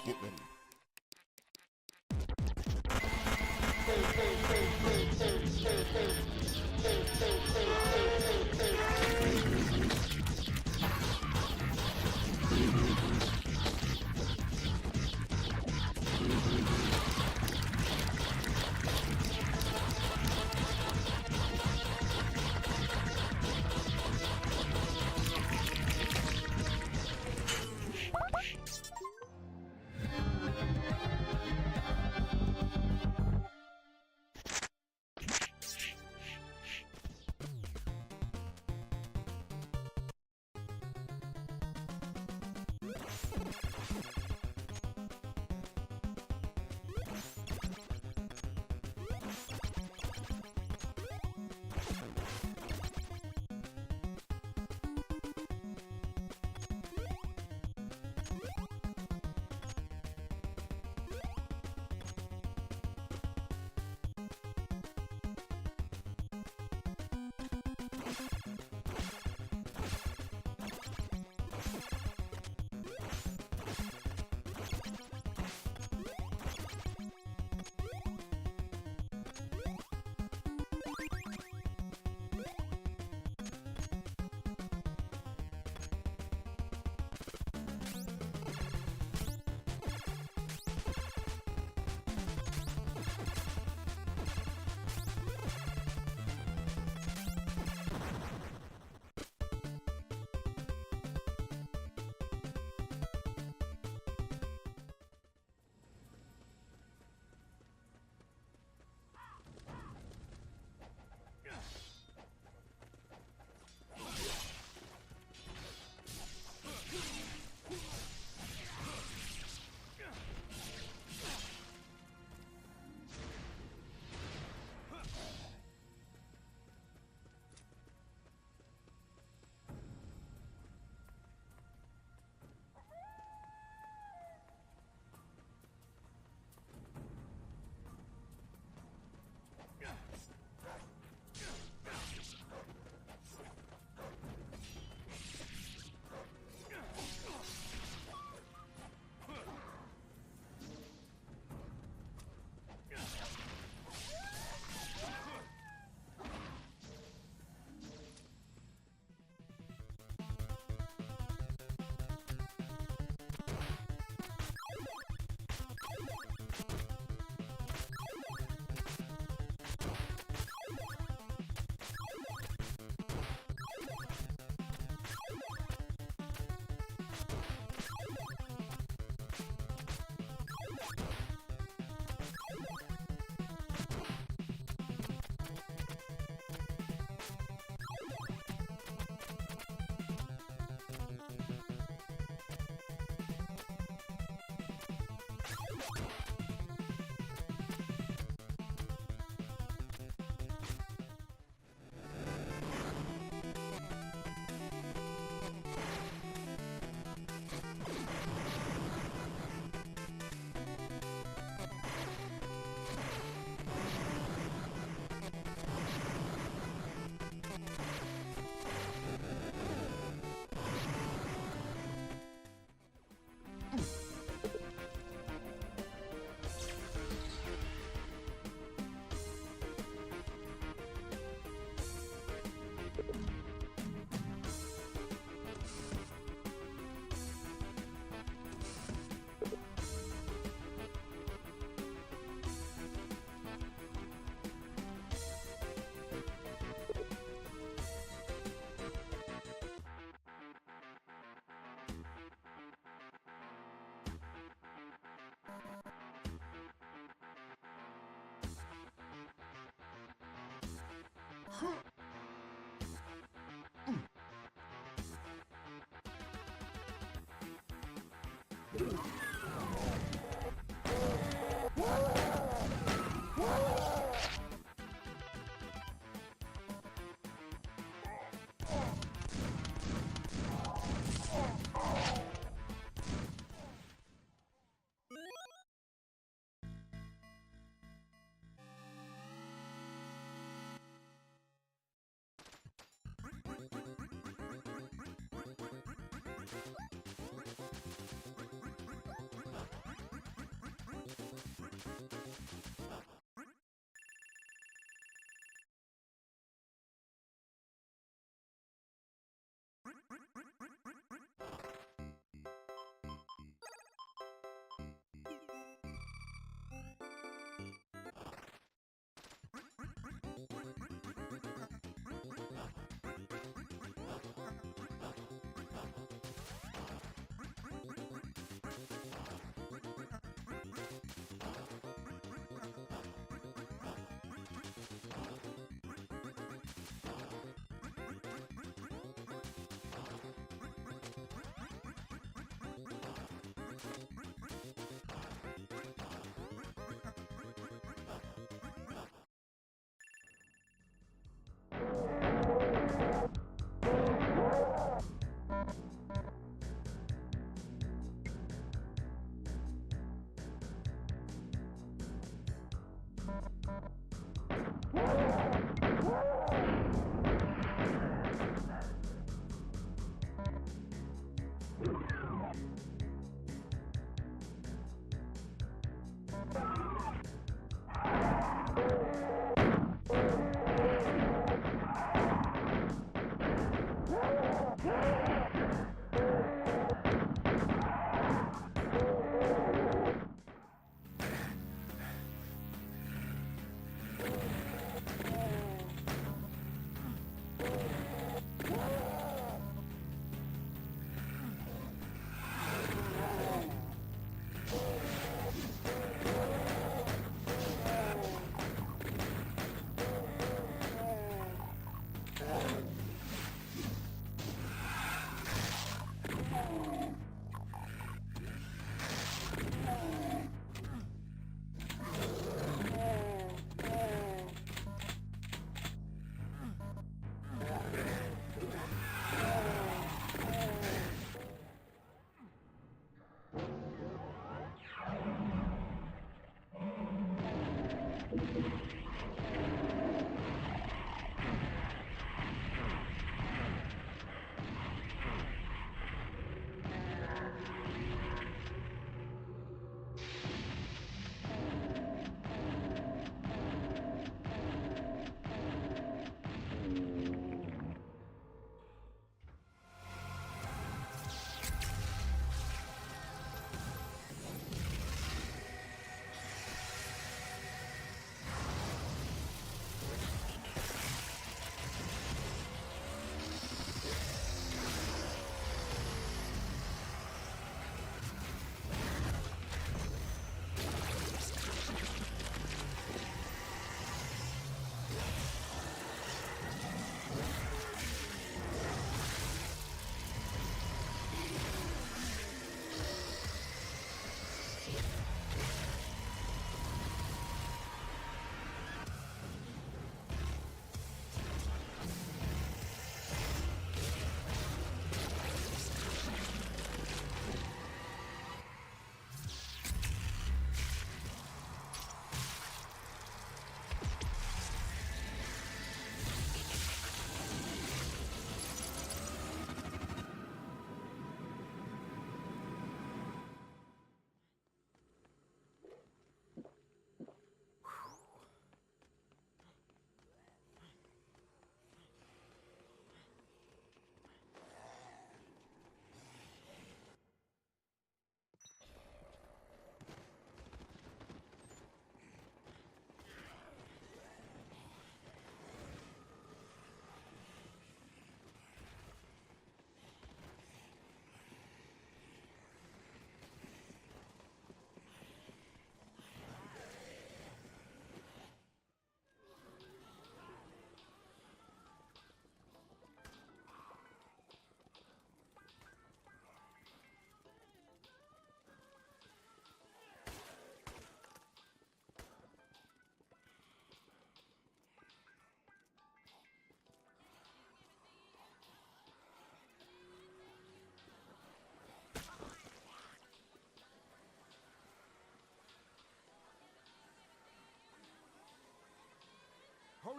Get ready.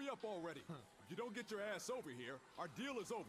Hurry up already. If you don't get your ass over here, our deal is over.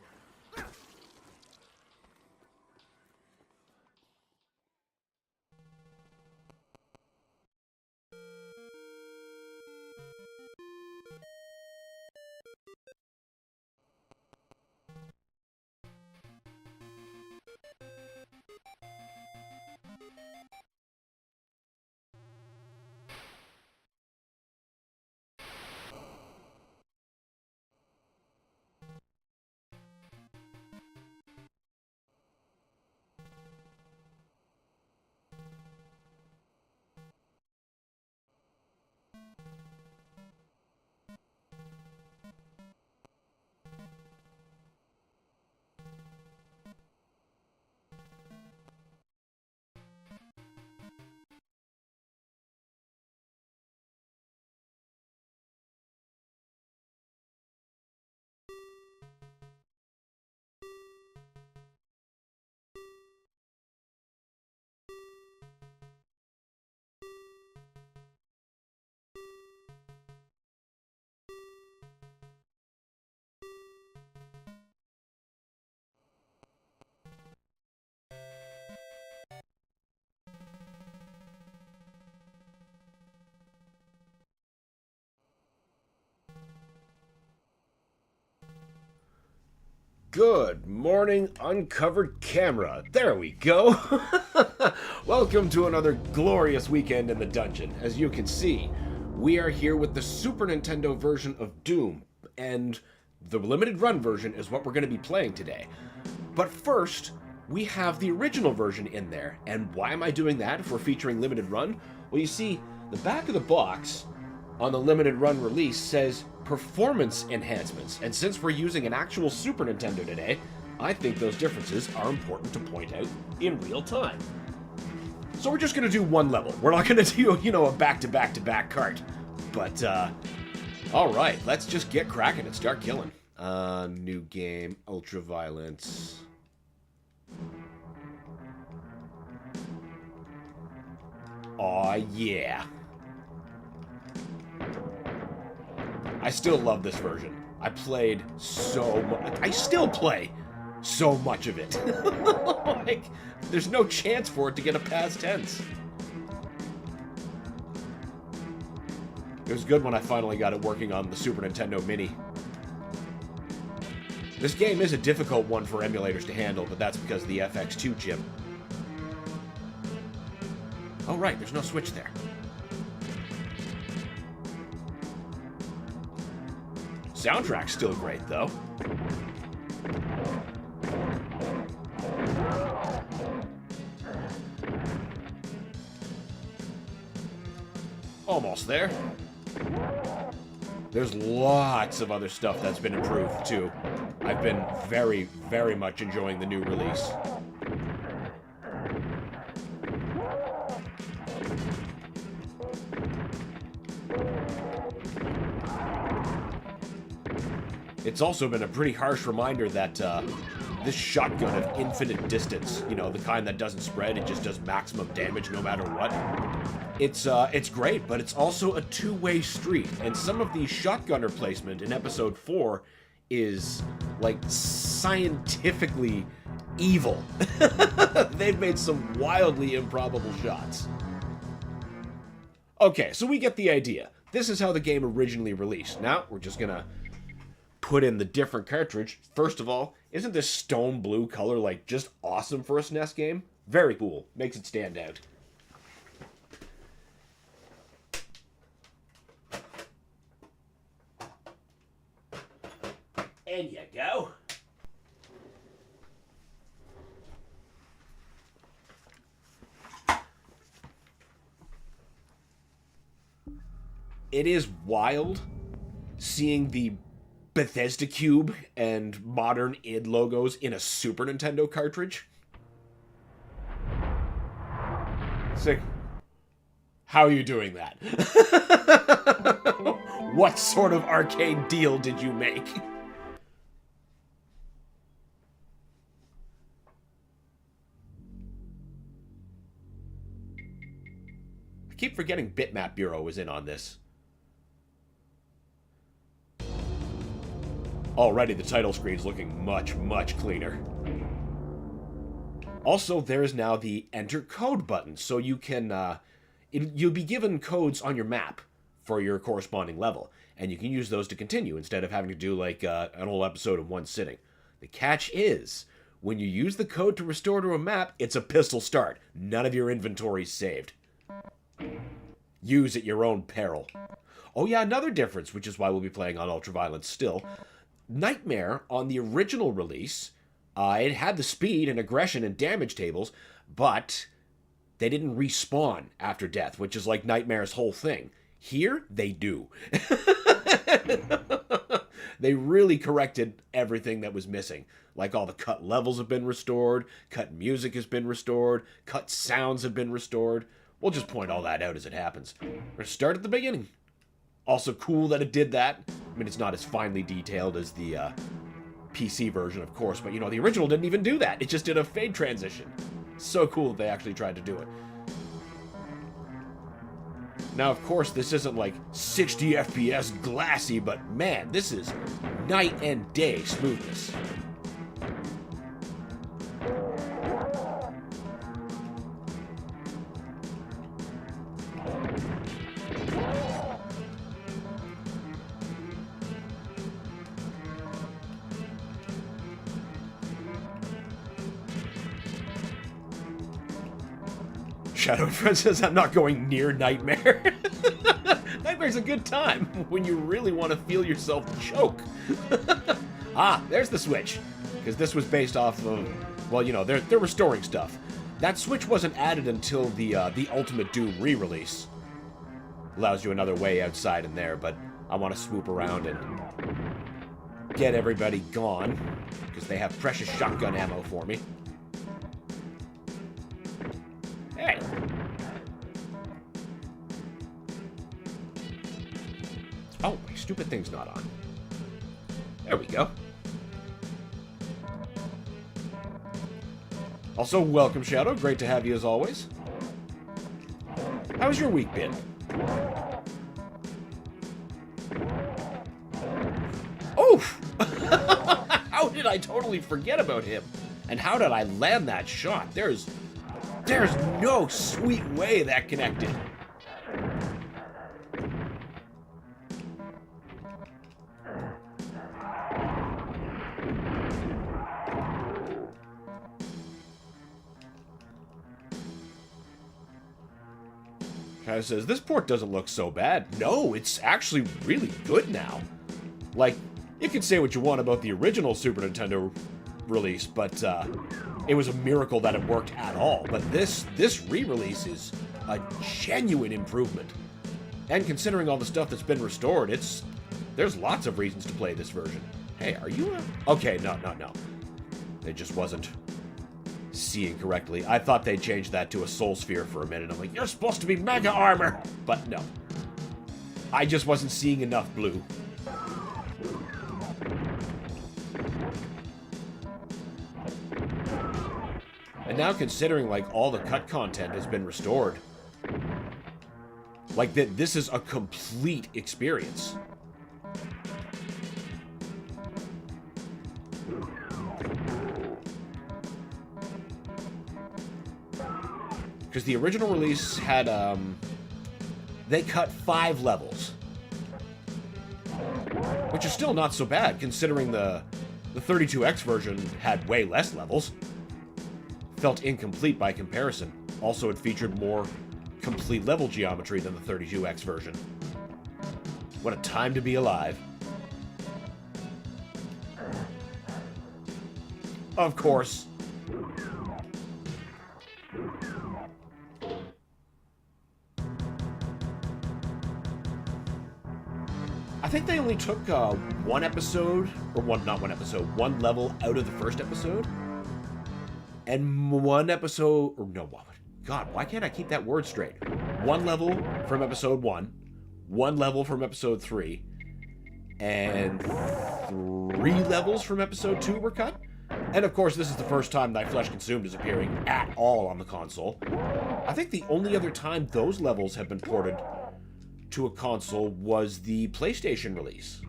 Good morning, Uncovered Camera. There we go. Welcome to another glorious weekend in the dungeon. As you can see, we are here with the Super Nintendo version of Doom, and the limited run version is what we're going to be playing today. But first, we have the original version in there. And why am I doing that if we're featuring limited run? Well, you see, the back of the box on the limited run release says performance enhancements, and since we're using an actual Super Nintendo today, I think those differences are important to point out in real time. So we're just going to do one level. We're not going to do, you know, a back-to-back-to-back cart. But, alright, let's just get cracking and start killing. New game, ultra-violence. Aw, yeah. I still love this version. I played so much. I still play so much of it. Like, there's no chance for it to get a past tense. It was good when I finally got it working on the Super Nintendo Mini. This game is a difficult one for emulators to handle, but that's because of the FX2 chip. Oh right, there's no switch there. Soundtrack's still great, though. Almost there. There's lots of other stuff that's been improved, too. I've been very, very much enjoying the new release. It's also been a pretty harsh reminder that this shotgun of infinite distance, you know, the kind that doesn't spread, it just does maximum damage no matter what. It's great, but it's also a two-way street, and some of the shotgunner placement in episode 4 is, like, scientifically evil. They've made some wildly improbable shots. Okay, so we get the idea. This is how the game originally released. Now, we're just gonna put in the different cartridge. First of all, isn't this stone blue color, like, just awesome for a SNES game? Very cool. Makes it stand out. And you go. It is wild seeing the Bethesda Cube and modern id logos in a Super Nintendo cartridge. Sick. How are you doing that? What sort of arcade deal did you make? I keep forgetting Bitmap Bureau was in on this. Already the title screen's looking much, much cleaner. Also, there is now the enter code button, so you can, you'll be given codes on your map for your corresponding level, and you can use those to continue instead of having to do like an whole episode in one sitting. The catch is, when you use the code to restore to a map, it's a pistol start. None of your inventory's saved. Use at your own peril. Oh yeah, another difference, which is why we'll be playing on Ultraviolence still. Nightmare, on the original release, it had the speed and aggression and damage tables, but they didn't respawn after death, which is like Nightmare's whole thing. Here, they do. They really corrected everything that was missing. Like all the cut levels have been restored, cut music has been restored, cut sounds have been restored. We'll just point all that out as it happens. We're start at the beginning. Also cool that it did that. I mean, it's not as finely detailed as the PC version, of course, but you know, the original didn't even do that. It just did a fade transition. So cool that they actually tried to do it. Now, of course, this isn't like 60 FPS glassy, but man, this is night and day smoothness. Shadow Friend says, I'm not going near Nightmare. Nightmare's a good time when you really want to feel yourself choke. Ah, there's the switch. Because this was based off of, well, you know, they're restoring stuff. That switch wasn't added until the Ultimate Doom re-release. Allows you another way outside in there, but I want to swoop around and get everybody gone. Because they have precious shotgun ammo for me. Hey. Oh, my stupid thing's not on. There we go. Also, welcome, Shadow. Great to have you as always. How's your week been? Oof! How did I totally forget about him? And how did I land that shot? There's no sweet way that connected. Kyle says, this port doesn't look so bad. No, it's actually really good now. Like, you can say what you want about the original Super Nintendo release, but it was a miracle that it worked at all. But this re-release is a genuine improvement. And considering all the stuff that's been restored, there's lots of reasons to play this version. Hey, are you a... Okay, no. It just wasn't seeing correctly. I thought they changed that to a soul sphere for a minute. I'm like, you're supposed to be mega armor! But no. I just wasn't seeing enough blue. And now considering, like, all the cut content has been restored, like, this is a complete experience. Because the original release had, they cut 5 levels. Which is still not so bad, considering the 32X version had way less levels. Felt incomplete by comparison. Also, it featured more complete level geometry than the 32X version. What a time to be alive. Of course. I think they only took one episode, or one level out of the first episode. And one episode, or no, God, why can't I keep that word straight? One level from episode 1, one level from episode 3, and 3 levels from episode 2 were cut. And of course, this is the first time Thy Flesh Consumed is appearing at all on the console. I think the only other time those levels have been ported to a console was the PlayStation release.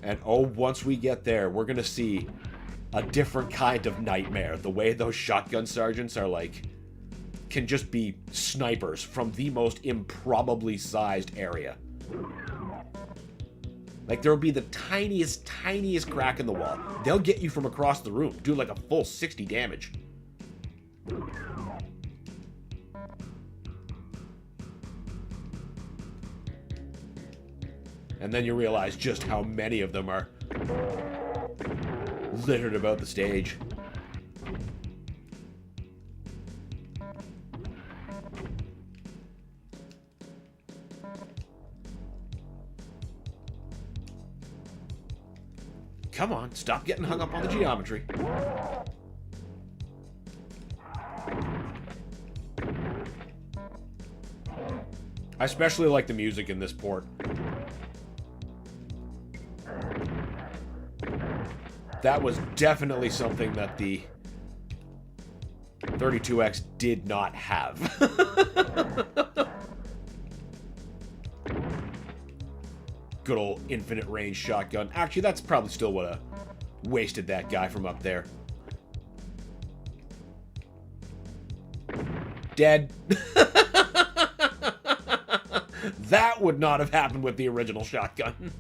And oh, once we get there, we're gonna see a different kind of nightmare. The way those shotgun sergeants are like, can just be snipers from the most improbably sized area. Like, there'll be the tiniest crack in the wall. They'll get you from across the room, do like a full 60 damage. And then you realize just how many of them are littered about the stage. Come on, stop getting hung up on the geometry. I especially like the music in this port. That was definitely something that the 32X did not have. Good old infinite range shotgun. Actually, that's probably still what wasted that guy from up there. Dead. That would not have happened with the original shotgun.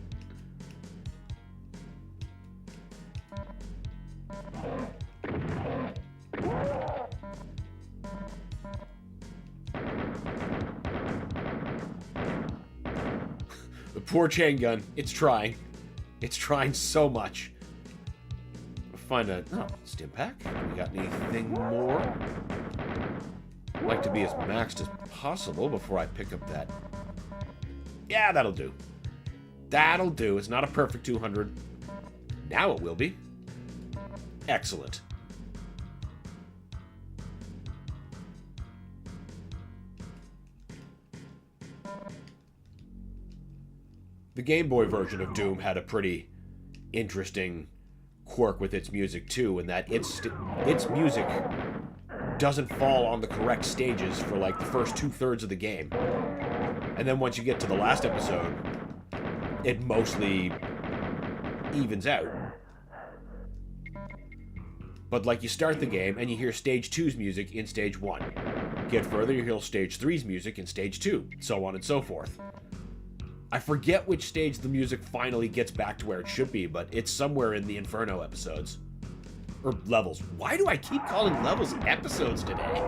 The poor chain gun. It's trying. It's trying so much. Find a... Oh, stim pack. We got anything more? I'd like to be as maxed as possible before I pick up that. Yeah, that'll do. That'll do. It's not a perfect 200. Now it will be. Excellent. The Game Boy version of Doom had a pretty interesting quirk with its music too, in that its music doesn't fall on the correct stages for like the first 2/3 of the game. And then once you get to the last episode, it mostly evens out. But like you start the game and you hear Stage 2's music in Stage 1. Get further, you hear Stage 3's music in Stage 2, so on and so forth. I forget which stage the music finally gets back to where it should be, but it's somewhere in the Inferno episodes. Or levels. Why do I keep calling levels episodes today?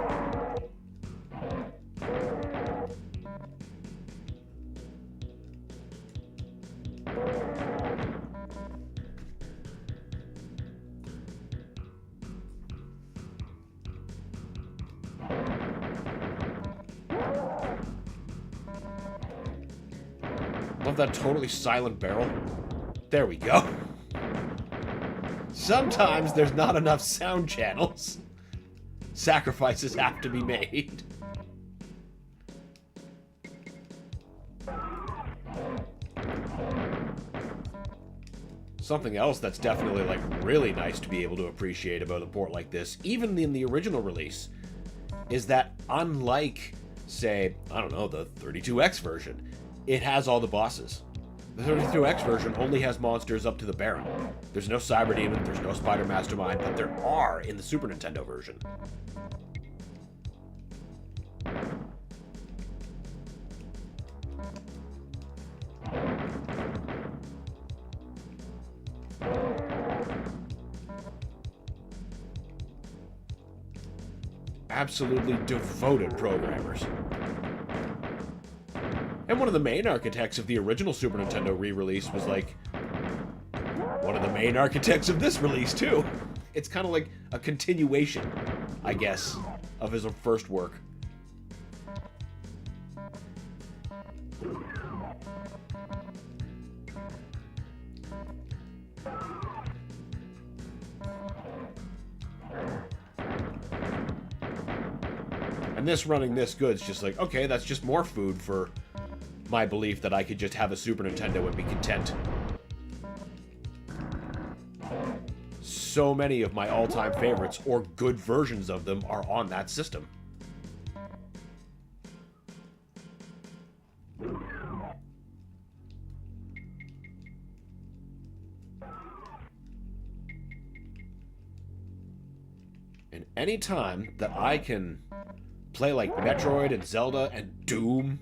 Love that totally silent barrel. There we go. Sometimes there's not enough sound channels. Sacrifices have to be made. Something else that's definitely like really nice to be able to appreciate about a port like this, even in the original release, is that unlike, say, I don't know, the 32X version, it has all the bosses. The 32X version only has monsters up to the Baron. There's no Cyber Demon, there's no Spider Mastermind, but there are in the Super Nintendo version. Absolutely devoted programmers. And one of the main architects of the original Super Nintendo re-release was like one of the main architects of this release too. It's kind of like a continuation, I guess, of his first work. And this running this good's just like, okay, that's just more food for my belief that I could just have a Super Nintendo and be content. So many of my all-time favorites, or good versions of them, are on that system. Anytime that I can play like Metroid and Zelda and Doom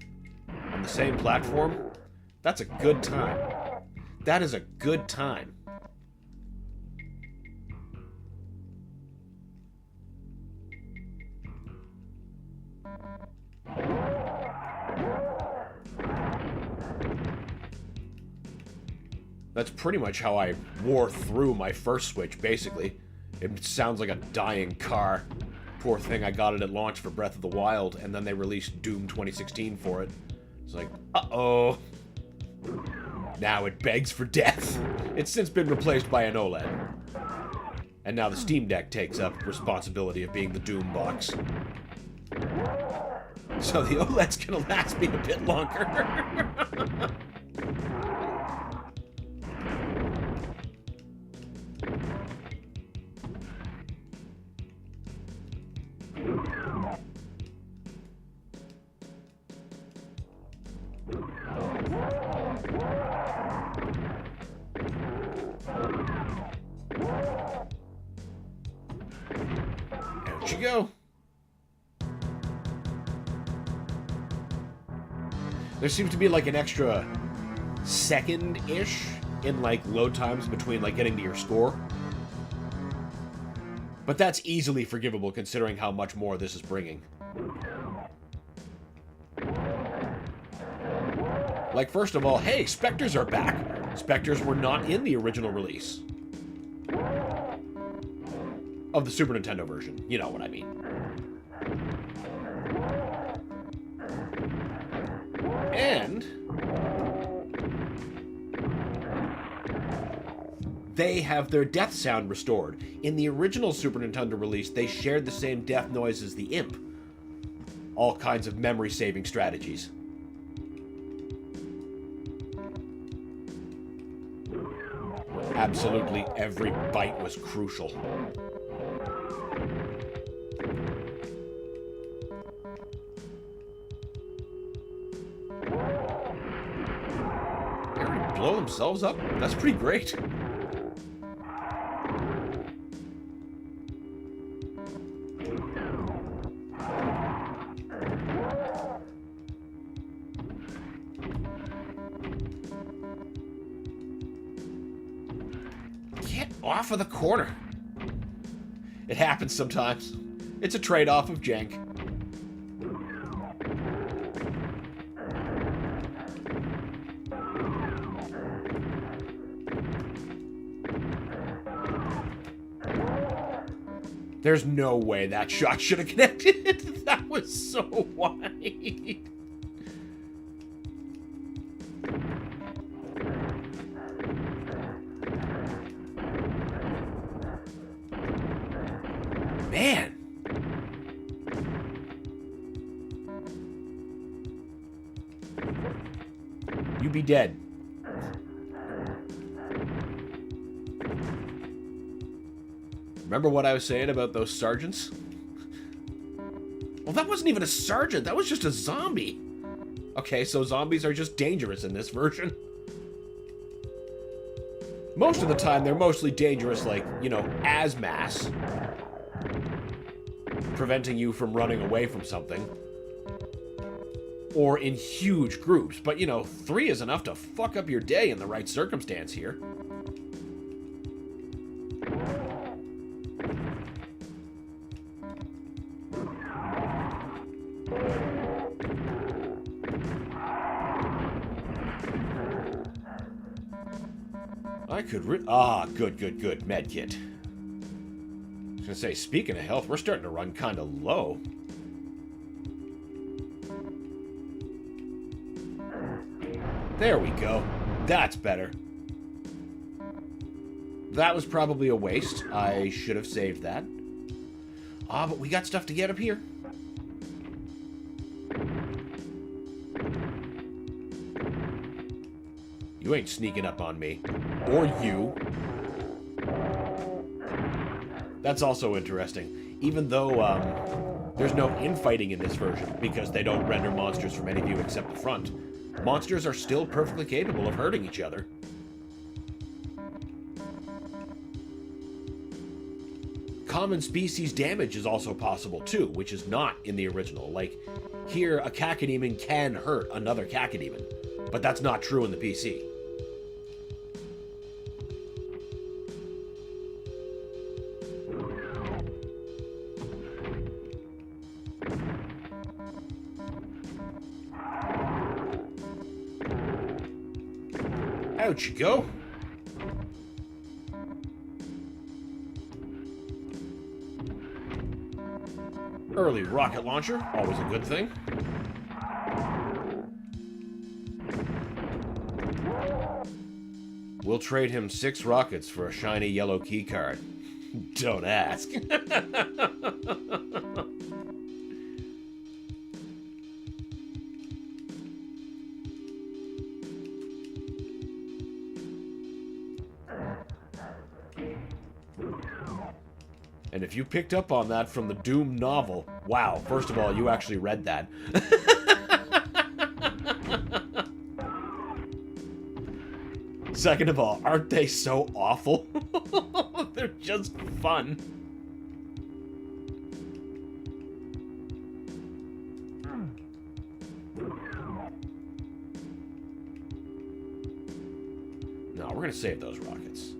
on the same platform, that's a good time. That is a good time. That's pretty much how I wore through my first Switch, basically. It sounds like a dying car. Poor thing, I got it at launch for Breath of the Wild, and then they released Doom 2016 for it. It's like, uh-oh. Now it begs for death. It's since been replaced by an OLED. And now the Steam Deck takes up responsibility of being the Doom box. So the OLED's gonna last me a bit longer. Out you go. There seems to be like an extra second-ish in like load times between like getting to your score. But that's easily forgivable considering how much more this is bringing. Like, first of all, hey, Spectres are back. Spectres were not in the original release of the Super Nintendo version. You know what I mean. And they have their death sound restored. In the original Super Nintendo release, they shared the same death noise as the Imp. All kinds of memory-saving strategies. Absolutely every bite was crucial. They already blow themselves up? That's pretty great. Get off of the corner. It happens sometimes. It's a trade-off of jank. There's no way that shot should have connected. That was so wide. Man. You be dead. Remember what I was saying about those sergeants? Well, that wasn't even a sergeant. That was just a zombie. Okay, so zombies are just dangerous in this version. Most of the time, they're mostly dangerous, like, you know, as mass. Preventing you from running away from something. Or in huge groups. But, you know, 3 is enough to fuck up your day in the right circumstance here. I could good. Medkit. I was gonna say, speaking of health, we're starting to run kind of low. There we go. That's better. That was probably a waste. I should have saved that. But we got stuff to get up here. You ain't sneaking up on me. Or you. That's also interesting. Even though there's no infighting in this version, because they don't render monsters from any view except the front, monsters are still perfectly capable of hurting each other. common species damage is also possible too, which is not in the original. Like, here, a cacodemon can hurt another cacodemon, but that's not true in the PC. Out you go. Early rocket launcher, always a good thing. We'll trade him 6 rockets for a shiny yellow key card. Don't ask. And if you picked up on that from the Doom novel, wow, first of all, you actually read that. Second of all, aren't they so awful? They're just fun. No, we're gonna save those rockets.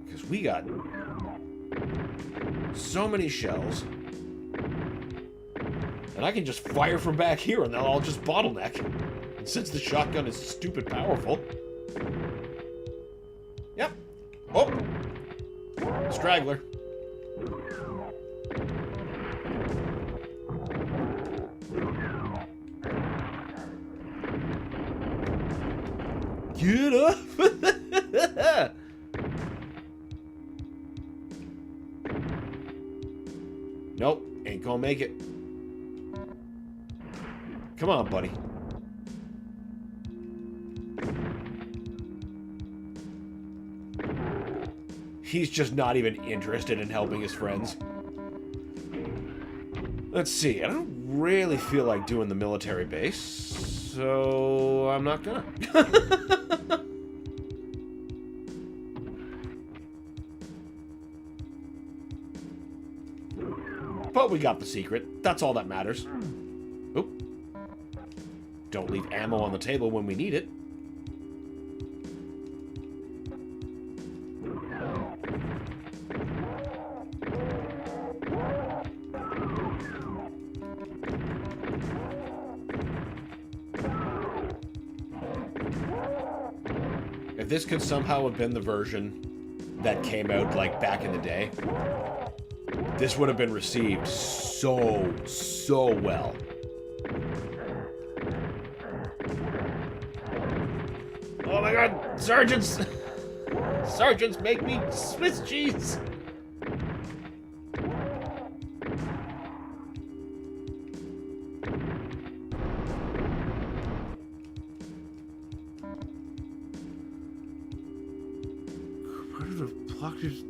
Because we got so many shells. And I can just fire from back here and they'll all just bottleneck. And since the shotgun is stupid powerful... Yep. Oh! Straggler. Get up! Nope, ain't gonna make it. Come on, buddy. He's just not even interested in helping his friends. Let's see, I don't really feel like doing the military base, so I'm not gonna. But we got the secret. That's all that matters. Oop. Don't leave ammo on the table when we need it. If this could somehow have been the version that came out, like, back in the day, this would have been received so well. Oh my god, sergeants! Sergeants make me Swiss cheese!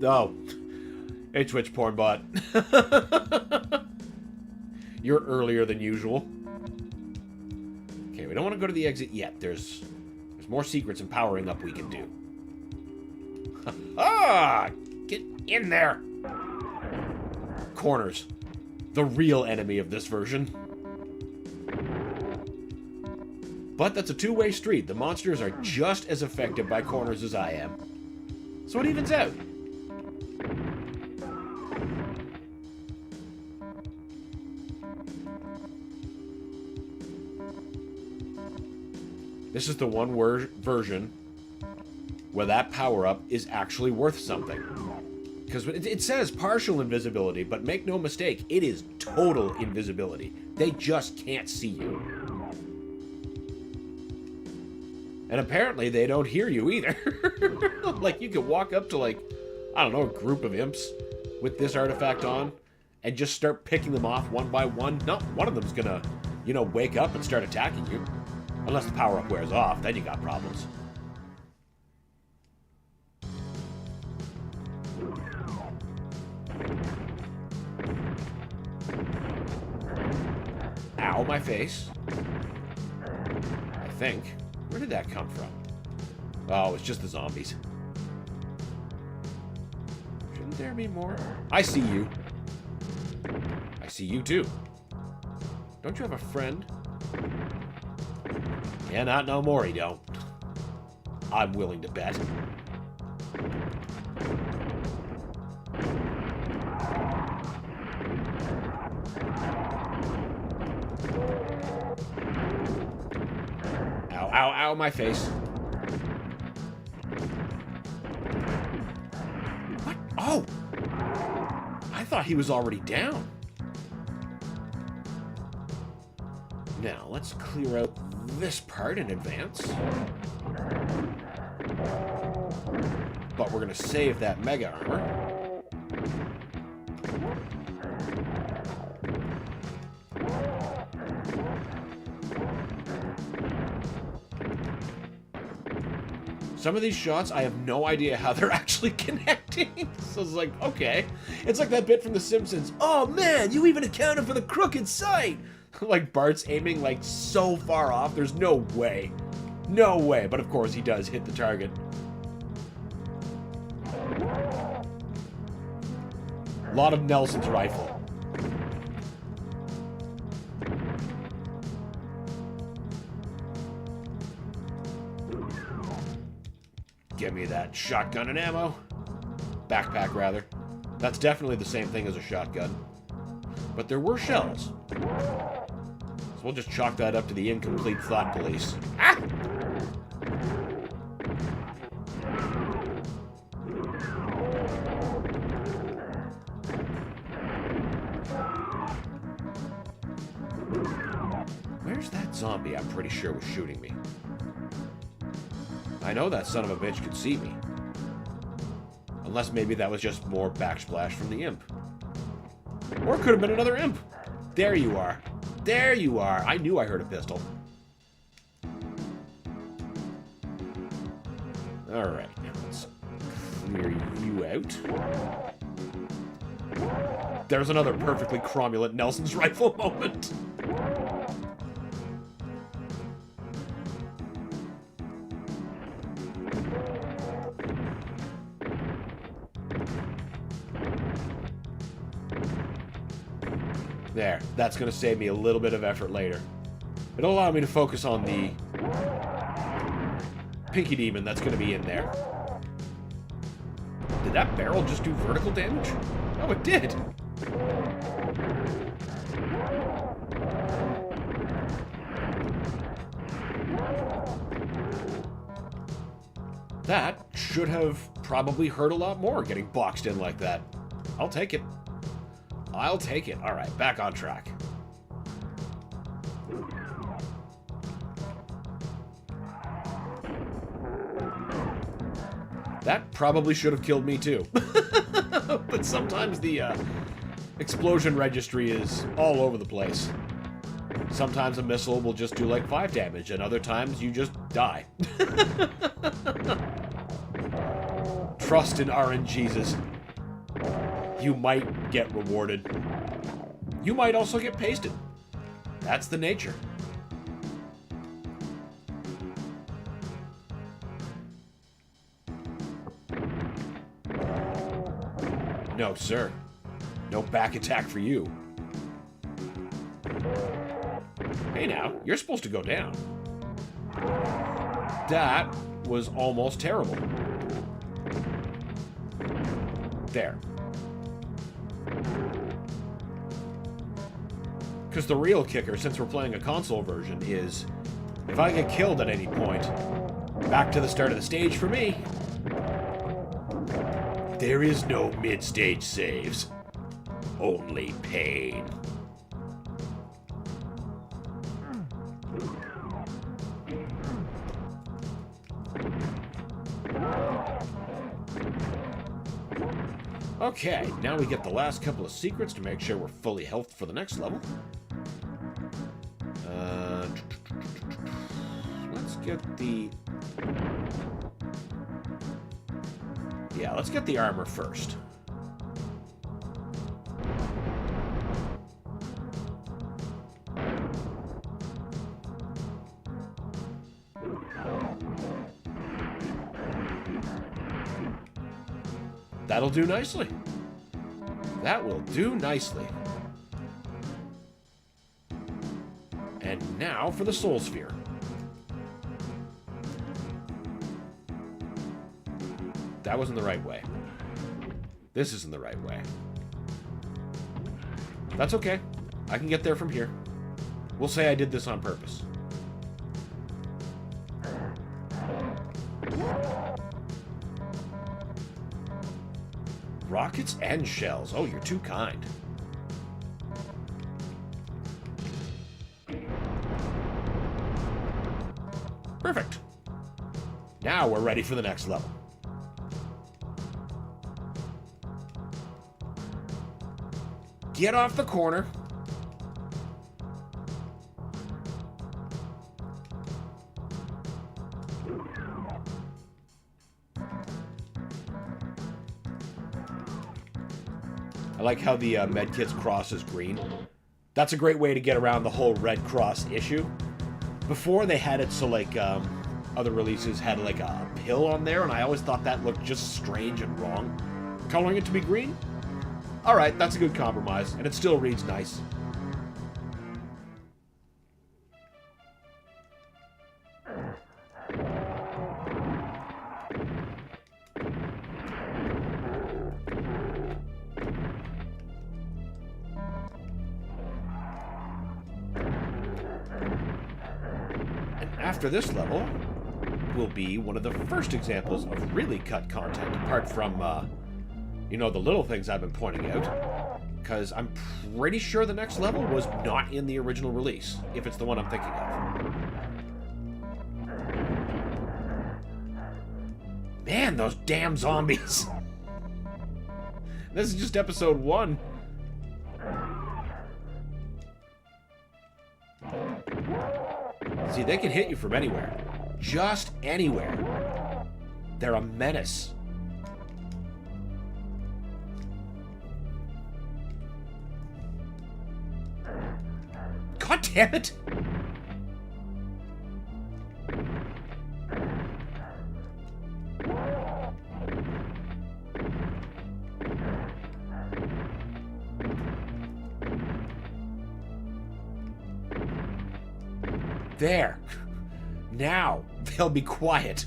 Oh. Hey, Twitch porn bot. You're earlier than usual. Okay, we don't want to go to the exit yet. There's more secrets and powering up we can do. Ah! Get in there! Corners. The real enemy of this version. But that's a two-way street. The monsters are just as affected by corners as I am. So it evens out. This is the one version where that power-up is actually worth something. Because it says partial invisibility, but make no mistake, it is total invisibility. They just can't see you. And apparently they don't hear you either. Like, you could walk up to, like, I don't know, a group of imps with this artifact on and just start picking them off one by one. Not one of them's gonna, you know, wake up and start attacking you. Unless the power-up wears off, then you got problems. Ow, my face. I think. Where did that come from? Oh, it's just the zombies. there be more? I see you. I see you too. Don't you have a friend? Yeah, not no more, he don't. I'm willing to bet. Ow, ow, ow, my face. What? Oh! I thought he was already down. Now, let's clear out this part in advance. But we're going to save that mega armor. Some of these shots, I have no idea how they're actually connecting. So it's like, okay. It's like that bit from The Simpsons. Oh man, you even accounted for the crooked sight. Like Bart's aiming like so far off. There's no way. No way. But of course he does hit the target. A lot of Nelson's rifle. Give me that shotgun and ammo. Backpack, rather. That's definitely the same thing as a shotgun. But there were shells. So we'll just chalk that up to the incomplete thought police. Ah! Where's that zombie I'm pretty sure was shooting me? I know that son of a bitch could see me. Unless maybe that was just more backsplash from the imp. Or it could have been another imp. There you are. There you are. I knew I heard a pistol. Alright, now let's clear you out. There's another perfectly cromulent Nelson's rifle moment. There, that's going to save me a little bit of effort later. It'll allow me to focus on the Pinky Demon that's going to be in there. Did that barrel just do vertical damage? Oh, it did! That should have probably hurt a lot more getting boxed in like that. I'll take it. I'll take it. All right, back on track. That probably should have killed me too. But sometimes the explosion registry is all over the place. Sometimes a missile will just do like 5 damage, and other times you just die. Trust in RNGesus. You might get rewarded. You might also get pasted. That's the nature. No, sir. No back attack for you. Hey now, you're supposed to go down. That was almost terrible. There. Because the real kicker, since we're playing a console version, is if I get killed at any point, back to the start of the stage for me. There is no mid-stage saves. Only pain. Okay, now we get the last couple of secrets to make sure we're fully healthed for the next level. Let's get the... Yeah, let's get the armor first. That'll do nicely. That will do nicely. And now for the Soul Sphere. That wasn't the right way. This isn't the right way. That's okay. I can get there from here. We'll say I did this on purpose. Rockets and shells. Oh, you're too kind. Perfect. Now we're ready for the next level. Get off the corner. I like how the medkit's cross is green. That's a great way to get around the whole Red Cross issue. Before they had it so like other releases had like a pill on there, and I always thought that looked just strange and wrong. Coloring it to be green? Alright, that's a good compromise, and it still reads nice. After this level will be one of the first examples of really cut content, apart from, you know, the little things I've been pointing out, because I'm pretty sure the next level was not in the original release, if it's the one I'm thinking of. Man, those damn zombies! This is just episode 1. See, they can hit you from anywhere. Just anywhere. They're a menace. God damn it! There. Now, they'll be quiet.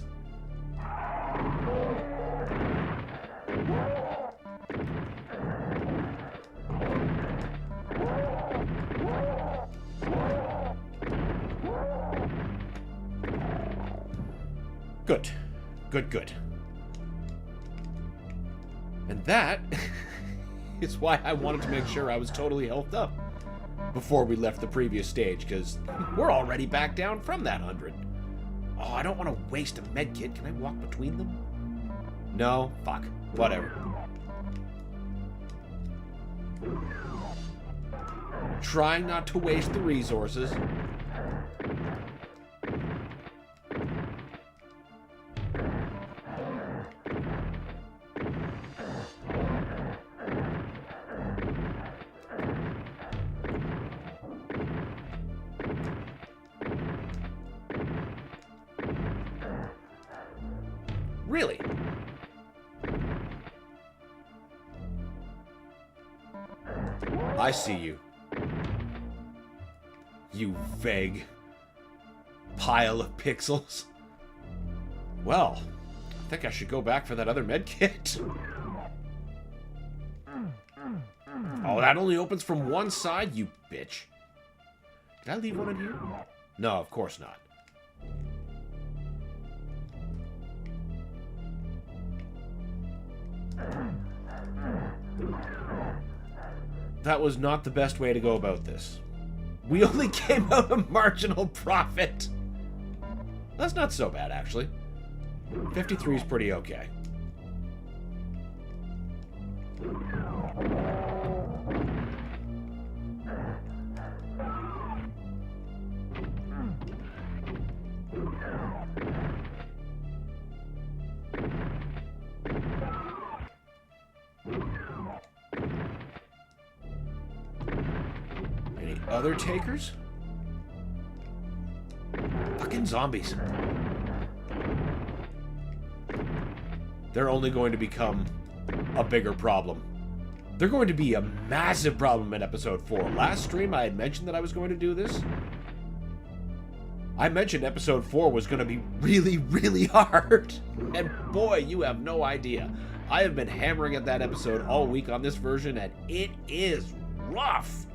Good. Good, good. And that is why I wanted to make sure I was totally healthed up before we left the previous stage, because we're already back down from that 100. Oh, I don't want to waste a medkit. Can I walk between them? No? Fuck. Whatever. Trying not to waste the resources. Really? I see you. You vague pile of pixels. Well, I think I should go back for that other medkit. Oh, that only opens from one side, you bitch. Did I leave one in here? No, of course not. That was not the best way to go about this. We only came out a marginal profit. That's not so bad, actually. 53 is pretty okay. Any other takers? Fucking zombies. They're only going to become a bigger problem They're going to be a massive problem in episode 4. Last stream, I had mentioned that I was going to do this. I mentioned episode 4 was going to be really, really hard. And boy, you have no idea. I have been hammering at that episode all week on this version, and it is rough.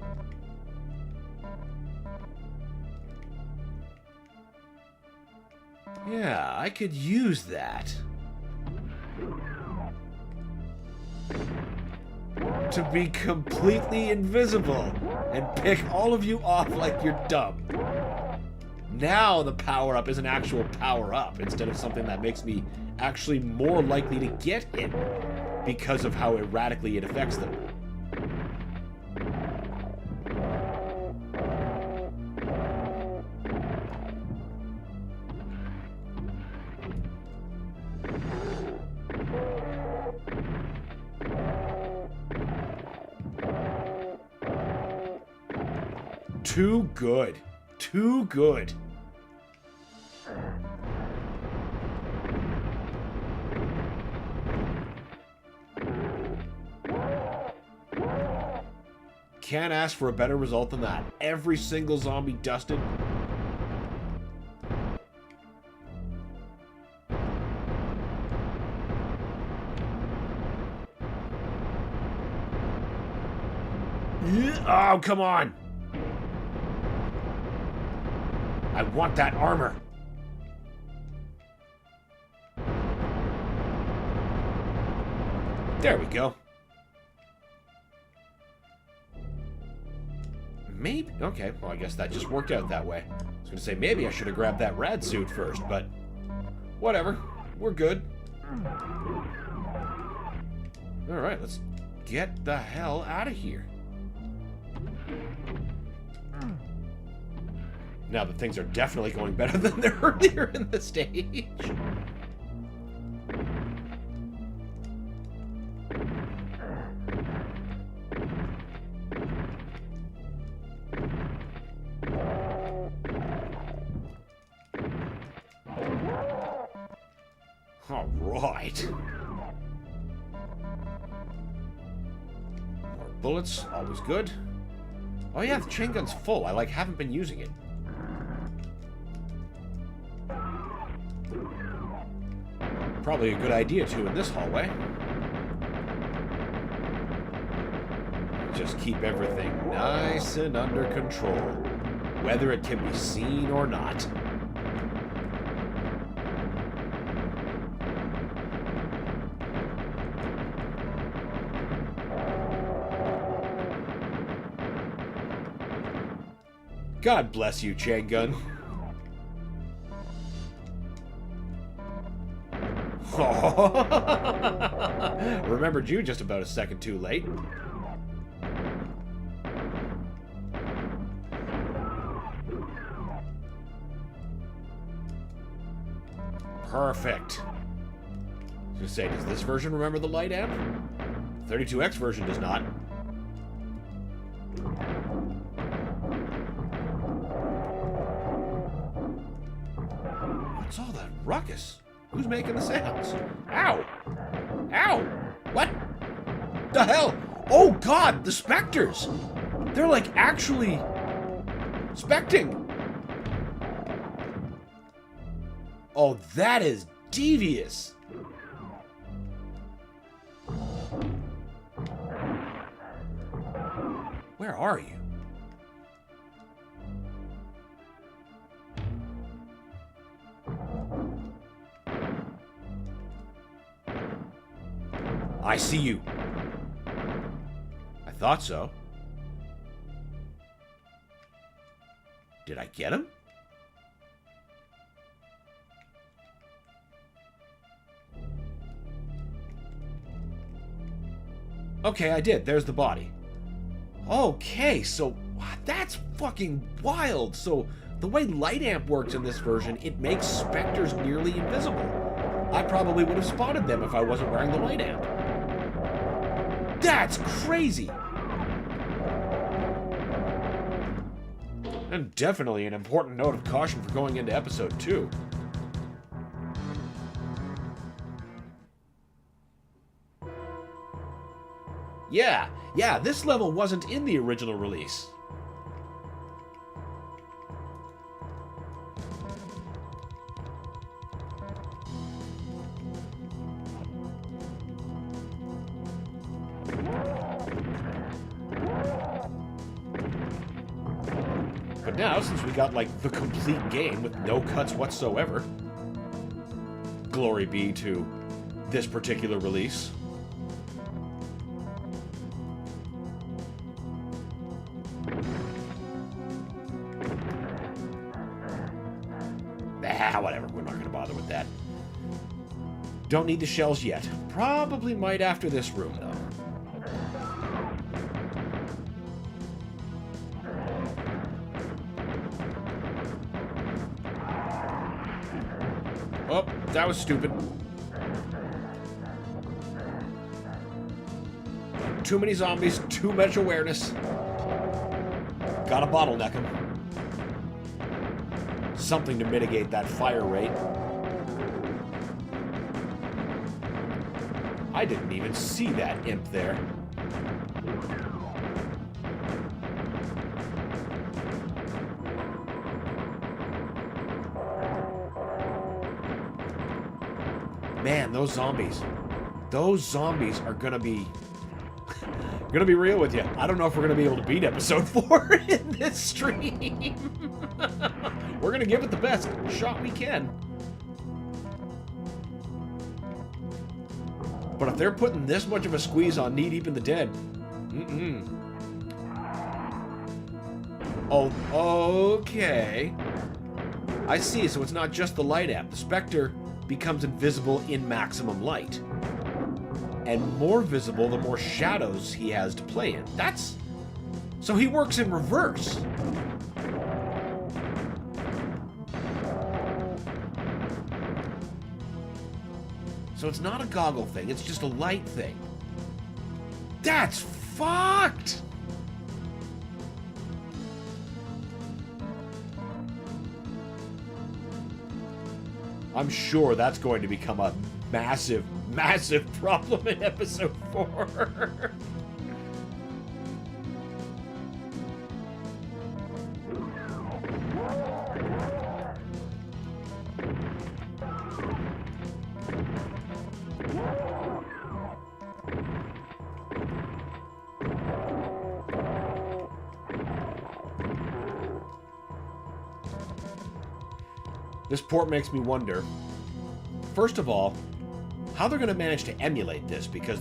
Yeah, I could use that. To be completely invisible and pick all of you off like you're dumb. Now the power-up is an actual power-up instead of something that makes me actually more likely to get hit because of how erratically it affects them. Too good. Too good. Can't ask for a better result than that. Every single zombie dusted. Oh, come on. I want that armor. There we go. Maybe... Okay, well, I guess that just worked out that way. I was going to say, maybe I should have grabbed that rad suit first, but... Whatever. We're good. Alright, let's get the hell out of here. Now that things are definitely going better than they were earlier in the stage. All right. More bullets, always good. Oh yeah, the chain gun's full. I haven't been using it. Probably a good idea to in this hallway. Just keep everything nice and under control, whether it can be seen or not. God bless you, chain gun. Remembered you just about a second too late. Perfect. I was gonna say, does this version remember the light amp? 32X version does not. What's all that ruckus? Who's making the sounds? Ow! Ow! What the hell? Oh god, the specters! They're like actually specting. Oh, that is devious. Where are you? I see you. I thought so. Did I get him? Okay, I did. There's the body. Okay, so that's fucking wild. So the way light amp works in this version, it makes specters nearly invisible. I probably would have spotted them if I wasn't wearing the light amp. That's crazy! And definitely an important note of caution for going into episode 2. Yeah, this level wasn't in the original release. But now, since we got, like, the complete game with no cuts whatsoever, glory be to this particular release. Whatever, we're not going to bother with that. Don't need the shells yet. Probably might after this room, though. Oh, that was stupid. Too many zombies, too much awareness. Gotta bottleneck them. Something to mitigate that fire rate. I didn't even see that imp there. Man, those zombies are gonna be real with you. I don't know if we're gonna be able to beat episode 4 in this stream. We're gonna give it the best shot we can. But if they're putting this much of a squeeze on Knee Deep in the Dead, Oh, okay. I see, so it's not just the light amp. The Spectre becomes invisible in maximum light. And more visible the more shadows he has to play in. So he works in reverse. So it's not a goggle thing, it's just a light thing. That's fucked! I'm sure that's going to become a massive, massive problem in episode 4. This port makes me wonder, first of all, how they're going to manage to emulate this because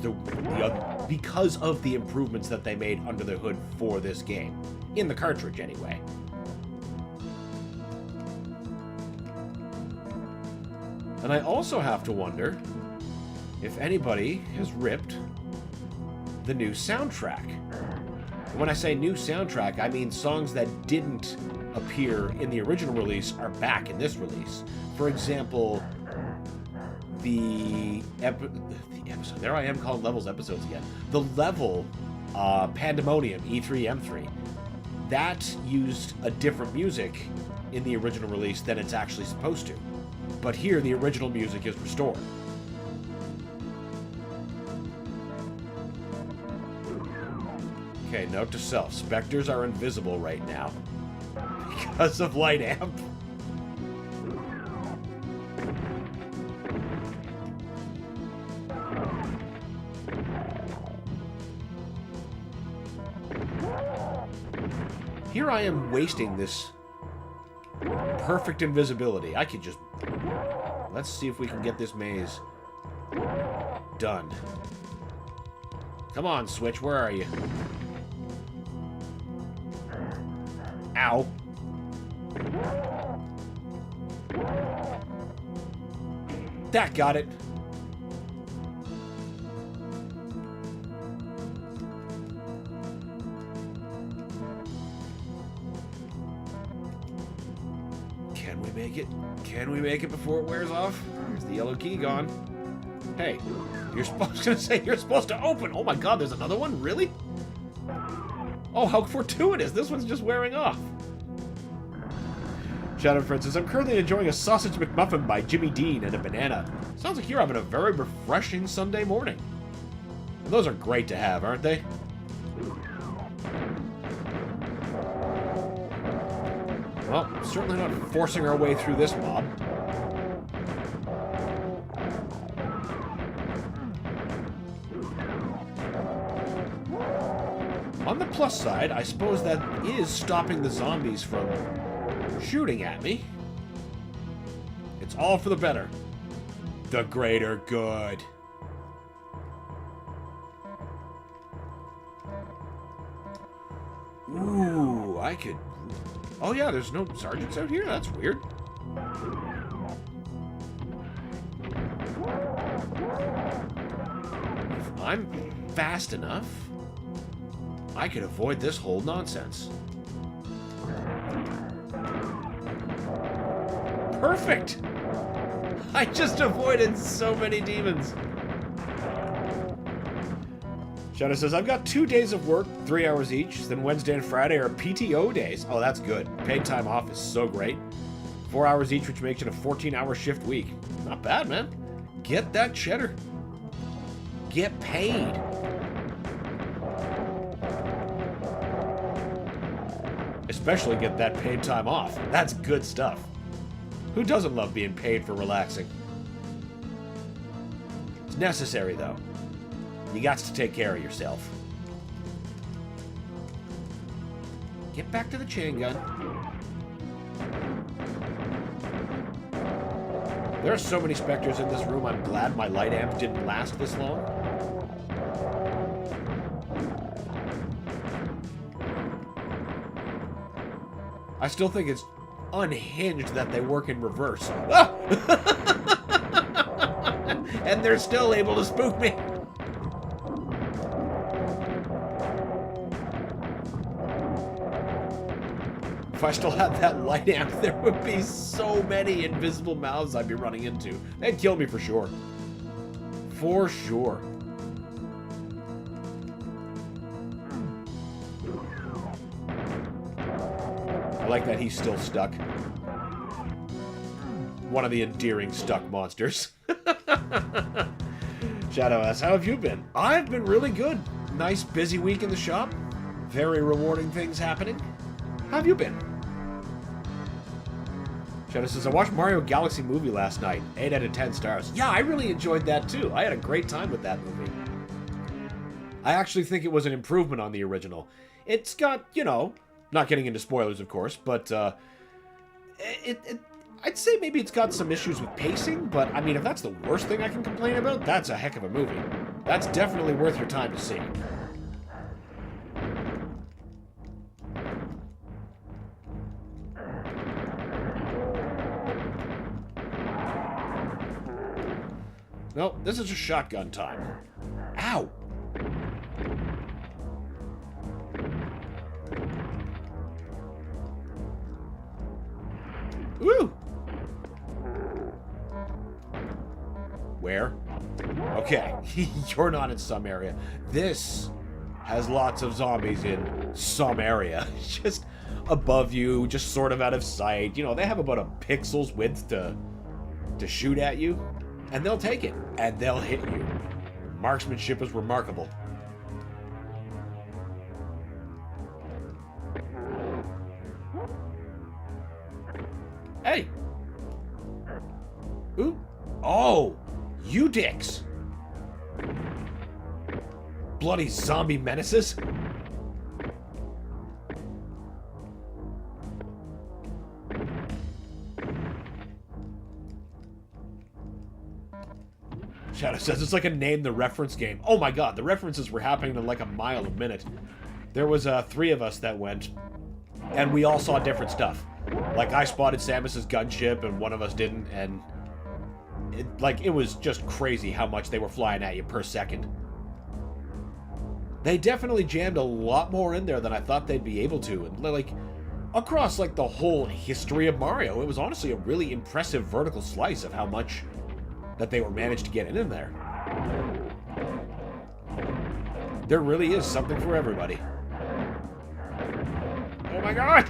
of the improvements that they made under the hood for this game. In the cartridge, anyway. And I also have to wonder if anybody has ripped the new soundtrack. When I say new soundtrack, I mean songs that didn't appear in the original release are back in this release. For example, the episode, there I am calling levels episodes again. The level Pandemonium E3 M3, that used a different music in the original release than it's actually supposed to. But here the original music is restored. Okay, note to self, specters are invisible right now because of light amp. Here I am wasting this perfect invisibility. I could just... Let's see if we can get this maze done. Come on, Switch, where are you? Ow. That got it. Can we make it? Can we make it before it wears off? There's the yellow key gone. Hey, you're supposed to open. Oh my god, there's another one? Really? Oh, how fortuitous. This one's just wearing off. Shadow Friend says, I'm currently enjoying a sausage McMuffin by Jimmy Dean and a banana. Sounds like you're having a very refreshing Sunday morning. Those are great to have, aren't they? Well, certainly not forcing our way through this mob. On the plus side, I suppose that is stopping the zombies from shooting at me. It's all for the better. The greater good. Ooh, I could... Oh yeah, there's no sergeants out here? That's weird. If I'm fast enough, I could avoid this whole nonsense. Perfect! I just avoided so many demons. Shadow says, I've got 2 days of work, 3 hours each. Then Wednesday and Friday are PTO days. Oh, that's good. Paid time off is so great. 4 hours each, which makes it a 14-hour shift week. Not bad, man. Get that cheddar. Get paid. Especially get that paid time off. That's good stuff. Who doesn't love being paid for relaxing? It's necessary, though. You got to take care of yourself. Get back to the chain gun. There are so many specters in this room, I'm glad my light amp didn't last this long. I still think it's unhinged that they work in reverse. Ah! And they're still able to spook me. If I still had that light amp, there would be so many invisible mouths I'd be running into. They'd kill me for sure. For sure. I like that he's still stuck. One of the endearing stuck monsters. Shadow asks, how have you been? I've been really good. Nice busy week in the shop. Very rewarding things happening. How have you been? Shadow says, I watched Mario Galaxy movie last night. 8 out of 10 stars. Yeah, I really enjoyed that too. I had a great time with that movie. I actually think it was an improvement on the original. It's got, you know, not getting into spoilers, of course, but I'd say maybe it's got some issues with pacing, but I mean, if that's the worst thing I can complain about, that's a heck of a movie. That's definitely worth your time to see. No, this is a shotgun time. Ow! Woo! Where? Okay, you're not in some area. This has lots of zombies in some area. Just above you, just sort of out of sight. You know, they have about a pixel's width to shoot at you. And they'll take it, and they'll hit you. Marksmanship is remarkable. Hey! Ooh. Oh! You dicks! Bloody zombie menaces! Shadow says it's like a name the reference game. Oh my god, the references were happening in like a mile a minute. There was 3 of us that went, and we all saw different stuff. Like I spotted Samus's gunship, and one of us didn't, and it was just crazy how much they were flying at you per second. They definitely jammed a lot more in there than I thought they'd be able to, and like across like the whole history of Mario, it was honestly a really impressive vertical slice of how much that they were managed to get in there. There really is something for everybody. Oh my god!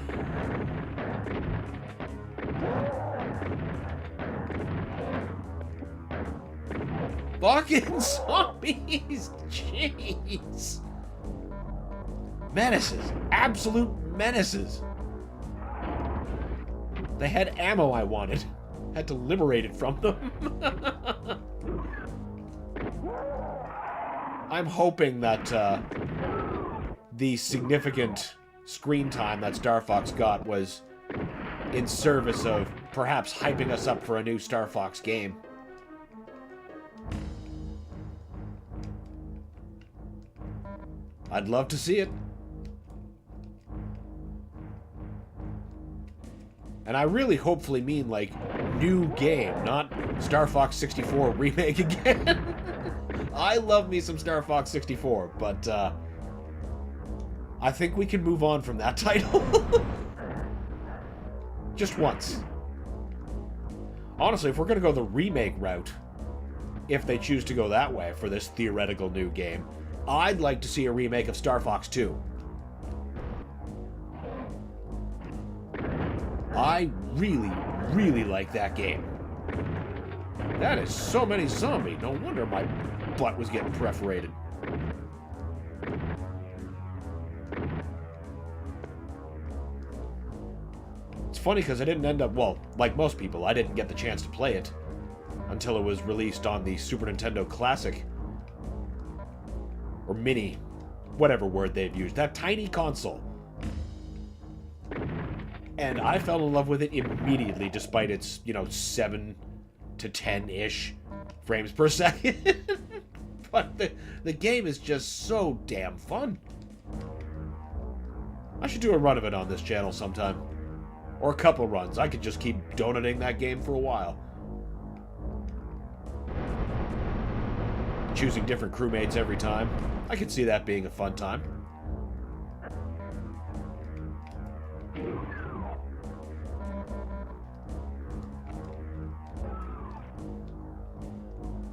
Fucking zombies! Jeez! Menaces. Absolute menaces. They had ammo I wanted. Had to liberate it from them. I'm hoping that the significant screen time that Star Fox got was in service of perhaps hyping us up for a new Star Fox game. I'd love to see it. And I really hopefully mean, like, new game, not Star Fox 64 remake again. I love me some Star Fox 64, but I think we can move on from that title. Just once. Honestly, if we're going to go the remake route, if they choose to go that way for this theoretical new game, I'd like to see a remake of Star Fox 2. I really, really like that game. That is so many zombies. No wonder my butt was getting perforated. It's funny because I didn't end up, well, like most people, I didn't get the chance to play it until it was released on the Super Nintendo Classic. Or Mini. Whatever word they've used. That tiny console. And I fell in love with it immediately, despite its, 7 to 10-ish frames per second. But the game is just so damn fun. I should do a run of it on this channel sometime. Or a couple runs. I could just keep donating that game for a while. Choosing different crewmates every time. I could see that being a fun time.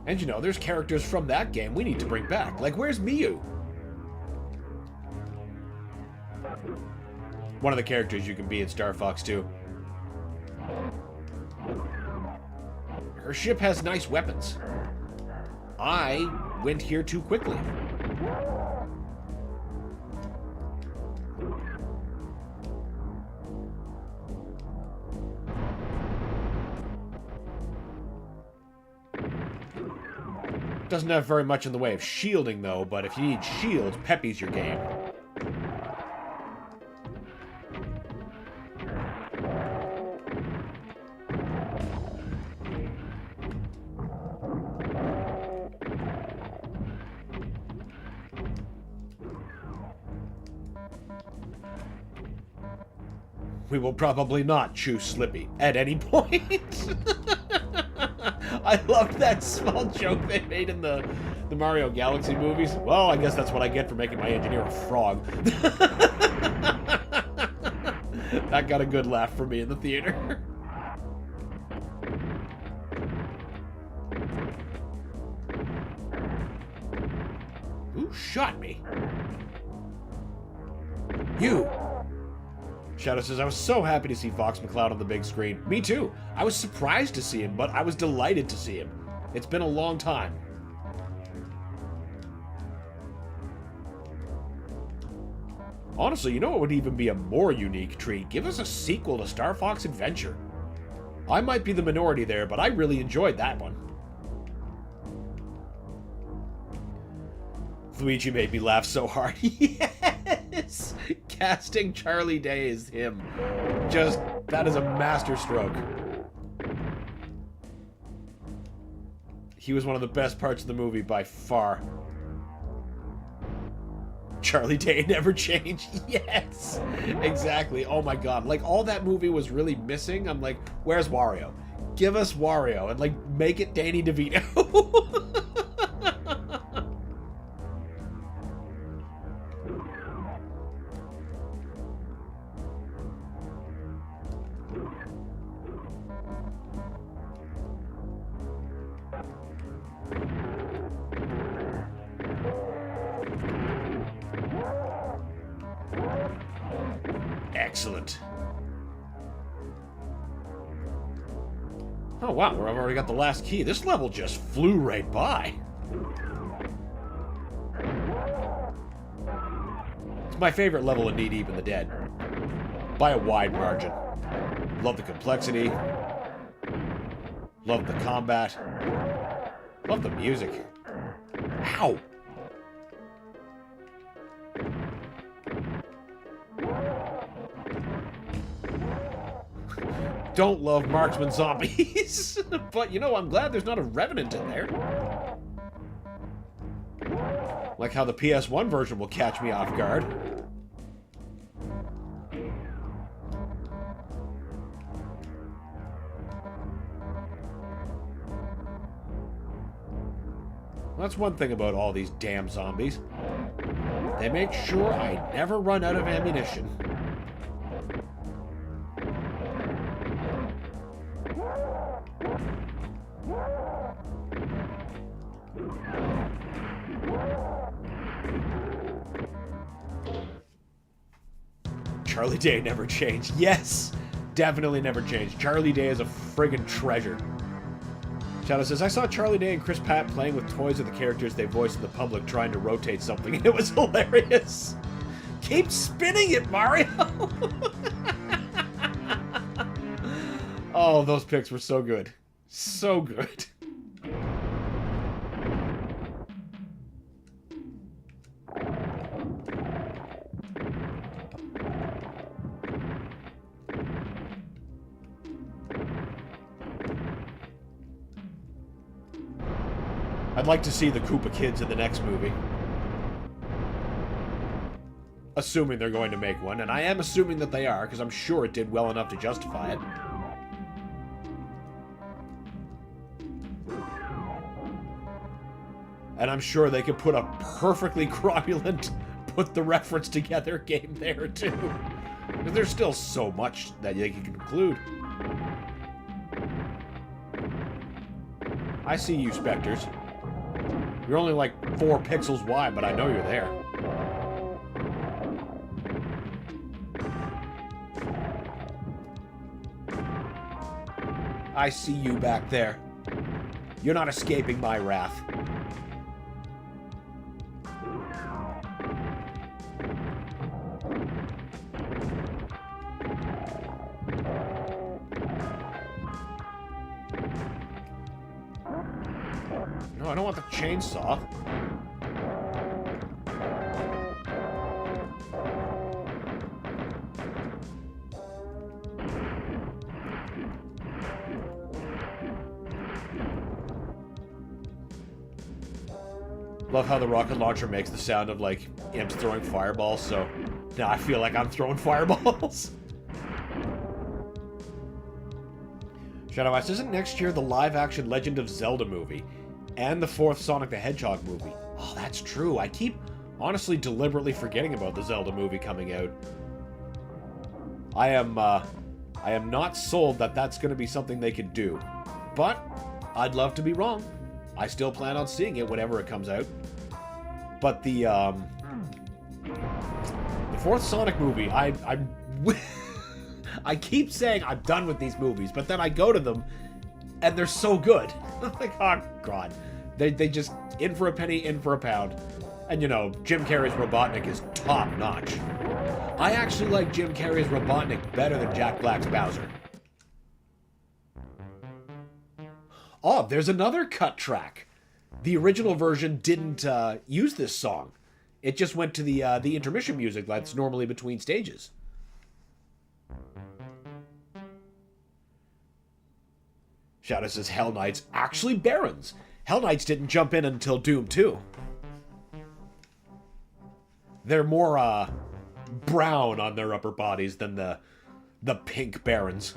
And there's characters from that game we need to bring back. Like, where's Miyu? One of the characters you can be in Star Fox 2. Her ship has nice weapons. I went here too quickly. Doesn't have very much in the way of shielding, though, but if you need shields, Peppy's your game. We will probably not choose Slippy at any point. I love that small joke they made in the Mario Galaxy movies. Well, I guess that's what I get for making my engineer a frog. That got a good laugh from me in the theater. Who shot me? You! Shadow says, I was so happy to see Fox McCloud on the big screen. Me too. I was surprised to see him, but I was delighted to see him. It's been a long time. Honestly, you know what would even be a more unique treat? Give us a sequel to Star Fox Adventure. I might be the minority there, but I really enjoyed that one. Luigi made me laugh so hard. Yes! Casting Charlie Day as him. Just, that is a masterstroke. He was one of the best parts of the movie by far. Charlie Day never changed. Yes! Exactly. Oh my god. Like, all that movie was really missing. I'm like, where's Wario? Give us Wario and, like, make it Danny DeVito. Excellent. Oh wow, we've already got the last key. This level just flew right by. It's my favorite level in Knee Deep in the Dead. By a wide margin. Love the complexity. Love the combat. Love the music. Ow! Don't love marksman zombies. But, you know, I'm glad there's not a revenant in there. Like how the PS1 version will catch me off guard. That's one thing about all these damn zombies. They make sure I never run out of ammunition. Charlie Day never changed. Yes! Definitely never changed. Charlie Day is a friggin' treasure. Shadow says, I saw Charlie Day and Chris Pratt playing with toys of the characters they voiced in the public trying to rotate something, and it was hilarious. Keep spinning it, Mario! Oh, those pics were so good. So good. I'd like to see the Koopa kids in the next movie. Assuming they're going to make one, and I am assuming that they are, because I'm sure it did well enough to justify it. And I'm sure they could put a perfectly cromulent, put the reference together game there, too. Because there's still so much that they can conclude. I see you, Spectres. You're only like 4 pixels wide, but I know you're there. I see you back there. You're not escaping my wrath. No, I don't want the chainsaw. Love how the rocket launcher makes the sound of, like, imps throwing fireballs, so now I feel like I'm throwing fireballs. Shadow Ice, isn't next year the live-action Legend of Zelda movie and the 4th Sonic the Hedgehog movie? Oh, that's true. I keep honestly deliberately forgetting about the Zelda movie coming out. I am not sold that that's going to be something they could do, but I'd love to be wrong. I still plan on seeing it whenever it comes out. But the 4th Sonic movie, I'm I keep saying I'm done with these movies, but then I go to them, and they're so good. I'm like, oh, God. They just, in for a penny, in for a pound. And, you know, Jim Carrey's Robotnik is top-notch. I actually like Jim Carrey's Robotnik better than Jack Black's Bowser. Oh, there's another cut track. The original version didn't use this song. It just went to the intermission music that's normally between stages. Shadow says Hell Knights. Actually, Barons. Hell Knights didn't jump in until Doom 2. They're more brown on their upper bodies than the pink Barons.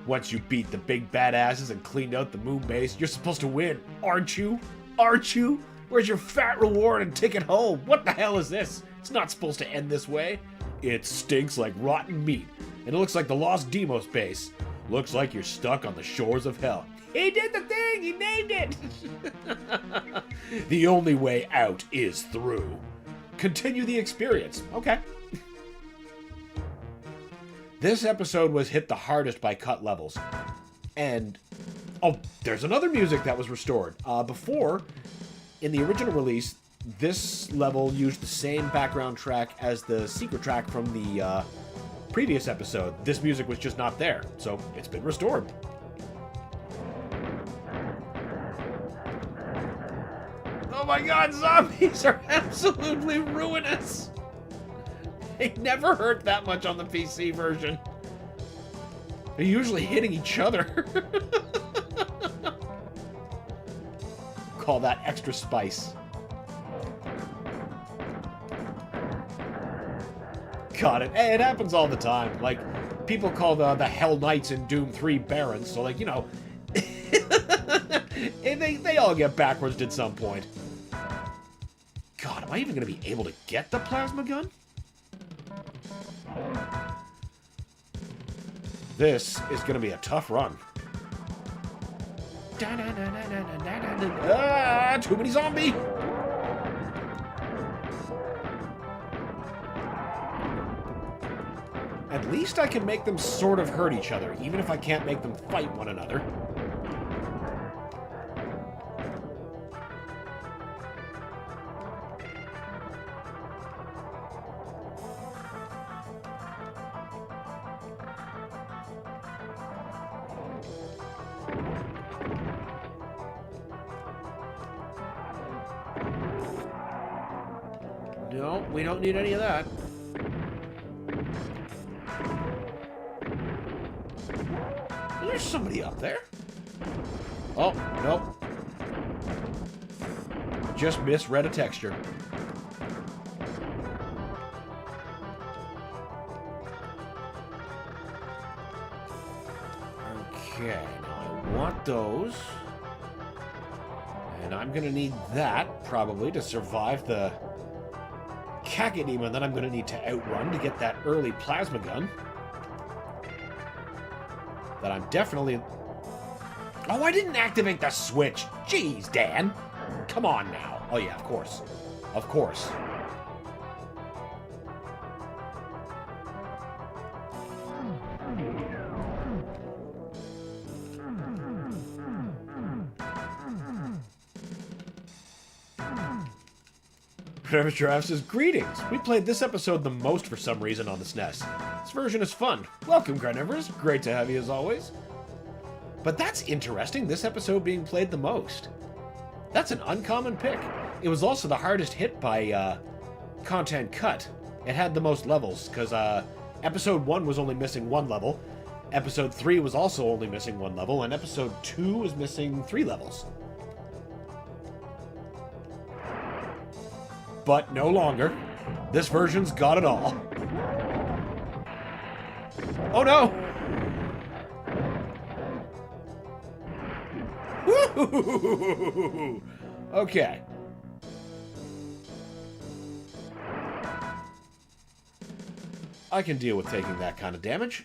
Once you beat the big badasses and cleaned out the moon base, you're supposed to win, aren't you? Aren't you? Where's your fat reward and ticket home? What the hell is this? It's not supposed to end this way. It stinks like rotten meat, and it looks like the Lost Demos base. Looks like you're stuck on the shores of hell. He did the thing! He named it! The only way out is through. Continue the experience. Okay. This episode was hit the hardest by cut levels. And, oh, there's another music that was restored. Before, in the original release, this level used the same background track as the secret track from the previous episode. This music was just not there, so it's been restored. Oh my god, zombies are absolutely ruinous! They never hurt that much on the PC version. They're usually hitting each other. Call that extra spice. Got it. Hey, it happens all the time. Like, people call the Hell Knights in Doom 3 Barons, so, like, you know, they all get backwards at some point. God, am I even going to be able to get the plasma gun? This is going to be a tough run. Ah, too many zombies! At least I can make them sort of hurt each other, even if I can't make them fight one another. No, we don't need any of that. There's somebody up there. Oh, nope. Just misread a texture. Okay, now I want those. And I'm gonna need that, probably, to survive the Cacodemon that I'm gonna need to outrun to get that early plasma gun. That I'm definitely... Oh, I didn't activate the switch! Jeez, Dan! Come on now. Oh yeah, of course. Of course. Giraff says, greetings! We played this episode the most for some reason on the SNES. This version is fun. Welcome, Carnivorous. Great to have you as always. But that's interesting, this episode being played the most. That's an uncommon pick. It was also the hardest hit by content cut. It had the most levels, because episode 1 was only missing 1 level, episode 3 was also only missing 1 level, and episode 2 was missing 3 levels. But no longer. This version's got it all. Oh no! Woo-hoo-hoo-hoo-hoo-hoo-hoo-hoo. Okay. I can deal with taking that kind of damage.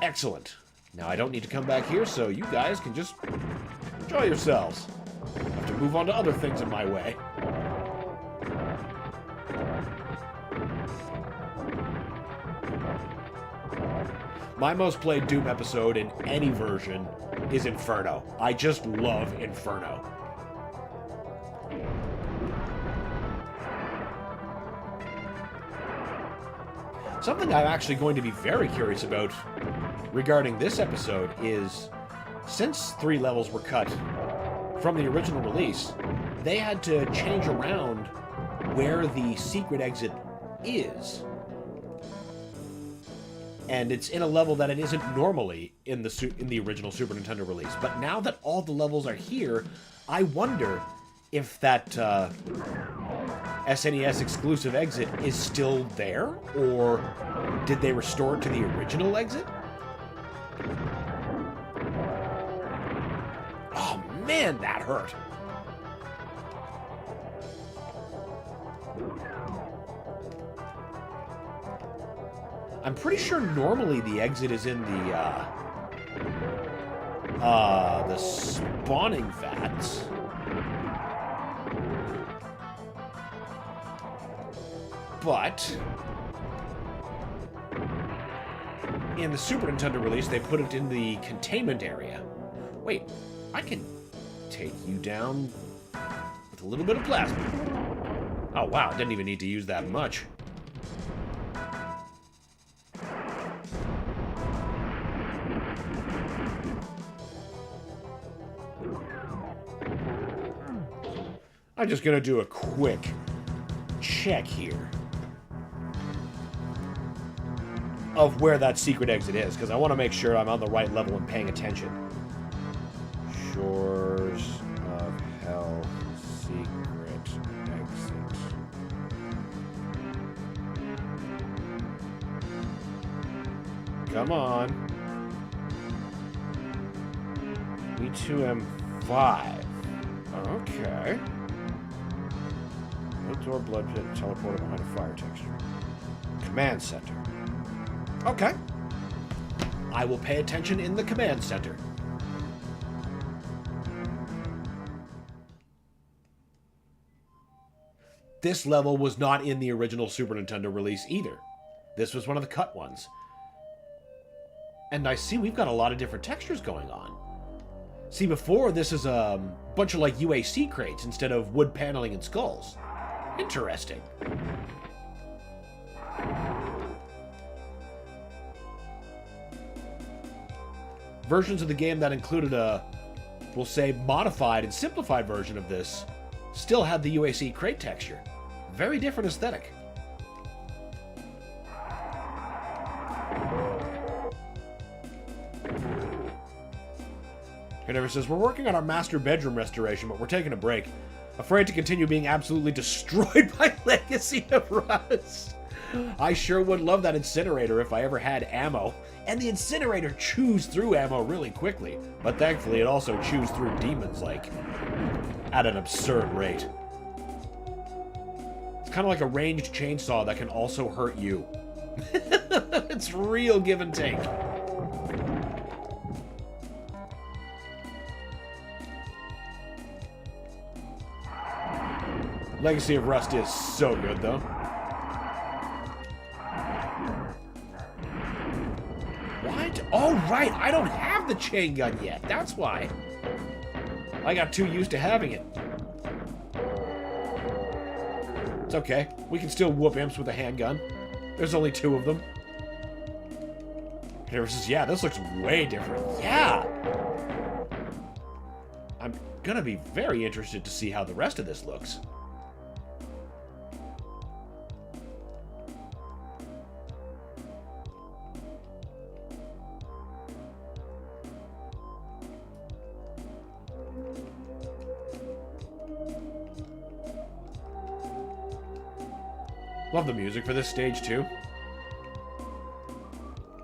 Excellent. Now I don't need to come back here, so you guys can just enjoy yourselves. I have to move on to other things in my way. My most played Doom episode in any version is Inferno. I just love Inferno. Something I'm actually going to be very curious about regarding this episode is, since 3 levels were cut from the original release, they had to change around where the secret exit is. And it's in a level that it isn't normally in the original Super Nintendo release. But now that all the levels are here, I wonder if that SNES exclusive exit is still there, or did they restore it to the original exit? Oh man, that hurt. I'm pretty sure normally the exit is in the spawning vats. But in the Super Nintendo release, they put it in the containment area. Wait, I can take you down with a little bit of plasma. Oh, wow, didn't even need to use that much. I'm just gonna do a quick check here of where that secret exit is, because I want to make sure I'm on the right level and paying attention. Shores of Hell secret exit. Come on. E2M5. Okay. Outdoor blood pit teleported behind a fire texture. Command center. Okay. I will pay attention in the command center. This level was not in the original Super Nintendo release either. This was one of the cut ones. And I see we've got a lot of different textures going on. See, before this is a bunch of like UAC crates instead of wood paneling and skulls. Interesting. Versions of the game that included a, we'll say, modified and simplified version of this still had the UAC crate texture. Very different aesthetic. It says, we're working on our master bedroom restoration, but we're taking a break. Afraid to continue being absolutely destroyed by Legacy of Rust. I sure would love that incinerator if I ever had ammo. And the incinerator chews through ammo really quickly. But thankfully it also chews through demons, like, at an absurd rate. It's kind of like a ranged chainsaw that can also hurt you. It's real give and take. Legacy of Rust is so good, though. What? Oh, right! I don't have the chain gun yet. That's why. I got too used to having it. It's okay. We can still whoop imps with a handgun. There's only 2 of them. And says, yeah, this looks way different. Yeah! I'm gonna be very interested to see how the rest of this looks. Love the music for this stage, too.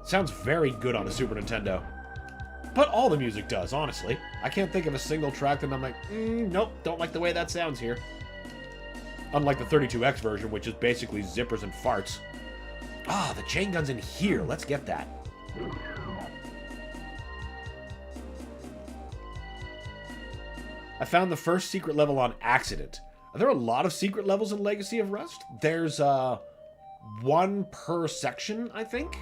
Sounds very good on a Super Nintendo. But all the music does, honestly. I can't think of a single track that I'm like, nope, don't like the way that sounds here. Unlike the 32X version, which is basically zippers and farts. Ah, the chain gun's in here. Let's get that. I found the first secret level on accident. Are there a lot of secret levels in Legacy of Rust? There's, 1 per section, I think?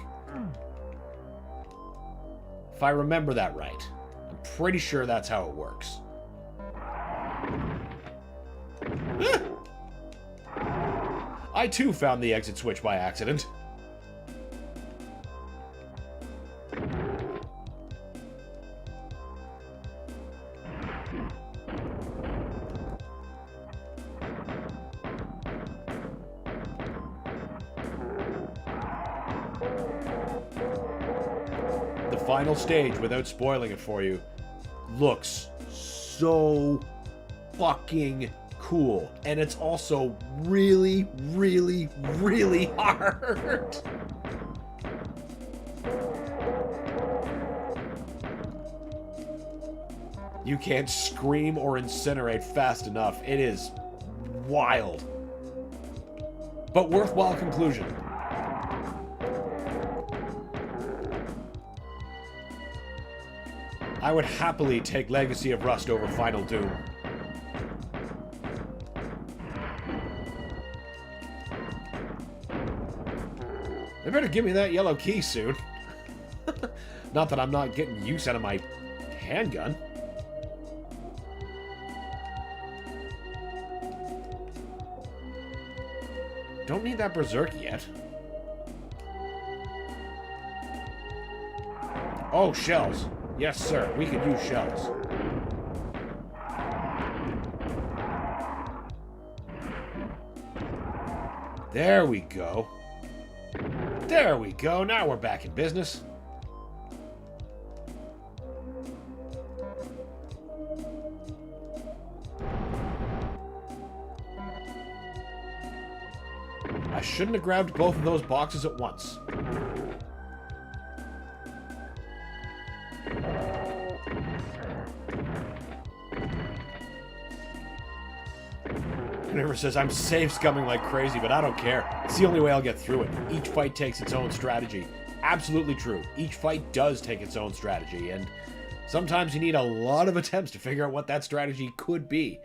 If I remember that right. I'm pretty sure that's how it works. I, too, found the exit switch by accident. Final stage, without spoiling it for you, looks so fucking cool. And it's also really, really, really hard. You can't scream or incinerate fast enough. It is wild. But worthwhile conclusion. I would happily take Legacy of Rust over Final Doom. They better give me that yellow key soon. Not that I'm not getting use out of my handgun. Don't need that berserk yet. Oh, shells. Yes, sir. We could use shells. There we go. There we go. Now we're back in business. I shouldn't have grabbed both of those boxes at once. Never says I'm safe scumming like crazy, but I don't care. It's the only way I'll get through it. Each fight takes its own strategy. Absolutely true. Each fight does take its own strategy, and sometimes you need a lot of attempts to figure out what that strategy could be.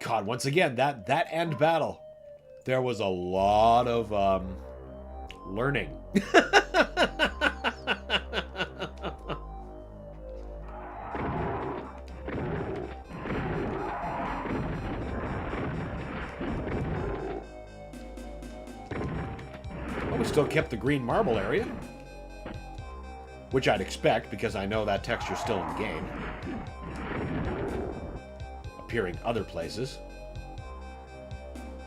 God, once again, that end battle, there was a lot of learning. We still kept the green marble area, which I'd expect because I know that texture's still in the game, appearing other places.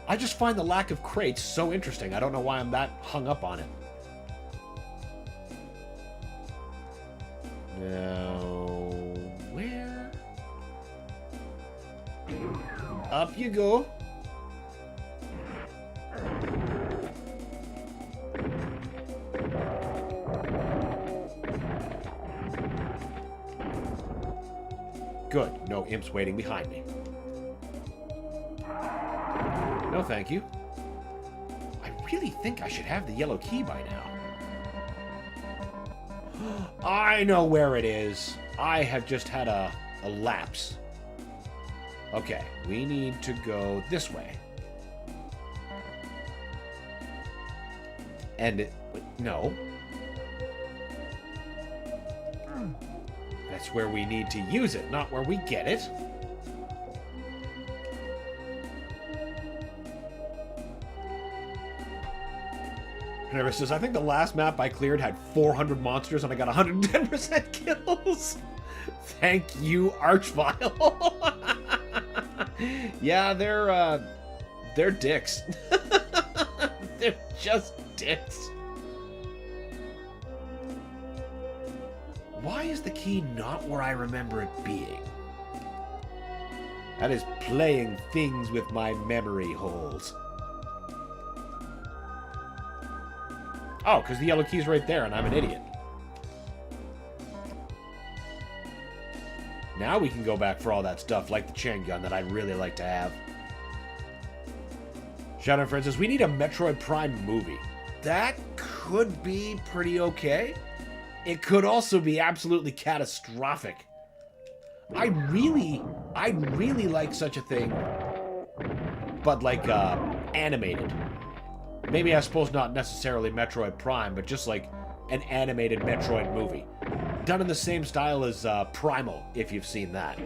I just find the lack of crates so interesting. I don't know why I'm that hung up on it. Now, where? Up you go. Good. No imps waiting behind me. No, thank you. I really think I should have the yellow key by now. I know where it is. I have just had a lapse. Okay, we need to go this way. And it... no. That's where we need to use it, not where we get it. Never says, I think the last map I cleared had 400 monsters and I got 110% kills. Thank you, Archvile. Yeah, they're dicks. They're just dicks. Why is the key not where I remember it being? That is playing things with my memory holes. Oh, because the yellow key's right there and I'm an idiot. Now we can go back for all that stuff, like the chain gun that I'd really like to have. Shadow Friend says, we need a Metroid Prime movie. That could be pretty okay. It could also be absolutely catastrophic. I'd really like such a thing, but like animated. Maybe I suppose not necessarily Metroid Prime, but just like an animated Metroid movie. Done in the same style as Primal, if you've seen that.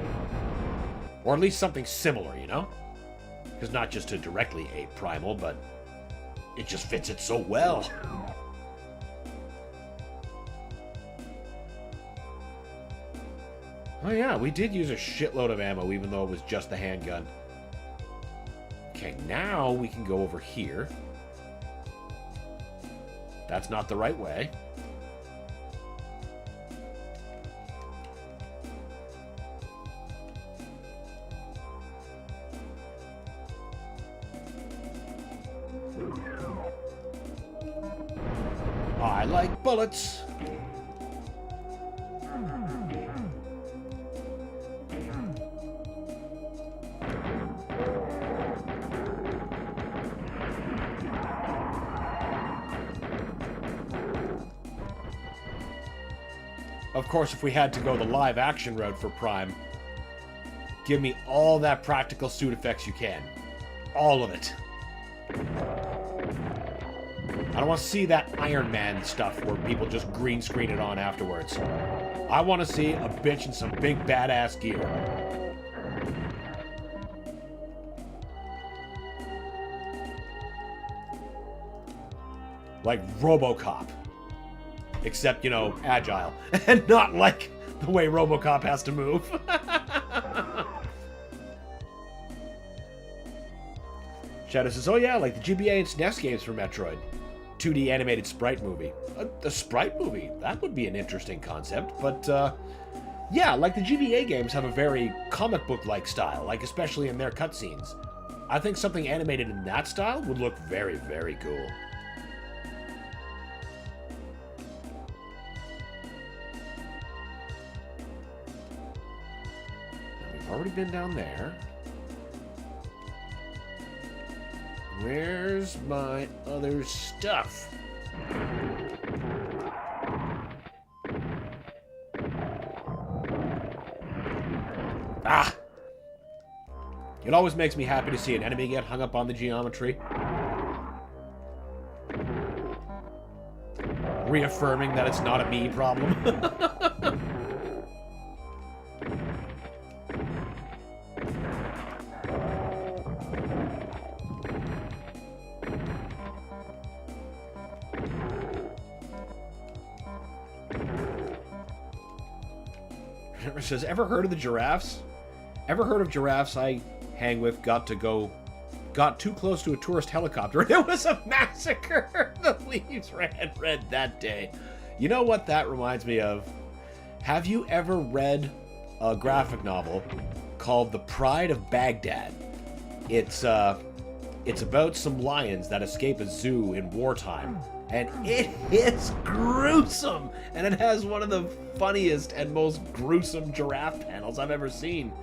Or at least something similar, you know? Because not just to directly ape Primal, but it just fits it so well. Oh yeah, we did use a shitload of ammo, even though it was just the handgun. Okay, now we can go over here. That's not the right way. I like bullets. Of course, if we had to go the live action route for Prime, give me all that practical suit effects you can. All of it. I don't want to see that Iron Man stuff where people just green screen it on afterwards. I want to see a bitch in some big badass gear. Like RoboCop. Except, you know, agile. And not like the way RoboCop has to move. Shadow says, oh yeah, like the GBA and SNES games for Metroid. 2D animated sprite movie. A sprite movie? That would be an interesting concept, but, yeah, like the GBA games have a very comic book-like style, like especially in their cutscenes. I think something animated in that style would look very, very cool. We've already been down there. Where's my other stuff? Ah! It always makes me happy to see an enemy get hung up on the geometry. Reaffirming that it's not a me problem. It says, ever heard of the giraffes? Ever heard of giraffes I hang with got too close to a tourist helicopter and it was a massacre? The leaves ran red that day. You know what that reminds me of? Have you ever read a graphic novel called The Pride of Baghdad? It's about some lions that escape a zoo in wartime. And it is gruesome! And it has one of the funniest and most gruesome giraffe panels I've ever seen.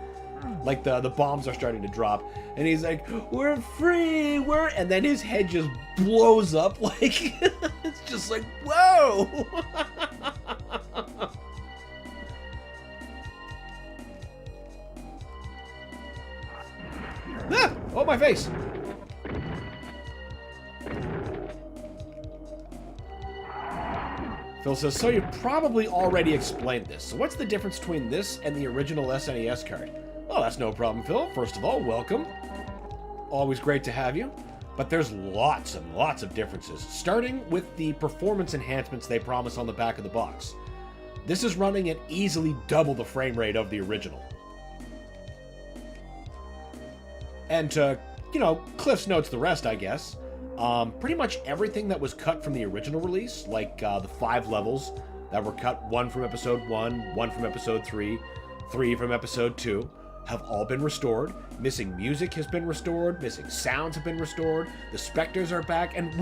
Like, the bombs are starting to drop, and he's like, we're free, and then his head just blows up, like, it's just like, whoa! Ah! Oh, my face! Phil says, so you probably already explained this. So what's the difference between this and the original SNES card? Well, that's no problem, Phil. First of all, welcome. Always great to have you. But there's lots and lots of differences, starting with the performance enhancements they promise on the back of the box. This is running at easily double the frame rate of the original. And to, you know, Cliff's notes the rest, I guess. Pretty much everything that was cut from the original release, like the 5 levels that were cut, 1 from episode 1, 1 from episode 3, 3 from episode 2, have all been restored. Missing music has been restored, missing sounds have been restored, the specters are back, and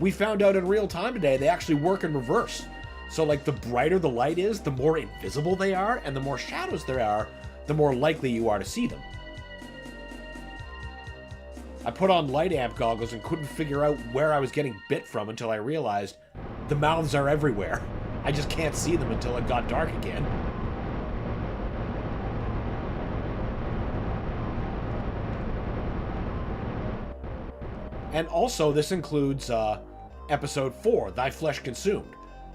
we found out in real time today they actually work in reverse. So like the brighter the light is, the more invisible they are, and the more shadows there are, the more likely you are to see them. I put on light amp goggles and couldn't figure out where I was getting bit from until I realized the mouths are everywhere. I just can't see them until it got dark again. And also, this includes Episode 4, Thy Flesh Consumed.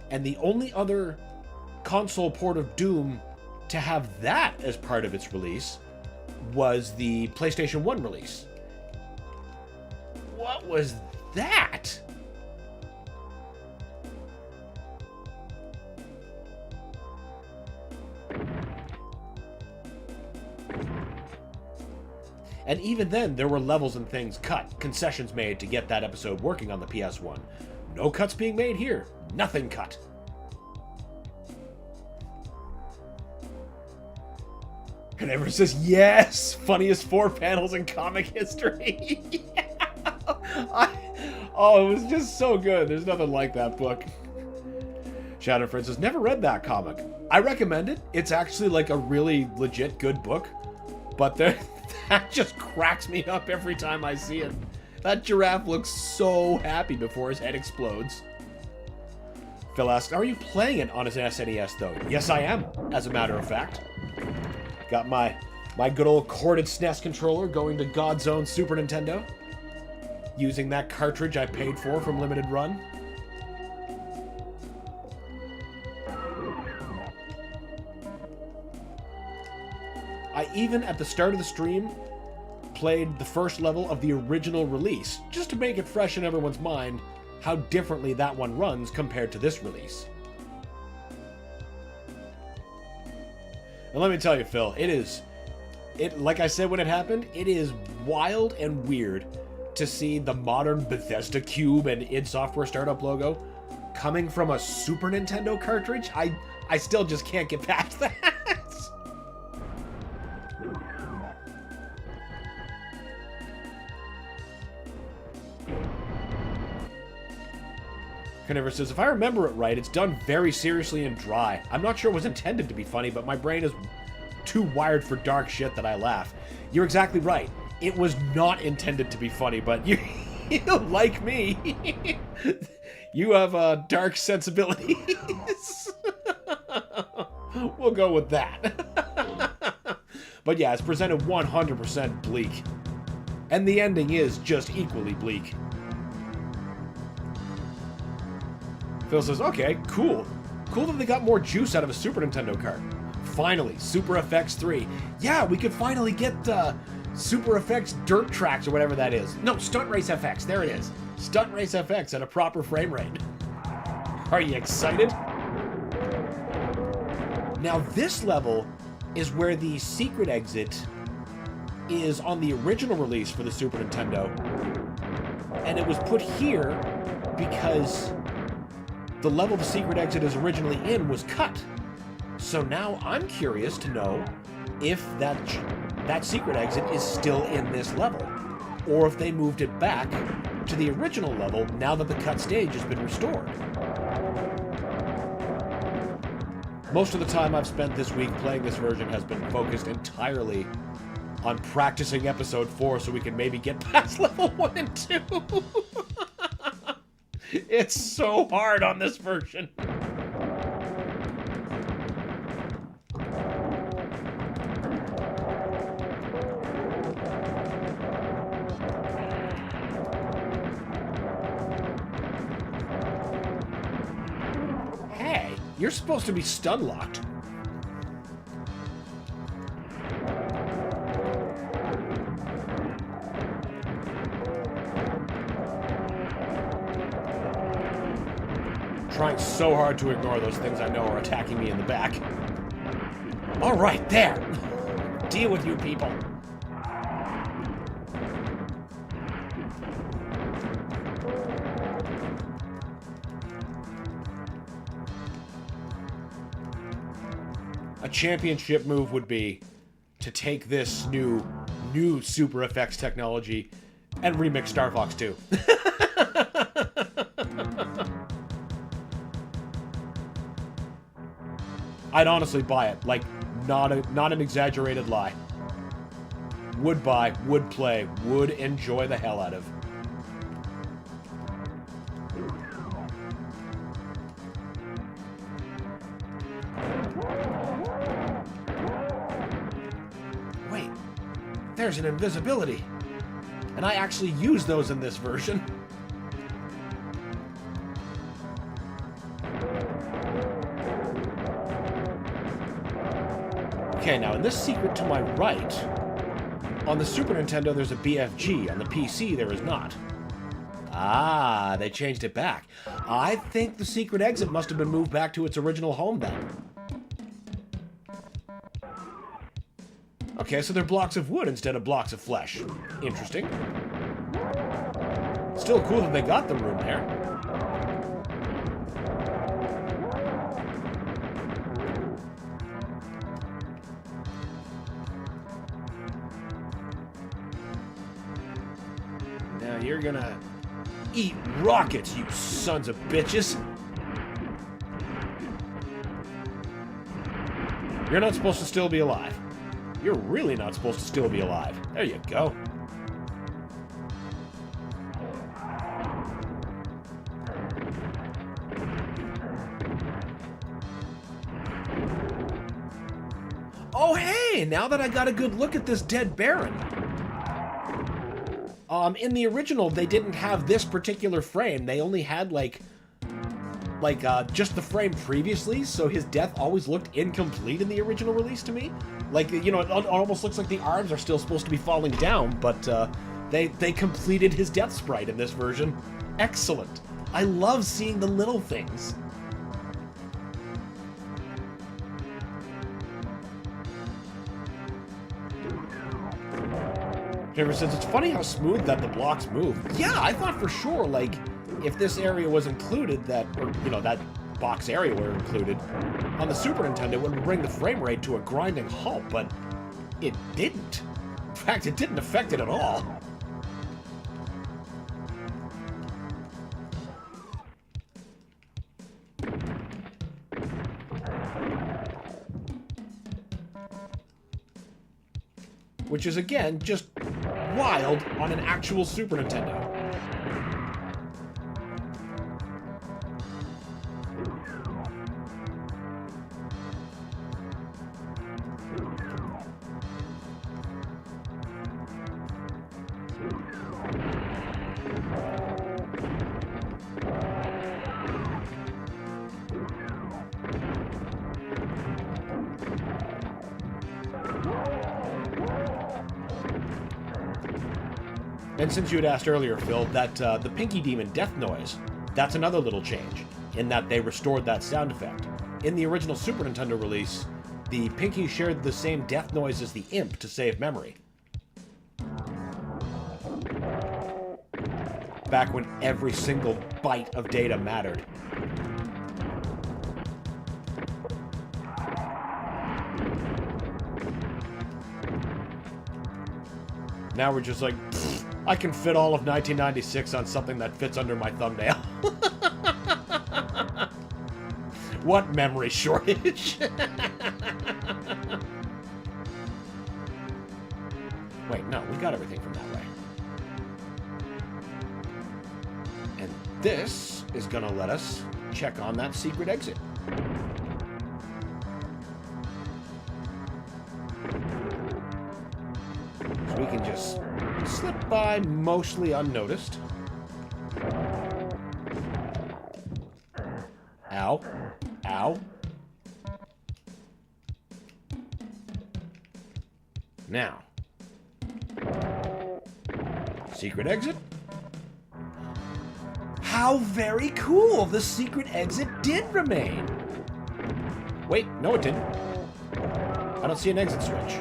And the only other console port of Doom to have that as part of its release was the PlayStation 1 release. What was that? And even then, there were levels and things cut, concessions made to get that episode working on the PS1. No cuts being made here. Nothing cut. And everyone says, yes! Funniest 4 panels in comic history. Oh, it was just so good. There's nothing like that book. Shadow Friend says, never read that comic. I recommend it. It's actually like a really legit good book. But that just cracks me up every time I see it. That giraffe looks so happy before his head explodes. Phil asks, are you playing it on his SNES though? Yes, I am, as a matter of fact. Got my good old corded SNES controller going to God's own Super Nintendo. Using that cartridge I paid for from Limited Run. even at the start of the stream played the first level of the original release, just to make it fresh in everyone's mind how differently that one runs compared to this release. And let me tell you, Phil, like I said when it happened, it is wild and weird to see the modern Bethesda Cube and id Software startup logo coming from a Super Nintendo cartridge. I still just can't get past that. Carnivorous says, if I remember it right, it's done very seriously and dry. I'm not sure it was intended to be funny, but my brain is too wired for dark shit that I laugh. You're exactly right. It was not intended to be funny, but you like me, you have dark sensibilities. We'll go with that. But yeah, it's presented 100% bleak. And the ending is just equally bleak. Phil says, okay, cool. Cool that they got more juice out of a Super Nintendo cart. Finally, Super FX 3. Yeah, we could finally get Super FX Dirt Tracks or whatever that is. No, Stunt Race FX. There it is. Stunt Race FX at a proper frame rate. Are you excited? Now, this level is where the secret exit is on the original release for the Super Nintendo. And it was put here because the level the secret exit is originally in was cut. So now I'm curious to know if that secret exit is still in this level, or if they moved it back to the original level now that the cut stage has been restored. Most of the time I've spent this week playing this version has been focused entirely on practicing episode 4 so we can maybe get past level 1 and 2. It's so hard on this version. Hey, you're supposed to be stun locked. Trying so hard to ignore those things I know are attacking me in the back. All right, there. Deal with you people. A championship move would be to take this new Super FX technology and remix Star Fox 2. I'd honestly buy it. Like, not an exaggerated lie. Would buy, would play, would enjoy the hell out of. Wait, there's an invisibility. And I actually use those in this version. Okay, now in this secret to my right, on the Super Nintendo there's a BFG, on the PC there is not. Ah, they changed it back. I think the secret exit must have been moved back to its original home then. Okay, so they're blocks of wood instead of blocks of flesh. Interesting. Still cool that they got the room there. You're gonna eat rockets, you sons of bitches. You're not supposed to still be alive. You're really not supposed to still be alive. There you go. Oh, hey! Now that I got a good look at this dead Baron. In the original, they didn't have this particular frame. They only had, just the frame previously, so his death always looked incomplete in the original release to me. Like, you know, it almost looks like the arms are still supposed to be falling down, but they completed his death sprite in this version. Excellent. I love seeing the little things. Jennifer says, it's funny how smooth that the blocks move. Yeah, I thought for sure, like, if this area was included, that, or, you know, that box area were included, on the Super Nintendo, it would bring the frame rate to a grinding halt, but it didn't. In fact, it didn't affect it at all. Which is, again, just wild on an actual Super Nintendo. And since you had asked earlier, Phil, that the Pinky Demon death noise, that's another little change, in that they restored that sound effect. In the original Super Nintendo release, the Pinky shared the same death noise as the Imp to save memory. Back when every single byte of data mattered. Now we're just like, I can fit all of 1996 on something that fits under my thumbnail. What memory shortage? Wait, no, we got everything from that way. And this is gonna let us check on that secret exit. So we can just slip by mostly unnoticed. Ow. Ow. Now. Secret exit. How very cool! The secret exit did remain! Wait, no it didn't. I don't see an exit switch.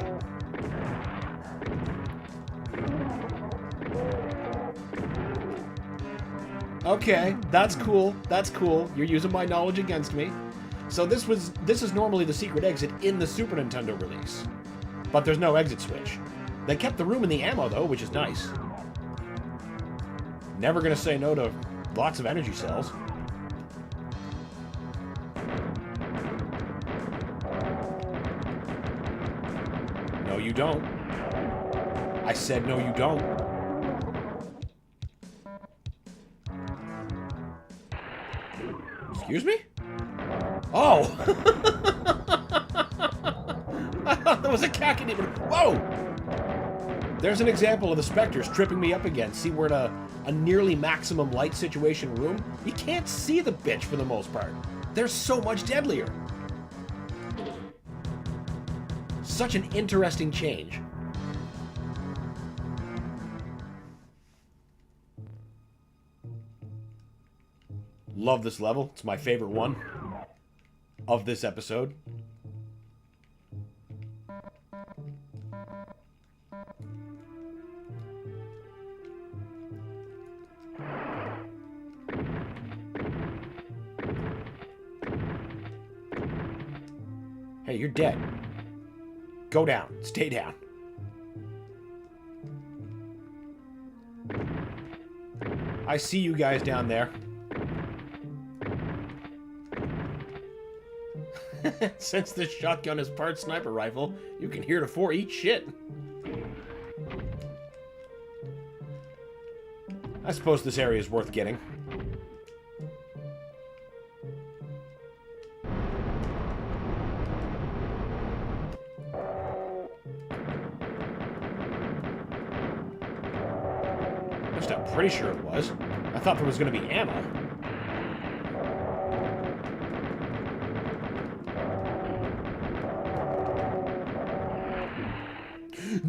Okay, that's cool. That's cool. You're using my knowledge against me. So this is normally the secret exit in the Super Nintendo release. But there's no exit switch. They kept the room and the ammo though, which is nice. Never gonna say no to lots of energy cells. No, you don't. I said no, you don't. Excuse me? Oh! I thought there was a cacodemon. Whoa! There's an example of the specters tripping me up again. See, we're in a nearly maximum light situation room. You can't see the bitch for the most part. They're so much deadlier. Such an interesting change. Love this level. It's my favorite one of this episode. Hey, you're dead. Go down. Stay down. I see you guys down there. Since this shotgun is part sniper rifle, you can hear the 4 eat shit. I suppose this area is worth getting. At least I'm pretty sure it was. I thought there was going to be ammo.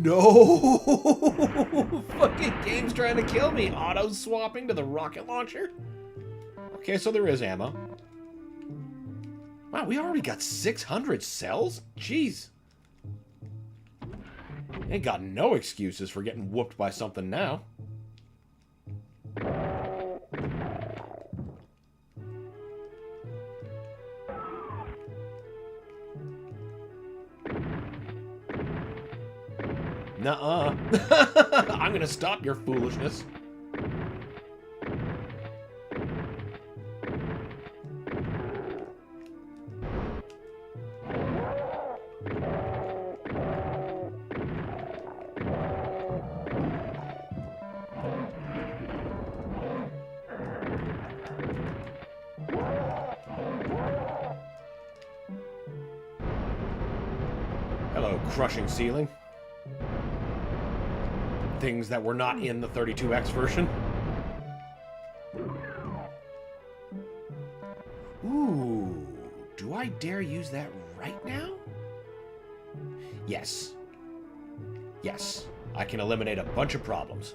No! Fucking game's trying to kill me. Auto-swapping to the rocket launcher? Okay, so there is ammo. Wow, we already got 600 cells? Jeez. Ain't got no excuses for getting whooped by something now. Nuh-uh. I'm gonna stop your foolishness. Hello, crushing ceiling. Things that were not in the 32X version. Ooh, do I dare use that right now? Yes. Yes, I can eliminate a bunch of problems.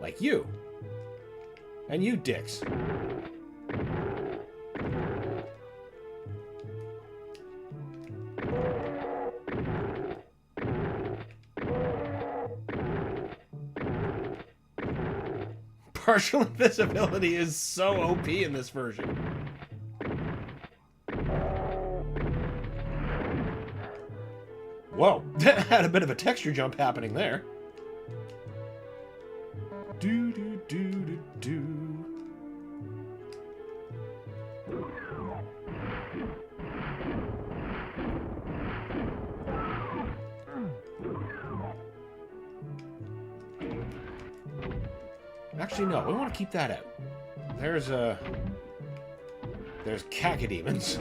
Like you. And you dicks. Partial invisibility is so OP in this version. Whoa, had a bit of a texture jump happening there. Do do do do do. Actually, no. We want to keep that out. There's cacodemons.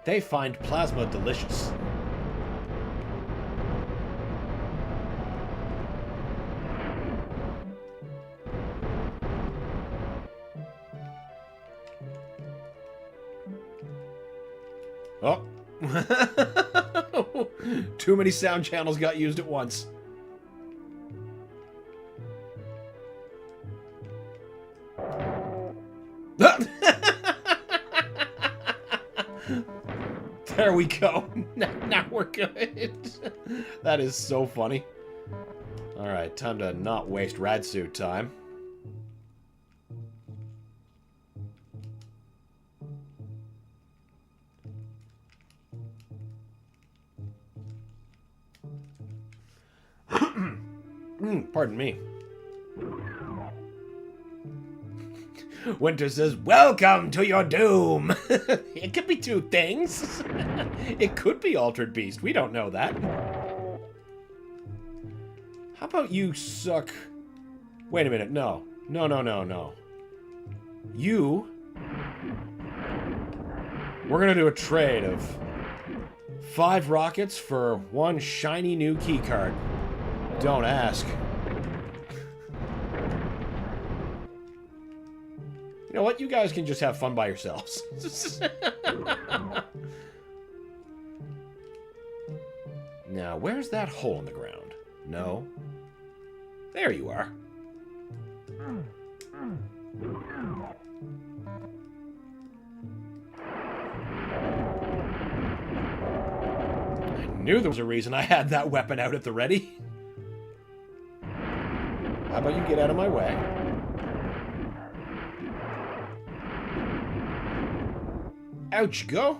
They find plasma delicious. Oh. Too many sound channels got used at once. There we go. Now we're good. That is so funny. Alright, time to not waste rad suit time. Pardon me. Winter says, "Welcome to your doom." It could be two things. It could be Altered Beast. We don't know that. How about you suck... Wait a minute. No. No, no, no, no. You... We're gonna do a trade of 5 rockets for 1 shiny new keycard. Don't ask. You know what? You guys can just have fun by yourselves. Now, where's that hole in the ground? No. There you are. I knew there was a reason I had that weapon out at the ready. How about you get out of my way? Out you go.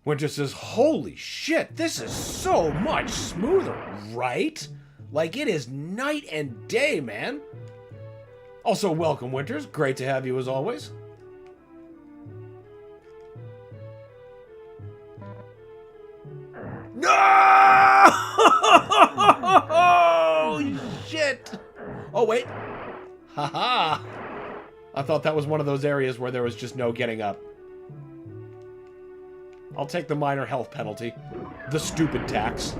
Winter says, "Holy shit, this is so much smoother, right? Like, it is night and day, man." Also, welcome, Winters. Great to have you as always. No! Shit! Oh, wait. Haha! I thought that was one of those areas where there was just no getting up. I'll take the minor health penalty. The stupid tax.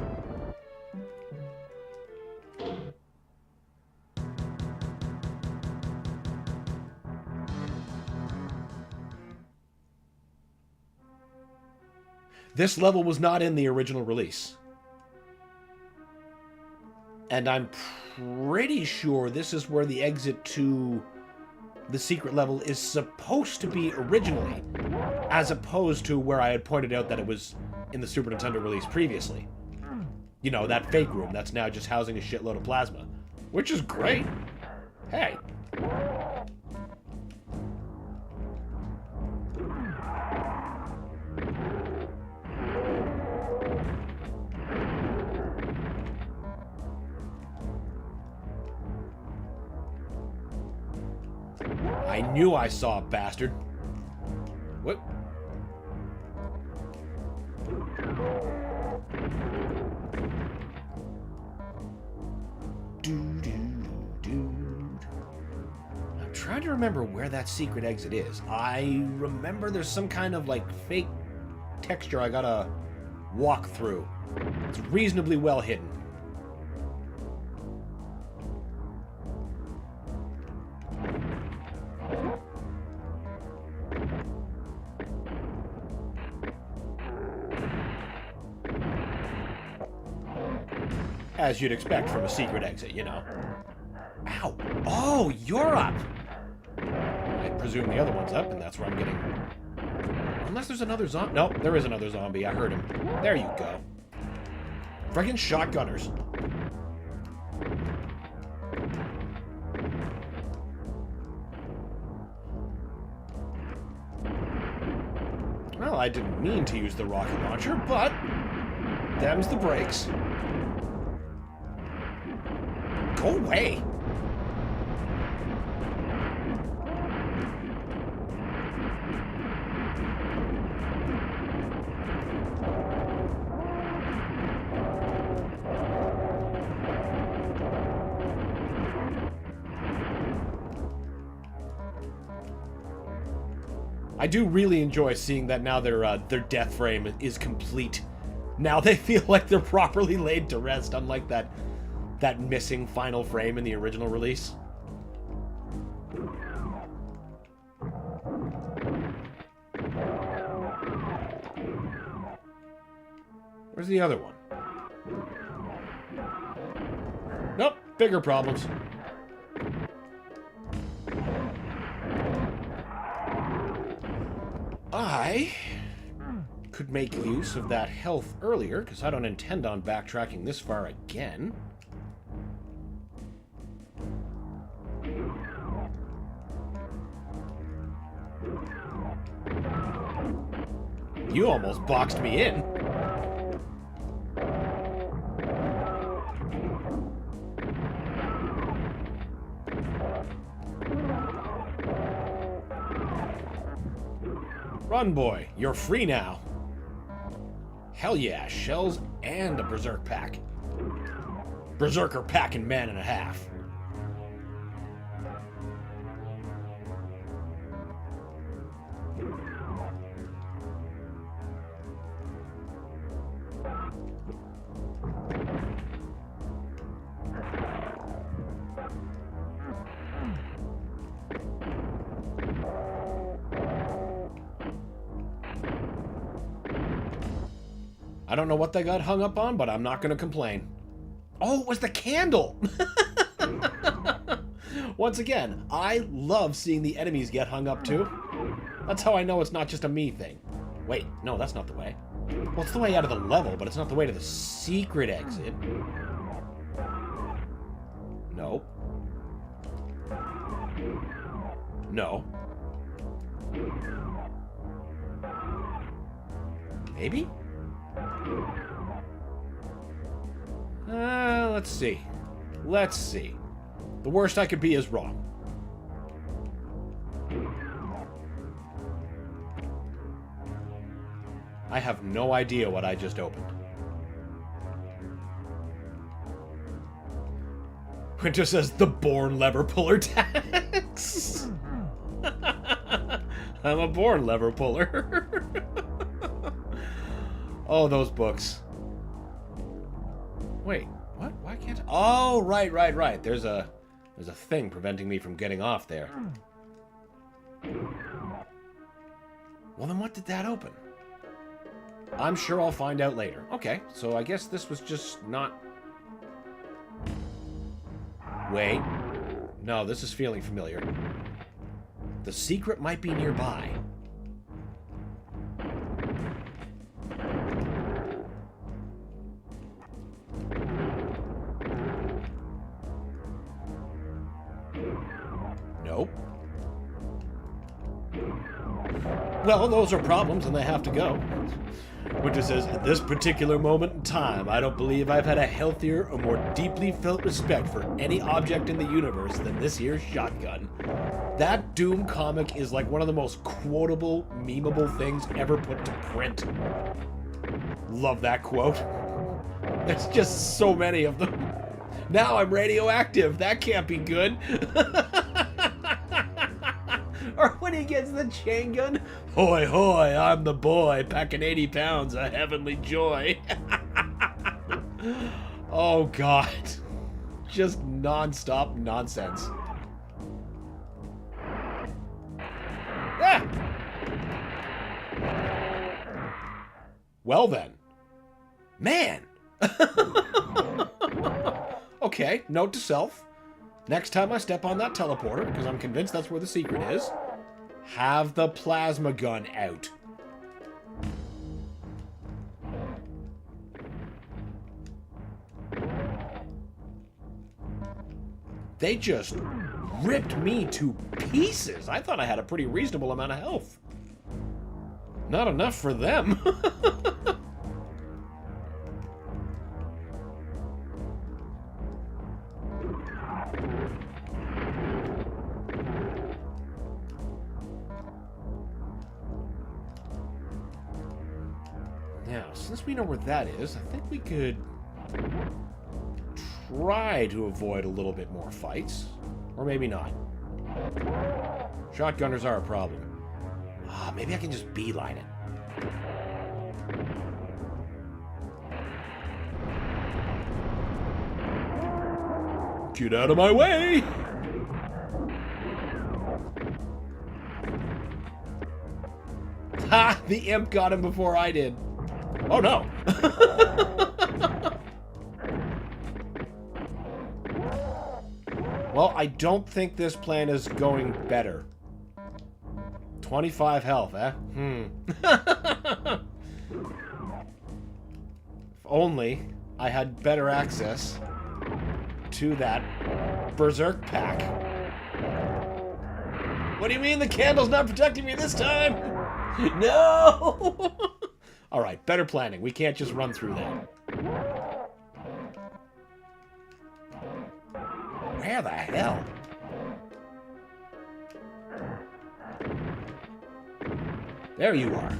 This level was not in the original release. And I'm pretty sure this is where the exit to the secret level is supposed to be originally, as opposed to where I had pointed out that it was in the Super Nintendo release previously. You know, that fake room that's now just housing a shitload of plasma. Which is great. Hey. I knew I saw a bastard. What? I'm trying to remember where that secret exit is. I remember there's some kind of like fake texture I gotta walk through. It's reasonably well hidden. As you'd expect from a secret exit, you know. Ow! Oh, you're up! I presume the other one's up, and that's where I'm getting... Unless there's another zombie... Nope, there is another zombie. I heard him. There you go. Friggin' shotgunners. Well, I didn't mean to use the rocket launcher, but... them's the brakes. Go away! I do really enjoy seeing that now their death frame is complete. Now they feel like they're properly laid to rest, unlike that missing final frame in the original release. Where's the other one? Nope, bigger problems. I could make use of that health earlier, because I don't intend on backtracking this far again. You almost boxed me in. Run, boy. You're free now. Hell yeah, shells and a berserk pack. Berserker pack in man and a half. I don't know what they got hung up on, but I'm not going to complain. Oh, it was the candle! Once again, I love seeing the enemies get hung up too. That's how I know it's not just a me thing. Wait, no, that's not the way. Well, it's the way out of the level, but it's not the way to the secret exit. No. No. Maybe? Let's see. Let's see. The worst I could be is wrong. I have no idea what I just opened. Winter says the born lever puller tax. I'm a born lever puller. Oh, those books. Wait, what? Why can't I? Oh, right. There's a thing preventing me from getting off there. Well, then what did that open? I'm sure I'll find out later. Okay, so I guess this was just not... Wait. No, this is feeling familiar. The secret might be nearby. Nope. Well, those are problems and they have to go. Winter says, at this particular moment in time, I don't believe I've had a healthier or more deeply felt respect for any object in the universe than this here shotgun. That Doom comic is like one of the most quotable, memeable things ever put to print. Love that quote. There's just so many of them. Now I'm radioactive. That can't be good. Or when he gets the chain gun, hoy hoy, I'm the boy, packing 80 pounds, a heavenly joy. Oh God, just non-stop nonsense. Ah! Well then, man. Okay, note to self. Next time I step on that teleporter, because I'm convinced that's where the secret is, have the plasma gun out. They just ripped me to pieces. I thought I had a pretty reasonable amount of health. Not enough for them. Now, since we know where that is, I think we could try to avoid a little bit more fights. Or maybe not. Shotgunners are a problem. Maybe I can just beeline it. Get out of my way! Ha! The imp got him before I did. Oh no! Well, I don't think this plan is going better. 25 health, eh? If only I had better access to that berserk pack. What do you mean the candle's not protecting me this time? No! Alright, better planning. We can't just run through that. Where the hell? There you are.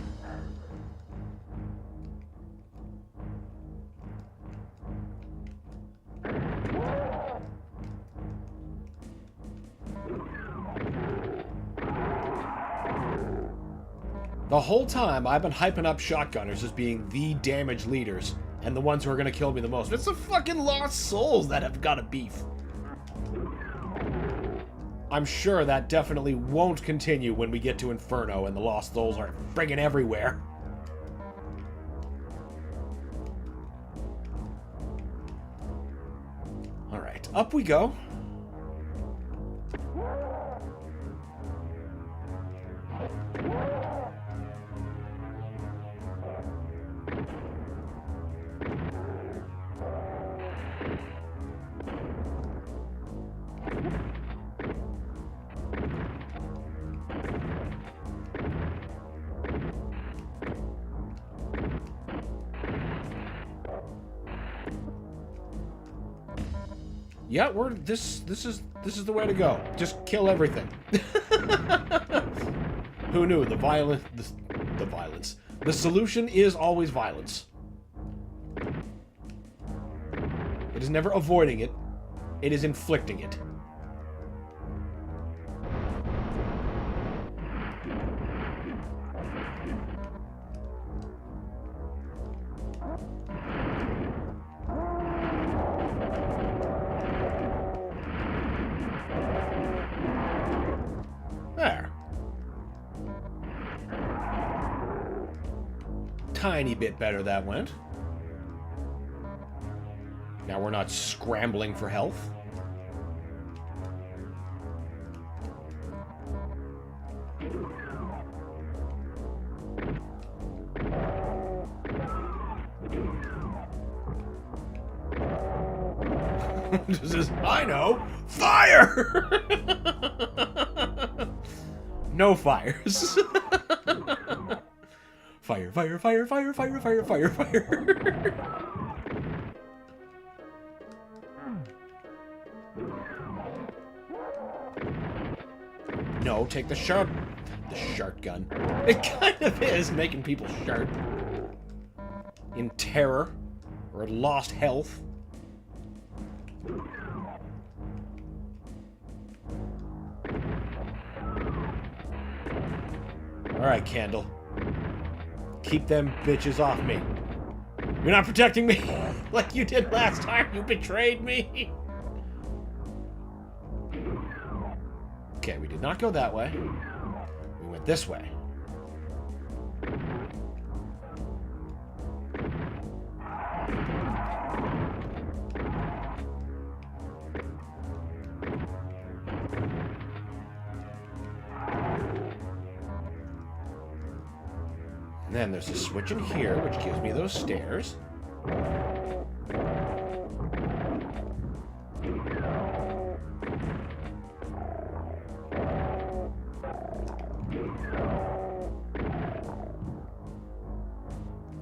The whole time, I've been hyping up shotgunners as being the damage leaders and the ones who are going to kill me the most. It's the fucking lost souls that have got a beef. I'm sure that definitely won't continue when we get to Inferno and the lost souls are friggin' everywhere. Alright, up we go. Yeah, this is the way to go. Just kill everything. Who knew? The violence. The solution is always violence. It is never avoiding it. It is inflicting it. tiny bit better that went. Now we're not scrambling for health. This is, I know, fire! No fires. Fire, fire, fire, fire, fire, fire, fire, fire. No, take the sharp gun. It kind of is making people sharp. In terror. Or lost health. Alright, Candle. Keep them bitches off me. You're not protecting me like you did last time. You betrayed me. Okay, we did not go that way. We went this way. And then there's a switch in here, which gives me those stairs.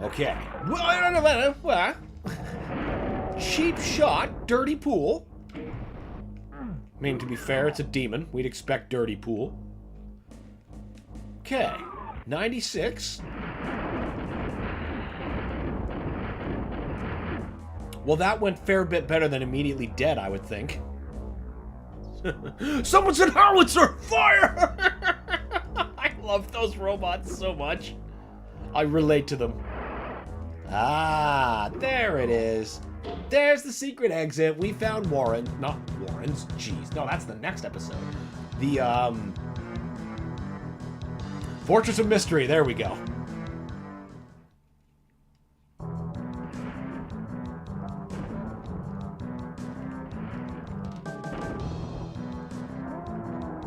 Okay. Well, cheap shot, dirty pool. I mean, to be fair, it's a demon. We'd expect dirty pool. Okay. 96. Well, that went a fair bit better than immediately dead, I would think. Someone said howitzer! Fire! I love those robots so much. I relate to them. Ah, there it is. There's the secret exit. We found Warren. Not Warren's. Jeez. No, that's the next episode. The, Fortress of Mystery. There we go.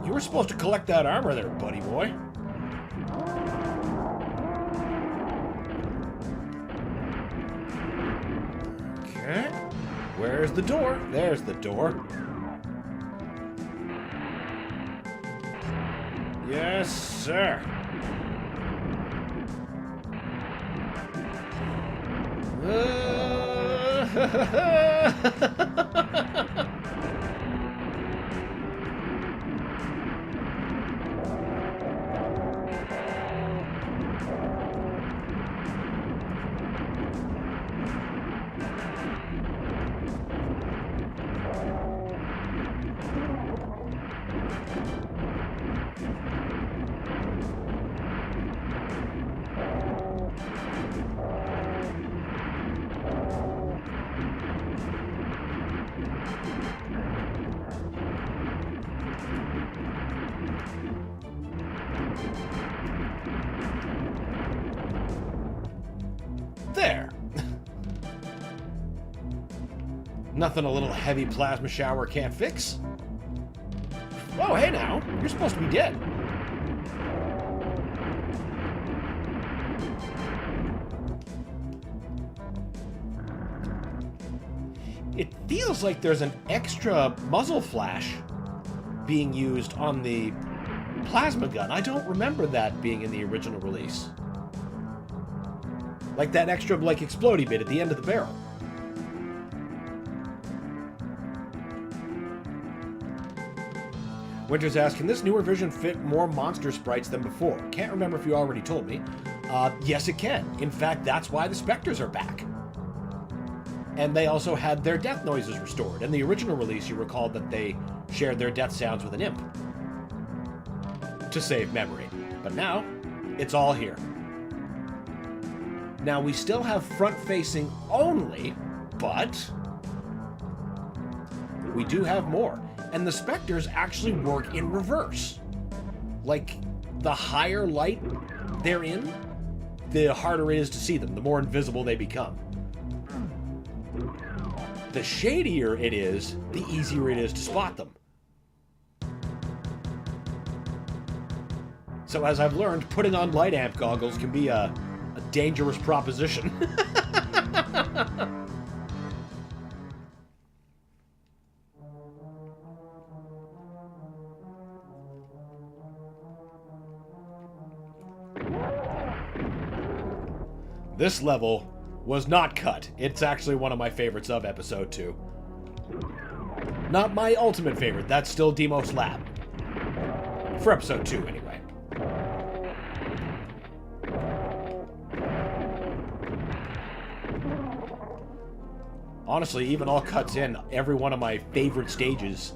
You were supposed to collect that armor there, buddy boy. Okay. Where's the door? There's the door. Yes, sir. There. Nothing a little heavy plasma shower can't fix. Oh, hey now. You're supposed to be dead. It feels like there's an extra muzzle flash being used on the plasma gun. I don't remember that being in the original release. Like that extra, like, explodey bit at the end of the barrel. Winter's asking, can this newer version fit more monster sprites than before? Can't remember if you already told me. Yes, it can. In fact, that's why the Spectres are back. And they also had their death noises restored. In the original release, you recall that they shared their death sounds with an imp to save memory. But now, it's all here. Now, we still have front-facing only, but we do have more. And the Spectres actually work in reverse. Like, the higher light they're in, the harder it is to see them, the more invisible they become. The shadier it is, the easier it is to spot them. So as I've learned, putting on light amp goggles can be a dangerous proposition. This level was not cut. It's actually one of my favorites of Episode 2. Not my ultimate favorite. That's still Deimos Lab. For Episode 2, anyway. Honestly, even all cuts in, every one of my favorite stages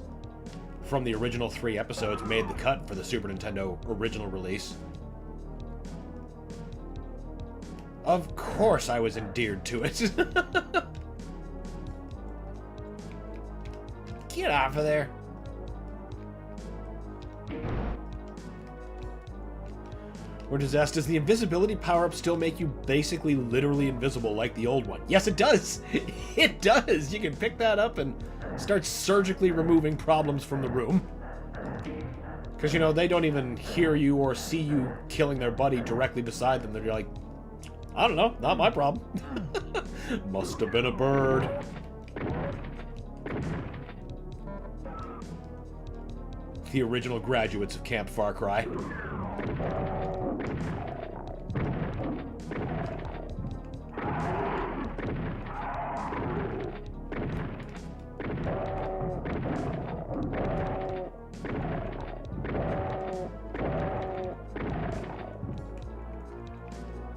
from the original 3 episodes made the cut for the Super Nintendo original release. Of course I was endeared to it. Get off of there. Or Disaster, does the invisibility power-up still make you basically literally invisible like the old one? Yes, it does! It does! You can pick that up and start surgically removing problems from the room. Because, you know, they don't even hear you or see you killing their buddy directly beside them. They're like, I don't know, not my problem. Must have been a bird. The original graduates of Camp Far Cry.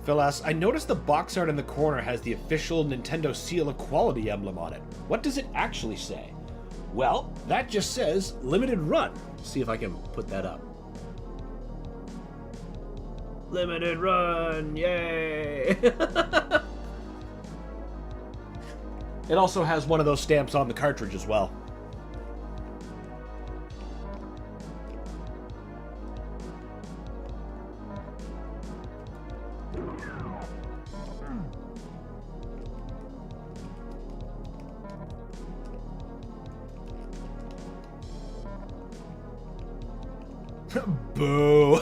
Phil asks, I noticed the box art in the corner has the official Nintendo Seal of Quality emblem on it. What does it actually say? Well, that just says limited run. See if I can put that up. Limited run, yay! It also has one of those stamps on the cartridge as well. Boo!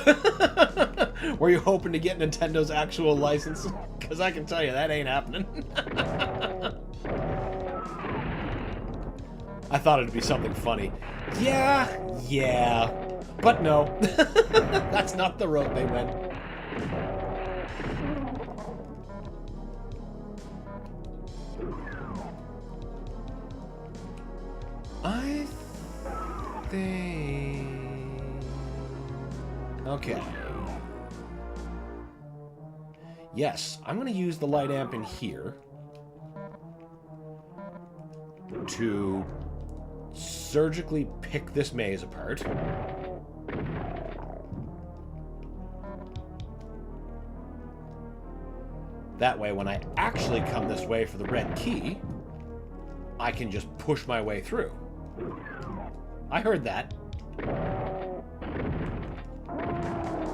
Were you hoping to get Nintendo's actual license? Because I can tell you, that ain't happening. I thought it'd be something funny. Yeah. But no. That's not the road they went. I think... Okay. Yes, I'm going to use the light amp in here to surgically pick this maze apart. That way, when I actually come this way for the red key, I can just push my way through. I heard that.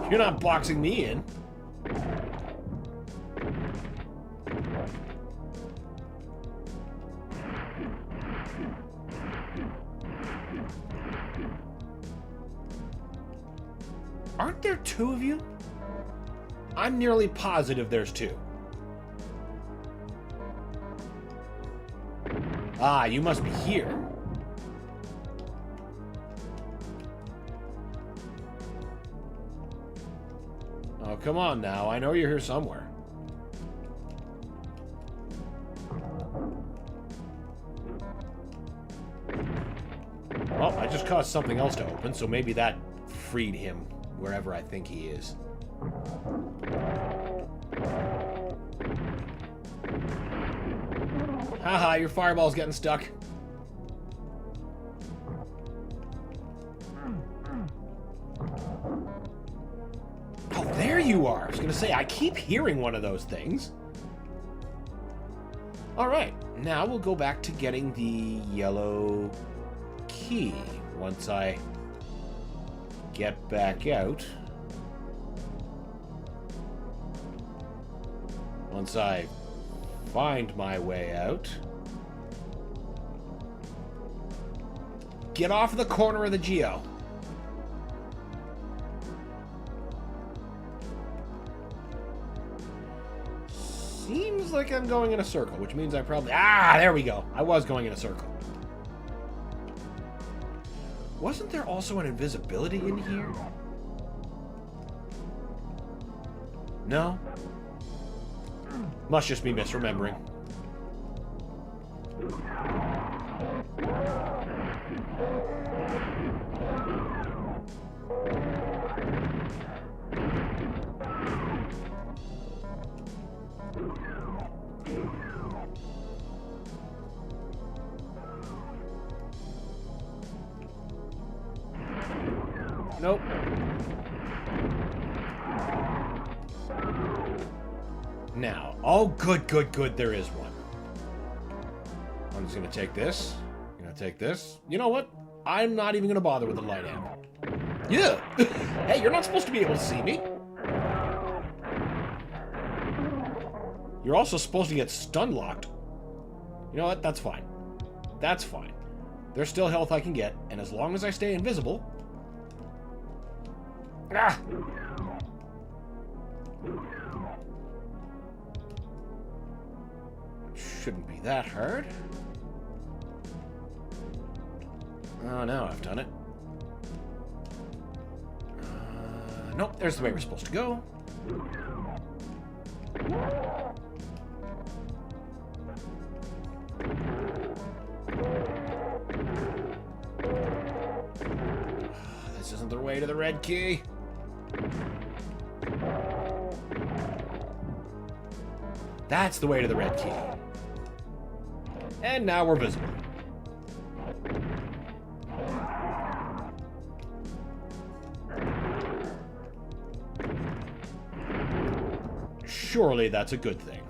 You're not boxing me in. Aren't there 2 of you? I'm nearly positive there's 2. Ah, you must be here. Oh, come on now. I know you're here somewhere. Well, I just caused something else to open, so maybe that freed him wherever I think he is. Haha, your fireball's getting stuck. Oh, there you are. I was going to say, I keep hearing one of those things. Alright, now we'll go back to getting the yellow key once I get back out. Once I find my way out. Get off the corner of the Geo. Seems like I'm going in a circle, which means I probably... Ah, there we go. I was going in a circle. Wasn't there also an invisibility in here? No? Must just be misremembering. Nope. Now, oh, good, there is one. I'm just gonna take this. I'm gonna take this. You know what? I'm not even gonna bother with the light amp. Yeah! Hey, you're not supposed to be able to see me. You're also supposed to get stun locked. You know what? That's fine. That's fine. There's still health I can get, and as long as I stay invisible... Ah! Shouldn't be that hard. Oh, now I've done it. Nope, there's the way we're supposed to go. This isn't the way to the red key. That's the way to the red key. And now we're visible. Surely that's a good thing.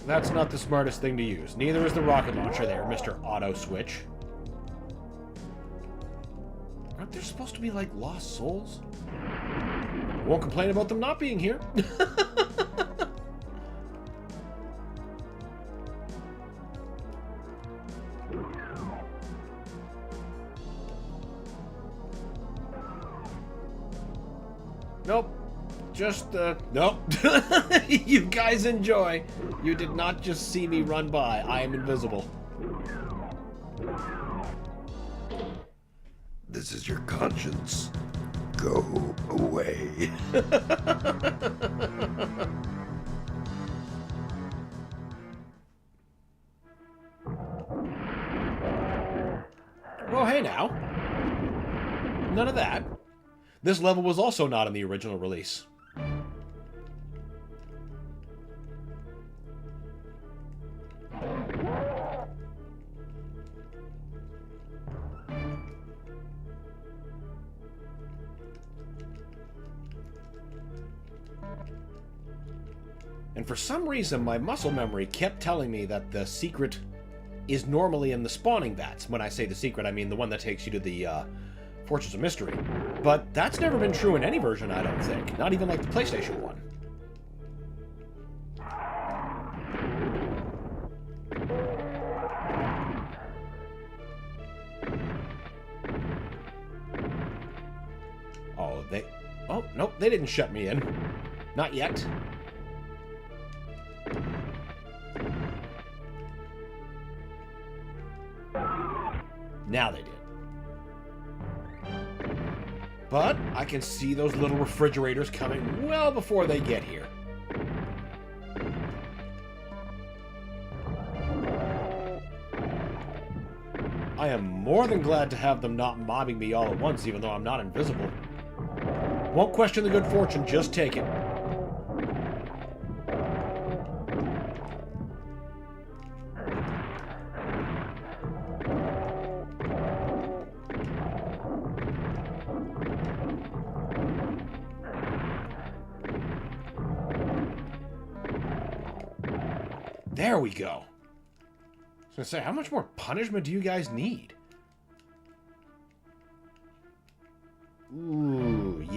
That's not the smartest thing to use. Neither is the rocket launcher there, Mr. Auto Switch. Aren't there supposed to be, like, lost souls? Won't complain about them not being here. Nope. Just, nope. You guys enjoy. You did not just see me run by. I am invisible. This is your conscience. Go away. Well, hey now. None of that. This level was also not in the original release. And for some reason, my muscle memory kept telling me that the secret is normally in the spawning vats. When I say the secret, I mean the one that takes you to the Fortress of Mystery. But that's never been true in any version, I don't think. Not even like the PlayStation one. Oh, they... Oh, nope, they didn't shut me in. Not yet. Now they did. But I can see those little refrigerators coming well before they get here. I am more than glad to have them not mobbing me all at once, even though I'm not invisible. Won't question the good fortune, just take it. There we go. I was gonna say, how much more punishment do you guys need?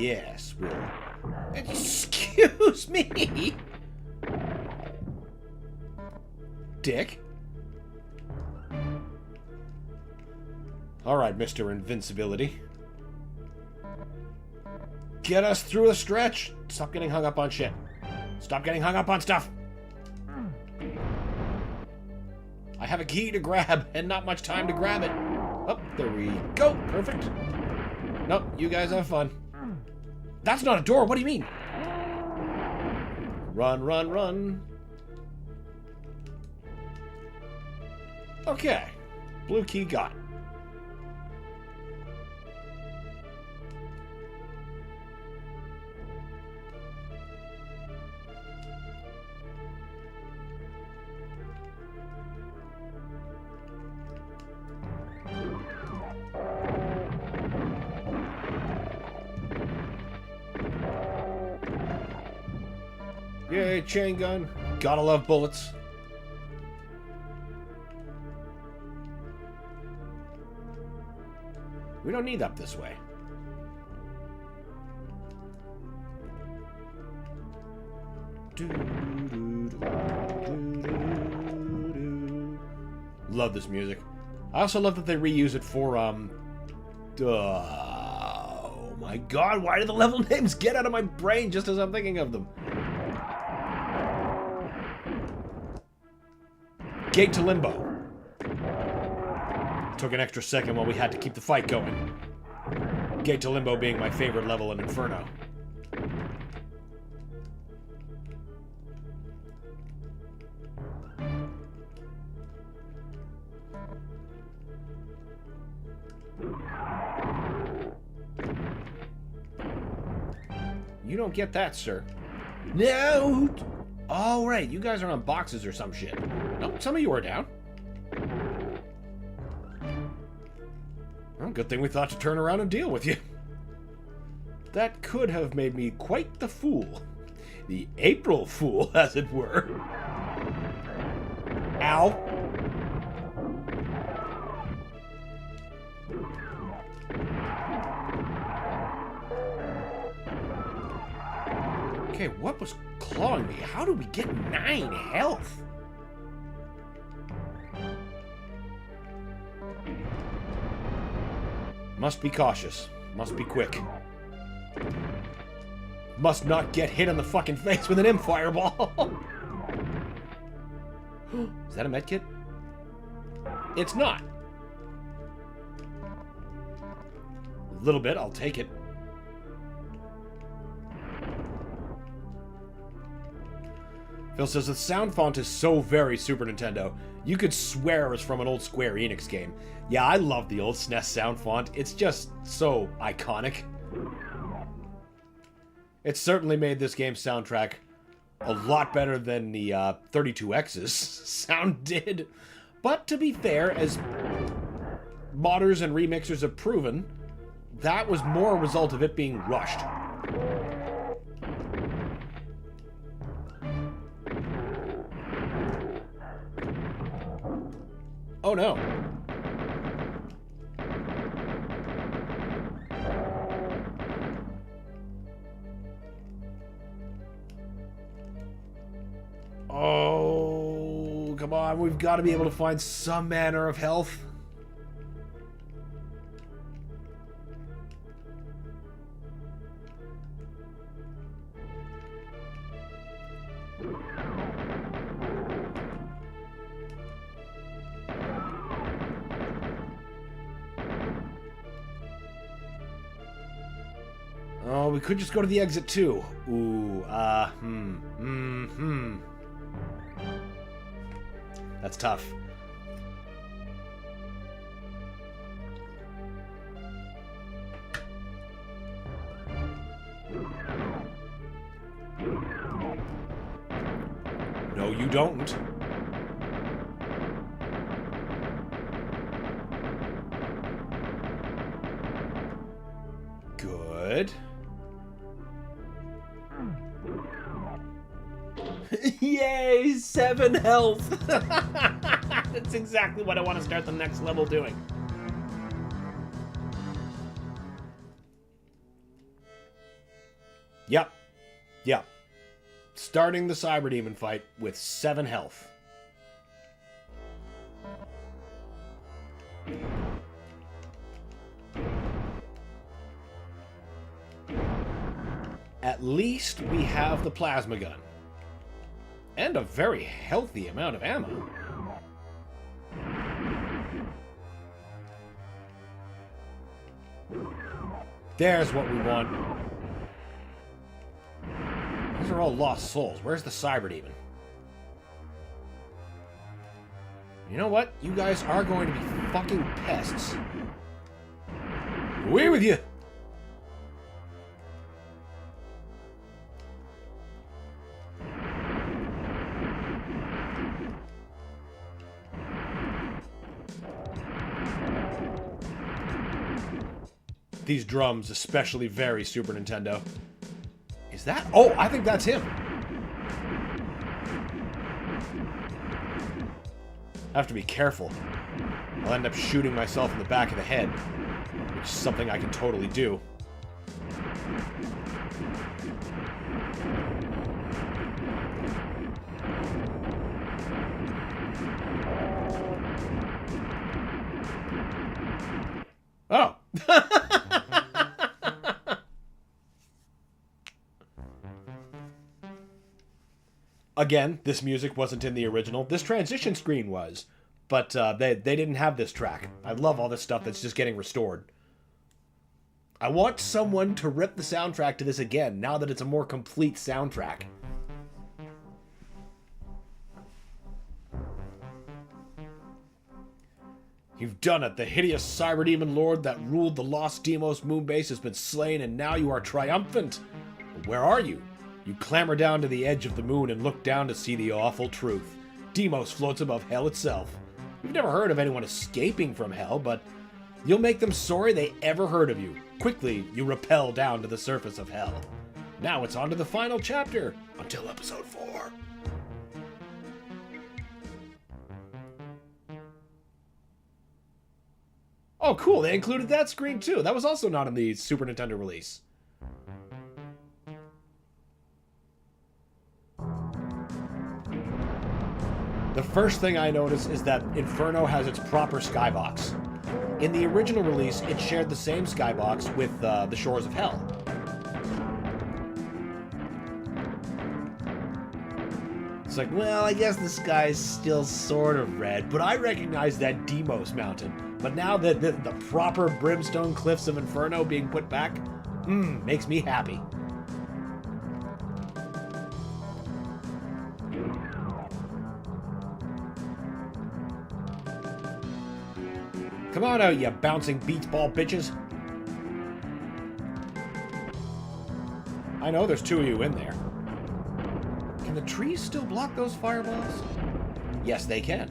Yes, we'll... Excuse me! Dick? Alright, Mr. Invincibility. Get us through the stretch! Stop getting hung up on shit. Stop getting hung up on stuff! I have a key to grab, and not much time to grab it. Oh, there we go. Perfect. Nope, you guys have fun. That's not a door, what do you mean? Run, run, run. Okay. Blue key got. Yay, chain gun. Gotta love bullets. We don't need up this way. Love this music. I also love that they reuse it for, oh my god, why do the level names get out of my brain just as I'm thinking of them? Gate to Limbo. Took an extra second while we had to keep the fight going. Gate to Limbo being my favorite level in Inferno. You don't get that, sir. No! Oh, right, you guys are on boxes or some shit. Nope, some of you are down. Well, good thing we thought to turn around and deal with you. That could have made me quite the fool. The April Fool, as it were. Ow. Okay, what was clawing me? How did we get 9 health? Must be cautious. Must be quick. Must not get hit in the fucking face with an M fireball. Is that a medkit? It's not. A little bit, I'll take it. Phil says the sound font is so very Super Nintendo. You could swear it's from an old Square Enix game. Yeah, I love the old SNES sound font. It's just so iconic. It certainly made this game's soundtrack a lot better than the 32X's sound did. But to be fair, as modders and remixers have proven, that was more a result of it being rushed. Oh no. Oh, come on. We've got to be able to find some manner of health. Oh, we could just go to the exit too. Ooh, That's tough. No, you don't. Good. Yay, 7 health. That's exactly what I want to start the next level doing. Yep. Yep. Starting the Cyber Demon fight with 7 health. At least we have the plasma gun. And a very healthy amount of ammo. There's what we want. These are all lost souls. Where's the Cyber Demon? You know what? You guys are going to be fucking pests. Away with you! These drums especially very Super Nintendo. Is that? Oh, I think that's him. I have to be careful. I'll end up shooting myself in the back of the head, which is something I can totally do. Oh. Again, this music wasn't in the original. This transition screen was, but they didn't have this track. I love all this stuff that's just getting restored. I want someone to rip the soundtrack to this again, now that it's a more complete soundtrack. You've done it. The hideous Cyber Demon Lord that ruled the Lost Deimos moonbase has been slain, and now you are triumphant. But where are you? You clamber down to the edge of the moon and look down to see the awful truth. Deimos floats above hell itself. You've never heard of anyone escaping from hell, but you'll make them sorry they ever heard of you. Quickly, you rappel down to the surface of hell. Now it's on to the final chapter, until episode 4. Oh, cool. They included that screen, too. That was also not in the Super Nintendo release. The first thing I notice is that Inferno has its proper skybox. In the original release, it shared the same skybox with the Shores of Hell. It's like, well, I guess the sky's still sort of red, but I recognize that Deimos mountain. But now that the proper brimstone cliffs of Inferno being put back, makes me happy. Come on out, you bouncing beach ball bitches. I know there's 2 of you in there. Can the trees still block those fireballs? Yes, they can.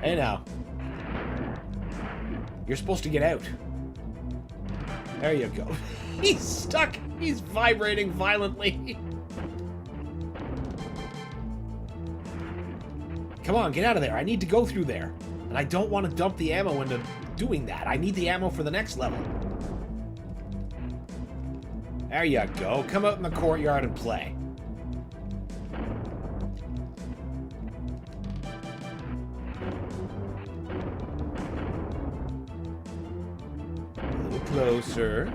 Hey now. You're supposed to get out. There you go. He's stuck. He's vibrating violently. Come on, get out of there. I need to go through there. And I don't want to dump the ammo into doing that. I need the ammo for the next level. There you go. Come out in the courtyard and play. A little closer.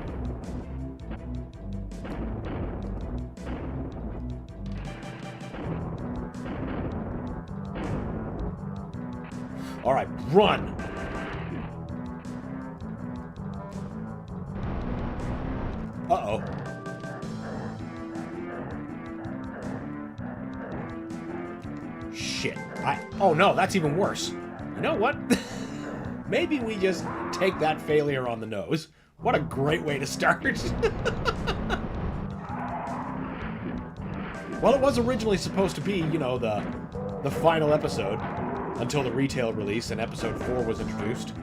All right, run. Uh-oh. Shit. Oh no, that's even worse. You know what? Maybe we just take that failure on the nose. What a great way to start. Well, it was originally supposed to be, you know, the final episode. Until the retail release and episode 4 was introduced.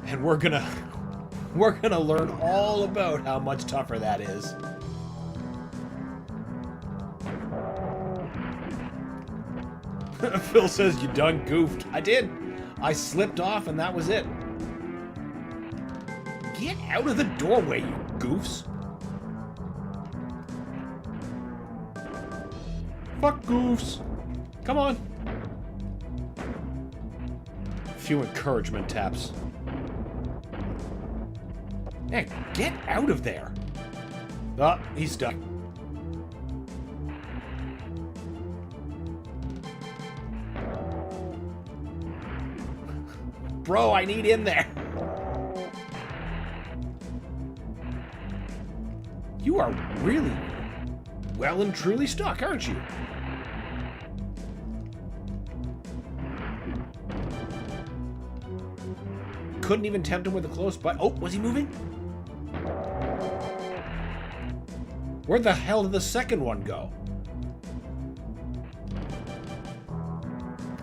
And we're gonna learn all about how much tougher that is. Phil says you done goofed. I did. I slipped off and that was it. Get out of the doorway, you goofs. Fuck goofs. Come on. A few encouragement taps. Hey, get out of there. Ah, he's stuck. Bro, I need in there. You are really well and truly stuck, aren't you? Couldn't even tempt him with a close bite. Oh, was he moving? Where the hell did the second one go?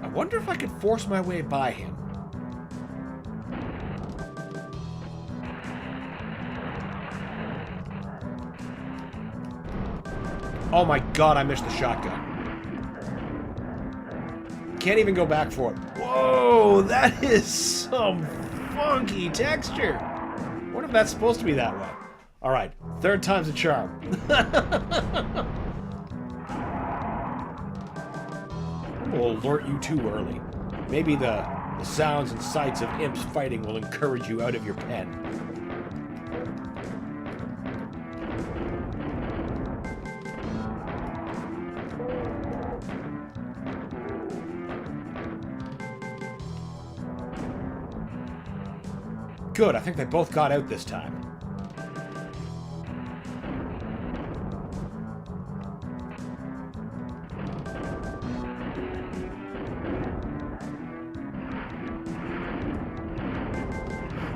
I wonder if I could force my way by him. Oh my god, I missed the shotgun. Can't even go back for it. Whoa, that is some funky texture. What if that's supposed to be that way? Alright, third time's a charm. We'll alert you too early. Maybe the sounds and sights of imps fighting will encourage you out of your pen. Good, I think they both got out this time.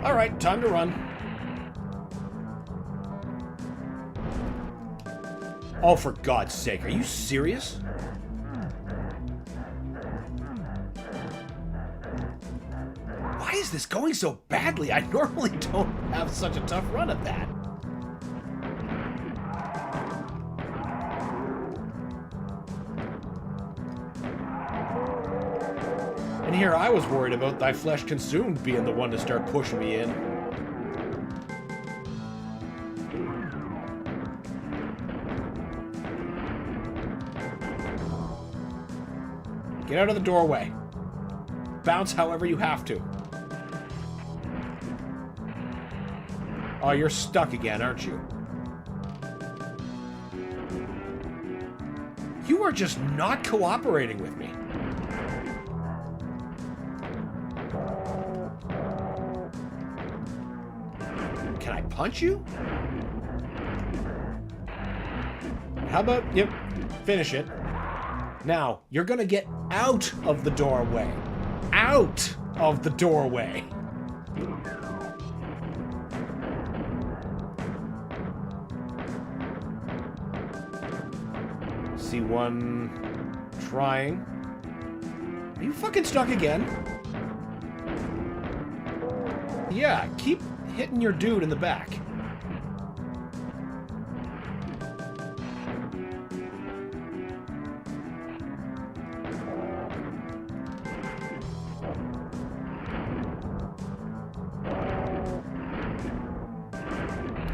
Alright, time to run. Oh, for God's sake, are you serious? Why is this going so badly? I normally don't have such a tough run at that. And here I was worried about thy flesh consumed being the one to start pushing me in. Get out of the doorway. Bounce however you have to. Oh, you're stuck again, aren't you? You are just not cooperating with me. Can I punch you? How about, yep, finish it. Now, you're gonna get out of the doorway. Out of the doorway. See one trying. Are you fucking stuck again? Yeah, keep hitting your dude in the back.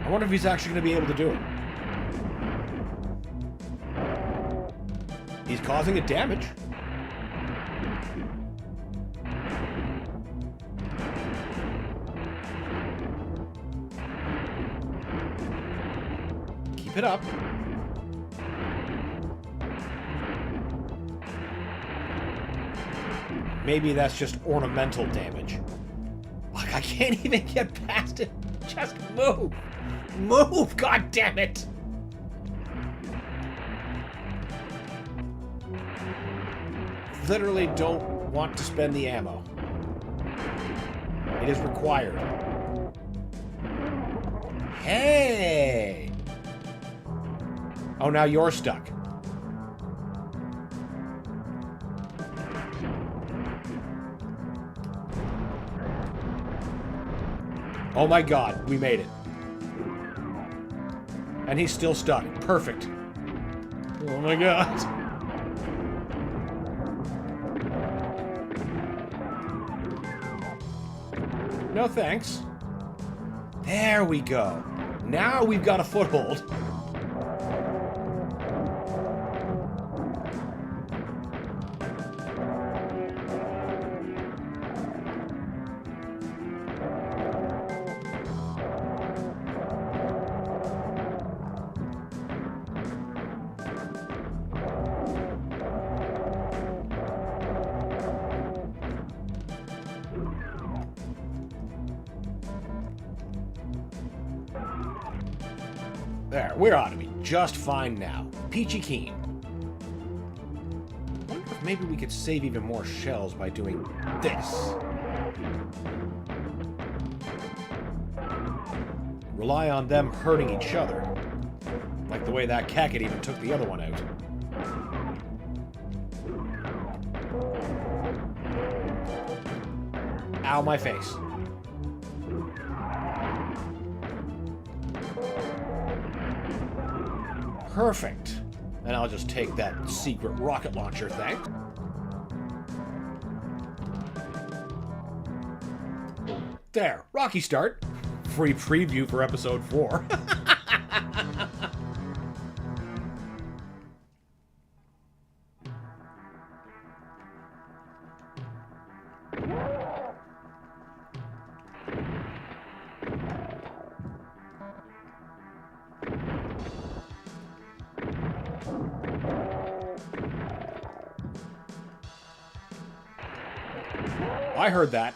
I wonder if he's actually going to be able to do it. He's causing it damage. Keep it up. Maybe that's just ornamental damage. Look, I can't even get past it. Just move. Move, god damn it. Literally don't want to spend the ammo. It is required. Hey! Oh, now you're stuck. Oh my god, we made it. And he's still stuck. Perfect. Oh my god. No thanks. There we go. Now we've got a foothold. There, we're ought to be just fine now. Peachy keen. Wonder if maybe we could save even more shells by doing this. Rely on them hurting each other. Like the way that cacket even took the other one out. Ow, my face. Perfect. And I'll just take that secret rocket launcher thing. There, rocky start. Free preview for episode 4. I heard that.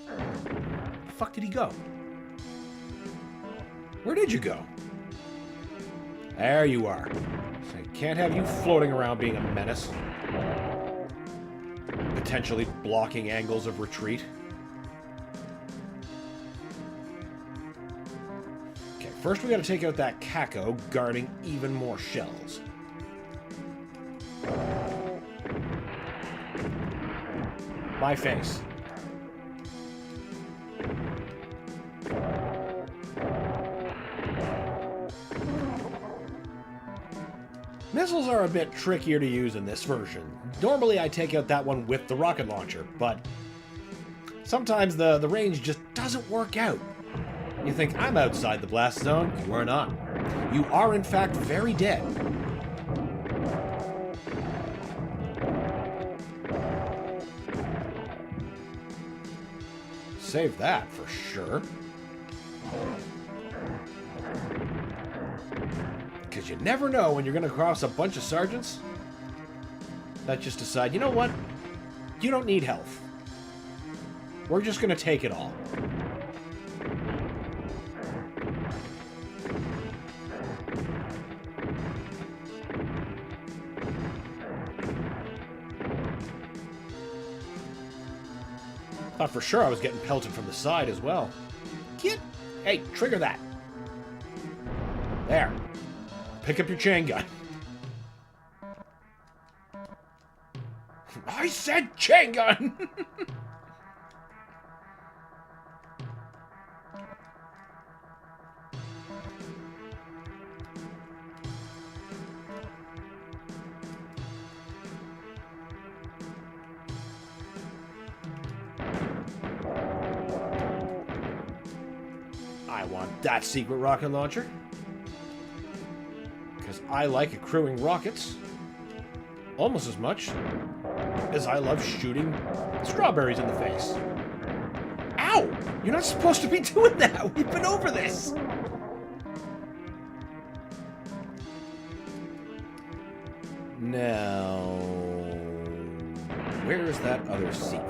The fuck did he go? Where did you go? There you are. So I can't have you floating around being a menace. Potentially blocking angles of retreat. Okay, first we gotta take out that Kako guarding even more shells. My face. Missiles are a bit trickier to use in this version. Normally I take out that one with the rocket launcher, but sometimes the range just doesn't work out. You think I'm outside the blast zone? You are not. You are in fact very dead. Save that for sure. Because you never know when you're going to cross a bunch of sergeants that just decide, you know what? You don't need health. We're just going to take it all. Thought for sure I was getting pelted from the side as well. Kid! Hey, trigger that. There. Pick up your chain gun. I said chain gun! I want that secret rocket launcher. Because I like accruing rockets almost as much as I love shooting strawberries in the face. Ow! You're not supposed to be doing that! We've been over this! Now... where is that other secret?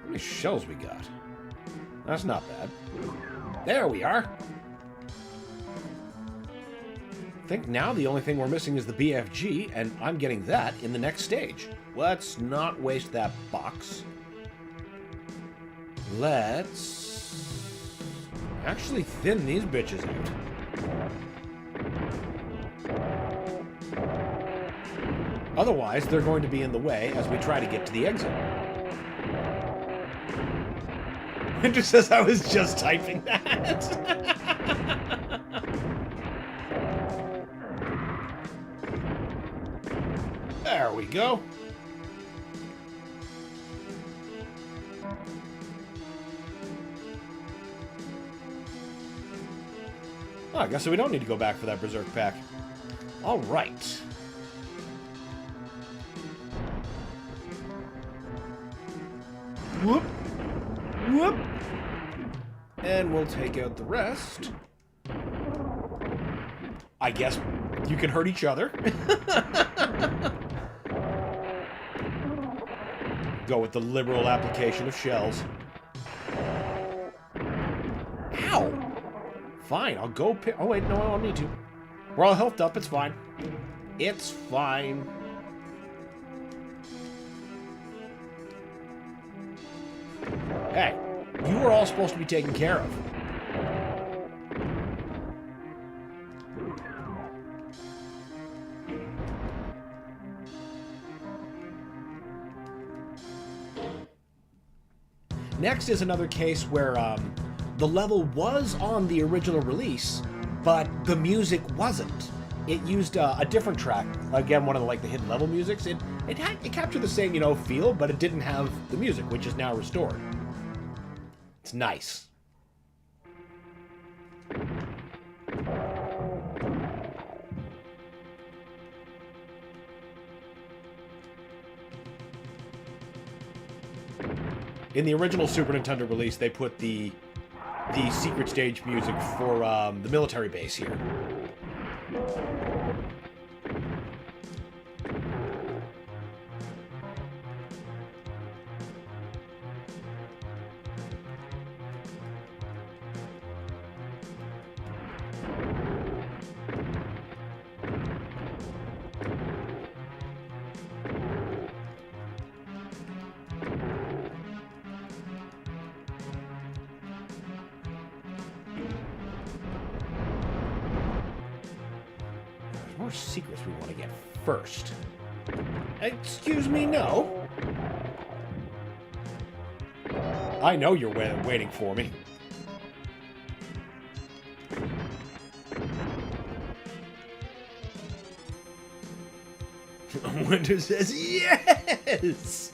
How many shells we got? That's not bad. There we are! I think now the only thing we're missing is the BFG, and I'm getting that in the next stage. Let's not waste that box. Let's actually thin these bitches out. Otherwise, they're going to be in the way as we try to get to the exit. It just says I was just typing that. we go. Oh, I guess we don't need to go back for that Berserk pack. All right. Whoop. Whoop. And we'll take out the rest. I guess you can hurt each other. Go with the liberal application of shells. Ow! Fine, I'll go pick... Oh, wait, no, I don't need to. We're all healthed up, it's fine. It's fine. Hey, you were all supposed to be taken care of. Next is another case where the level was on the original release, but the music wasn't. It used a different track. Again, one of the hidden level musics. It captured the same, feel, but it didn't have the music, which is now restored. It's nice. In the original Super Nintendo release, they put the secret stage music for the military base here. More secrets we want to get first. Excuse me, no. I know you're waiting for me. Winter says yes!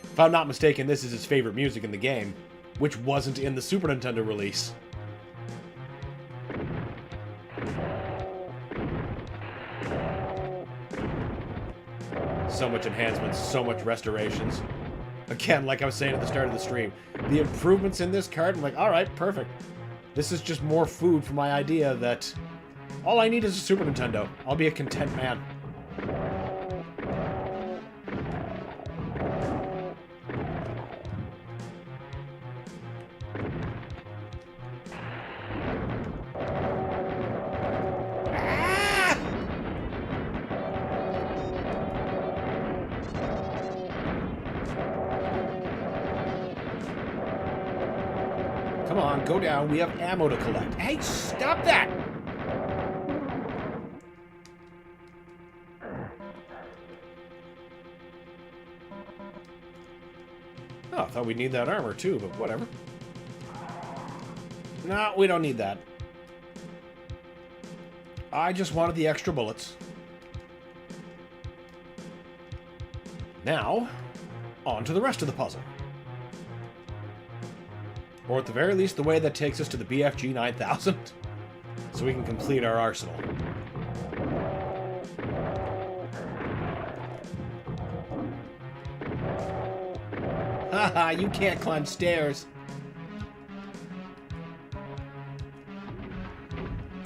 If I'm not mistaken, this is his favorite music in the game, which wasn't in the Super Nintendo release. So much enhancements, so much restorations. Again, like I was saying at the start of the stream, the improvements in this card, I'm like, alright, perfect. This is just more food for my idea that all I need is a Super Nintendo. I'll be a content man. Come on, go down. We have ammo to collect. Hey, stop that! Oh, I thought we'd need that armor too, but whatever. No, we don't need that. I just wanted the extra bullets. Now, on to the rest of the puzzle. Or at the very least, the way that takes us to the BFG 9000. So we can complete our arsenal. Haha, you can't climb stairs.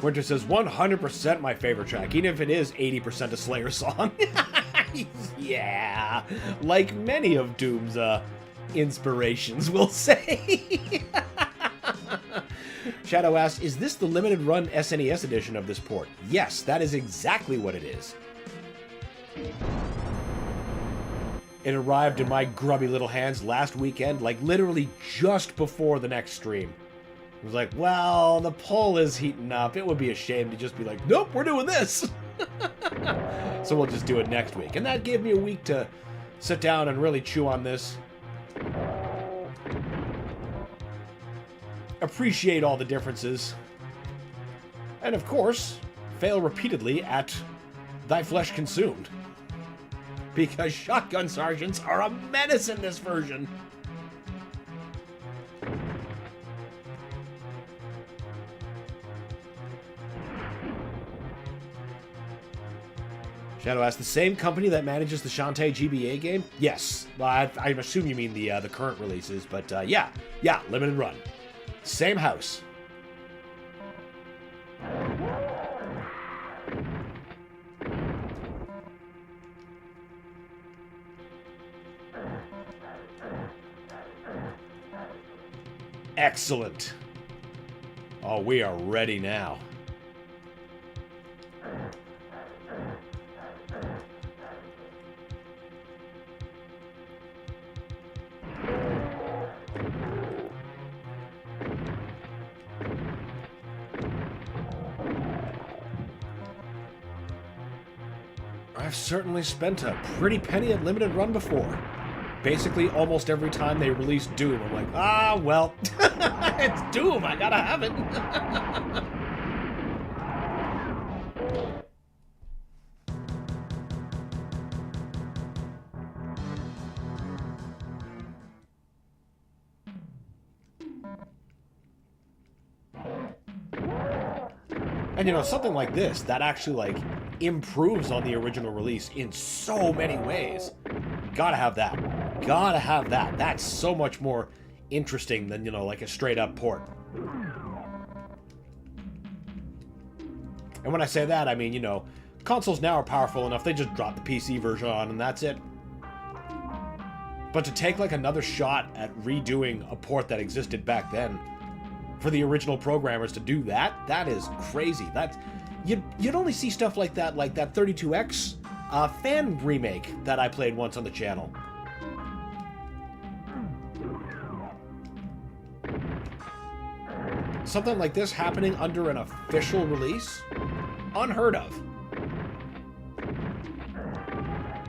Winter says 100% my favorite track, even if it is 80% a Slayer song. Yeah, like many of Doom's inspirations, we'll say. Shadow asks, is this the limited run SNES edition of this port? Yes, that is exactly what it is. It arrived in my grubby little hands last weekend, like literally just before the next stream. I was like, well, the poll is heating up. It would be a shame to just be like, nope, we're doing this. So we'll just do it next week. And that gave me a week to sit down and really chew on this. Appreciate all the differences. And of course, fail repeatedly at thy flesh consumed. because shotgun sergeants are a menace in this version. Shadow asks, the same company that manages the Shantae GBA game? Yes. Well, I assume you mean the current releases, but yeah, limited run. Same house. Excellent. Oh, we are ready now. I've certainly spent a pretty penny at limited run before. Basically, almost every time they release Doom, I'm like, ah, well, it's Doom, I gotta have it. And you know, something like this, that actually, like, improves on the original release in so many ways. Gotta have that. Gotta have that. That's so much more interesting than, you know, like a straight-up port. And when I say that, I mean, you know, consoles now are powerful enough, they just drop the PC version on and that's it. But to take, like, another shot at redoing a port that existed back then, for the original programmers to do that, that is crazy. That's, you'd only see stuff like that 32X fan remake that I played once on the channel. Something like this happening under an official release? Unheard of.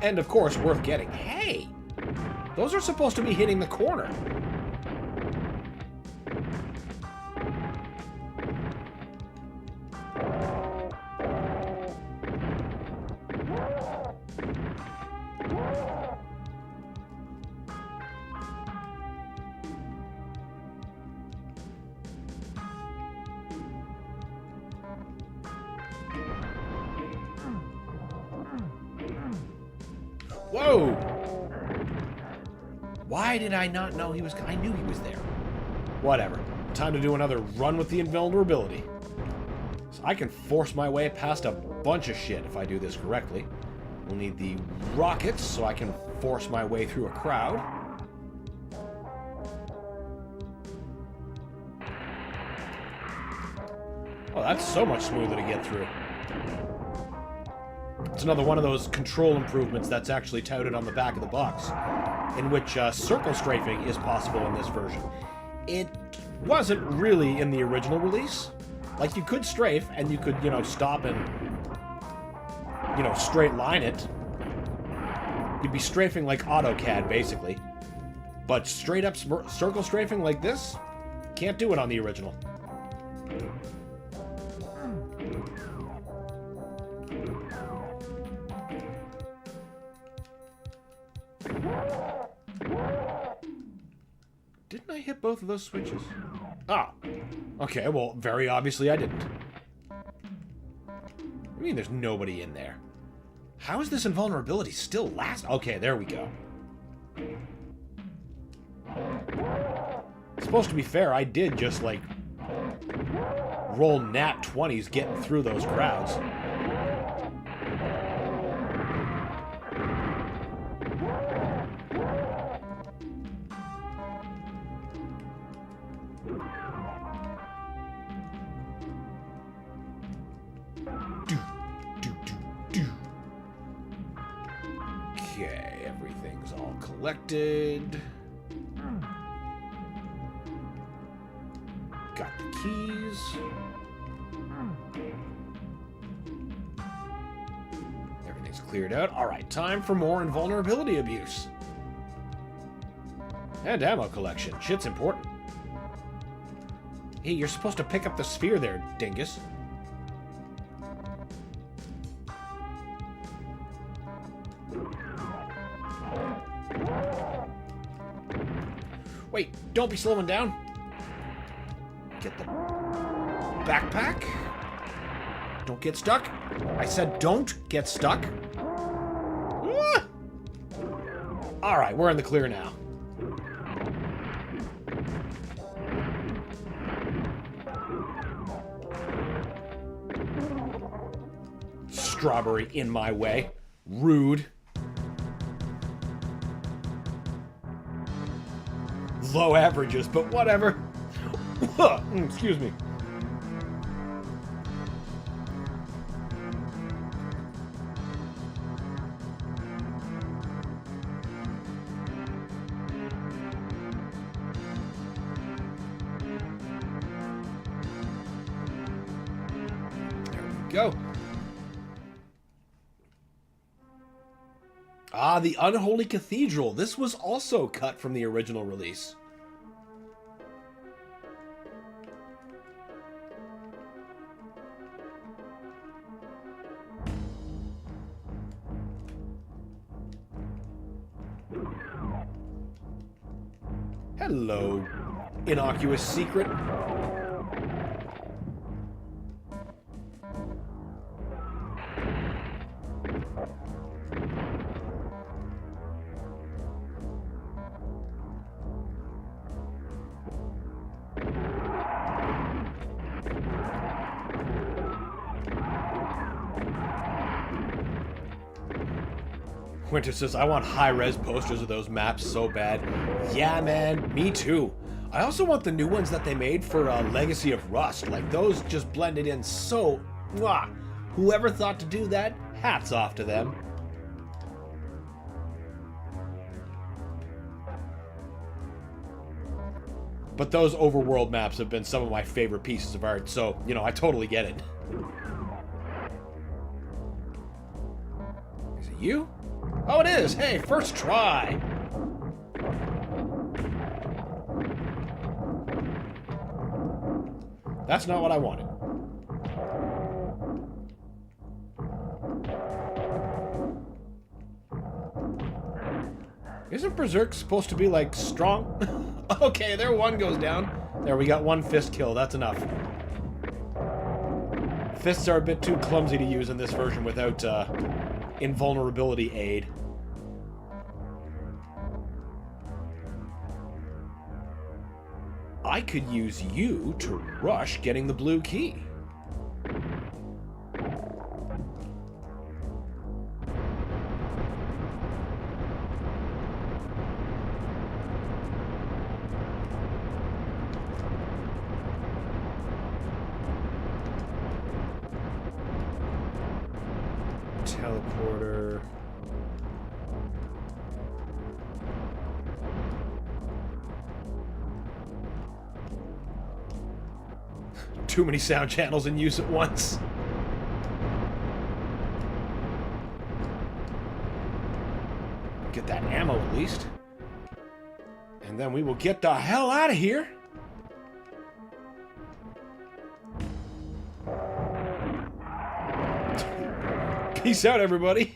And of course, worth getting. Hey! Those are supposed to be hitting the corner. Whoa! Why did I not know he was... I knew he was there. Whatever. Time to do another run with the invulnerability. So I can force my way past a bunch of shit if I do this correctly. We'll need the rockets so I can force my way through a crowd. Oh, that's so much smoother to get through. It's another one of those control improvements that's actually touted on the back of the box, in which circle strafing is possible in this version. It wasn't really in the original release. Like, you could strafe, and you could, you know, stop and, you know, straight line it. You'd be strafing like AutoCAD, basically. But straight up circle strafing like this, can't do it on the original. Didn't I hit both of those switches? Ah. Okay, well, very obviously I didn't. I mean, there's nobody in there. How is this invulnerability still last? Okay, there we go. Supposed to be fair, I did just, like, roll nat 20s getting through those crowds. Okay, everything's all collected. Got the keys. Everything's cleared out. Alright, time for more invulnerability abuse. And ammo collection. Shit's important. Hey, you're supposed to pick up the sphere there, dingus. Wait, don't be slowing down. Get the backpack. Don't get stuck. I said don't get stuck. Ah! All right, we're in the clear now. Strawberry in my way. Rude. Low averages, but whatever. Excuse me. There we go. Ah, the Unholy Cathedral. This was also cut from the original release. Hello, innocuous secret. Winter says, I want high-res posters of those maps so bad. Yeah, man, me too. I also want the new ones that they made for Legacy of Rust. Like, those just blended in so... Mwah. Whoever thought to do that, hats off to them. But those overworld maps have been some of my favorite pieces of art, so, you know, I totally get it. Is it you? Oh, it is! Hey, first try! That's not what I wanted. Isn't Berserk supposed to be, like, strong? Okay, there one goes down. There, we got one fist kill. That's enough. Fists are a bit too clumsy to use in this version without, invulnerability aid. I could use you to rush getting the blue key. Teleporter. Too many sound channels in use at once. Get that ammo at least. And then we will get the hell out of here. Peace out, everybody.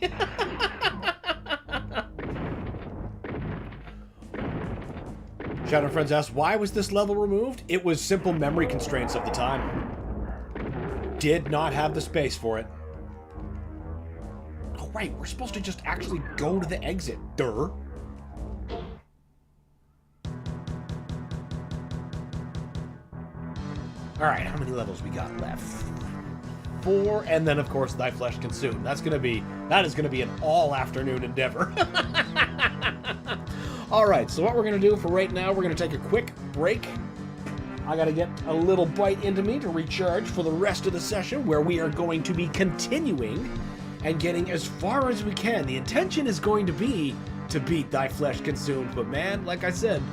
Shadow Friends asks, why was this level removed? It was simple memory constraints of the time. Did not have the space for it. Oh, right, we're supposed to just actually go to the exit. Durr. Alright, how many levels we got left? 4, and then, of course, Thy Flesh Consumed. That is gonna be an all-afternoon endeavor. Alright, so what we're going to do for right now, we're going to take a quick break. I got to get a little bite into me to recharge for the rest of the session, where we are going to be continuing and getting as far as we can. The intention is going to be to beat Thy Flesh Consumed, but man, like I said,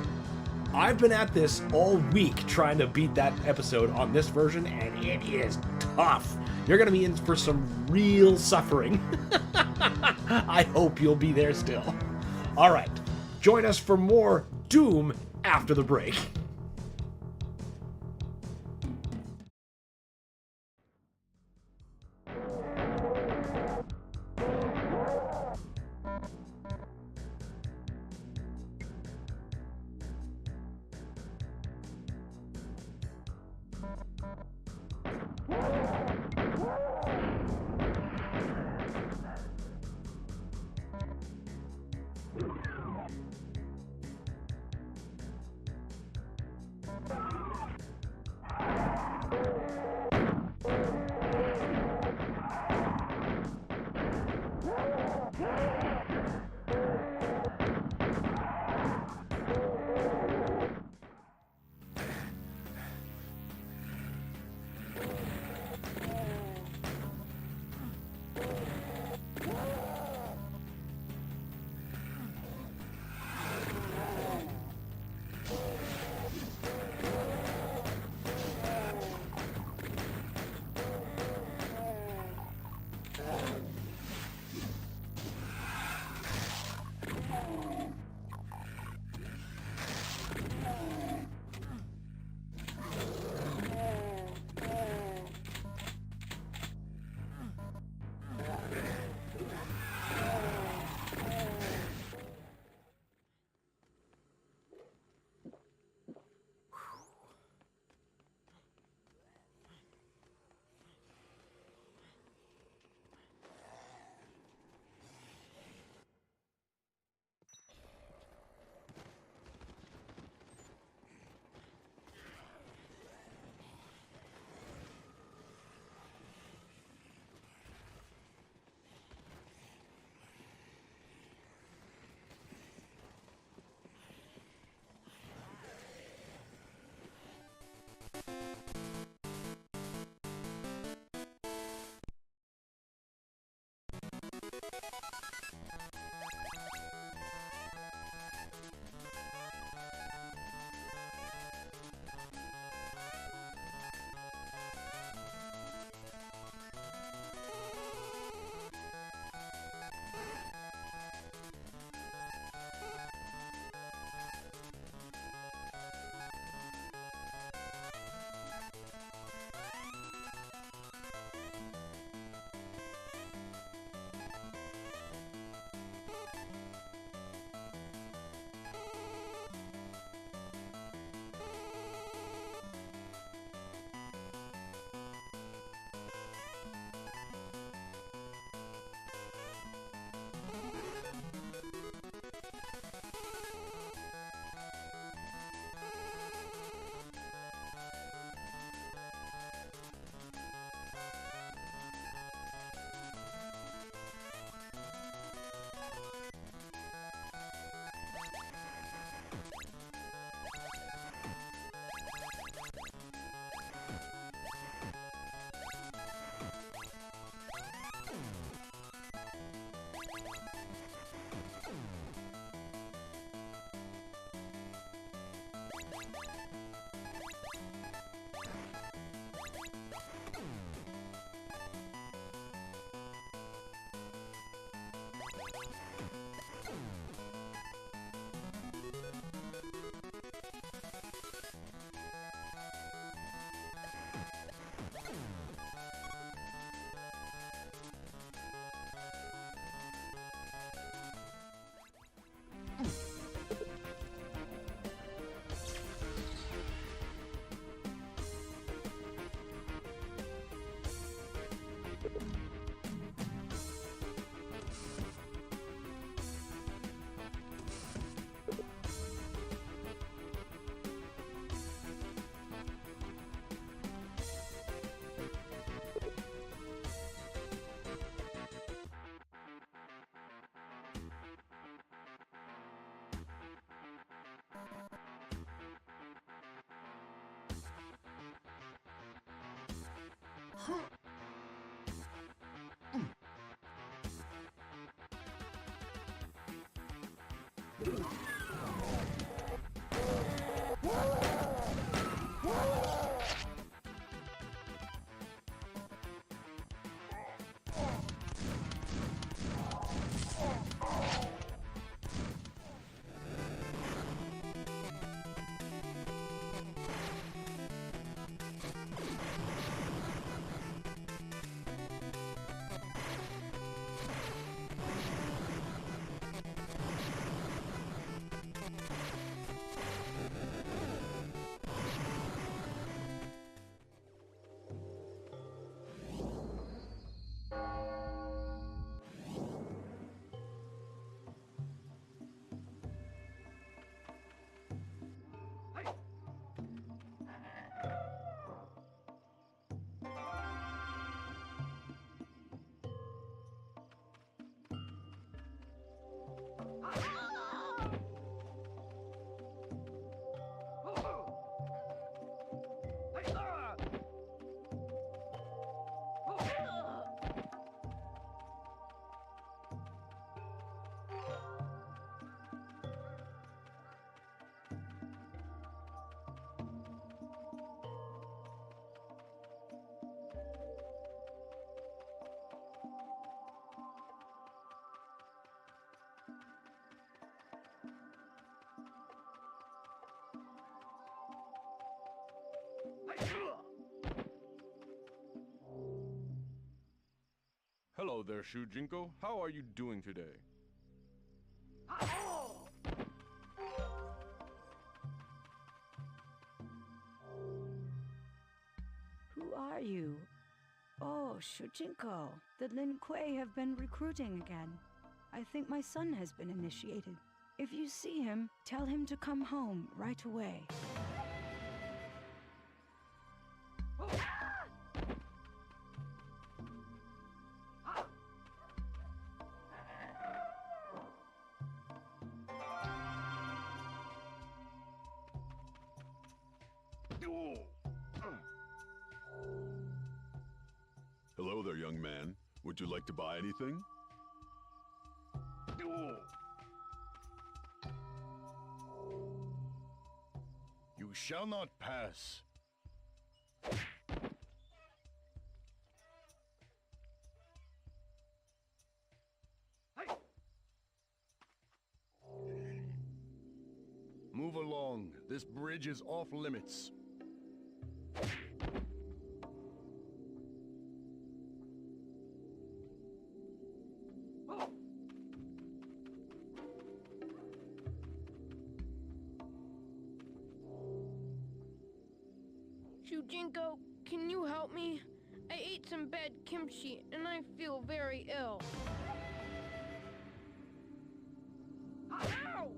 I've been at this all week trying to beat that episode on this version, and it is tough. You're going to be in for some real suffering. I hope you'll be there still. Alright. Join us for more Doom after the break. Hello there, Shujinko. How are you doing today? Who are you? Oh, Shujinko. The Lin Kuei have been recruiting again. I think my son has been initiated. If you see him, tell him to come home right away. Hello there, young man. Would you like to buy anything? You shall not pass. Move along. This bridge is off limits. Shujinko, can you help me? I ate some bad kimchi and I feel very ill. Ow!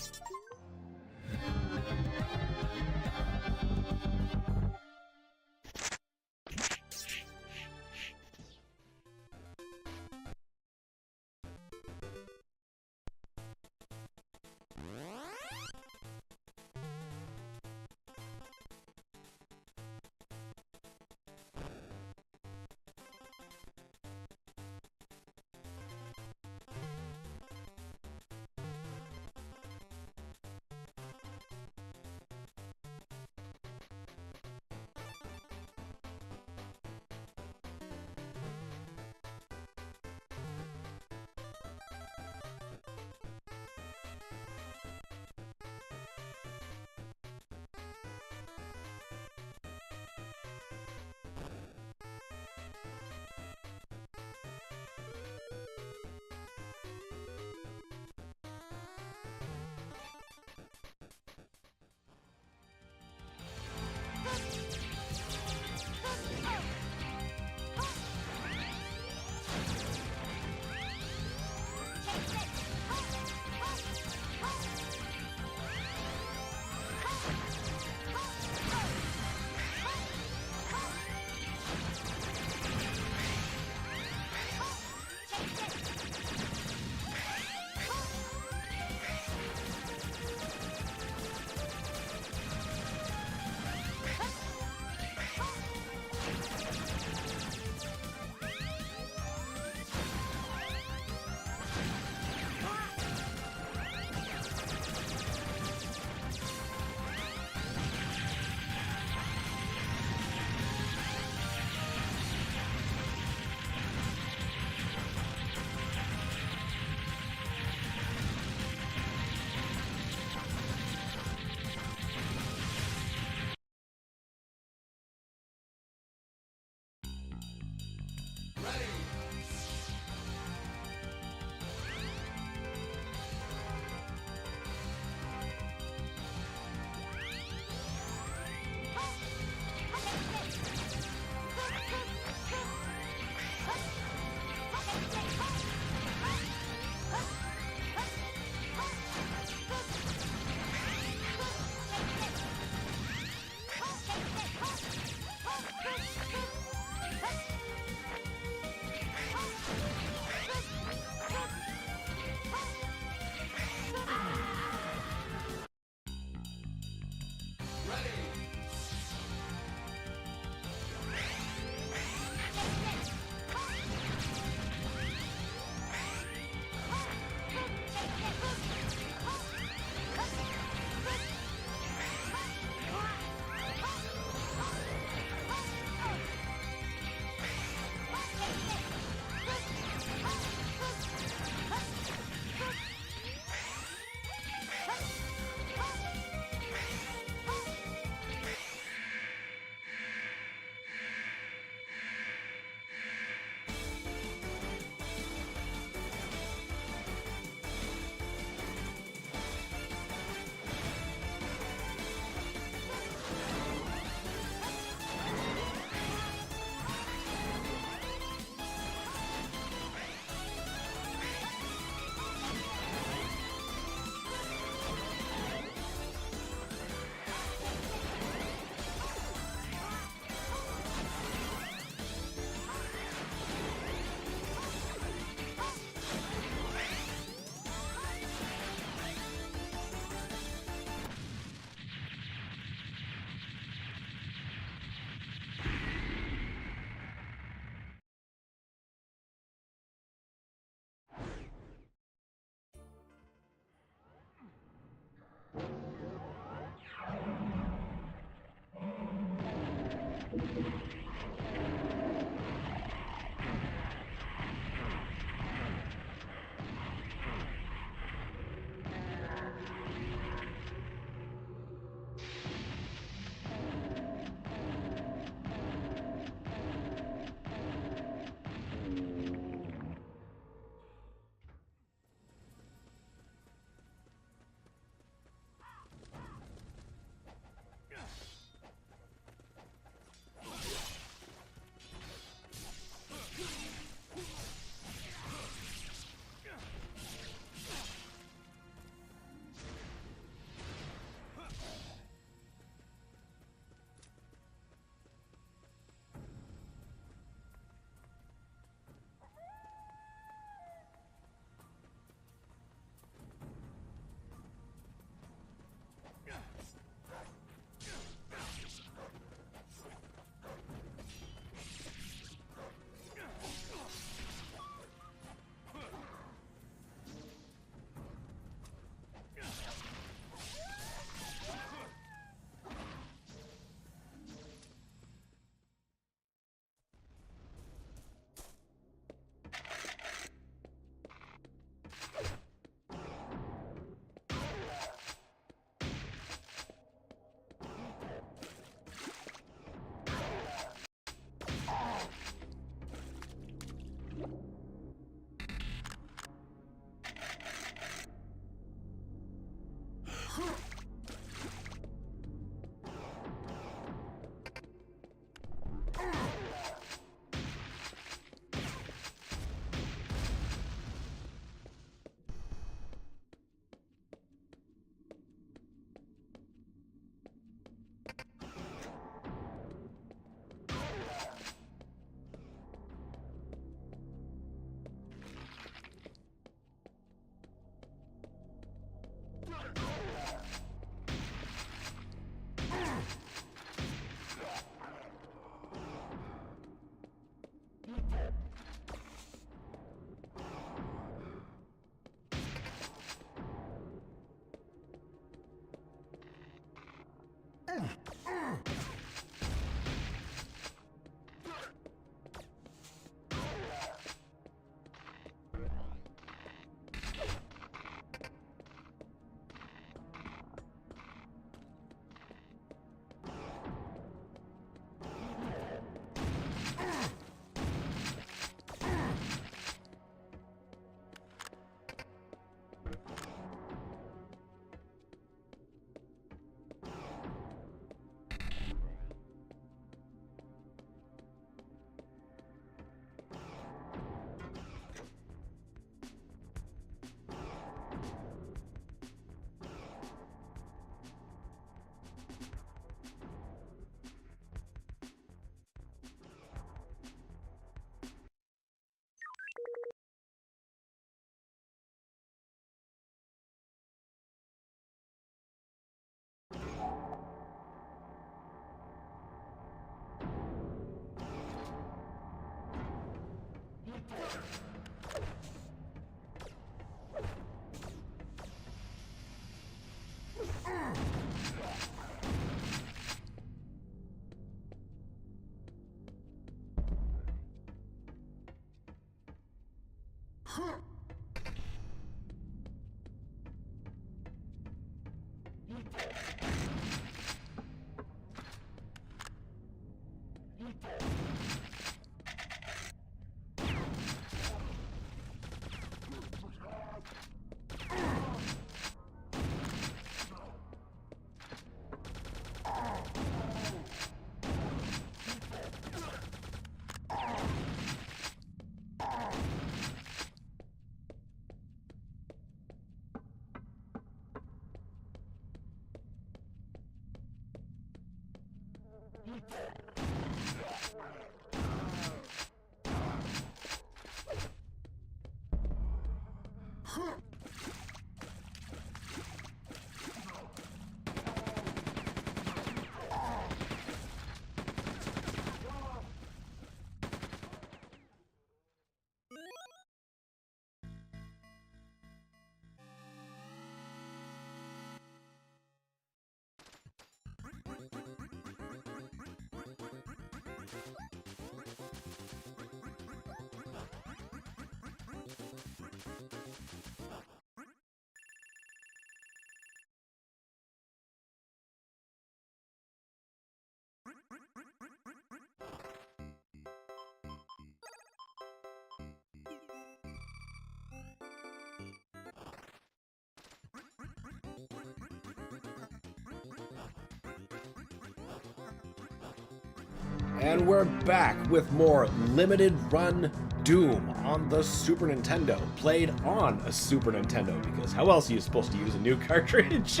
And we're back with more limited run Doom on the Super Nintendo, played on a Super Nintendo, because how else are you supposed to use a new cartridge?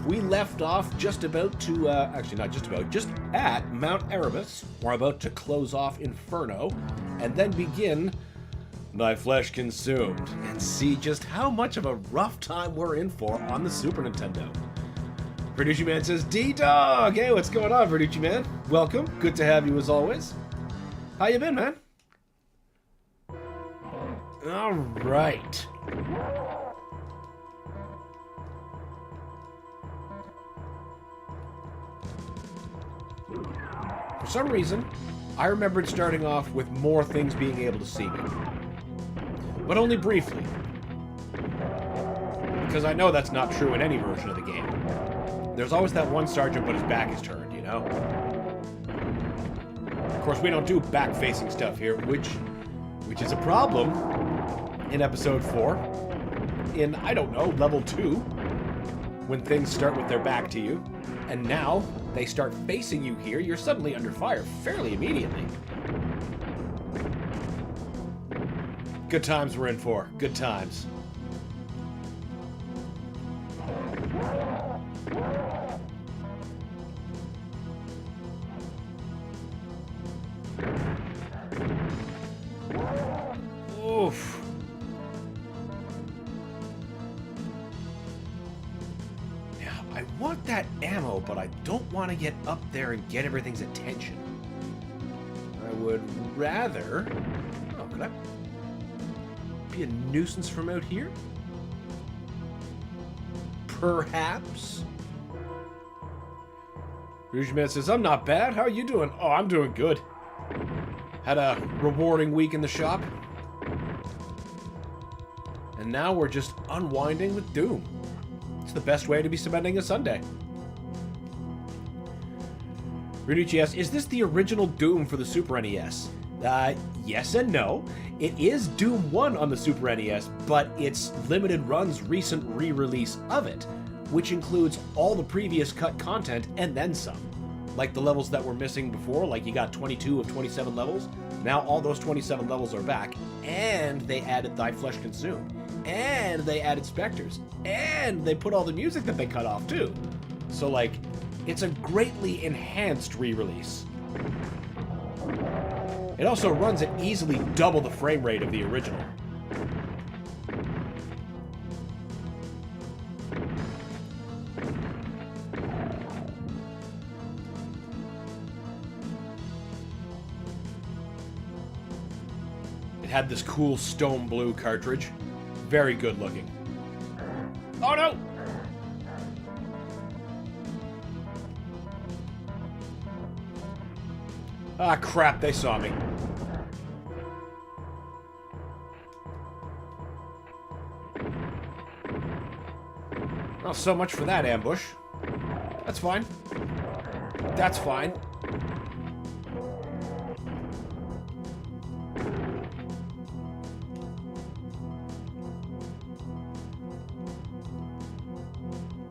We left off just about to, actually not just about, just at Mount Erebus. We're about to close off Inferno, and then begin Thy Flesh Consumed, and see just how much of a rough time we're in for on the Super Nintendo. Verducci Man says, D-Dog! Hey, what's going on, Verducci Man? Welcome. Good to have you as always. How you been, man? All right. For some reason, I remembered starting off with more things being able to see me. But only briefly. Because I know that's not true in any version of the game. There's always that one sergeant, but his back is turned, you know? Of course, we don't do back-facing stuff here, which is a problem in Episode 4. In, I don't know, Level 2, when things start with their back to you. And now, they start facing you here, you're suddenly under fire fairly immediately. Good times we're in for. Good times. Oof. Now, I want that ammo, but I don't want to get up there and get everything's attention. I would rather... Oh, could I be a nuisance from out here? Perhaps? Rougeman says, I'm not bad. How are you doing? Oh, I'm doing good. Had a rewarding week in the shop. And now we're just unwinding with Doom. It's the best way to be spending a Sunday. Rudici asks, is this the original Doom for the Super NES? Yes and no. It is Doom 1 on the Super NES, but it's Limited Run's recent re-release of it, which includes all the previous cut content and then some. Like the levels that were missing before, like you got 22 of 27 levels. Now all those 27 levels are back, and they added Thy Flesh Consumed, and they added Spectres, and they put all the music that they cut off too. So like, it's a greatly enhanced re-release. It also runs at easily double the frame rate of the original. It had this cool stone blue cartridge. Very good looking. Oh no! Ah, crap, they saw me. Well, so much for that ambush. That's fine. That's fine.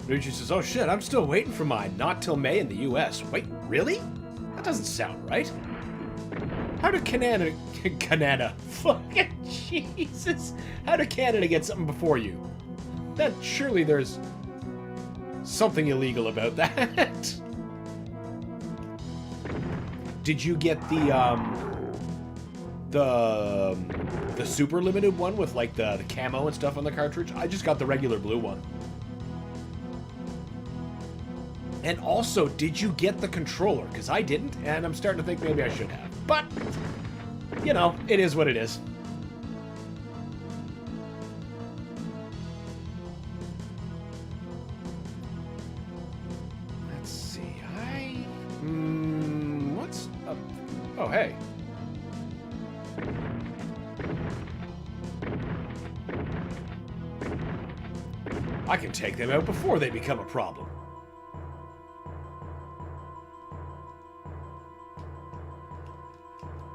Luigi says, oh shit, I'm still waiting for mine. Not till May in the US. Wait, really? That doesn't sound right. How did Canada? Fucking Jesus. How did Canada get something before you? That, surely there's something illegal about that. Did you get the super limited one with like the camo and stuff on the cartridge? I just got the regular blue one. And also, did you get the controller? Because I didn't, and I'm starting to think maybe I should have. But, you know, it is what it is. Let's see, what's up? Oh, hey. I can take them out before they become a problem.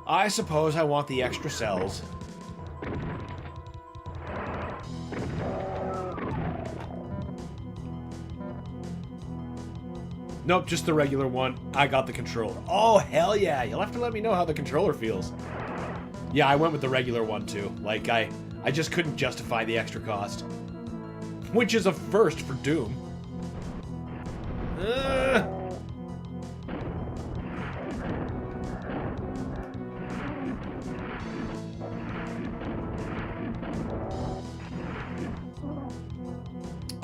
I suppose I want the extra cells. Nope, just the regular one. I got the controller. Oh, hell yeah. You'll have to let me know how the controller feels. Yeah, I went with the regular one, too. Like, I just couldn't justify the extra cost. Which is a first for Doom.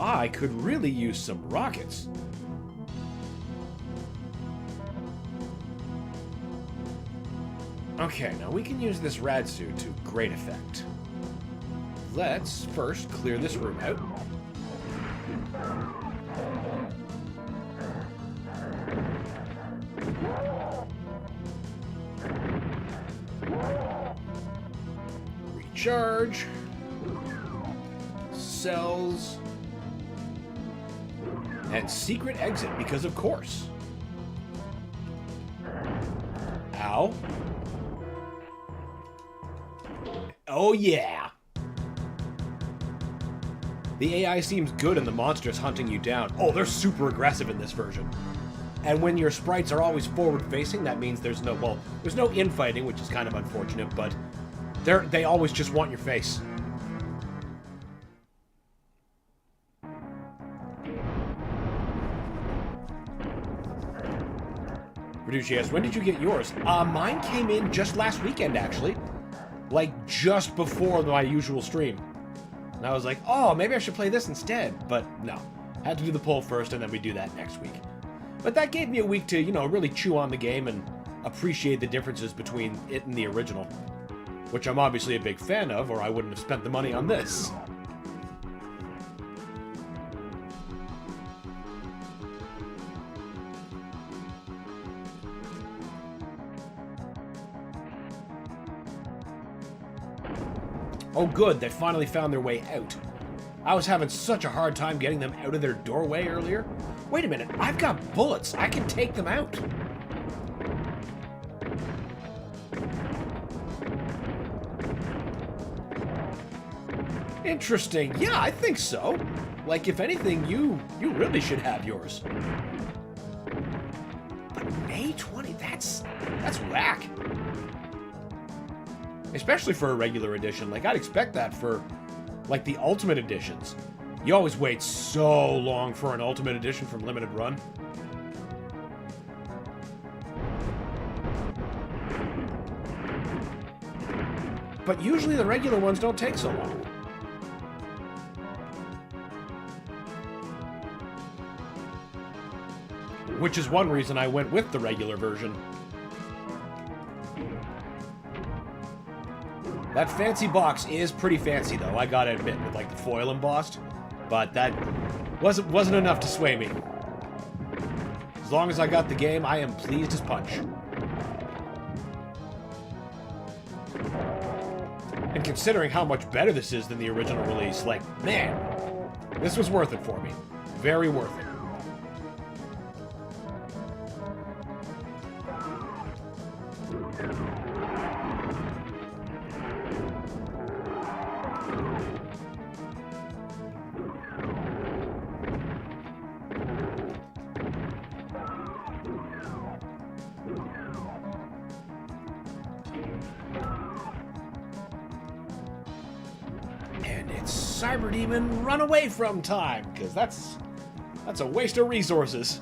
I could really use some rockets. Okay, now we can use this rad suit to great effect. Let's first clear this room out. Recharge. Cells. And secret exit, because of course. Ow. Oh yeah. The AI seems good and the monsters hunting you down. Oh, they're super aggressive in this version. And when your sprites are always forward-facing, that means there's no, well, there's no infighting, which is kind of unfortunate, but they always just want your face. Produce, yes. When did you get yours? Mine came in just last weekend, actually. Like, just before my usual stream. And I was like, oh, maybe I should play this instead. But no. Had to do the poll first, and then we do that next week. But that gave me a week to, you know, really chew on the game and appreciate the differences between it and the original. Which I'm obviously a big fan of, or I wouldn't have spent the money on this. Oh good, they finally found their way out. I was having such a hard time getting them out of their doorway earlier. Wait a minute, I've got bullets. I can take them out. Interesting. Yeah, I think so. Like, if anything, you really should have yours. But May 20, that's whack. Especially for a regular edition. Like, I'd expect that for, like, the Ultimate Editions. You always wait so long for an Ultimate Edition from Limited Run. But usually the regular ones don't take so long. Which is one reason I went with the regular version. That fancy box is pretty fancy, though, I gotta admit, with, like, the foil embossed. But that wasn't enough to sway me. As long as I got the game, I am pleased as punch. And considering how much better this is than the original release, like, man, this was worth it for me. Very worth it. Cyber Demon run away from time, because that's a waste of resources.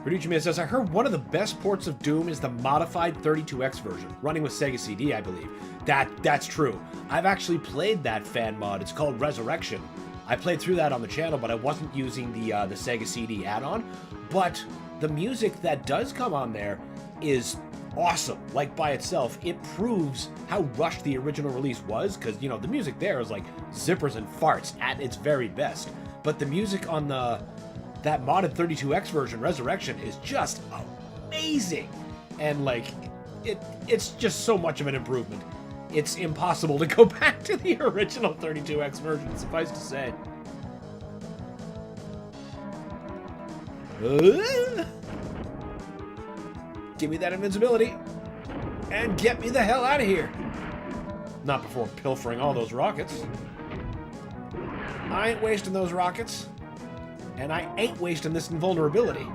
Producer says, I heard one of the best ports of Doom is the modified 32X version, running with Sega CD, I believe. That's true. I've actually played that fan mod. It's called Resurrection. I played through that on the channel, but I wasn't using the Sega CD add-on. But the music that does come on there is awesome. Like, by itself, it proves how rushed the original release was, because, you know, the music there is like zippers and farts at its very best. But the music on that modded 32X version, Resurrection, is just amazing. And, like, it's just so much of an improvement. It's impossible to go back to the original 32X version, suffice to say. Give me that invincibility, and get me the hell out of here. Not before pilfering all those rockets. I ain't wasting those rockets, and I ain't wasting this invulnerability.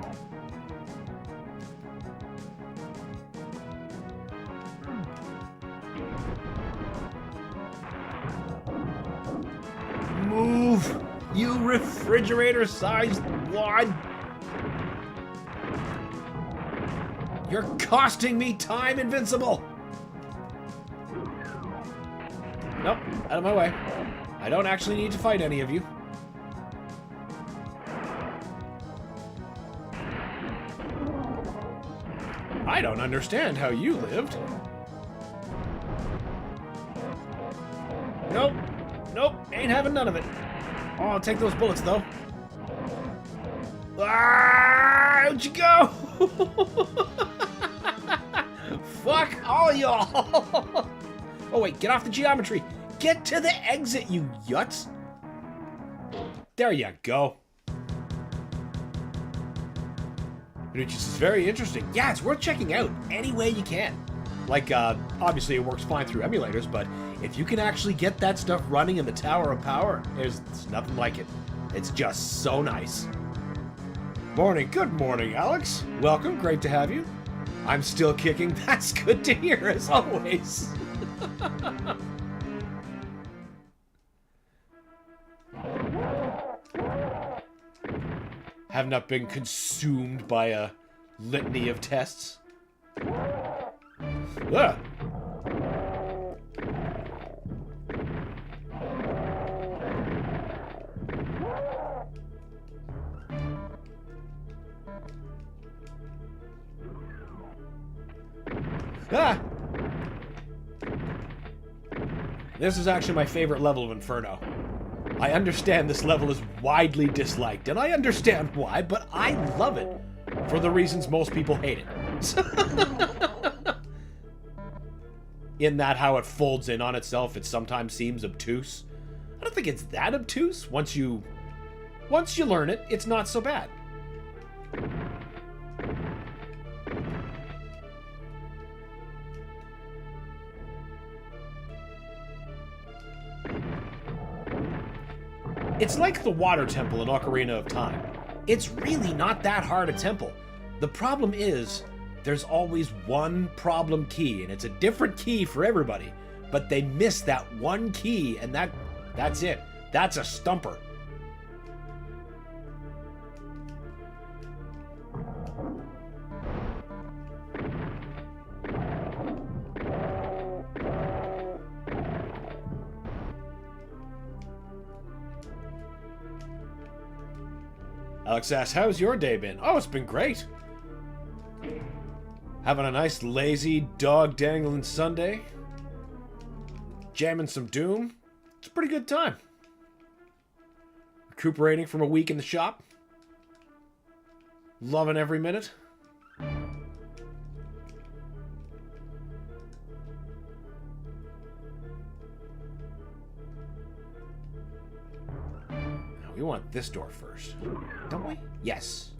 Move, you refrigerator-sized wad. You're costing me time, Invincible! Nope, out of my way. I don't actually need to fight any of you. I don't understand how you lived. Nope. Nope, ain't having none of it. Oh, I'll take those bullets, though. Ah, out you go! Fuck all y'all! Oh wait, get off the geometry! Get to the exit, you yuts! There you go. Which is very interesting. Yeah, it's worth checking out any way you can. Like, obviously it works fine through emulators, but if you can actually get that stuff running in the Tower of Power, there's nothing like it. It's just so nice. Morning. Good morning, Alex. Welcome. Great to have you. I'm still kicking. That's good to hear, as always. Have not been consumed by a litany of tests. Ah. Ah! This is actually my favorite level of Inferno. I understand this level is widely disliked, and I understand why, but I love it for the reasons most people hate it. In that how it folds in on itself, it sometimes seems obtuse. I don't think it's that obtuse. Once you learn it, it's not so bad. It's like the water temple in Ocarina of Time. It's really not that hard a temple. The problem is, there's always one problem key, and it's a different key for everybody. But they miss that one key, and that's it. That's a stumper. Alex asks, how's your day been? Oh, it's been great. Having a nice, lazy, dog-dangling Sunday. Jamming some Doom. It's a pretty good time. Recuperating from a week in the shop. Loving every minute. We want this door first, don't we? Yes.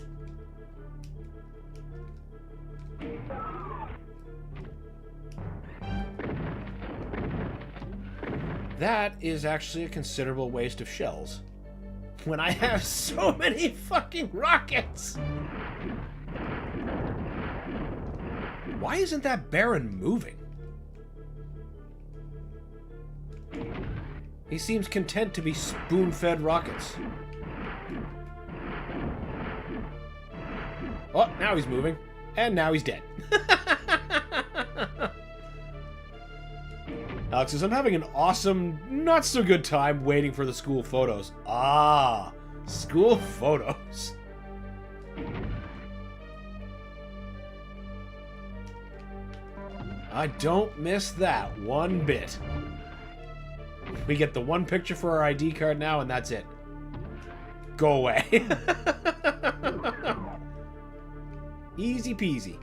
That is actually a considerable waste of shells. When I have so many fucking rockets! Why isn't that Baron moving? He seems content to be spoon-fed rockets. Oh, now he's moving. And now he's dead. Alex says, I'm having an awesome, not-so-good time waiting for the school photos. Ah, school photos. I don't miss that one bit. We get the one picture for our ID card now, and that's it. Go away. Easy peasy.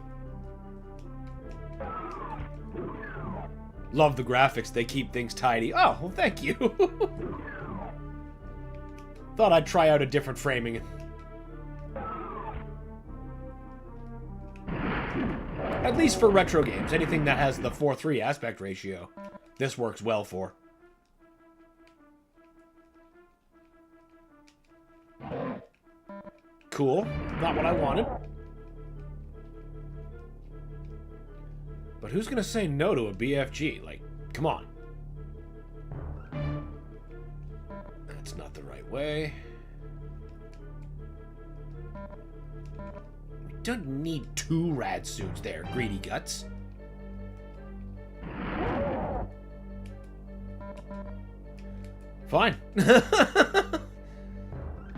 Love the graphics. They keep things tidy. Oh, well, thank you. Thought I'd try out a different framing. At least for retro games. Anything that has the 4:3 aspect ratio, this works well for. Cool. Not what I wanted. But who's gonna say no to a BFG? Like, come on. That's not the right way. We don't need 2 rad suits there, greedy guts. Fine.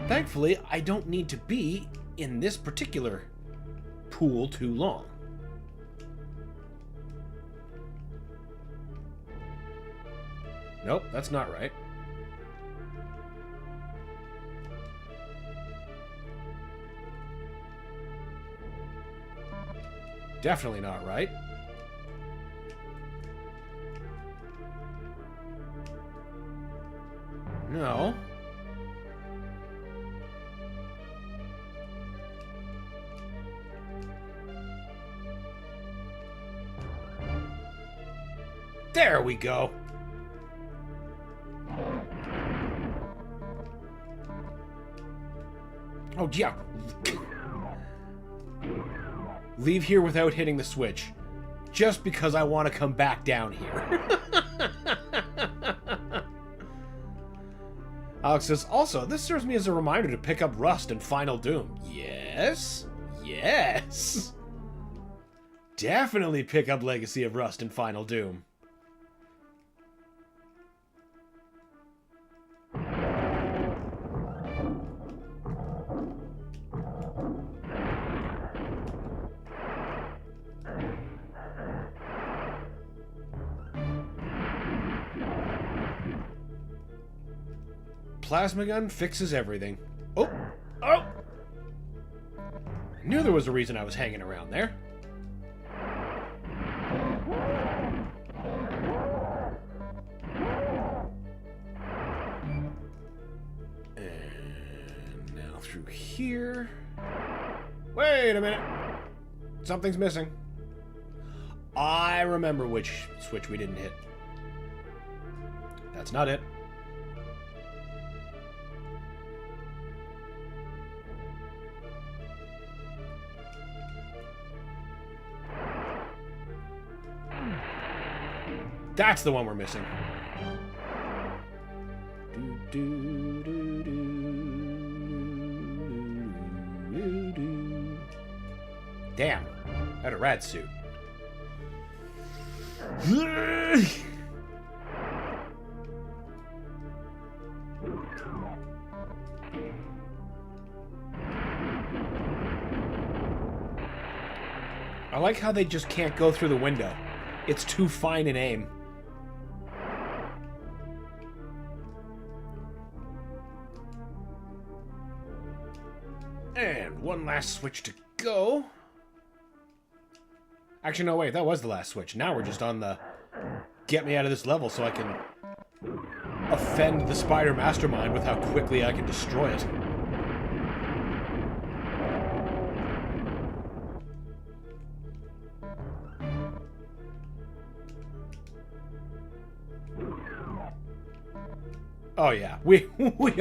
Thankfully, I don't need to be in this particular pool too long. Nope, that's not right. Definitely not right. No. There we go. Oh, yeah. leave here without hitting the switch. Just because I want to come back down here. Alex says, also, this serves me as a reminder to pick up Rust and Final Doom. Yes? Yes! Definitely pick up Legacy of Rust and Final Doom. Plasma gun fixes everything. Oh! Oh! I knew there was a reason I was hanging around there. And now through here. Wait a minute. Something's missing. I remember which switch we didn't hit. That's not it. That's the one we're missing. Damn. Had a rat suit. I like how they just can't go through the window. It's too fine an aim. And one last switch to go. Actually, no, wait, that was the last switch. Now we're just on the get me out of this level so I can offend the spider mastermind with how quickly I can destroy it. Oh yeah, we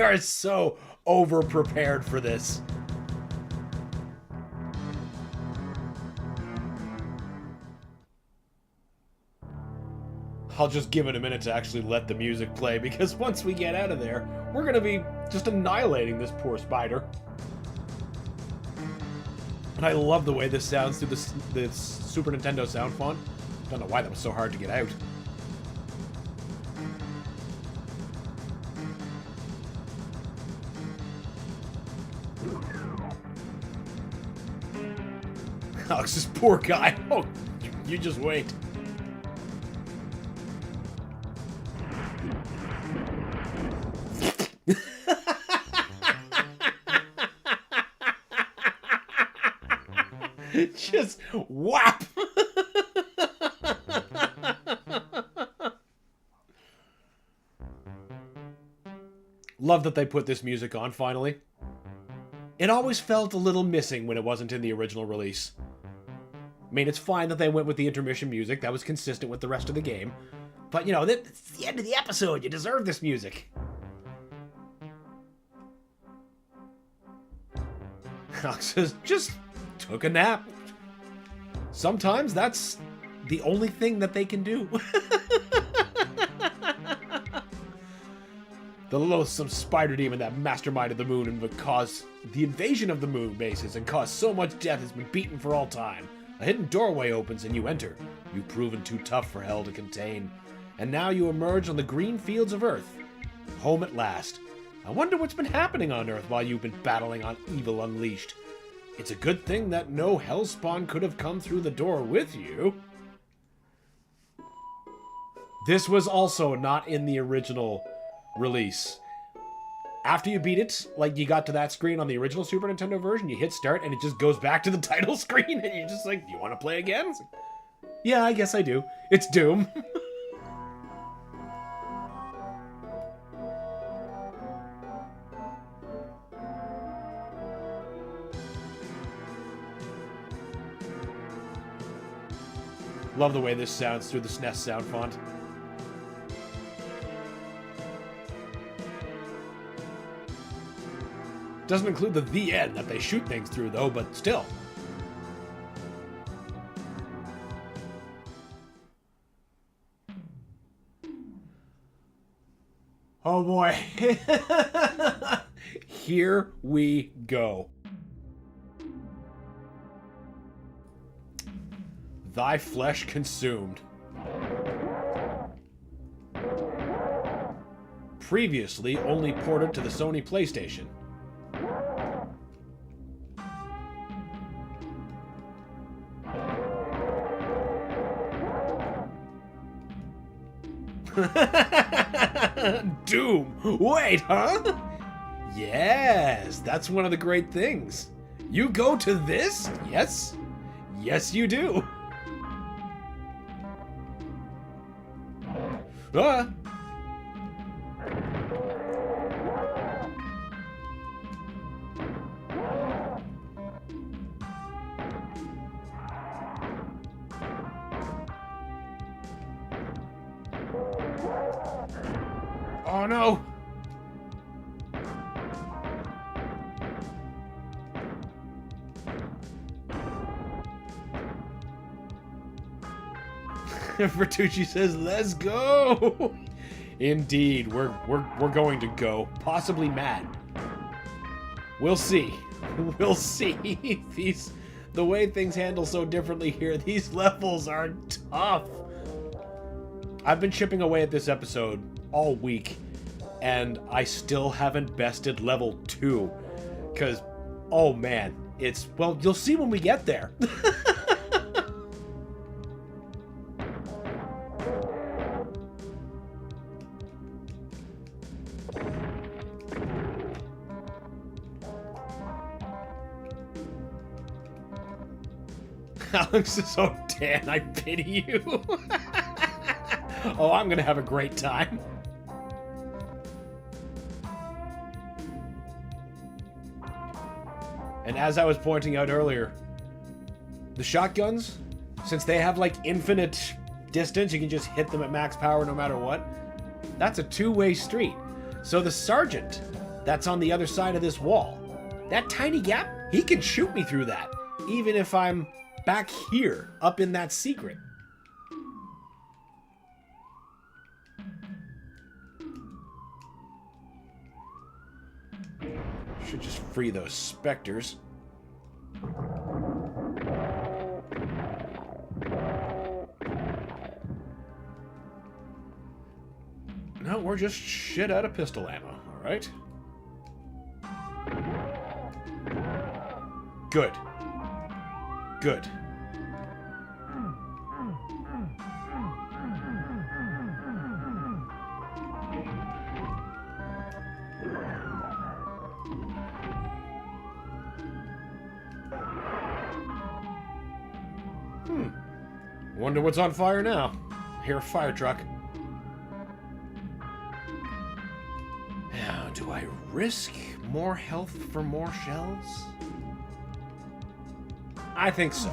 are so over-prepared for this. I'll just give it a minute to actually let the music play, because once we get out of there, we're gonna be just annihilating this poor spider. And I love the way this sounds through the Super Nintendo sound font. Don't know why that was so hard to get out. Alex, this poor guy. Oh, you just wait. Just whap. Love that they put this music on finally. It always felt a little missing when it wasn't in the original release. I mean, it's fine that they went with the intermission music. That was consistent with the rest of the game. But, you know, it's the end of the episode. You deserve this music. Alex says, just took a nap. Sometimes that's the only thing that they can do. The loathsome spider demon that masterminded the moon and would cause the invasion of the moon bases and cause so much death has been beaten for all time. A hidden doorway opens and you enter. You've proven too tough for hell to contain. And now you emerge on the green fields of Earth. Home at last. I wonder what's been happening on Earth while you've been battling on evil unleashed. It's a good thing that no hellspawn could have come through the door with you. This was also not in the original release. After you beat it, like you got to that screen on the original Super Nintendo version, you hit start and it just goes back to the title screen and you're just like, do you want to play again? Like, yeah, I guess I do. It's Doom. Love the way this sounds through the SNES sound font. Doesn't include the end that they shoot things through, though, but still. Oh boy. Here we go. Thy flesh consumed. Previously only ported to the Sony PlayStation. Doom! Wait, huh? Yes, that's one of the great things. You go to this? Yes? Yes, you do. Ah! Oh no! Bertucci says, "Let's go." Indeed, we're going to go, possibly mad. We'll see. We'll see. The way things handle so differently here, these levels are tough. I've been chipping away at this episode all week, and I still haven't bested level 2. Because, oh man, well, you'll see when we get there. Alex says, "Oh, Dan, I pity you." Oh, I'm gonna have a great time. And as I was pointing out earlier, the shotguns, since they have like infinite distance, you can just hit them at max power no matter what. That's a two-way street. So the sergeant that's on the other side of this wall, that tiny gap, he can shoot me through that, even if I'm back here, up in that secret. Should just free those specters. No, we're just shit out of pistol ammo, alright? Good. Good. Wonder what's on fire now. I hear a fire truck. Now, do I risk more health for more shells? I think so.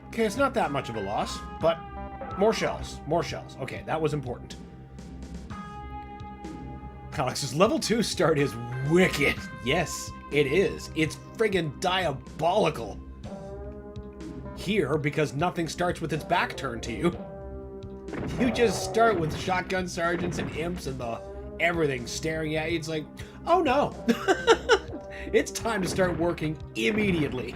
Okay, it's not that much of a loss, but more shells. More shells. Okay, that was important. Alex's level 2 start is wicked. Yes, it is. It's friggin' diabolical. Here, because nothing starts with its back turned to you. You just start with shotgun sergeants and imps and everything staring at you. It's like, oh no. It's time to start working immediately.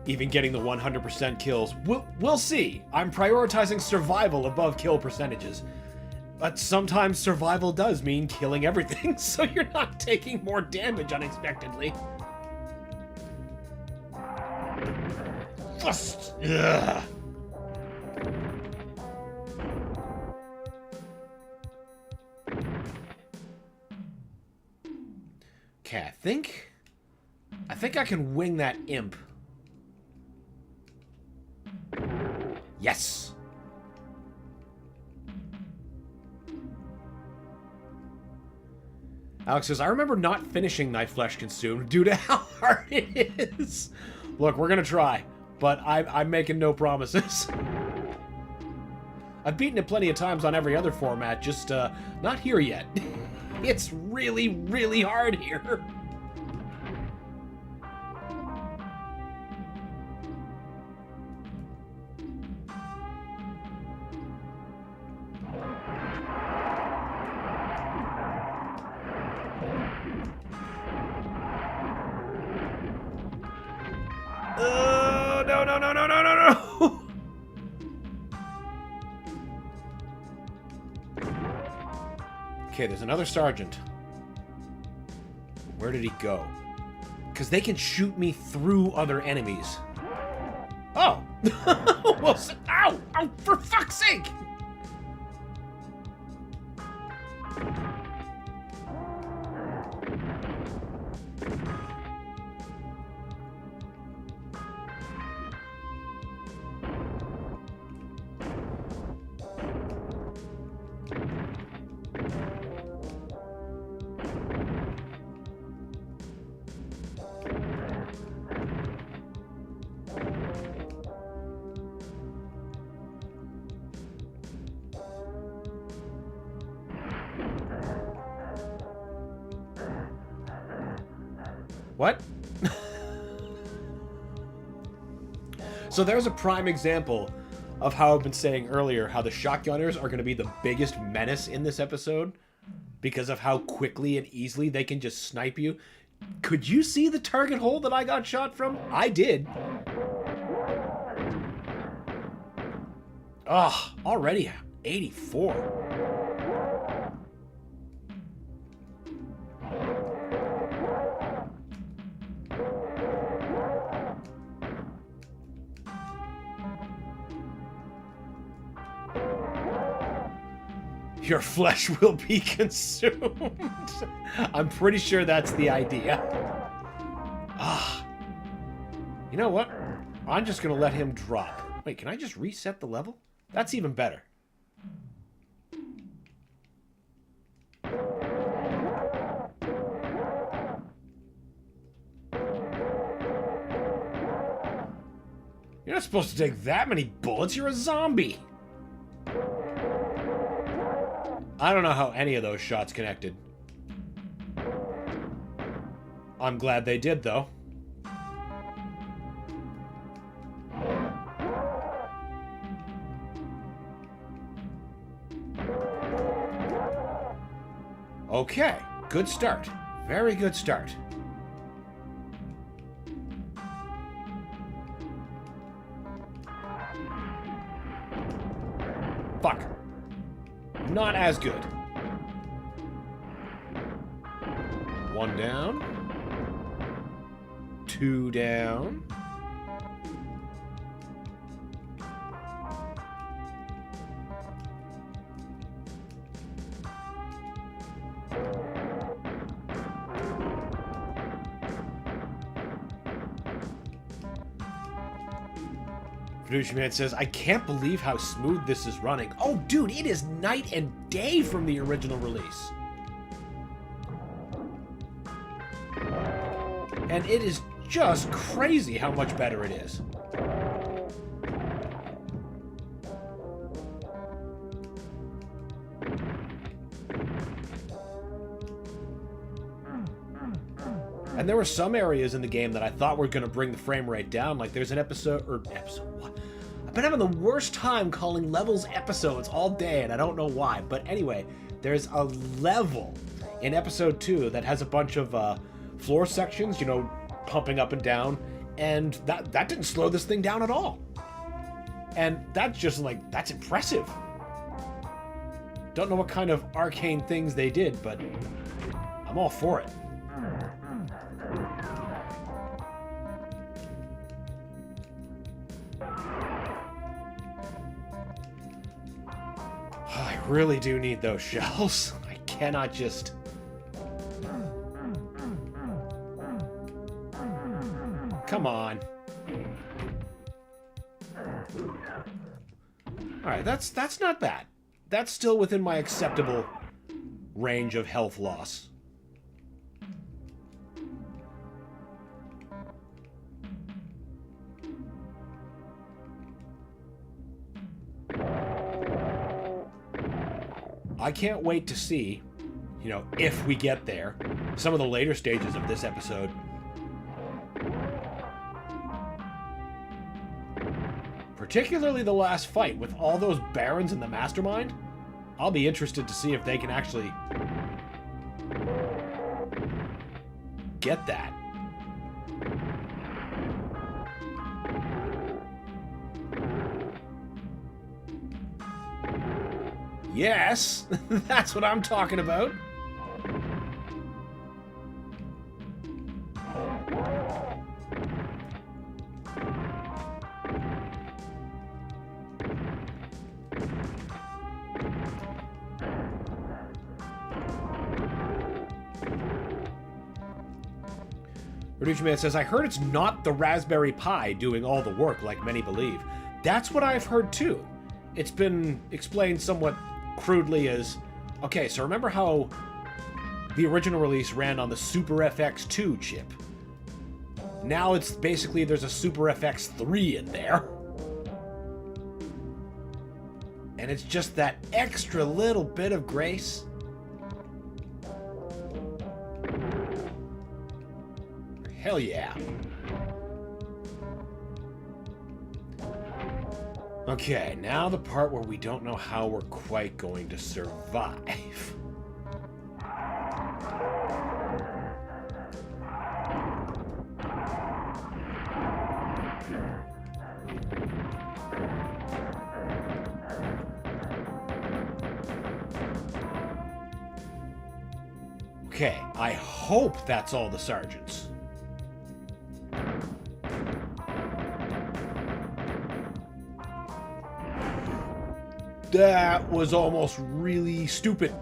Even getting the 100% kills. We'll see. I'm prioritizing survival above kill percentages. But sometimes survival does mean killing everything, so you're not taking more damage unexpectedly. Just, ugh. Okay, I think I can wing that imp. Yes! Alex says, I remember not finishing Knife Flesh Consumed due to how hard it is. Look, we're gonna try, but I'm making no promises. I've beaten it plenty of times on every other format, just not here yet. It's really, really hard here. No, no, no, no, no, no, no! Okay, there's another sergeant. Where did he go? Because they can shoot me through other enemies. Oh! Well, ow! Ow! For fuck's sake! What? So there's a prime example of how I've been saying earlier, how the shotgunners are going to be the biggest menace in this episode because of how quickly and easily they can just snipe you. Could you see the target hole that I got shot from? I did. Ugh, already 84. Your flesh will be consumed. I'm pretty sure that's the idea. Ah. You know what? I'm just going to let him drop. Wait, can I just reset the level? That's even better. You're not supposed to take that many bullets. You're a zombie. I don't know how any of those shots connected. I'm glad they did, though. Okay, good start. Very good start. Fuck. Not as good. One down. Two down. Fiducia Man says, I can't believe how smooth this is running. Oh, dude, it is night and day from the original release. And it is just crazy how much better it is. And there were some areas in the game that I thought were going to bring the frame rate down. Like there's an episode, what? I've been having the worst time calling levels episodes all day, and I don't know why. But anyway, there's a level in episode 2 that has a bunch of floor sections, you know, pumping up and down, and that didn't slow this thing down at all. And that's just like, that's impressive. Don't know what kind of arcane things they did, but I'm all for it. I really do need those shells. I cannot just... Come on. Alright, that's not bad. That's still within my acceptable range of health loss. I can't wait to see, you know, if we get there, some of the later stages of this episode. Particularly the last fight with all those barons in the mastermind. I'll be interested to see if they can actually get that. Yes, that's what I'm talking about. Reduce Man says, I heard it's not the Raspberry Pi doing all the work like many believe. That's what I've heard too. It's been explained somewhat crudely as, okay, so remember how the original release ran on the Super FX2 chip? Now it's basically there's a Super FX3 in there. And it's just that extra little bit of grace. Hell yeah. Okay, now the part where we don't know how we're quite going to survive. Okay, I hope that's all the sergeants. That was almost really stupid.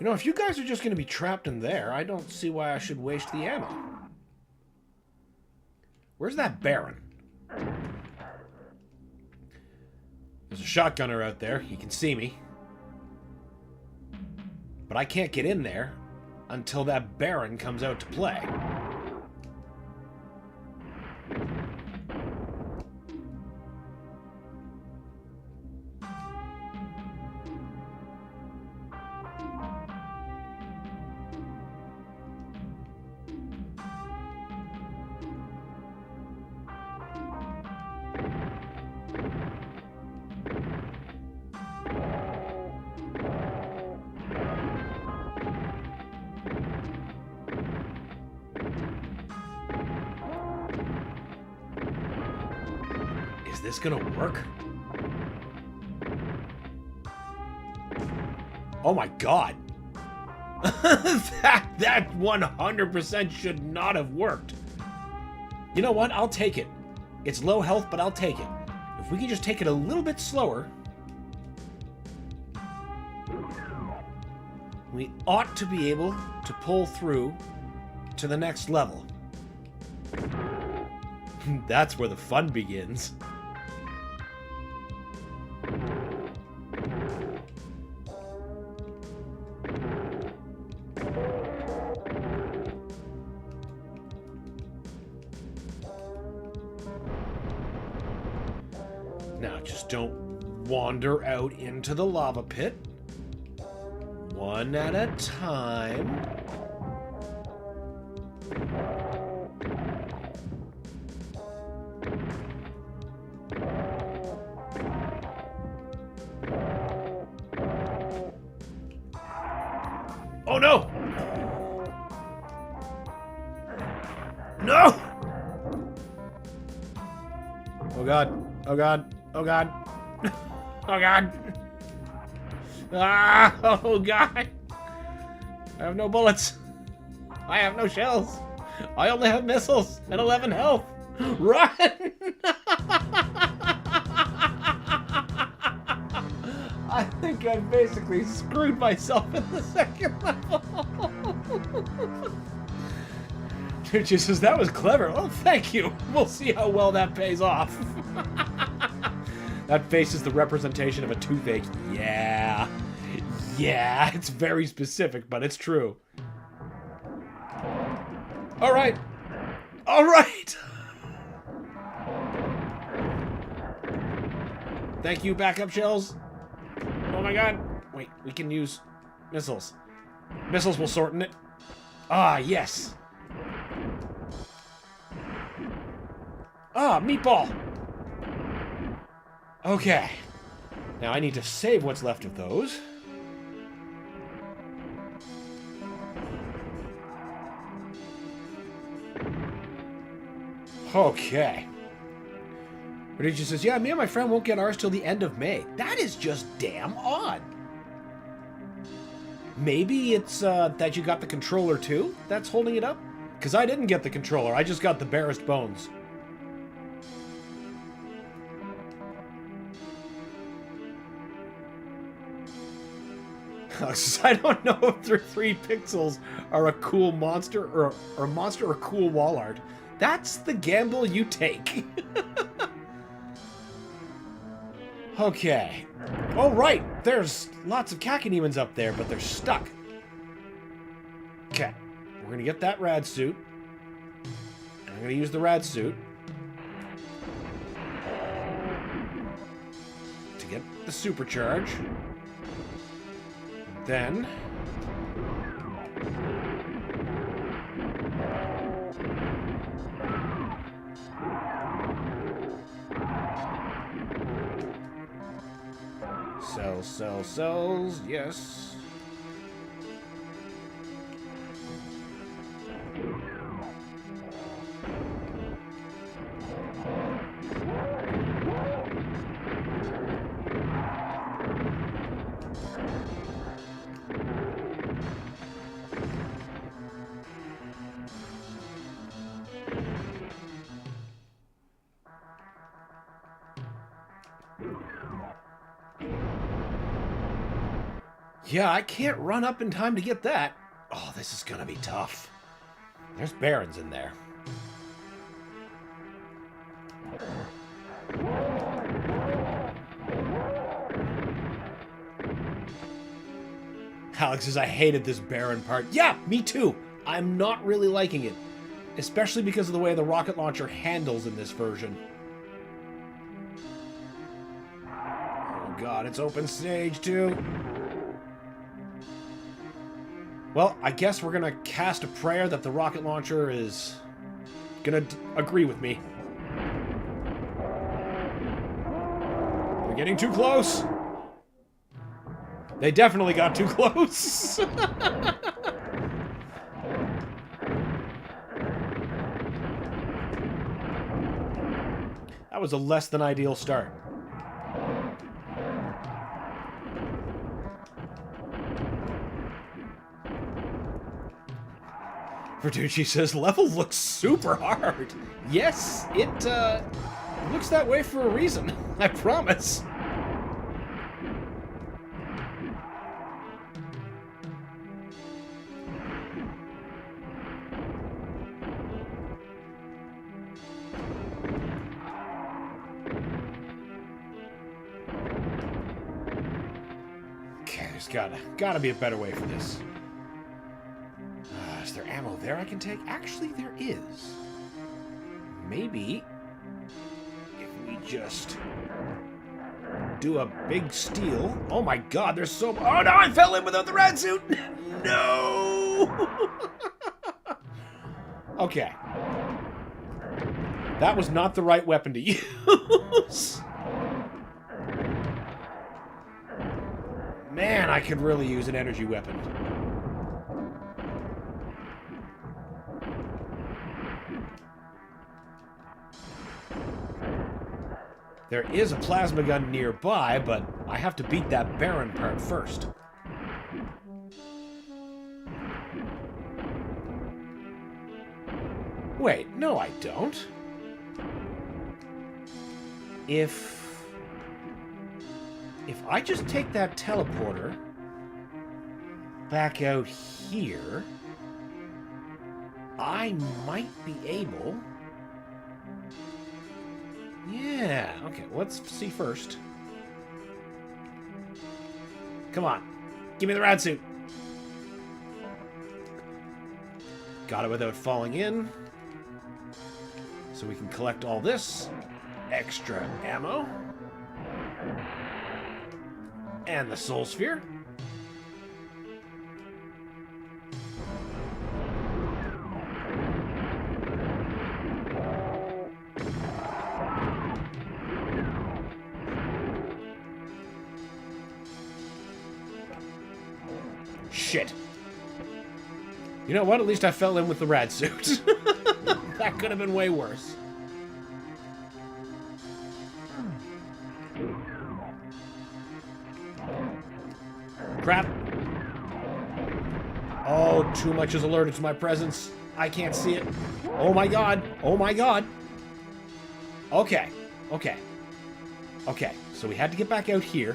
You know, if you guys are just going to be trapped in there, I don't see why I should waste the ammo. Where's that Baron? There's a shotgunner out there. He can see me. But I can't get in there until that Baron comes out to play. Is this gonna work? Oh my god. that 100% should not have worked. You know what? I'll take it. It's low health, but I'll take it. If we can just take it a little bit slower, we ought to be able to pull through to the next level. That's where the fun begins. Now, just don't wander out into the lava pit. One at a time. Oh no! No! Oh god. Oh god. Oh god. Oh god. Ah! Oh god. I have no bullets. I have no shells. I only have missiles and 11 health. Run! I think I basically screwed myself in the second level. She says, that was clever. Oh, thank you. We'll see how well that pays off. That face is the representation of a toothache. Yeah. Yeah, it's very specific, but it's true. All right. All right. Thank you, backup shells. Oh my god. Wait, we can use missiles. Missiles will shorten it. Ah, yes. Ah, meatball. Okay. Now I need to save what's left of those. Okay. Radicia says, yeah, me and my friend won't get ours till the end of May. That is just damn odd. Maybe it's that you got the controller too that's holding it up? Because I didn't get the controller. I just got the barest bones. I don't know if their 3 pixels are a cool monster or a monster or cool wall art. That's the gamble you take. Okay. Oh, right. There's lots of Kakanimans up there, but they're stuck. Okay. We're going to get that rad suit. I'm going to use the rad suit to get the supercharge. Then cells, yes. Yeah, I can't run up in time to get that. Oh, this is gonna be tough. There's barons in there. Alex says, I hated this baron part. Yeah, me too. I'm not really liking it. Especially because of the way the rocket launcher handles in this version. Oh god, it's open stage too. Well, I guess we're gonna cast a prayer that the rocket launcher is gonna agree with me. We're getting too close. They definitely got too close. That was a less than ideal start. Verducci says, level looks super hard. Yes, it looks that way for a reason. I promise. Okay, there's gotta be a better way for this. Is there ammo there I can take? Actually, there is. Maybe if we just do a big steal. Oh my god, there's so... Oh no, I fell in without the rad suit! No! Okay. That was not the right weapon to use. Man, I could really use an energy weapon. There is a plasma gun nearby, but I have to beat that Baron part first. Wait, no I don't. If I just take that teleporter back out here, I might be able... Yeah, okay, let's see first. Come on. Give me the rad suit. Got it without falling in. So we can collect all this. Extra ammo. And the soul sphere. Shit. You know what? At least I fell in with the rad suit. That could have been way worse. Crap. Oh, too much is alerted to my presence. I can't see it. Oh my god. Oh my god. Okay. Okay. Okay. So we had to get back out here.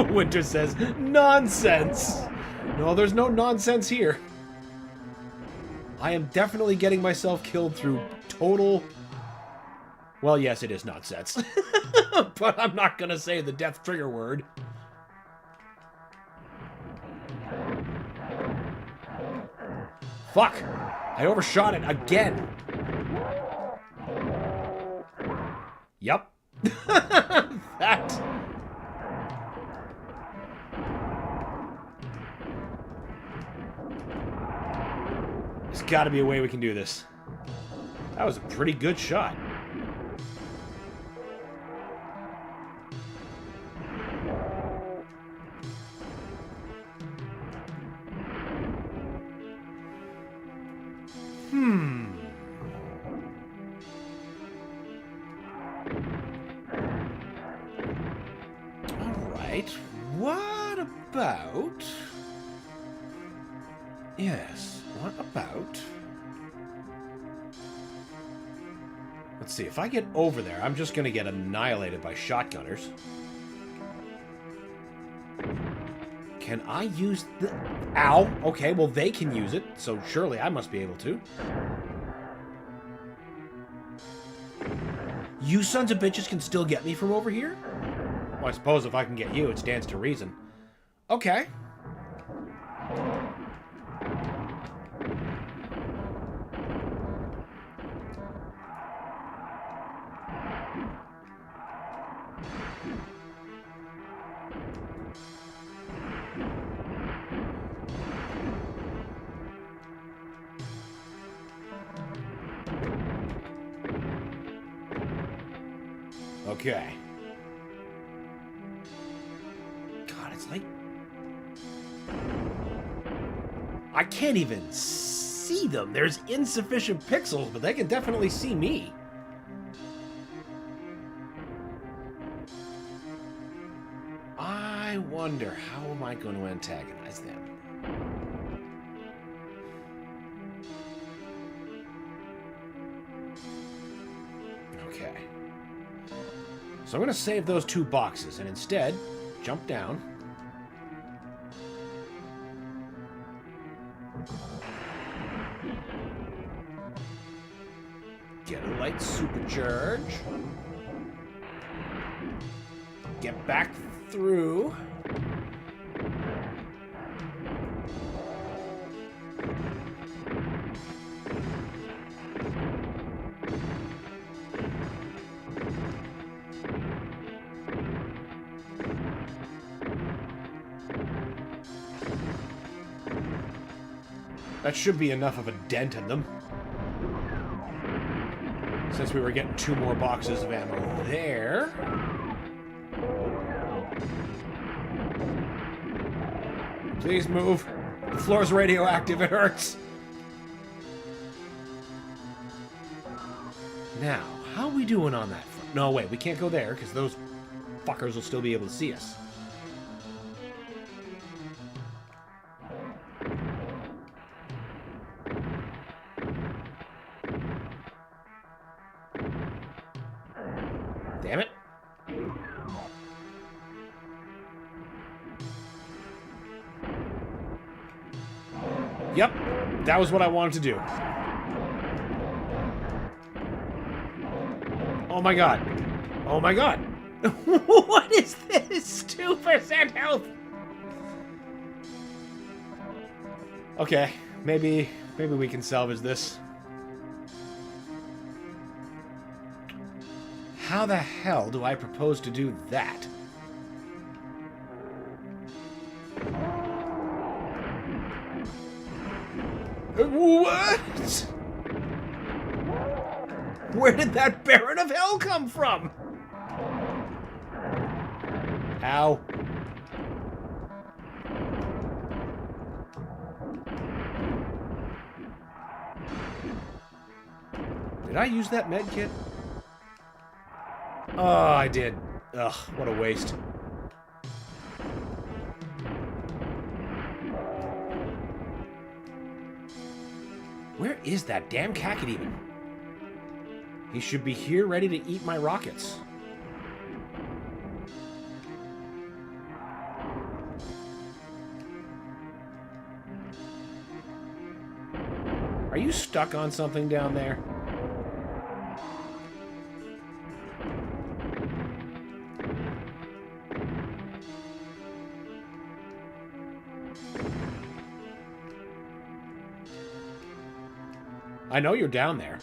Winter says, nonsense. No, there's no nonsense here. I am definitely getting myself killed through total... Well, yes, it is nonsense. But I'm not going to say the death trigger word. Fuck! I overshot it again. Yup. That... There's got to be a way we can do this. That was a pretty good shot. Alright, what about... Yes, what about... Let's see, if I get over there, I'm just gonna get annihilated by shotgunners. Can I use the... Ow! Okay, well they can use it, so surely I must be able to. You sons of bitches can still get me from over here? Well, I suppose if I can get you, it stands to reason. Okay. Okay. God, it's like... I can't even see them. There's insufficient pixels, but they can definitely see me. I wonder, how am I going to antagonize them? Okay. So I'm going to save those two boxes and instead jump down. Get a light supercharge. Get back through. That should be enough of a dent in them. Since we were getting 2 more boxes of ammo there. Please move. The floor's radioactive, it hurts. Now, how are we doing on that front? No, wait, we can't go there, because those fuckers will still be able to see us. Damn it. Yep, that was what I wanted to do. Oh my god. Oh my god. What is this? 2% health. Okay, maybe we can salvage this. How the hell do I propose to do that? What? Where did that Baron of Hell come from? Ow. Did I use that med kit? Oh, I did. Ugh, what a waste. Where is that damn Cacodemon? He should be here ready to eat my rockets. Are you stuck on something down there? I know you're down there.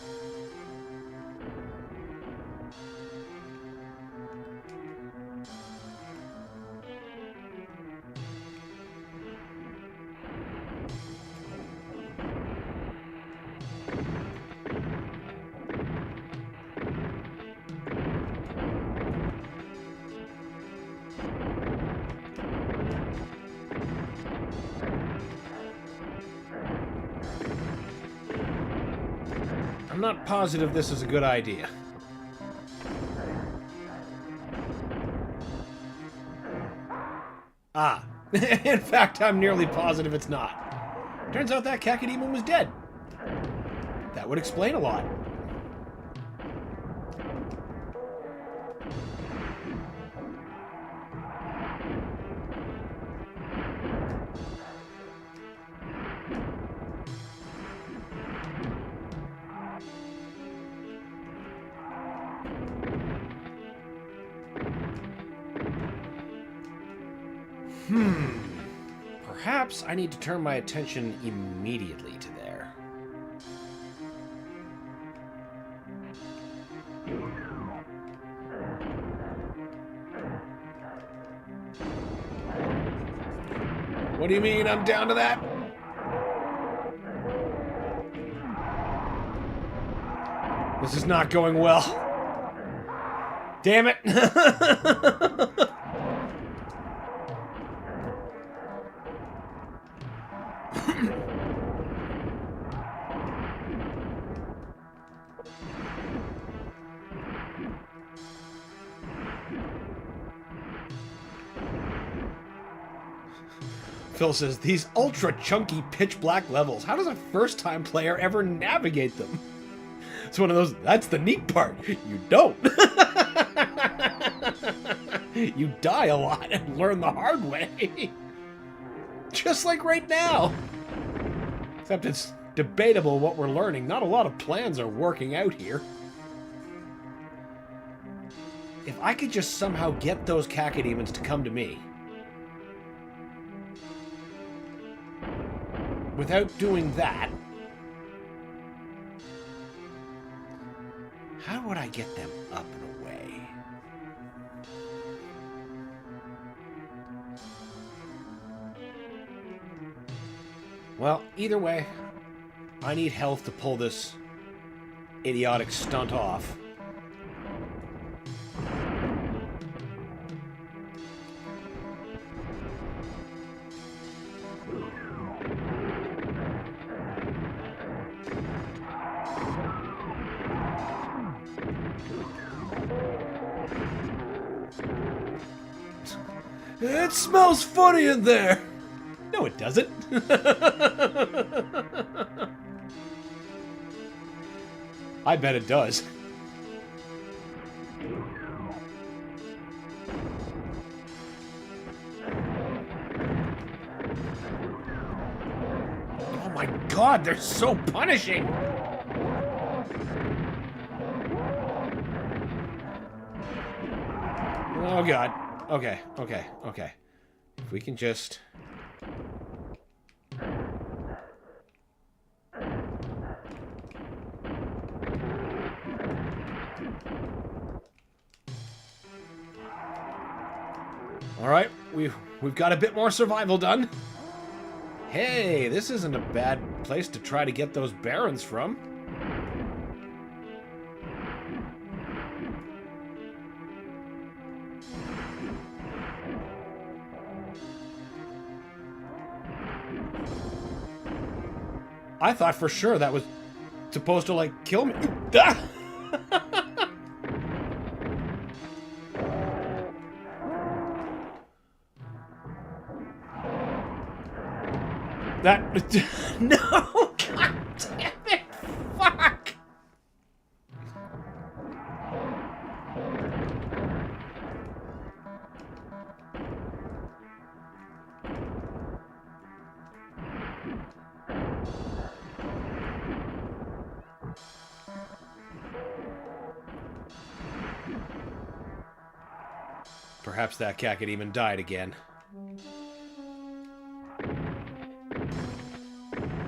I'm not positive this is a good idea. Ah. In fact, I'm nearly positive it's not. Turns out that Cacodemon was dead. That would explain a lot. Perhaps I need to turn my attention immediately to there. What do you mean I'm down to that? This is not going well. Damn it. Phil says, these ultra chunky pitch black levels, how does a first time player ever navigate them? It's one of those, that's the neat part. You don't. You die a lot and learn the hard way. Just like right now. Except it's debatable what we're learning. Not a lot of plans are working out here. If I could just somehow get those Cacodemons to come to me. Without doing that, how would I get them up and away? Well, either way, I need health to pull this idiotic stunt off. It smells funny in there! No, it doesn't. I bet it does. Oh my God, they're so punishing! Oh God. Okay, okay, okay. If we can just... Alright, we've got a bit more survival done. Hey, this isn't a bad place to try to get those barons from. I thought for sure that was supposed to, like, kill me. Ah! That... No! God damn it! Fuck! Perhaps that cat could even died again.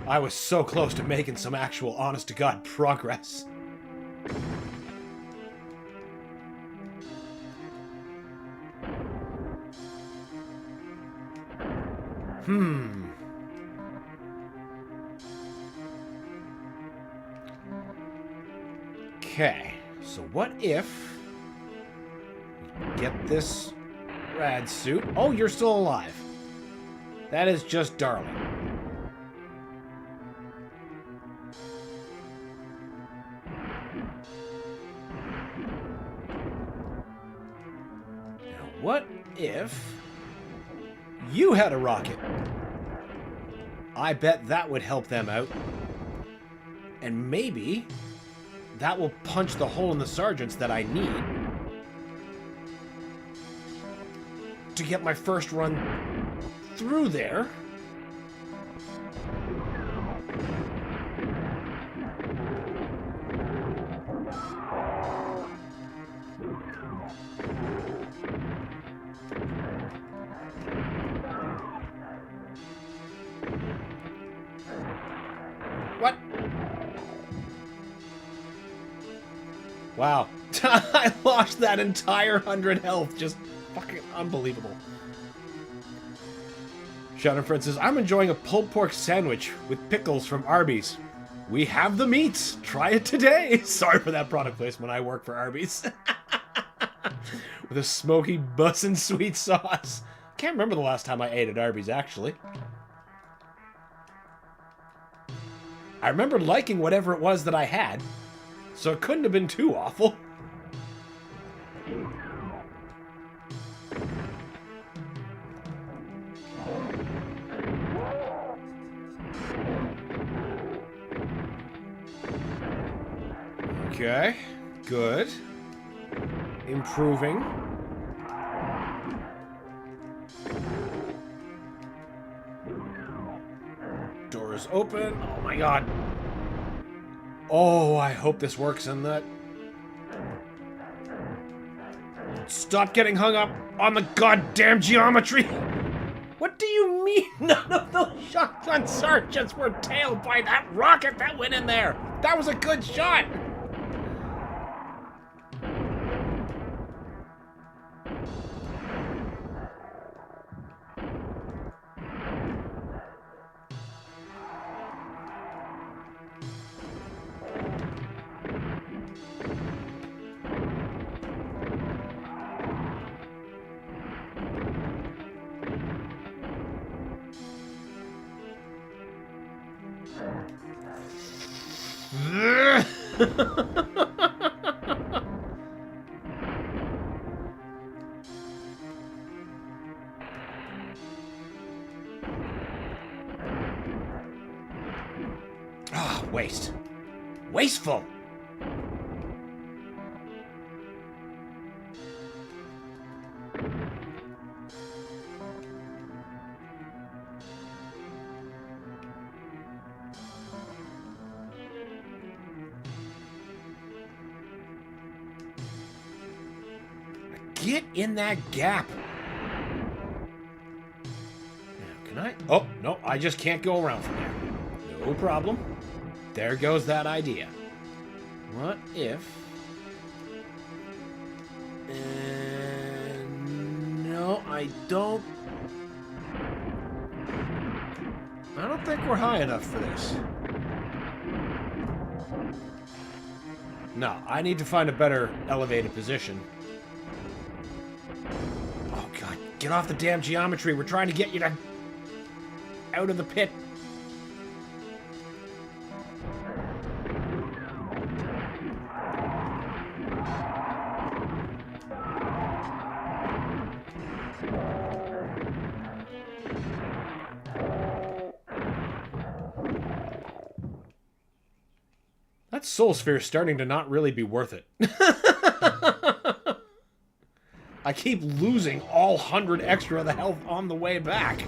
I was so close to making some actual honest-to-God progress. Okay, so what if we get this rad suit? Oh, you're still alive. That is just darling. Now, what if you had a rocket? I bet that would help them out. And maybe that will punch the hole in the sergeants that I need to get my first run through there. What? Wow. I lost that entire 100 health. Just fucking unbelievable. Shadowfriend says, I'm enjoying a pulled pork sandwich with pickles from Arby's. We have the meats. Try it today. Sorry for that product placement. I work for Arby's. With a smoky bussin' sweet sauce. Can't remember the last time I ate at Arby's, actually. I remember liking whatever it was that I had, so it couldn't have been too awful. Okay, good. Improving. Door is open. Oh my god. Oh, I hope this works in that. Stop getting hung up on the goddamn geometry. What do you mean none of those shotgun sergeants were tailed by that rocket that went in there? That was a good shot. Ah, waste. Wasteful. Get in that gap. Now, can I? Oh, no, I just can't go around from there. No problem. There goes that idea. What if... no, I don't think we're high enough for this. No, I need to find a better elevated position. Oh, God. Get off the damn geometry. We're trying to get you to... out of the pit. That soul sphere is starting to not really be worth it. I keep losing all 100 extra of the health on the way back.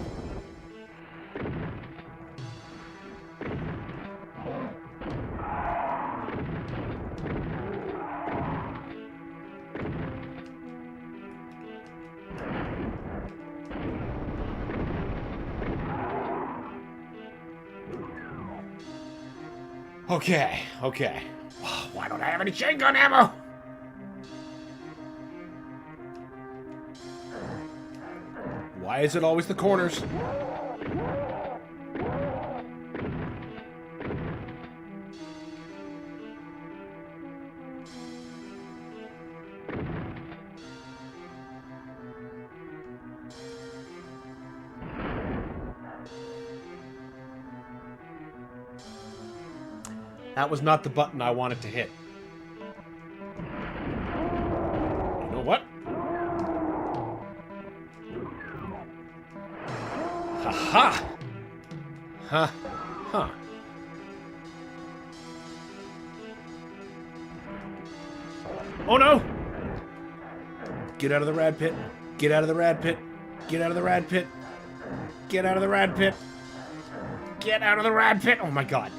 Okay, okay. Why don't I have any chain gun ammo? Why is it always the corners? That was not the button I wanted to hit. You know what? Ha-ha! Ha! Huh. Oh no! Get out of the rad pit. Get out of the rad pit. Get out of the rad pit. Get out of the rad pit. Get out of the rad pit. Oh my God.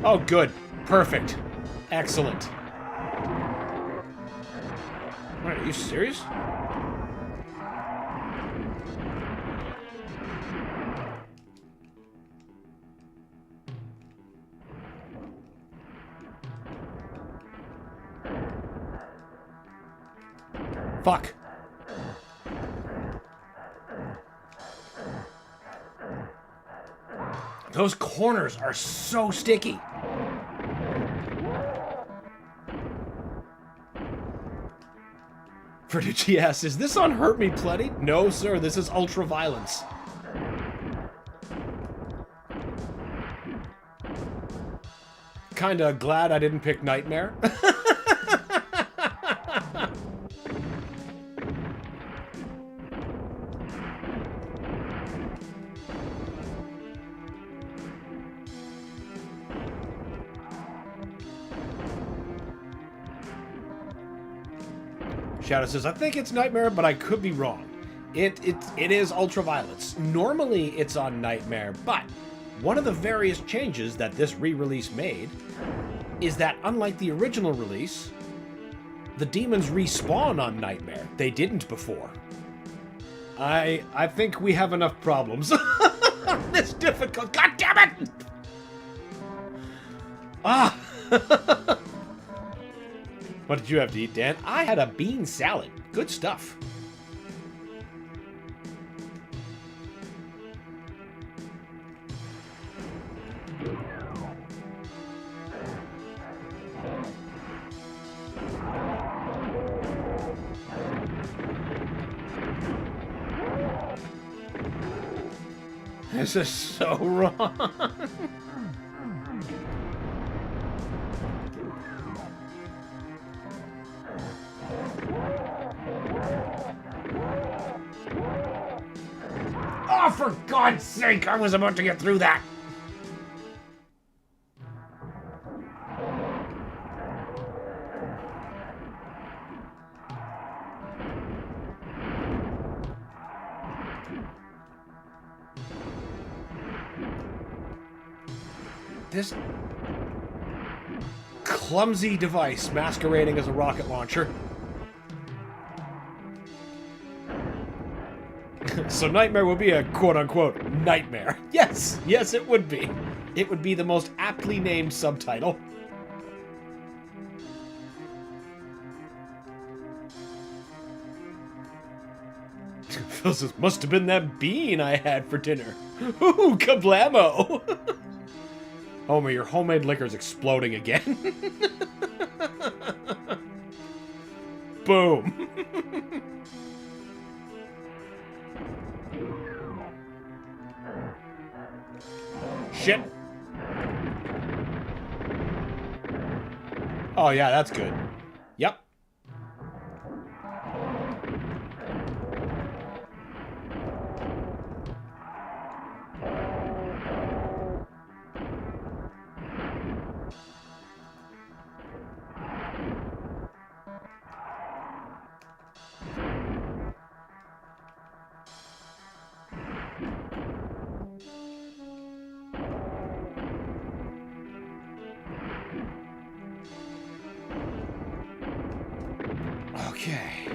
Oh, good. Perfect. Excellent. Wait, are you serious? Fuck. Those corners are so sticky. Verducci asks, is this on Hurt Me Plenty? No, sir, this is Ultra Violence. Kinda glad I didn't pick Nightmare. Shadow says, I think it's Nightmare, but I could be wrong. It is Ultraviolence. Normally it's on Nightmare, but one of the various changes that this re-release made is that unlike the original release, the demons respawn on Nightmare. They didn't before. I think we have enough problems. This difficult. God damn it! Ah! What did you have to eat, Dan? I had a bean salad. Good stuff. This is so wrong. Oh, for God's sake, I was about to get through that. This clumsy device masquerading as a rocket launcher. So Nightmare would be a quote-unquote nightmare. Yes, yes it would be. It would be the most aptly named subtitle. Phil says, must have been that bean I had for dinner. Ooh, kablamo! Homer, your homemade liquor's exploding again. Boom. Shit. Oh yeah, that's good. Yep. Okay.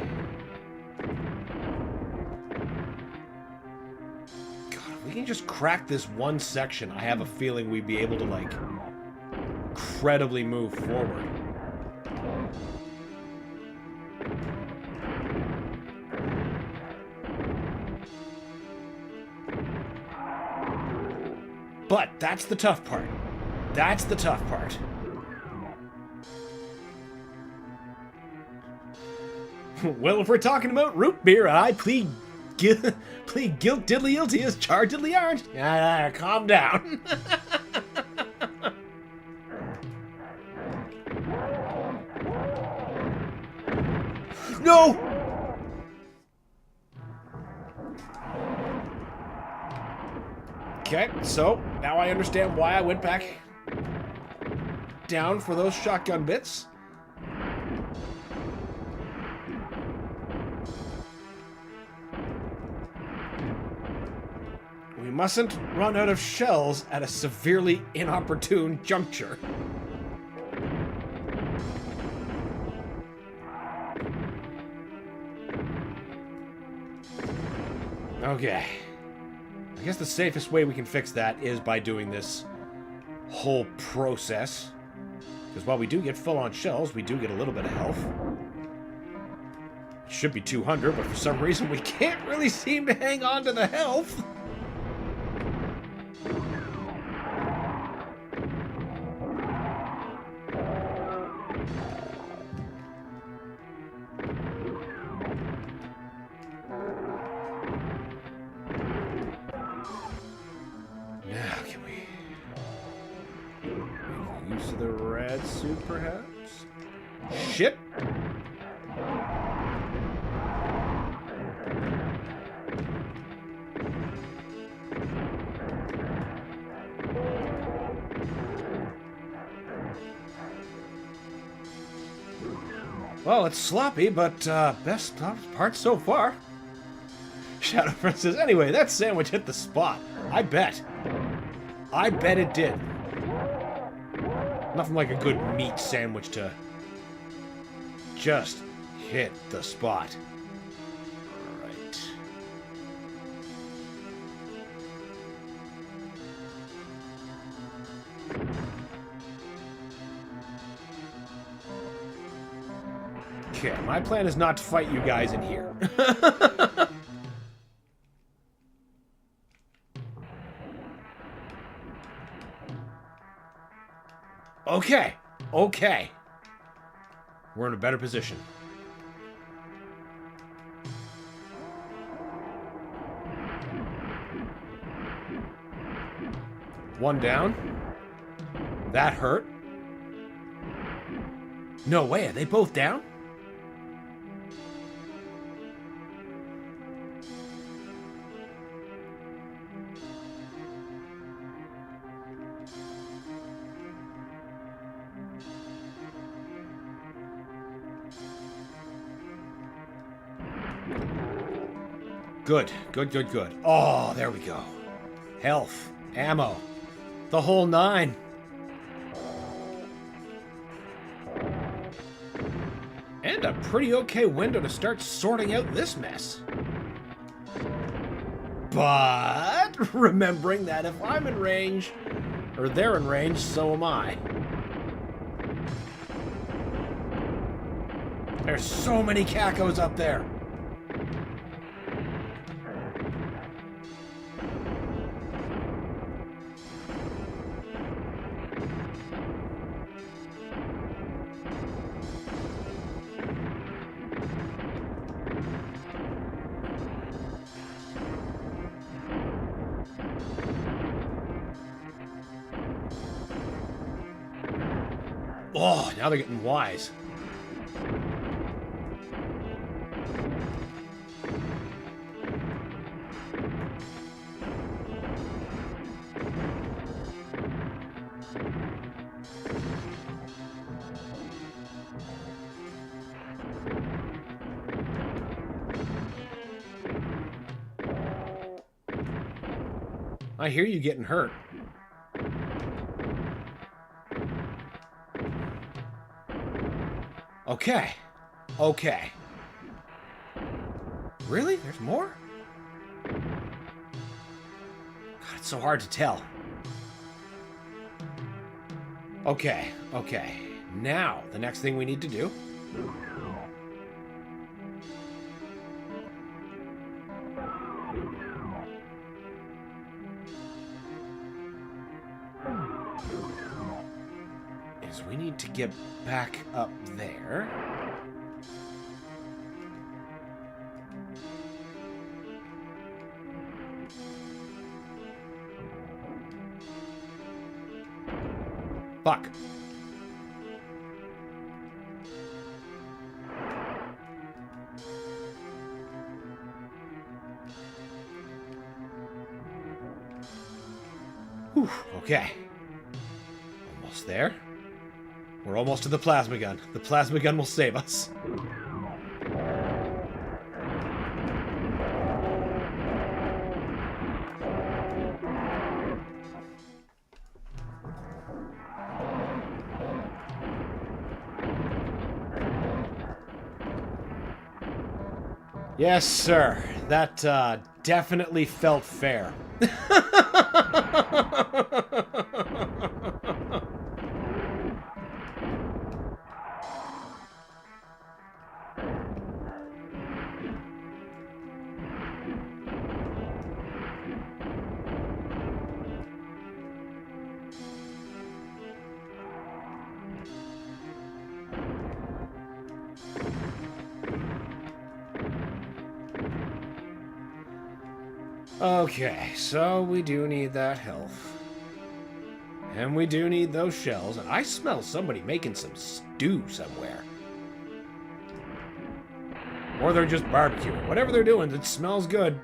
God, if we can just crack this one section, I have a feeling we'd be able to, like, credibly move forward. But that's the tough part. That's the tough part. Well, if we're talking about root beer, I plead guilt diddly guilty as charged diddly aren't. Calm down. No! Okay, so now I understand why I went back down for those shotgun bits. We mustn't run out of shells at a severely inopportune juncture. Okay. I guess the safest way we can fix that is by doing this whole process. Because while we do get full-on shells, we do get a little bit of health. It should be 200, but for some reason we can't really seem to hang on to the health. The red suit, perhaps? Shit! Well, it's sloppy, but best part so far. Shadow Prince says, anyway, that sandwich hit the spot. I bet. I bet it did. Nothing like a good meat sandwich to just hit the spot. Alright. Okay, my plan is not to fight you guys in here. Okay, okay. We're in a better position. One down. That hurt. No way, are they both down? Good, good, good, good. Oh, there we go. Health, ammo, the whole nine. pretty okay window to start sorting out this mess. But remembering that if I'm in range, or they're in range, so am I. There's so many cacos up there. Oh, now they're getting wise. I hear you getting hurt. Okay. Okay. Really? There's more? God, it's so hard to tell. Okay. Okay. Now, the next thing we need to do... is we need to get back up there. Fuck. Whew, okay. Almost there. We're almost to the plasma gun. The plasma gun will save us. Yes, sir. That definitely felt fair. Okay, so we do need that health. And we do need those shells. And I smell somebody making some stew somewhere. Or they're just barbecuing. Whatever they're doing, it smells good.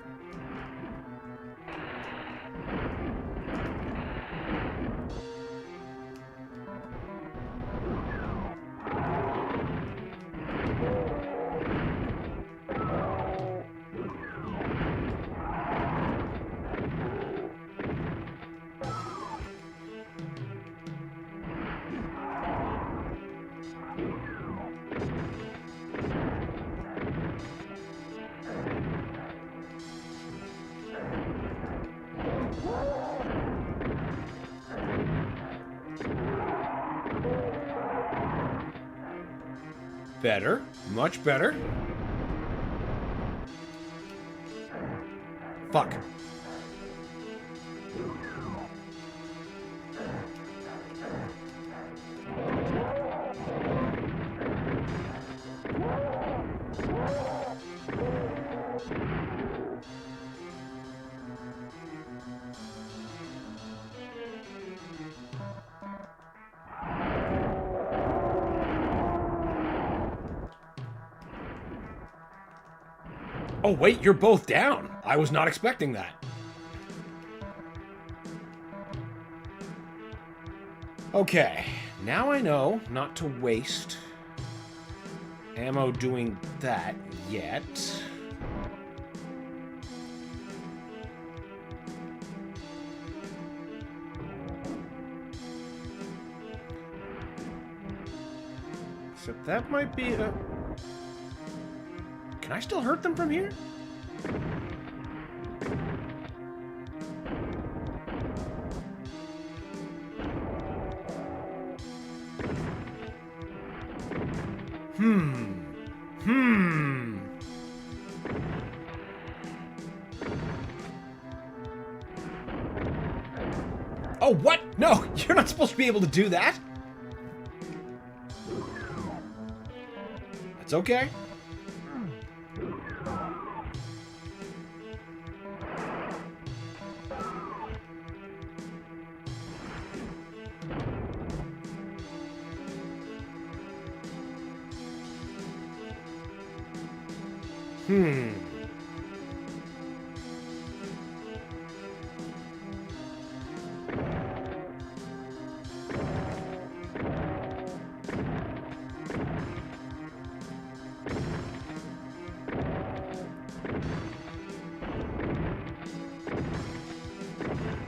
Better. Much better. Fuck. Oh, wait, you're both down. I was not expecting that. Okay, now I know not to waste ammo doing that yet. Except that might be a... Can I still hurt them from here? Oh, what? No, you're not supposed to be able to do that. It's okay.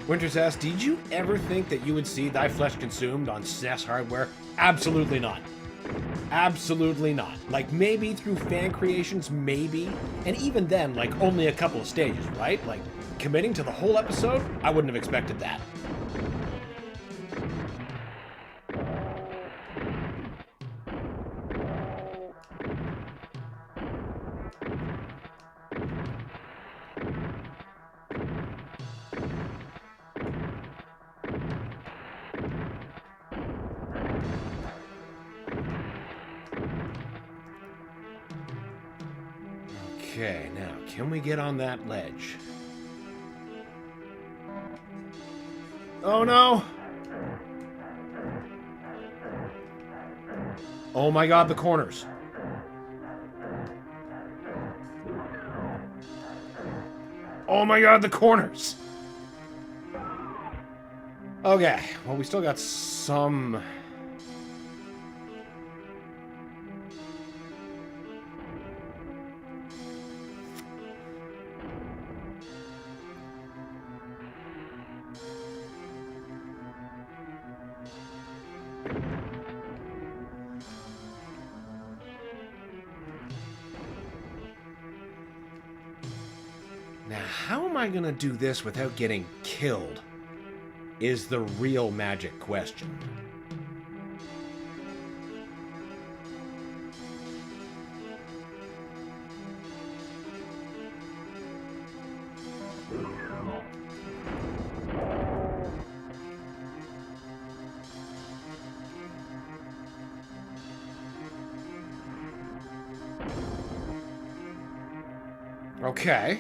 Winters asks, did you ever think that you would see thy flesh consumed on SNES hardware? Absolutely not. Absolutely not. Like, maybe through fan creations, maybe. And even then, like, only a couple of stages, right? Like, committing to the whole episode? I wouldn't have expected that. Okay, now, can we get on that ledge? Oh no! Oh my god, the corners. Oh my god, the corners! Okay, well, we still got some... Now, how am I gonna do this without getting killed? Is the real magic question. Okay.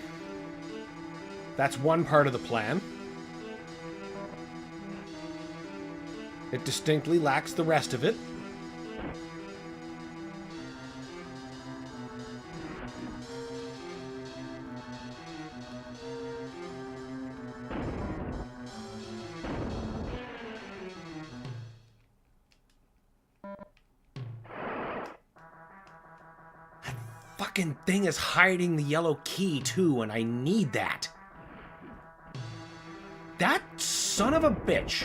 That's one part of the plan. It distinctly lacks the rest of it. That fucking thing is hiding the yellow key too, and I need that. That son of a bitch.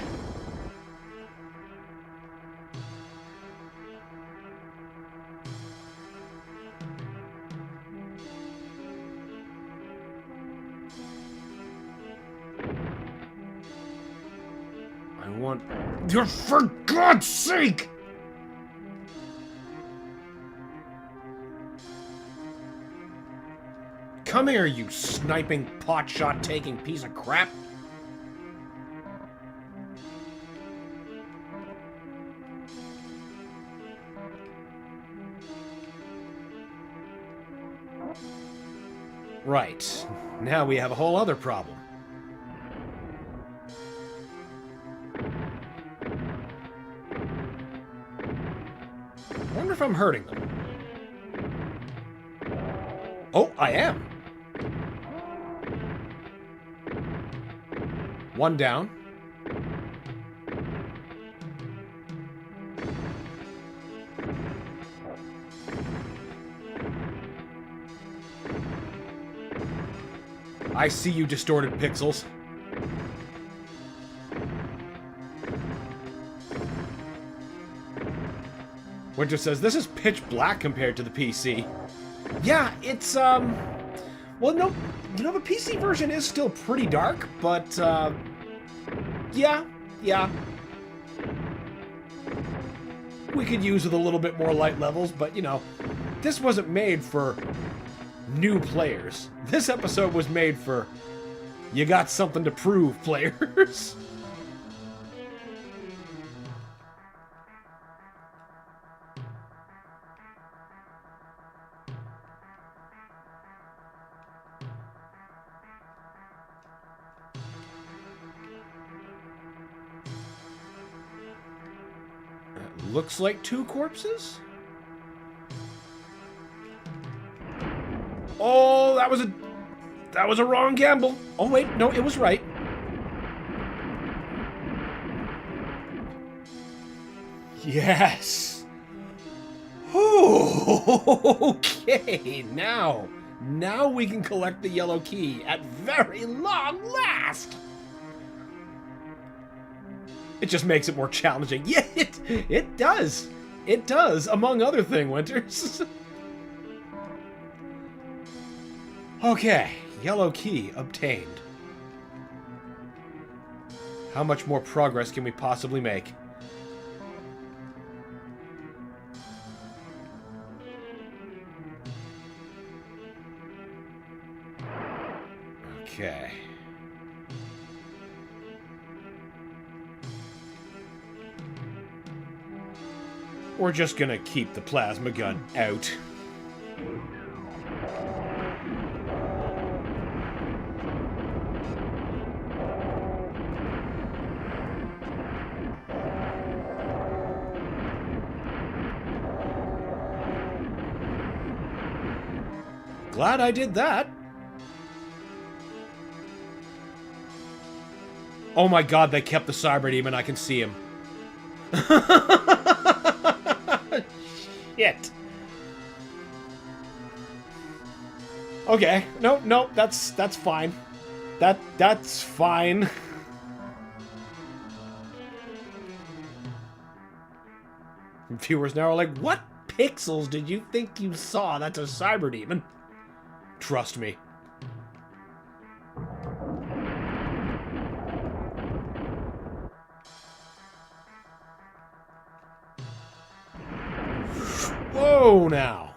I want... You're for God's sake! Come here, you sniping, pot-shot-taking piece of crap! Right. Now we have a whole other problem. I wonder if I'm hurting them. Oh, I am. One down. I see you, distorted pixels. Winter says, this is pitch black compared to the PC. Yeah, it's, well, no, you know, the PC version is still pretty dark, but, yeah. We could use with a little bit more light levels, but, you know, this wasn't made for new players. This episode was made for you got something to prove players. Looks like 2 corpses? Oh, that was a wrong gamble. Oh wait, no, it was right. Yes. Okay, now we can collect the yellow key at very long last. It just makes it more challenging. Yeah, it does. It does, among other things, Winters. Okay, yellow key obtained. How much more progress can we possibly make? Okay. We're just gonna keep the plasma gun out. Glad I did that. Oh my god, they kept the cyber demon. I can see him. Shit. Okay. No, that's fine. That's fine. Viewers now are like, what pixels did you think you saw? That's a cyber demon. Trust me. Whoa, now.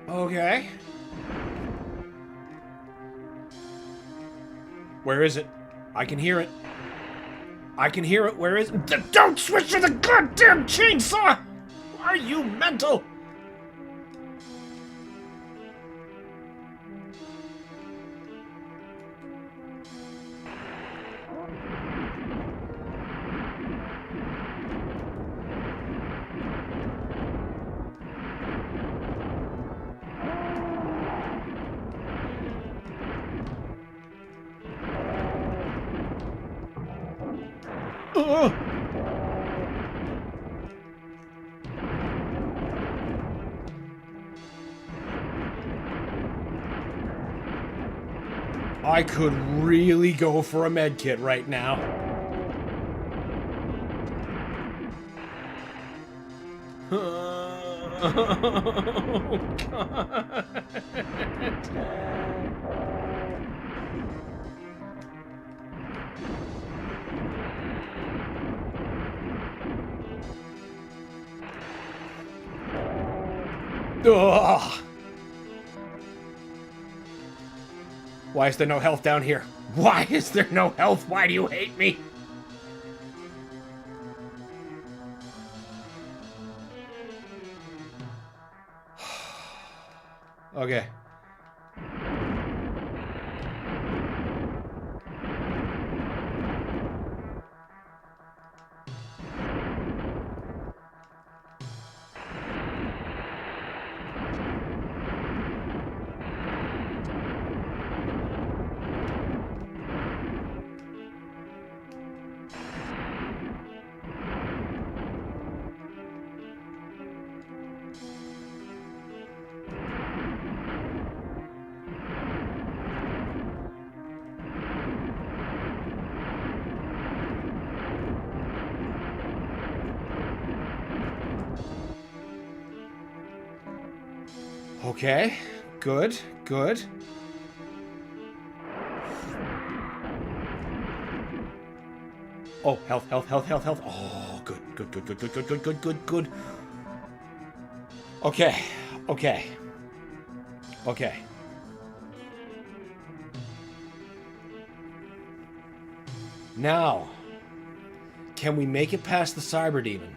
Okay. Where is it? I can hear it. I can hear it. Where is it? Don't switch to the goddamn chainsaw! Are you mental? I could really go for a med kit right now. Oh, God. Ugh. Why is there no health down here? Why is there no health? Why do you hate me? Okay. Okay. Good. Good. Oh, health, health, health, health, health. Oh, good, good, good, good, good, good, good, good, good, good. Okay. Okay. Okay. Now, can we make it past the cyber demon?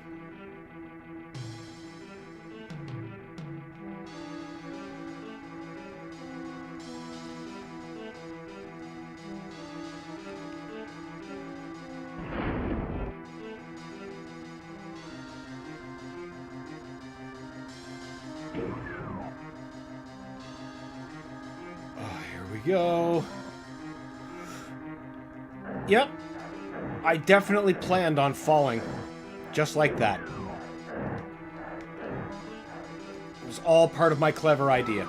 Oh, here we go. Yep. I definitely planned on falling. Just like that. It was all part of my clever idea.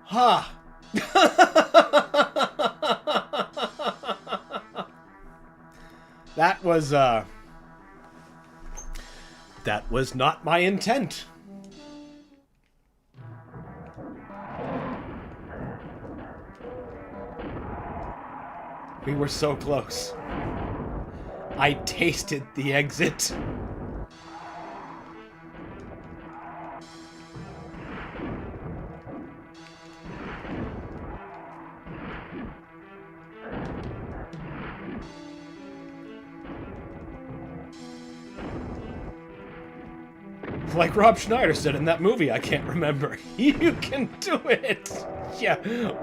Ha! That was not my intent. We were so close. I tasted the exit. Like Rob Schneider said in that movie I can't remember. You can do it! Yeah,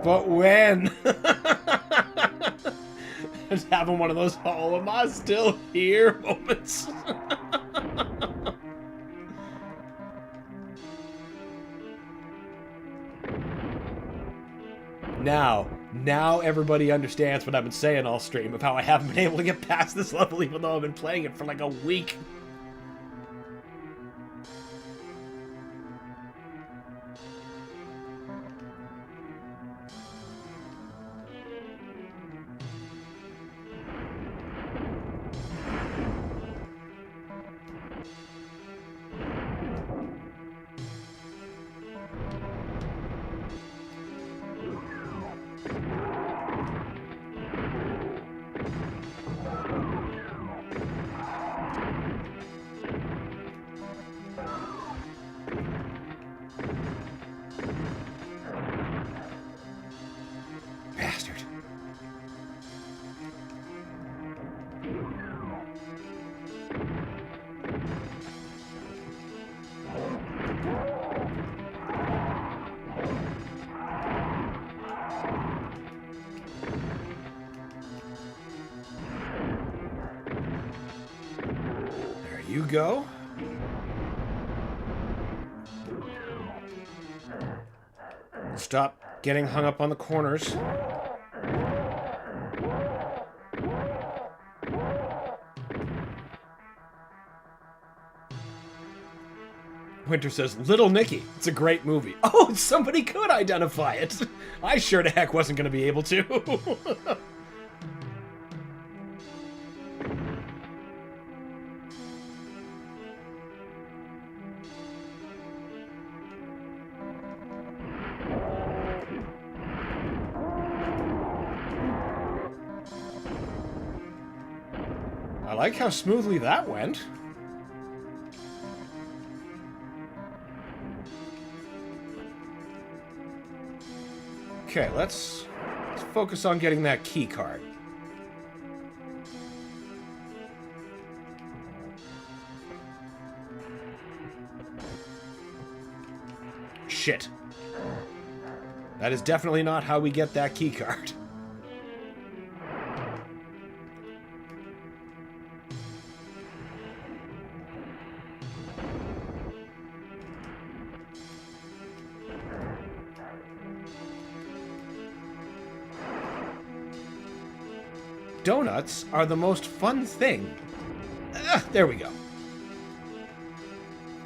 but when? Just having one of those, oh, am I still here moments. Now everybody understands what I've been saying all stream of how I haven't been able to get past this level even though I've been playing it for like a week. Bastard. There you go. Stop getting hung up on the corners. Winter says, Little Nicky. It's a great movie. Oh, somebody could identify it. I sure the heck wasn't going to be able to. I like how smoothly that went. Okay, let's focus on getting that key card. Shit. That is definitely not how we get that key card. Donuts are the most fun thing. There we go.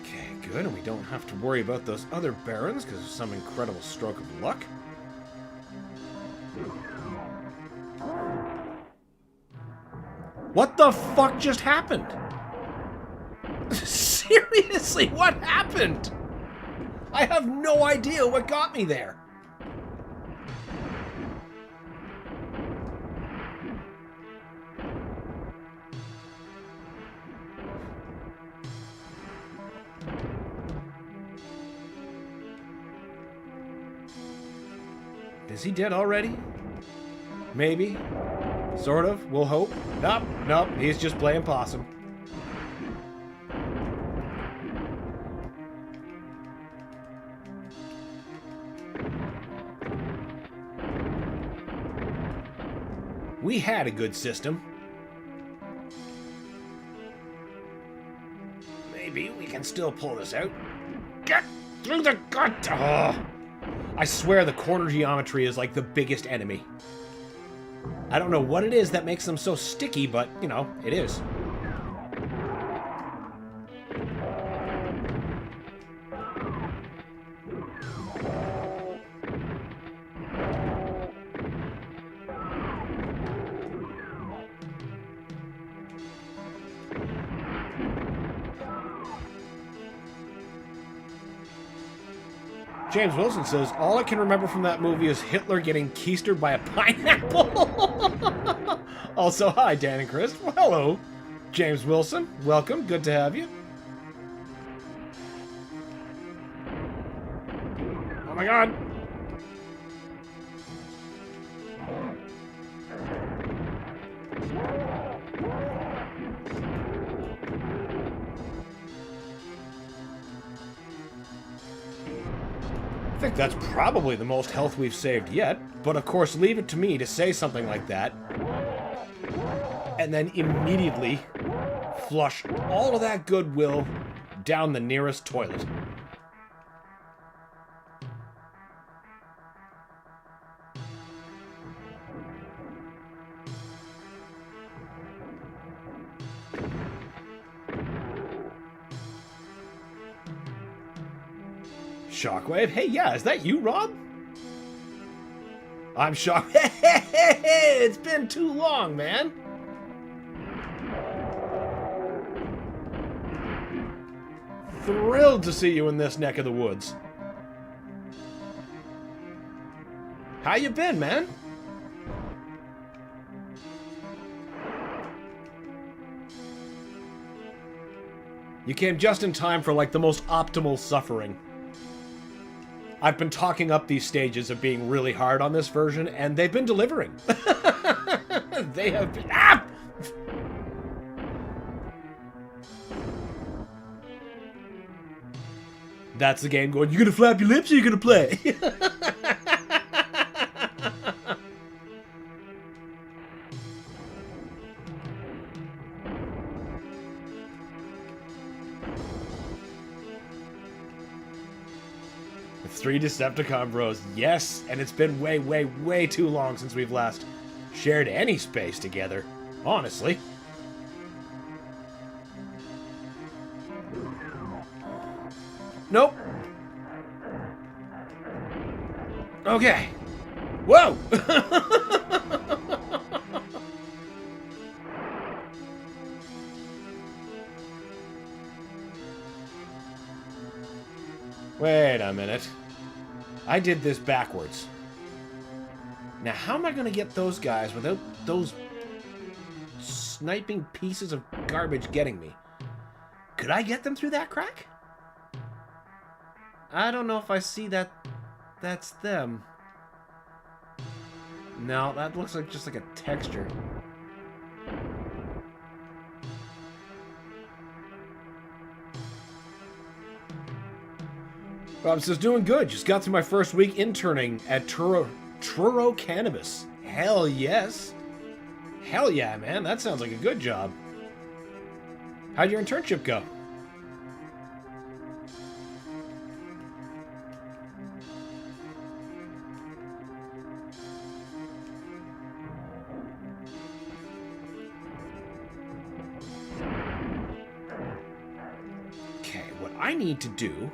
Okay, good, and we don't have to worry about those other barons because of some incredible stroke of luck. What the fuck just happened? Seriously, what happened? I have no idea what got me there. Is he dead already? Maybe. Sort of. We'll hope. Nope. Nope. He's just playing possum. We had a good system. Maybe we can still pull this out. Get through the gut! Oh. I swear the corner geometry is like the biggest enemy. I don't know what it is that makes them so sticky, but, you know, it is. James Wilson says, all I can remember from that movie is Hitler getting keistered by a pineapple. Also, hi, Dan and Chris. Well, hello, James Wilson. Welcome. Good to have you. Oh my god. I think that's probably the most health we've saved yet, but of course leave it to me to say something like that and then immediately flush all of that goodwill down the nearest toilet. Shockwave? Hey, yeah, is that you, Rob? I'm shocked. It's been too long, man. Thrilled to see you in this neck of the woods. How you been, man? You came just in time for, like, the most optimal suffering. I've been talking up these stages of being really hard on this version, and they've been delivering. They have been... Ah! That's the game going, you gonna flap your lips or you gonna play? Three Decepticon bros, yes, and it's been way, way, way too long since we've last shared any space together, honestly. Nope. Okay. Whoa! Wait a minute. I did this backwards. Now, how am I going to get those guys without those sniping pieces of garbage getting me? Could I get them through that crack? I don't know if I see that. That's them. No, that looks like just like a texture. Rob says, doing good. Just got through my first week interning at Truro Cannabis. Hell yes. Hell yeah, man. That sounds like a good job. How'd your internship go? I need to do...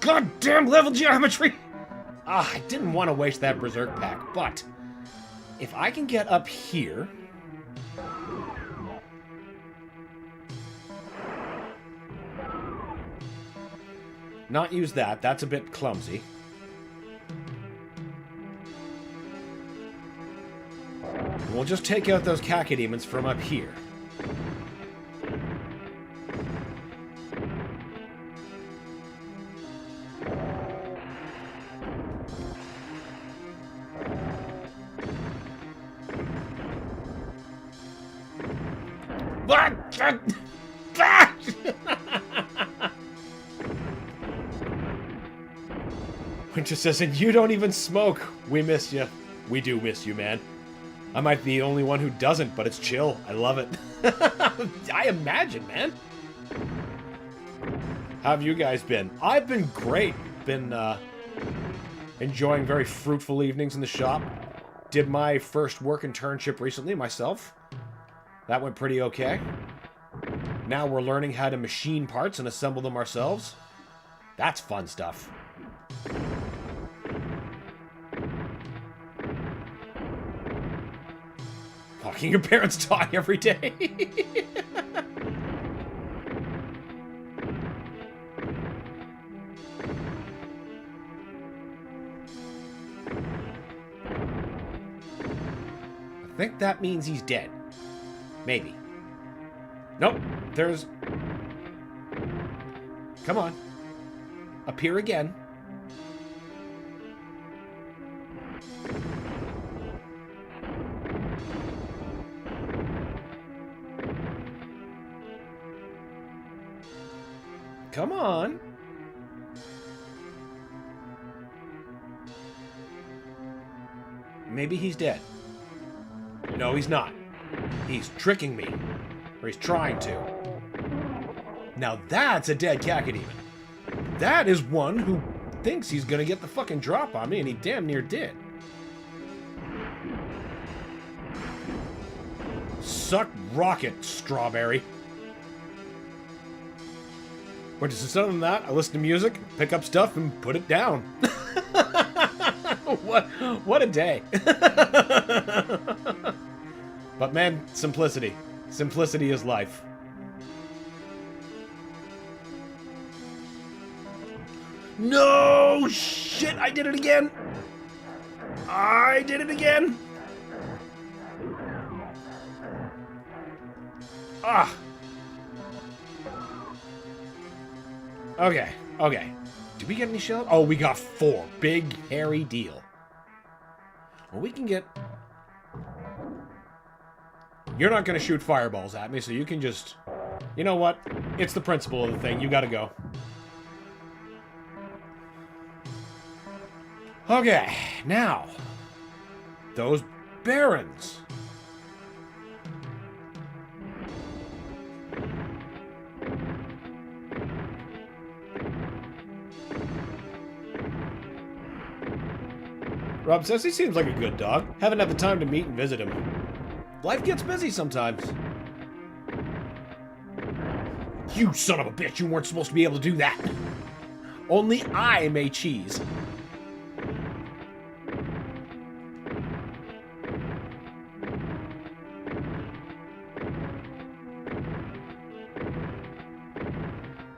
God damn level geometry! I didn't want to waste that berserk pack, but if I can get up here... Not use that, that's a bit clumsy. We'll just take out those cacodemons from up here. Winter says, and you don't even smoke. We miss you. We do miss you, man. I might be the only one who doesn't, but it's chill. I love it. I imagine, man. How have you guys been? I've been great. Been enjoying very fruitful evenings in the shop. Did my first work internship recently myself. That went pretty okay. Now we're learning how to machine parts and assemble them ourselves. That's fun stuff. Watching your parents die every day. I think that means he's dead. Maybe. Nope. There's... Come on. Appear again. Come on. Maybe he's dead. No, he's not. He's tricking me. Or he's trying to. Now that's a dead cacodemon. That is one who thinks he's gonna get the fucking drop on me, and he damn near did. Suck rocket, strawberry. Or just instead of that, I listen to music, pick up stuff, and put it down. What a day. But man, simplicity. Simplicity is life. No! Shit, I did it again! I did it again! Ah! Okay, okay. Did we get any shells? Oh, we got 4. Big, hairy deal. Well, we can get... You're not going to shoot fireballs at me, so you can just... You know what? It's the principle of the thing. You gotta go. Okay, now. Those barons. Rob says he seems like a good dog. Haven't had the time to meet and visit him. Life gets busy sometimes. You son of a bitch, you weren't supposed to be able to do that. Only I may cheese.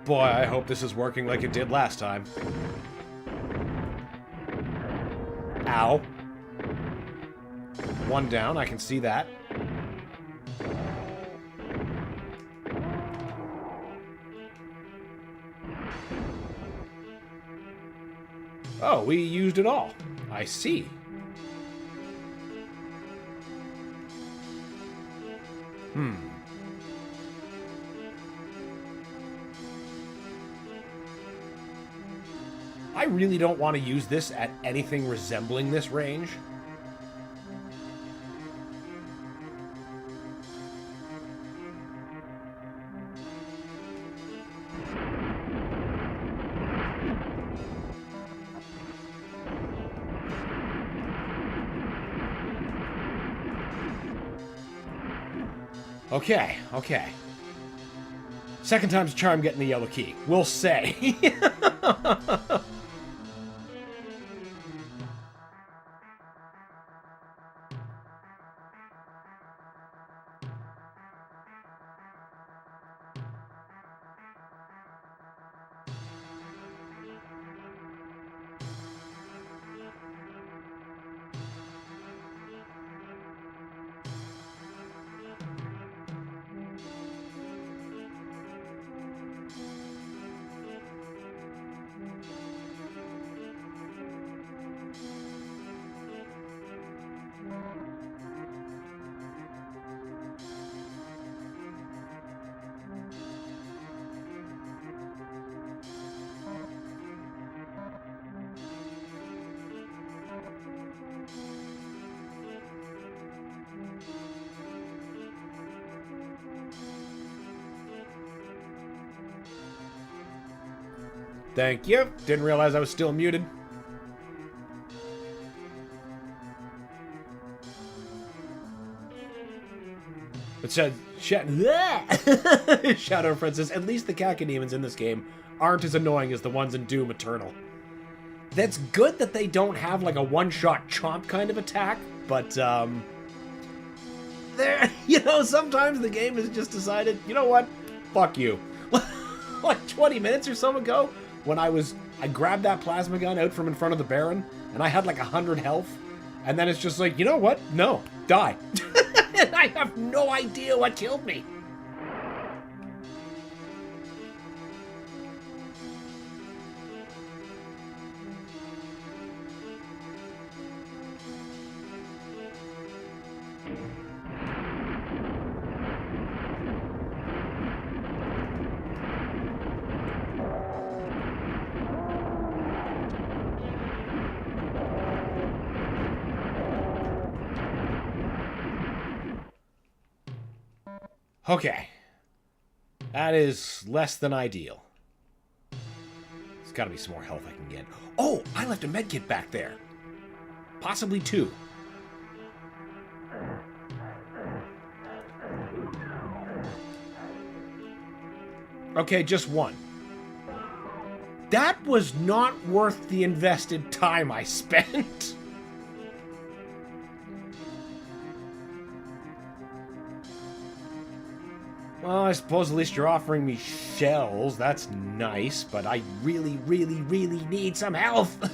Boy, I hope this is working like it did last time. Ow. One down, I can see that. Oh, we used it all. I see. I really don't want to use this at anything resembling this range. Okay, okay. Second time's a charm getting the yellow key. We'll say. Thank you. Didn't realize I was still muted. It said, Shadow Friend says, at least the cacodemons in this game aren't as annoying as the ones in Doom Eternal. That's good that they don't have like a one-shot chomp kind of attack, but there, you know, sometimes the game has just decided, you know what, fuck you. Like 20 minutes or so ago, when I grabbed that plasma gun out from in front of the Baron, and I had like 100 health, and then it's just like, you know what, no, die. And I have no idea what killed me. Okay. That is less than ideal. There's gotta be some more health I can get. Oh, I left a medkit back there. Possibly two. Okay, just one. That was not worth the invested time I spent. Well, I suppose at least you're offering me shells. That's nice, but I really, really, really need some health.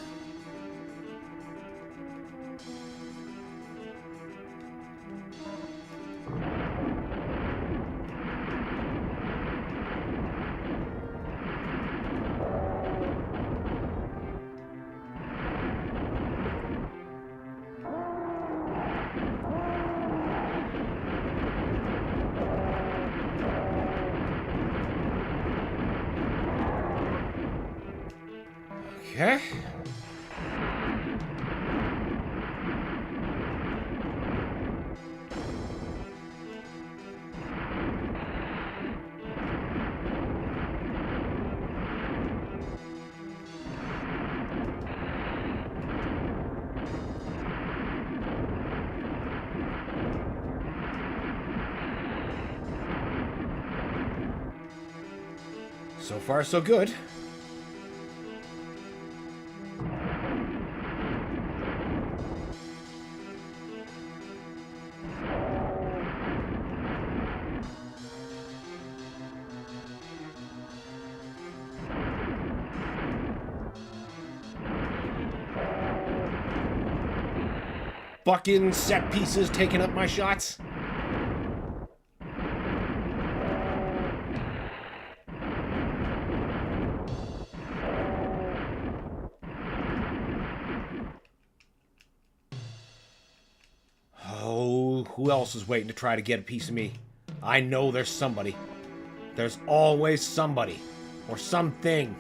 Okay. So far, so good. Fucking set pieces taking up my shots. Oh, who else is waiting to try to get a piece of me? I know there's somebody. There's always somebody. Or something.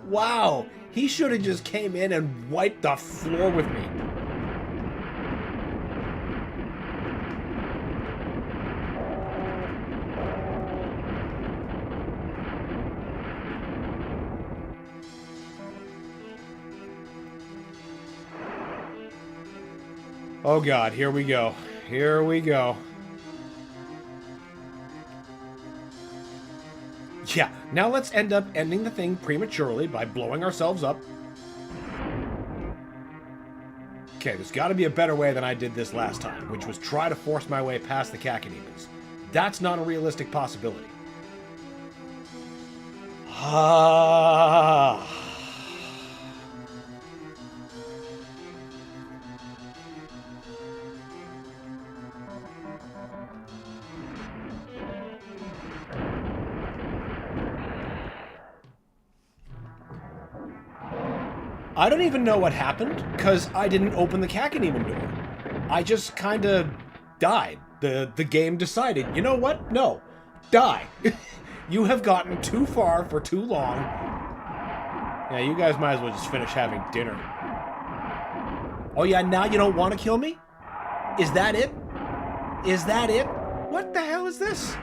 Wow, he should have just came in and wiped the floor with me. Oh God, here we go. Here we go. Yeah, now let's end up ending the thing prematurely by blowing ourselves up. Okay, there's got to be a better way than I did this last time, which was try to force my way past the Cacodemons. That's not a realistic possibility. Ah. I don't even know what happened, because I didn't open the Cacodemon door. I just kind of died. The game decided, you know what? No. Die. You have gotten too far for too long. Yeah, you guys might as well just finish having dinner. Oh yeah, now you don't want to kill me? Is that it? Is that it? What the hell is this?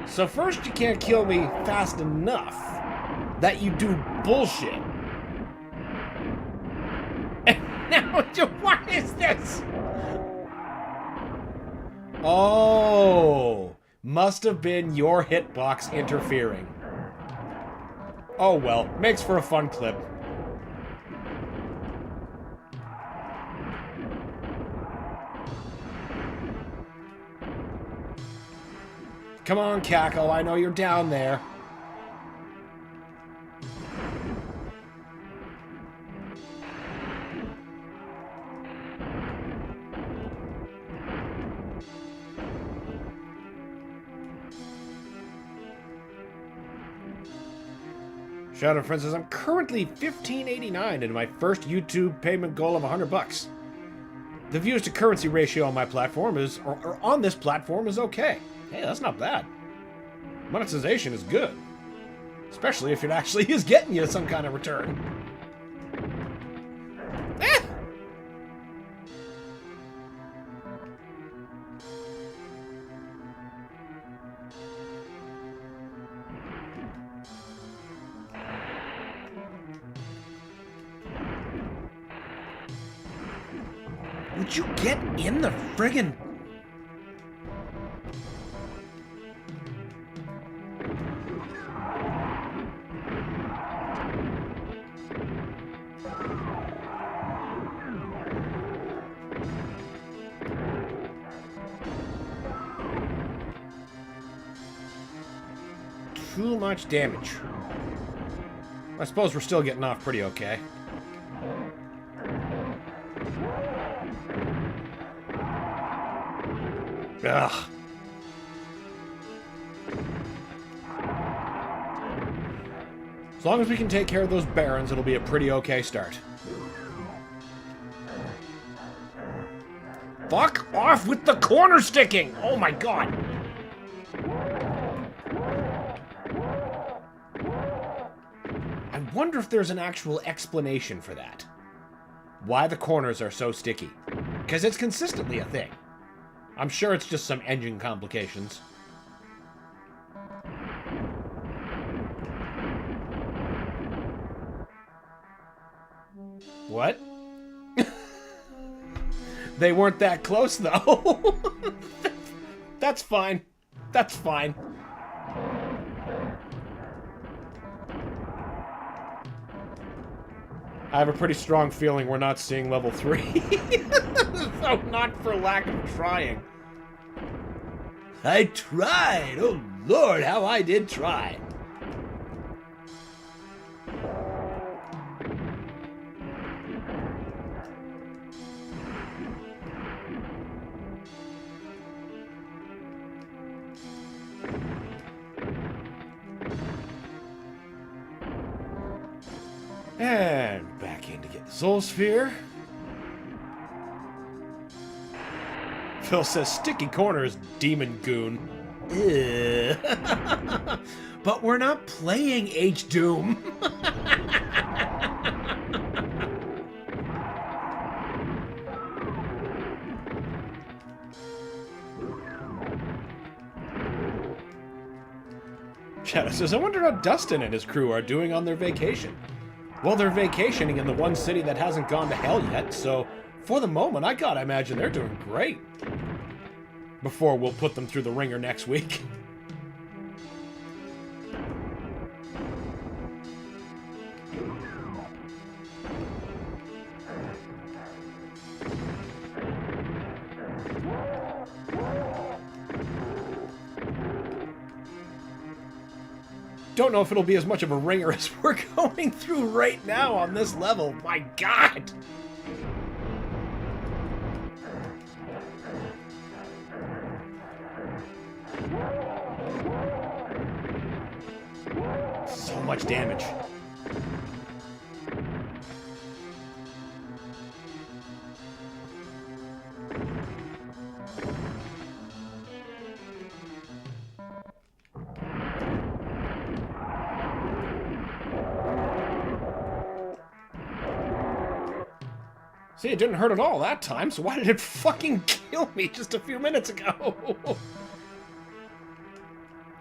So first you can't kill me fast enough that you do bullshit. And now what is this? Oh, must have been your hitbox interfering. Oh well, makes for a fun clip. Come on, Caco, I know you're down there. Shadow Friend says, I'm currently $15.89 into my first YouTube payment goal of $100. The views to currency ratio on my platform is, or on this platform is okay. Hey, that's not bad. Monetization is good. Especially if it actually is getting you some kind of return. Eh! Would you get in the friggin'... Too much damage. I suppose we're still getting off pretty okay. Ugh. As long as we can take care of those barons, it'll be a pretty okay start. Fuck off with the corner sticking! Oh my god! I wonder if there's an actual explanation for that. Why the corners are so sticky. Because it's consistently a thing. I'm sure it's just some engine complications. What? They weren't that close, though. That's fine. That's fine. I have a pretty strong feeling we're not seeing level 3. So not for lack of trying. I tried! Oh lord, how I did try. And back in to get the Soul Sphere. Phil says, sticky corners, demon goon. Ugh. But we're not playing H-Doom. Shadow says, I wonder how Dustin and his crew are doing on their vacation. Well, they're vacationing in the one city that hasn't gone to hell yet, so for the moment, I gotta imagine they're doing great. Before we'll put them through the ringer next week. Don't know if it'll be as much of a ringer as we're going through right now on this level. My God! So much damage. See, it didn't hurt at all that time, so why did it fucking kill me just a few minutes ago?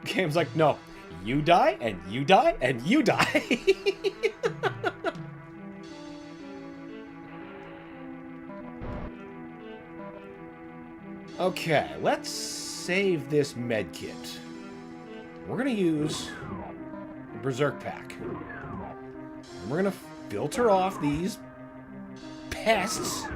Game's like, no, you die, and you die, and you die. Okay, let's save this med kit. We're gonna use the Berserk Pack. And we're gonna filter off these pests.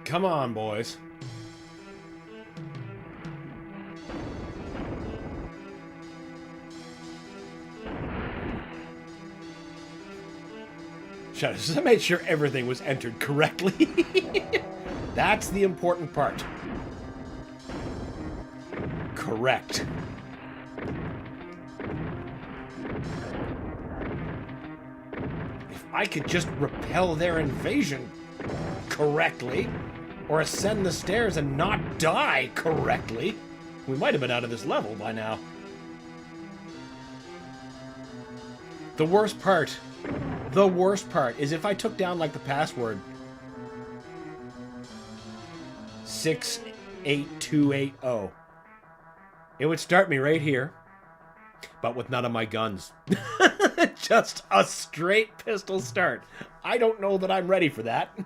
Come on, boys. Shadow says, I made sure everything was entered correctly. That's the important part. Correct. If I could just repel their invasion correctly, or ascend the stairs and not die correctly, we might have been out of this level by now. The worst part is if I took down, like, the password 68280, it would start me right here, but with none of my guns. Just a straight pistol start. I don't know that I'm ready for that.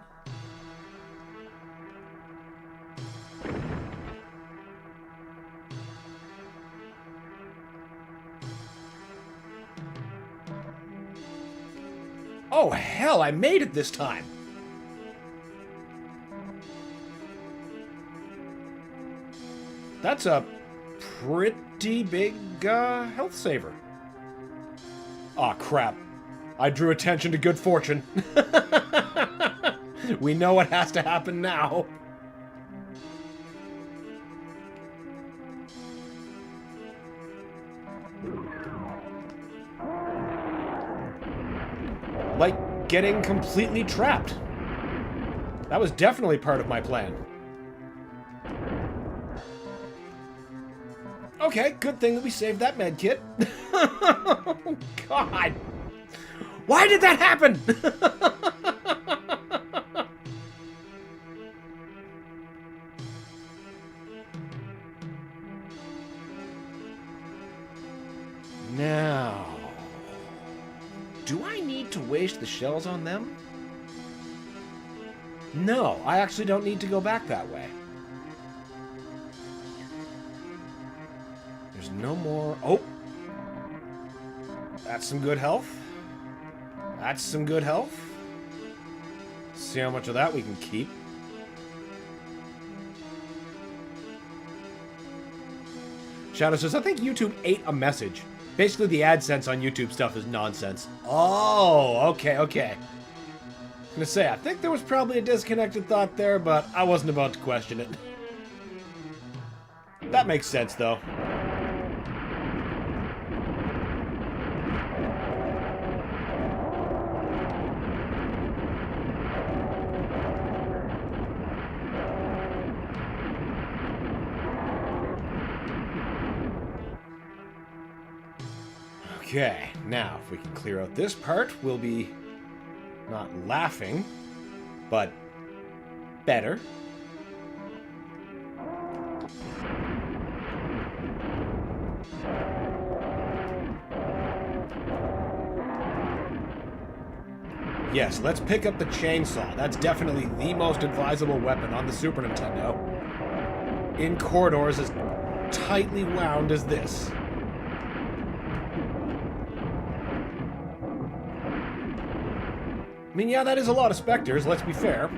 Oh, hell, I made it this time! That's a pretty big health saver. Aw, crap. I drew attention to good fortune. We know what has to happen now. Like getting completely trapped. That was definitely part of my plan. Okay, good thing that we saved that med kit. Oh, God. Why did that happen? Now, do I need to waste the shells on them? No, I actually don't need to go back that way. There's no more... Oh! That's some good health. That's some good health. See how much of that we can keep. Shadow says, I think YouTube ate a message. Basically, the AdSense on YouTube stuff is nonsense. Oh, okay, okay. I'm gonna say, I think there was probably a disconnected thought there, but I wasn't about to question it. That makes sense, though. Okay, now, if we can clear out this part, we'll be not laughing, but better. Yes, let's pick up the chainsaw. That's definitely the most advisable weapon on the Super Nintendo. In corridors as tightly wound as this. I mean, yeah, that is a lot of specters, let's be fair.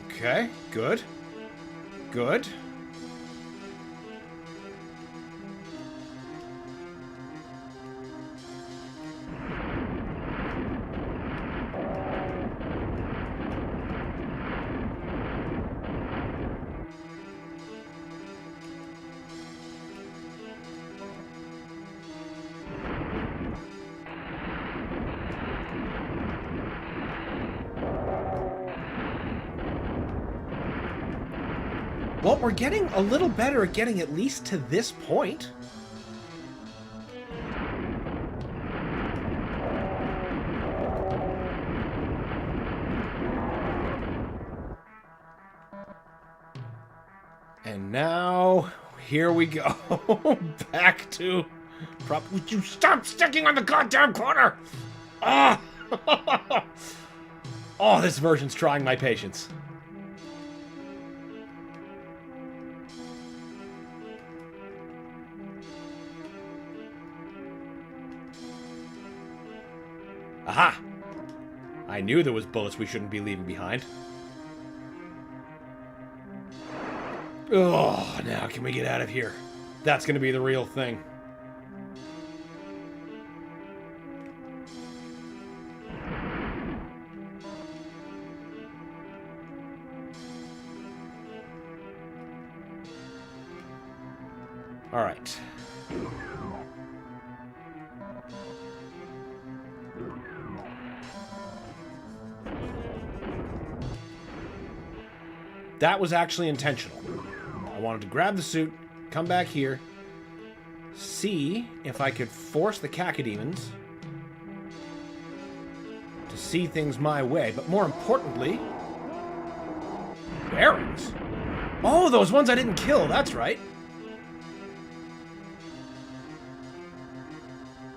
Okay, good. Good. Well, we're getting a little better at getting at least to this point. And now, here we go. Back to... Would you stop sticking on the goddamn corner? Ah! Oh, this version's trying my patience. Aha! I knew there was bullets we shouldn't be leaving behind. Oh, now can we get out of here? That's gonna be the real thing. All right. That was actually intentional. I wanted to grab the suit, come back here, see if I could force the cacodemons to see things my way, but more importantly, bearings. Oh, those ones I didn't kill, that's right.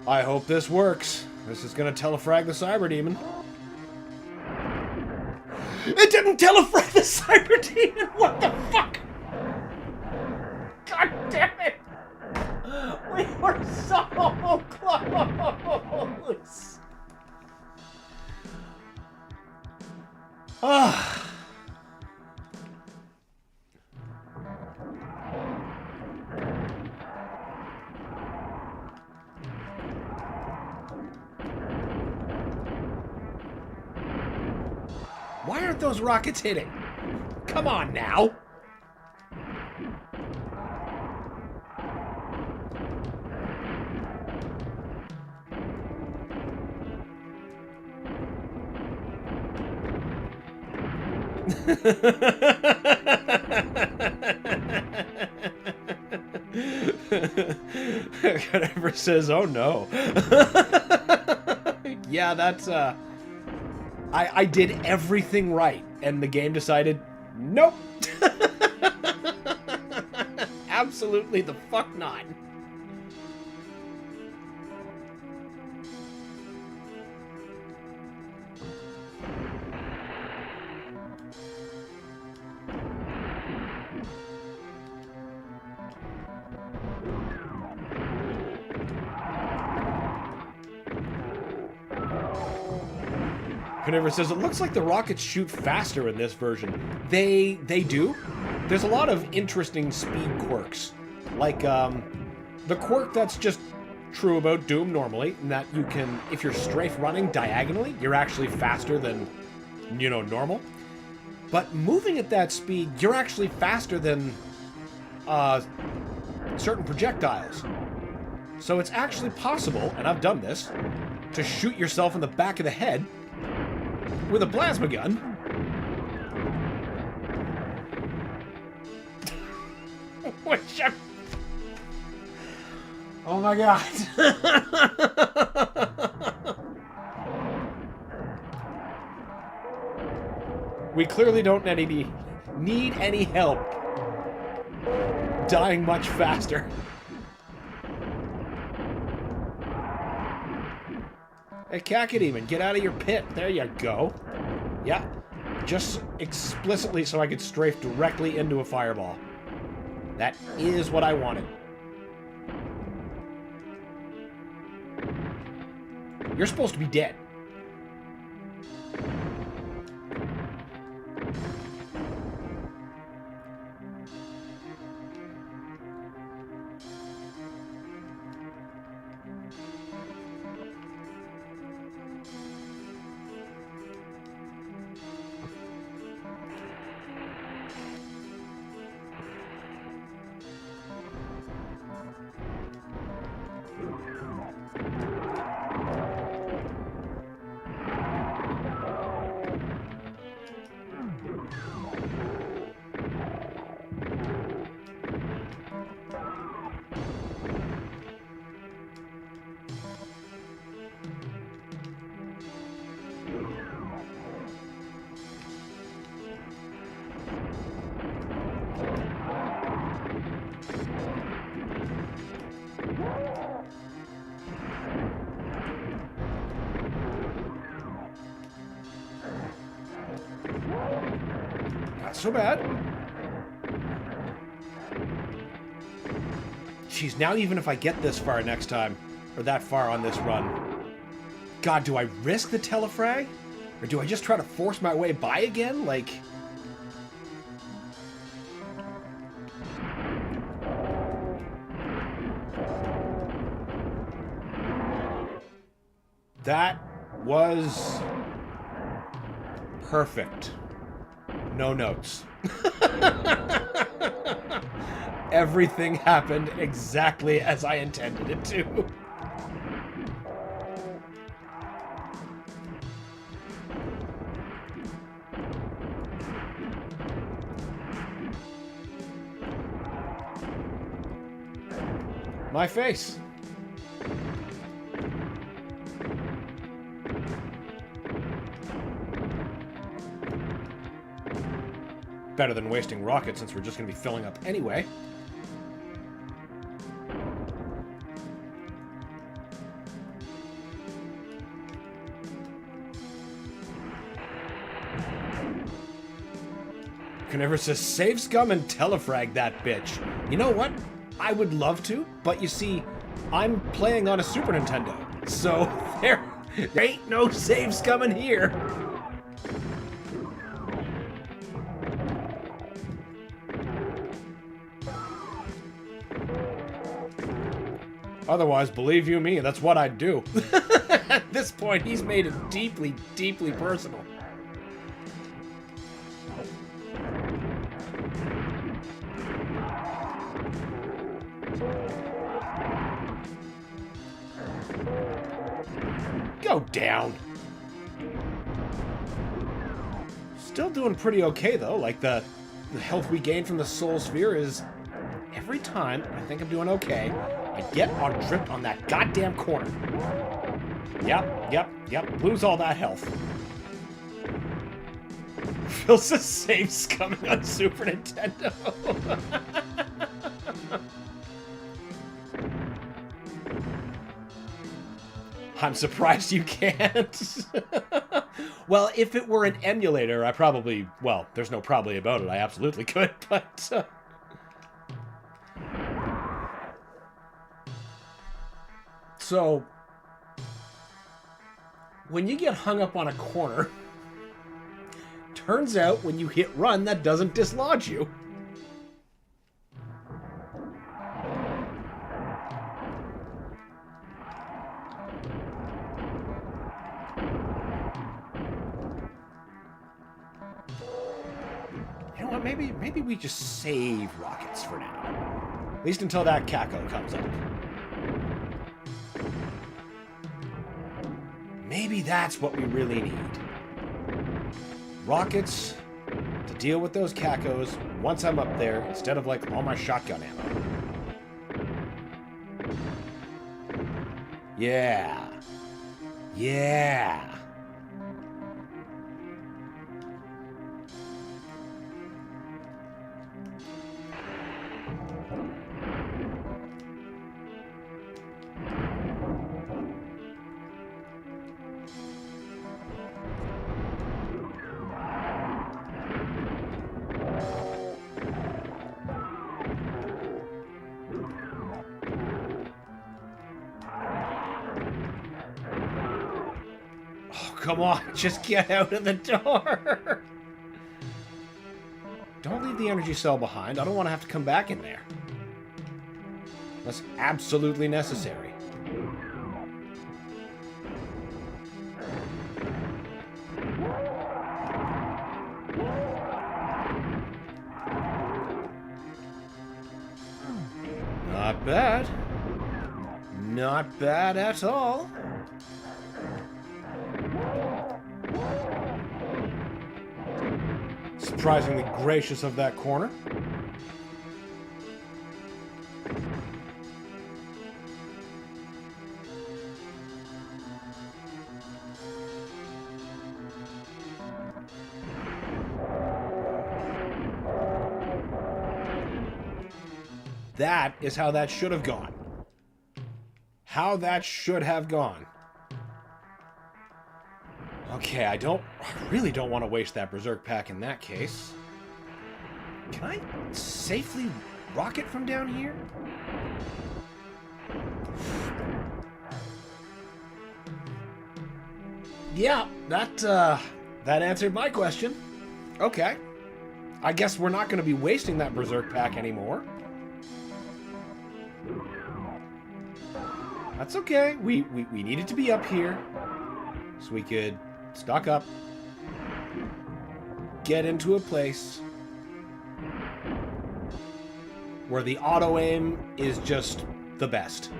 I hope this works. This is gonna telefrag the cyber demon. It didn't telefrag the cyber demon! What the fuck? God damn it! We were so close! Ah. Why aren't those rockets hitting? Come on now! Whatever says, oh no. Yeah, that's, I did everything right, and the game decided, nope. Absolutely the fuck not. Carnivorous says, it looks like the rockets shoot faster in this version. They do. There's a lot of interesting speed quirks. Like, the quirk that's just true about Doom normally, in that you can, if you're strafe running diagonally, you're actually faster than, you know, normal. But moving at that speed, you're actually faster than certain projectiles. So it's actually possible, and I've done this, to shoot yourself in the back of the head with a plasma gun. Which I'm... Oh my god. We clearly don't need any help dying much faster. Hey, Cacodemon, get out of your pit. There you go. Yeah. Just explicitly so I could strafe directly into a fireball. That is what I wanted. You're supposed to be dead. Not so bad. Jeez, now even if I get this far next time, or that far on this run, God, do I risk the telefrag? Or do I just try to force my way by again? Like... That was perfect. No notes. Everything happened exactly as I intended it to. My face. Better than wasting rockets since we're just going to be filling up anyway. Carnivorous says, save scum and telefrag that bitch. You know what? I would love to, but you see, I'm playing on a Super Nintendo, so there ain't no save scum in here. Otherwise, believe you me, that's what I'd do. At this point, he's made it deeply, deeply personal. Go down. Still doing pretty okay, though. Like, the health we gain from the Soul Sphere is... Every time I think I'm doing okay, I get tripped on that goddamn corner. Yep. Lose all that health. Feels the same coming on Super Nintendo. I'm surprised you can't. Well, if it were an emulator, I probably... Well, there's no probably about it. I absolutely could, but... So, when you get hung up on a corner, turns out when you hit run, that doesn't dislodge you. You know what, maybe we just save rockets for now. At least until that Caco comes up. Maybe that's what we really need. Rockets to deal with those Cacos once I'm up there, instead of like all my shotgun ammo. Yeah. Yeah. Come on, just get out of the door. Don't leave the energy cell behind. I don't want to have to come back in there. That's absolutely necessary. Not bad. Not bad at all. Surprisingly gracious of that corner. That is how that should have gone. How that should have gone. Okay, I really don't want to waste that Berserk pack in that case. Can I safely rocket from down here? Yeah, that answered my question. Okay. I guess we're not going to be wasting that Berserk pack anymore. That's okay. We needed to be up here so we could stock up, get into a place where the auto aim is just the best.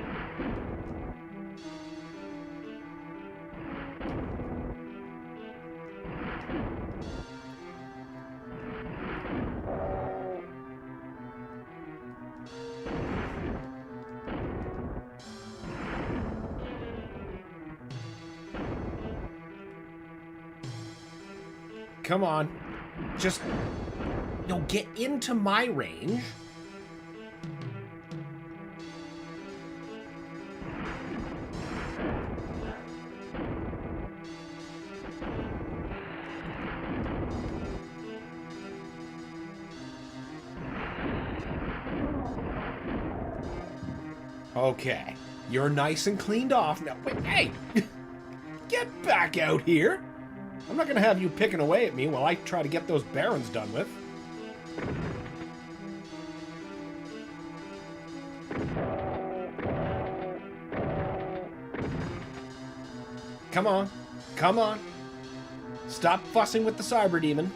Come on. Just, get into my range. Okay. You're nice and cleaned off now. Wait, hey! Get back out here! I'm not going to have you picking away at me while I try to get those barons done with. Come on. Come on. Stop fussing with the cyber demon.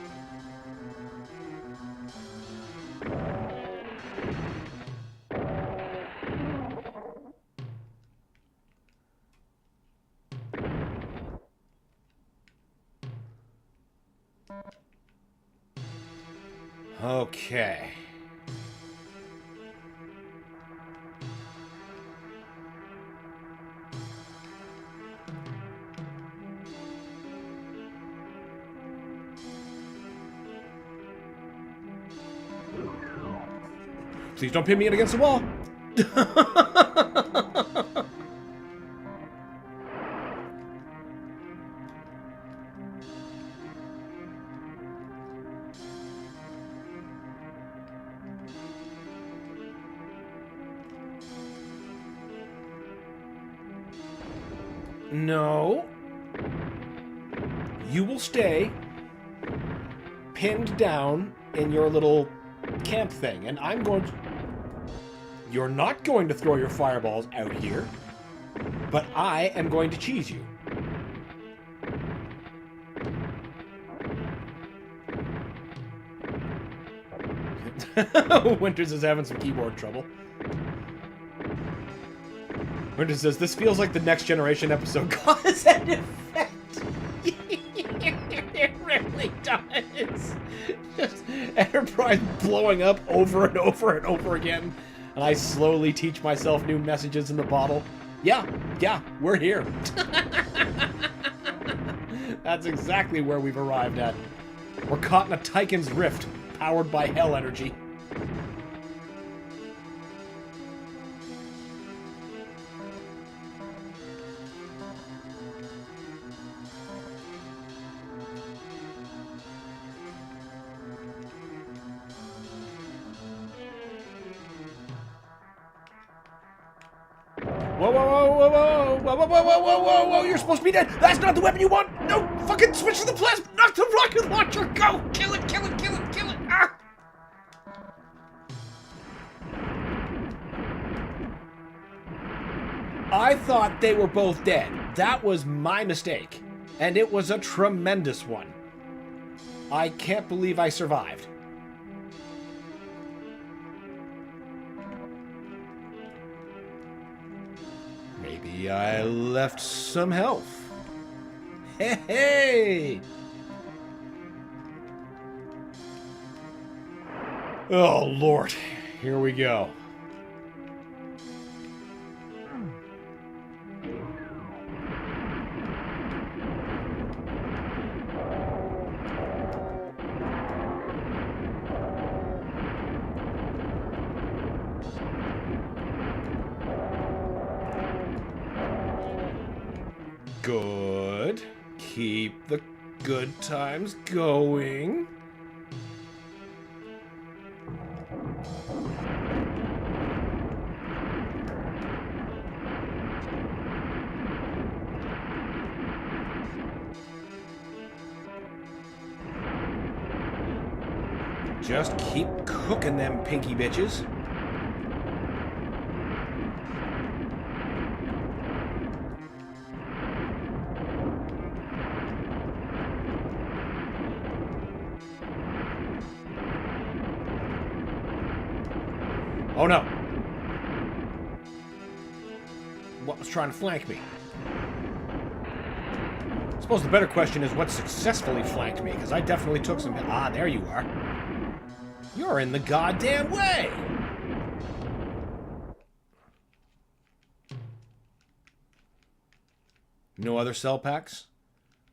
Okay. Please don't pin me in against the wall. No. you will stay pinned down in your little camp thing, and I'm going to... You're not going to throw your fireballs out here, but I am going to cheese you. Winters is having some keyboard trouble. Winters says, this feels like the Next Generation episode cause and effect. It really does. Just Enterprise blowing up over and over and over again. And I slowly teach myself new messages in the bottle. Yeah, we're here. That's exactly where we've arrived at. We're caught in a Tychon's rift, powered by hell energy. Whoa, you're supposed to be dead. That's not the weapon you want. No, fucking switch to the plasma, not the rocket launcher. Go, kill it. Ah! I thought they were both dead. That was my mistake. And it was a tremendous one. I can't believe I survived. Maybe I left some health. Hey! Oh, Lord. Here we go. Good. Keep the good times going. Just keep cooking them pinky bitches. Oh no! What was trying to flank me? I suppose the better question is what successfully flanked me, because I definitely took some... Ah, there you are. You're in the goddamn way! No other cell packs?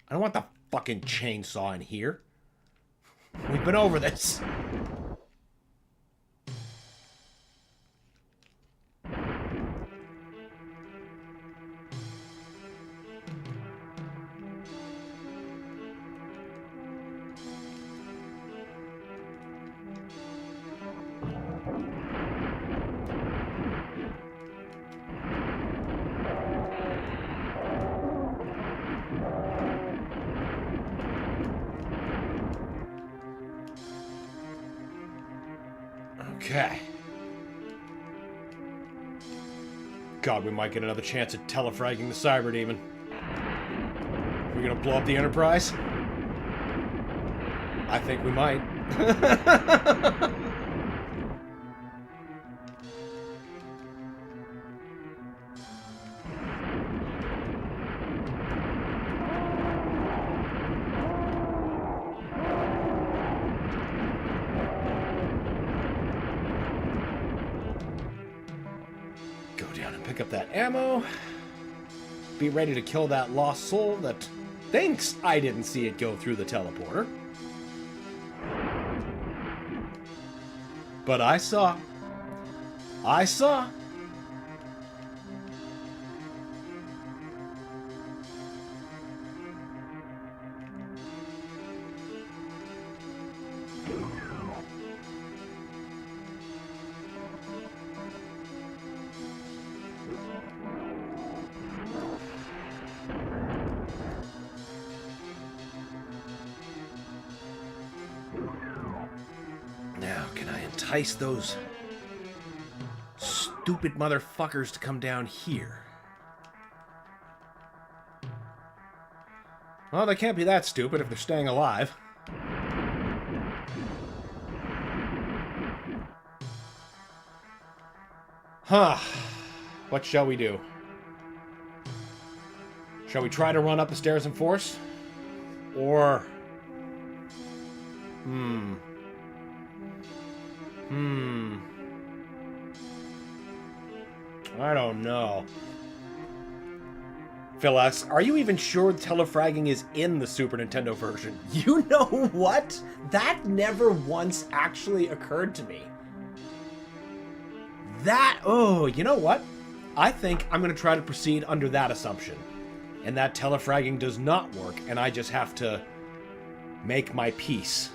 I don't want the fucking chainsaw in here. We've been over this. Okay. God, we might get another chance at telefragging the cyber demon. We're gonna blow up the Enterprise? I think we might. Pick up that ammo. Be ready to kill that lost soul that thinks I didn't see it go through the teleporter. But I saw. I saw. entice those stupid motherfuckers to come down here? Well, they can't be that stupid if they're staying alive. Huh. What shall we do? Shall we try to run up the stairs in force? Or... I don't know. Phil asks, are you even sure telefragging is in the Super Nintendo version? You know what? That never once actually occurred to me. You know what? I think I'm going to try to proceed under that assumption. And that telefragging does not work, and I just have to make my peace.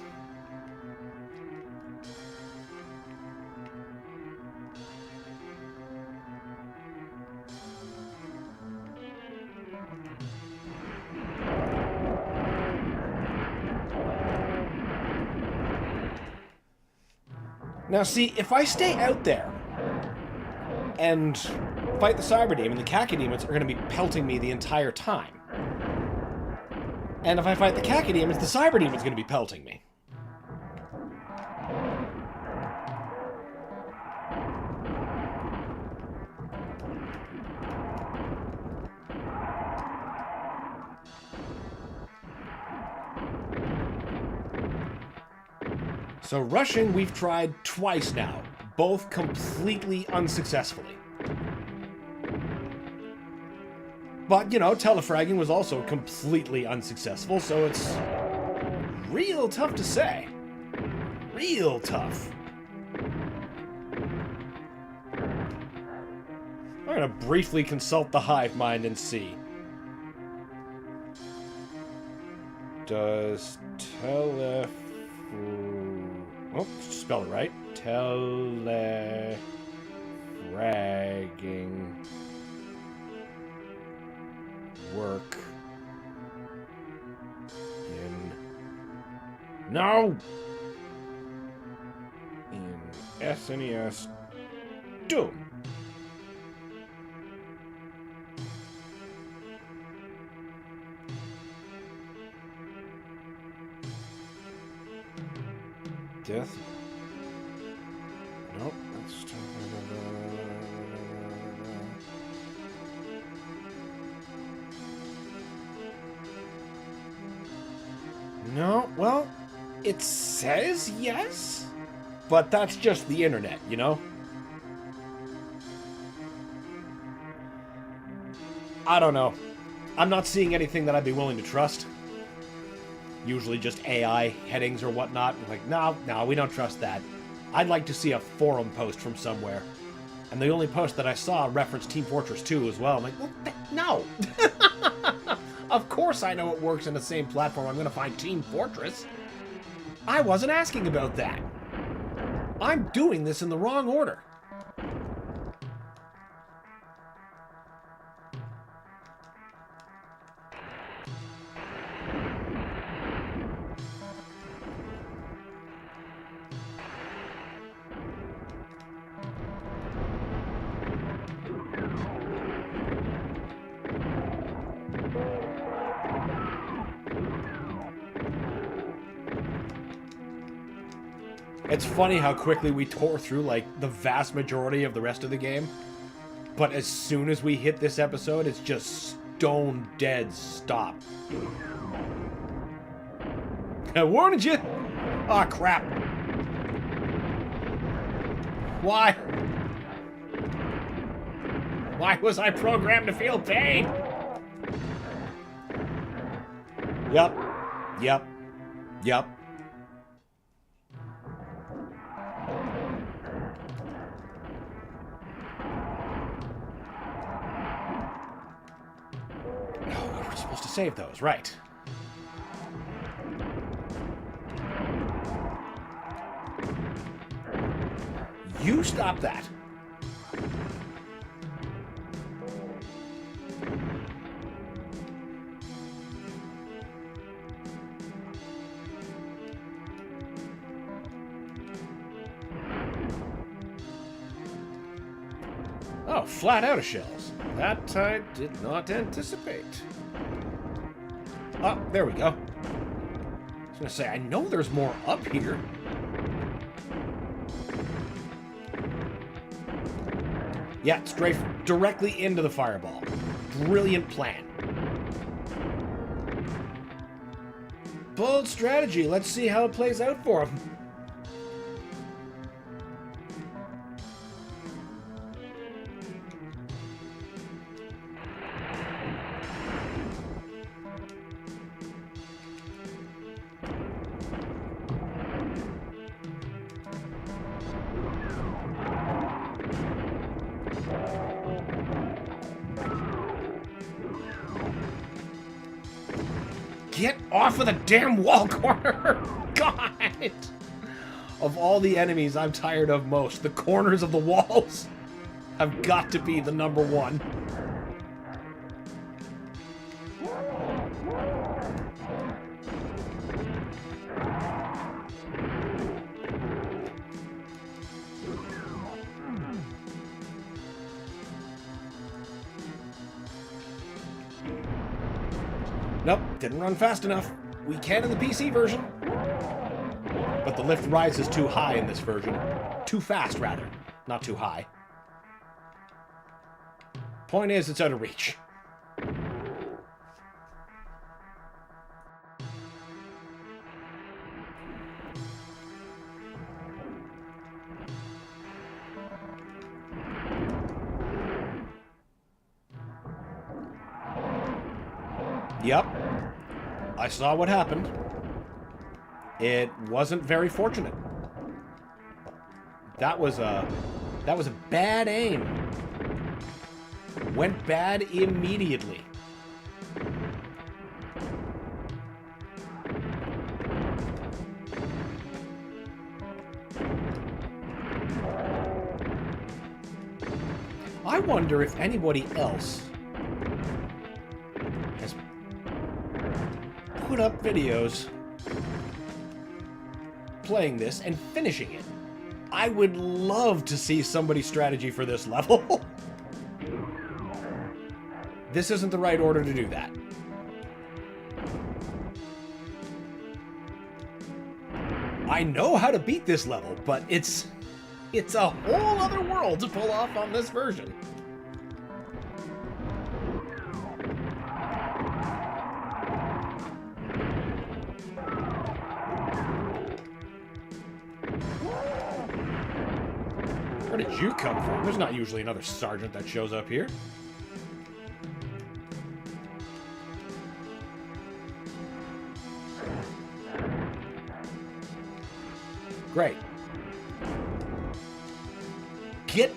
Now see, if I stay out there and fight the Cyber Demon, the Cacodemons are going to be pelting me the entire time. And if I fight the Cacodemons, the Cyber Demon's going to be pelting me. So rushing, we've tried twice now, both completely unsuccessfully. But, you know, telefragging was also completely unsuccessful, so it's real tough to say. Real tough. I'm gonna briefly consult the hive mind and see. Does oh, spell it right. Telefragging work in... No! In SNES Doom. Death. Nope, that's... No, well, it says yes, but that's just the internet, you know? I don't know. I'm not seeing anything that I'd be willing to trust. Usually just AI headings or whatnot. I'm like, no, we don't trust that. I'd like to see a forum post from somewhere. And the only post that I saw referenced Team Fortress 2 as well. I'm like, well, no! Of course I know it works in the same platform I'm going to find Team Fortress. I wasn't asking about that. I'm doing this in the wrong order. It's funny how quickly we tore through, like, the vast majority of the rest of the game. But as soon as we hit this episode, it's just stone dead stop. I warned you! Aw, crap. Why? Why was I programmed to feel pain? Yep. Supposed to save those, right? You stop that. Oh, flat out of shells. That I did not anticipate. Oh, there we go. I was gonna say, I know there's more up here. Yeah, strafe directly into the fireball. Brilliant plan. Bold strategy. Let's see how it plays out for him. Get off of the damn wall corner! God! Of all the enemies I'm tired of most, the corners of the walls have got to be the number one. Nope, didn't run fast enough. We can in the PC version. But the lift rise is too high in this version. Too fast, rather. Not too high. Point is, it's out of reach. Yep. I saw what happened. It wasn't very fortunate. That was a bad aim. Went bad immediately. I wonder if anybody else has put up videos playing this and finishing it. I would love to see somebody's strategy for this level. This isn't the right order to do that. I know how to beat this level, but it's a whole other world to pull off on this version. Where did you come from? There's not usually another sergeant that shows up here. Great. Get...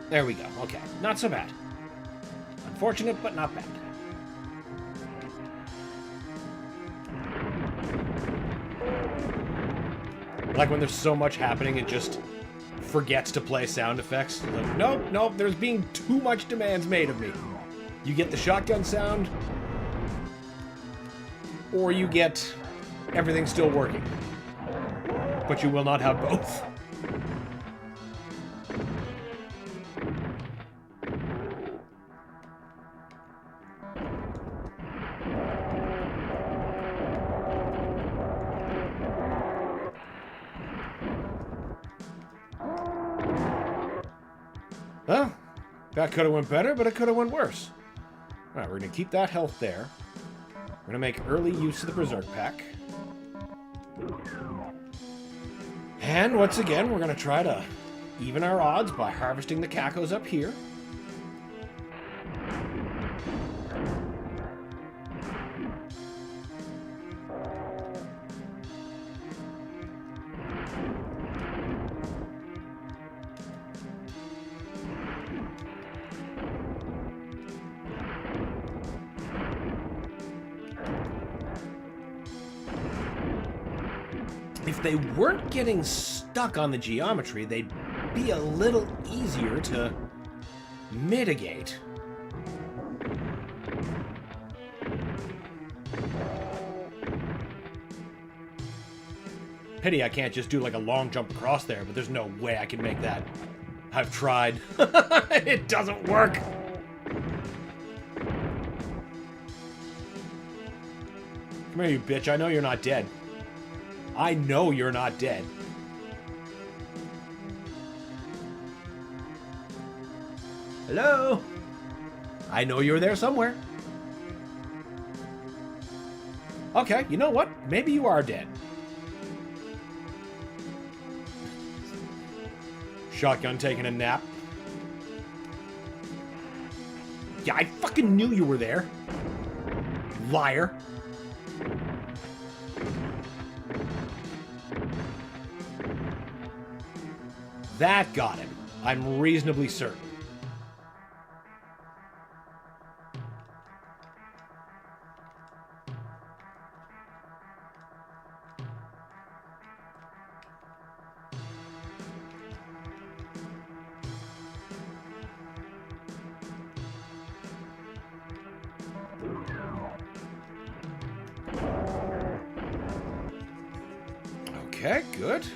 There we go. Okay. Not so bad. Unfortunate, but not bad. Like when there's so much happening, it just forgets to play sound effects. Like, nope, nope, there's being too much demands made of me. You get the shotgun sound, or you get everything still working. But you will not have both. Well, that could have went better, but it could have went worse. Alright, we're going to keep that health there. We're going to make early use of the Berserk Pack. And once again, we're going to try to even our odds by harvesting the cacos up here. If they weren't getting stuck on the geometry, they'd be a little easier to mitigate. Pity I can't just do like a long jump across there, but there's no way I can make that. I've tried. It doesn't work. Come here, you bitch. I know you're not dead. I know you're not dead. Hello? I know you're there somewhere. Okay, you know what? Maybe you are dead. Shotgun taking a nap. Yeah, I fucking knew you were there. Liar. That got him. I'm reasonably certain. Okay, good.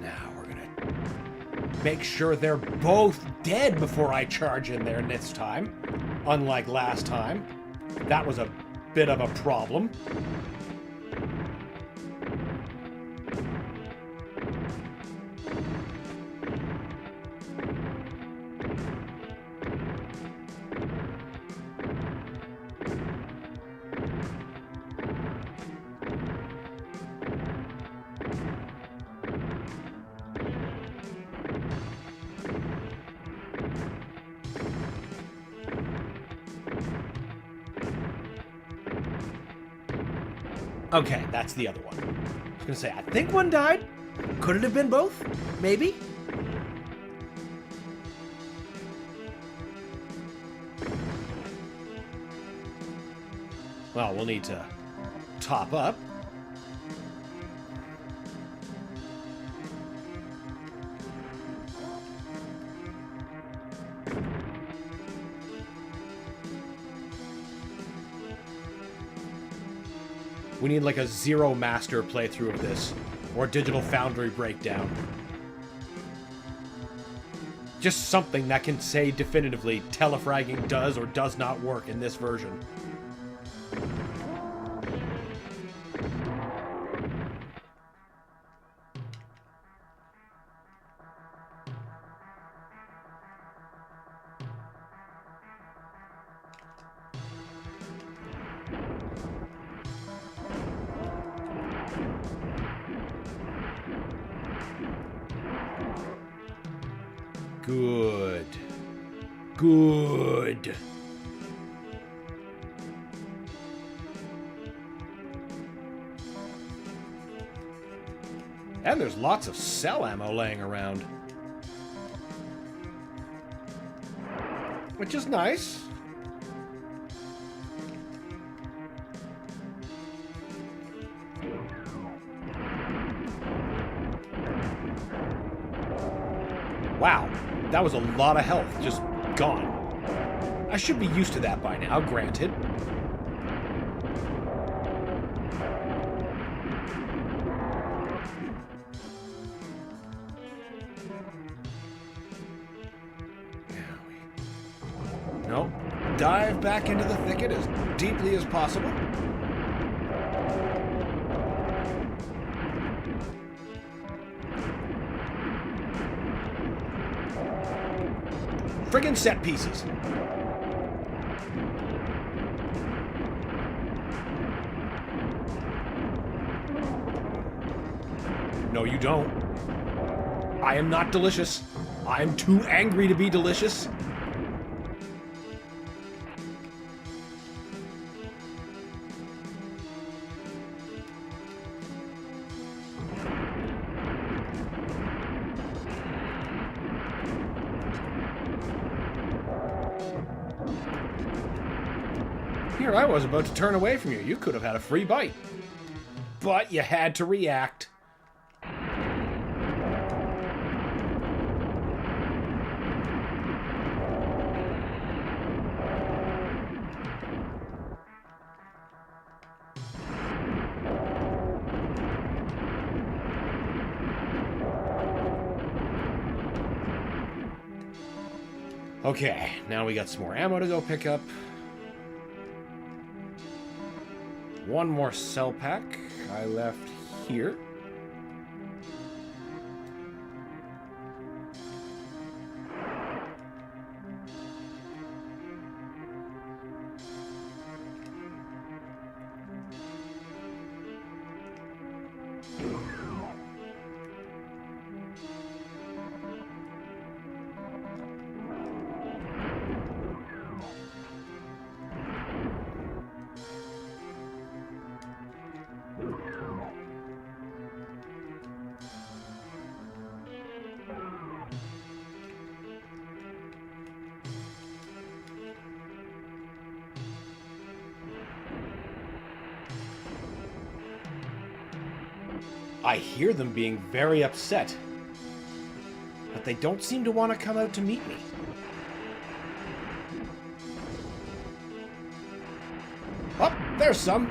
Now we're gonna make sure they're both dead before I charge in there this time. Unlike last time. That was a bit of a problem. Okay, that's the other one. I was gonna say, I think one died. Could it have been both? Maybe? Well, we'll need to top up. We need like a Zero Master playthrough of this, or Digital Foundry breakdown. Just something that can say definitively telefragging does or does not work in this version. Good. Good. And there's lots of cell ammo laying around. Which is nice. Wow. That was a lot of health, just gone. I should be used to that by now, granted. Nope. Dive back into the thicket as deeply as possible. Friggin' set pieces. No, you don't. I am not delicious. I am too angry to be delicious. Here I was about to turn away from you. You could have had a free bite. But you had to react. Okay, now we got some more ammo to go pick up. One more cell pack I left here. I hear them being very upset, but they don't seem to want to come out to meet me. Oh, there's some.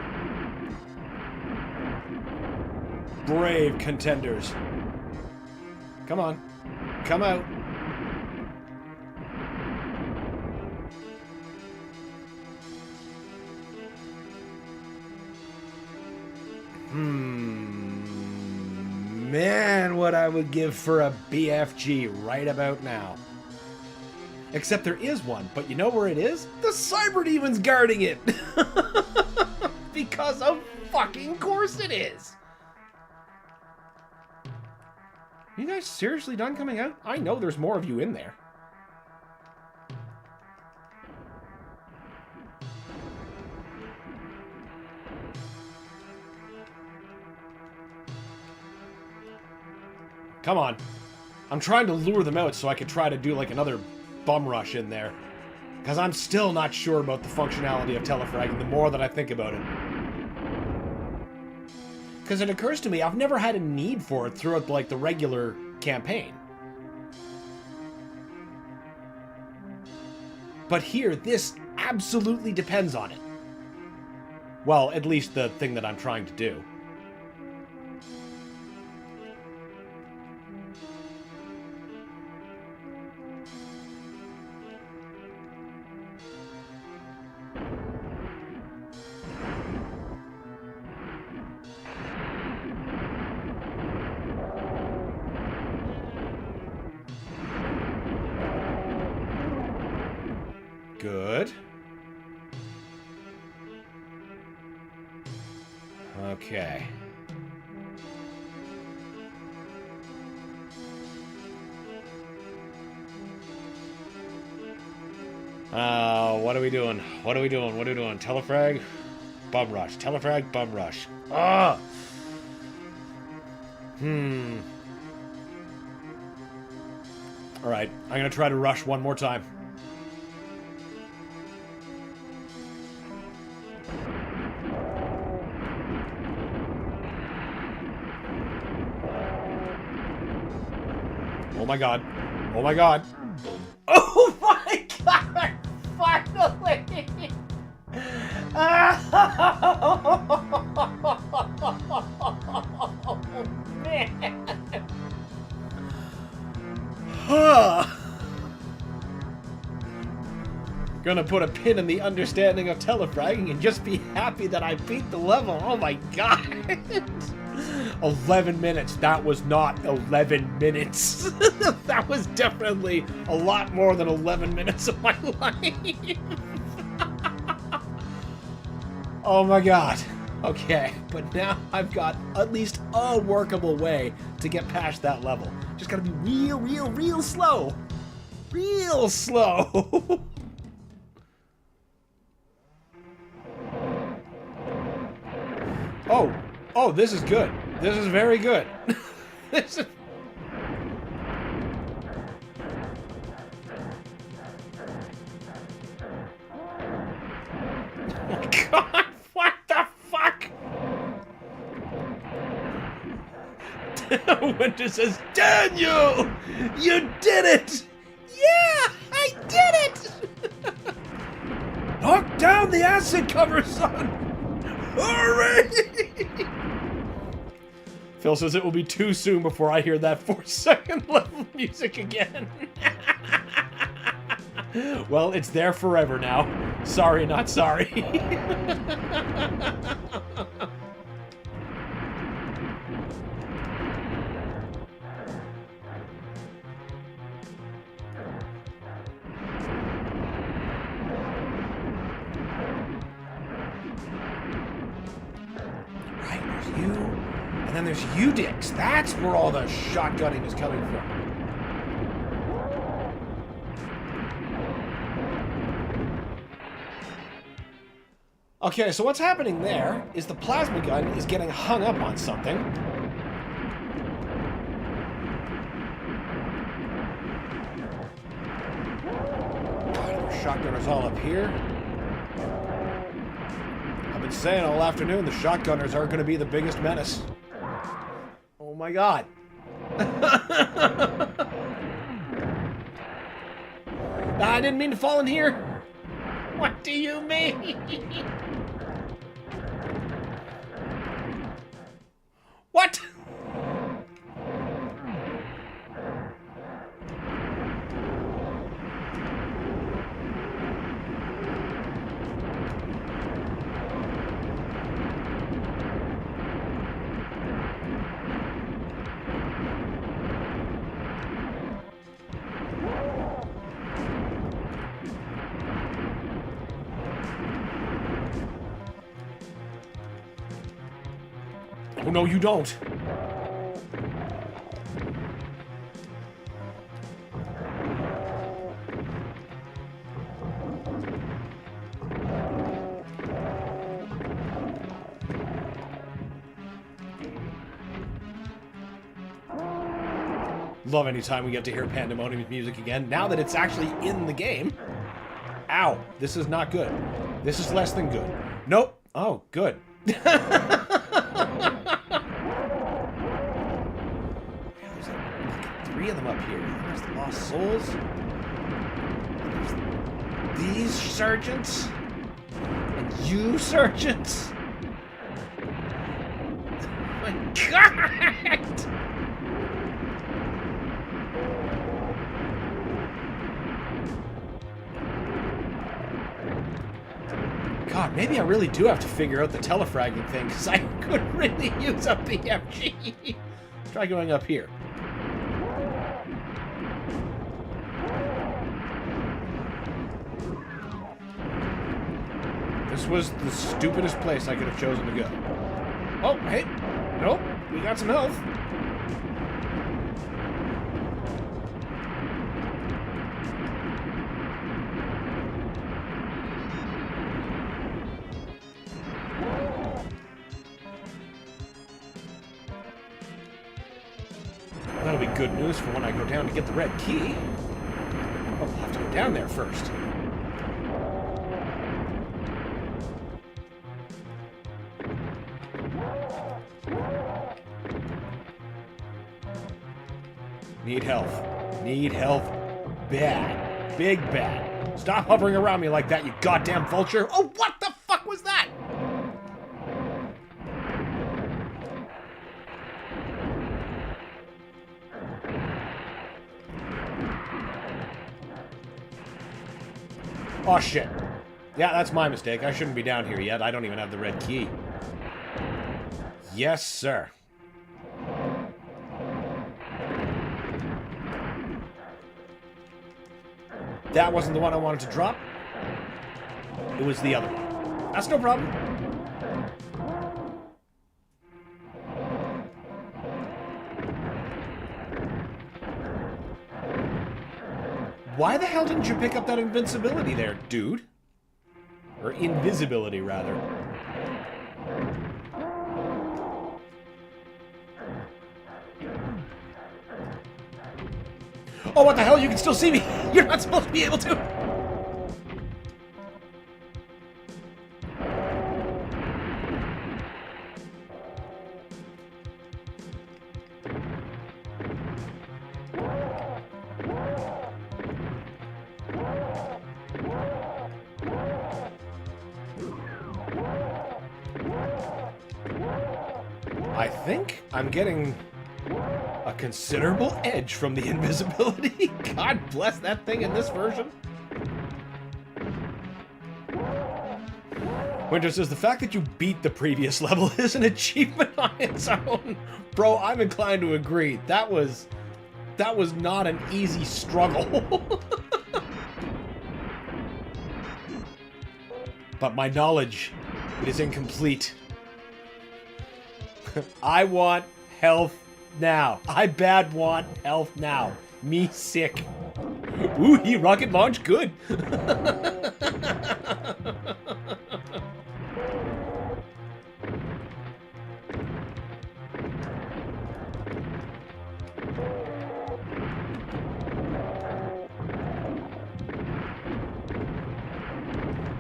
Brave contenders. Come on, come out. Man, what I would give for a BFG right about now. Except there is one, but you know where it is? The Cyber Demon's guarding it! Because of fucking course it is! You guys seriously done coming out? I know there's more of you in there. Come on. I'm trying to lure them out so I could try to do like another bum rush in there. Because I'm still not sure about the functionality of telefragging the more that I think about it. Because it occurs to me I've never had a need for it throughout like the regular campaign. But here, this absolutely depends on it. Well, at least the thing that I'm trying to do. Good. Okay. What are we doing? What are we doing? What are we doing? Telefrag? Bum rush. Telefrag, bum rush. Ah! Alright, I'm gonna try to rush one more time. Oh my god. Oh my god. Oh my god! Finally! Oh, man. Gonna put a pin in the understanding of telefragging and just be happy that I beat the level. Oh my god! 11 minutes. That was not 11 minutes. That was definitely a lot more than 11 minutes of my life. Oh my god. Okay, but now I've got at least a workable way to get past that level. Just gotta be real slow. Real slow. Oh, this is good. This is very good. This is... Oh god, what the fuck? Winter says, Daniel! You did it! Yeah, I did it! Knock down the acid cover, son! Hooray! Phil says it will be too soon before I hear that 4-second level music again. Well, it's there forever now. Sorry, not sorry. Right, there's you. And then there's you dicks. That's where all the shotgunning is coming from. Okay, so what's happening there is the plasma gun is getting hung up on something. God, there's shotgunners all up here. I've been saying all afternoon the shotgunners are going to be the biggest menace. Oh my god. I didn't mean to fall in here. What do you mean? What? Oh, no, you don't. Love any time we get to hear Pandemonium music again, now that it's actually in the game. Ow, this is not good. This is less than good. Nope. Oh, good. Three of them up here. There's the Lost Souls. There's these sergeants. And you sergeants. Oh my god! God, maybe I really do have to figure out the telefragging thing, because I could really use up the MG. Try going up here. This was the stupidest place I could have chosen to go. Oh, hey. Nope. We got some health. That'll be good news for when I go down to get the red key. Oh, I'll have to go down there first. Need health. Need health bad. Big bad. Stop hovering around me like that, you goddamn vulture. Oh, what the fuck was that? Oh, shit. Yeah, that's my mistake. I shouldn't be down here yet. I don't even have the red key. Yes, sir. That wasn't the one I wanted to drop. It was the other one. That's no problem. Why the hell didn't you pick up that invincibility there, dude? Or invisibility, rather. Oh, what the hell? You can still see me! You're not supposed to be able to! I think I'm getting a considerable edge from the invisibility. God bless that thing in this version. Winter says, the fact that you beat the previous level is an achievement on its own. Bro, I'm inclined to agree. That was not an easy struggle. But my knowledge, it is incomplete. I want health now. I bad want health now. Me sick. Ooh, he rocket launch good.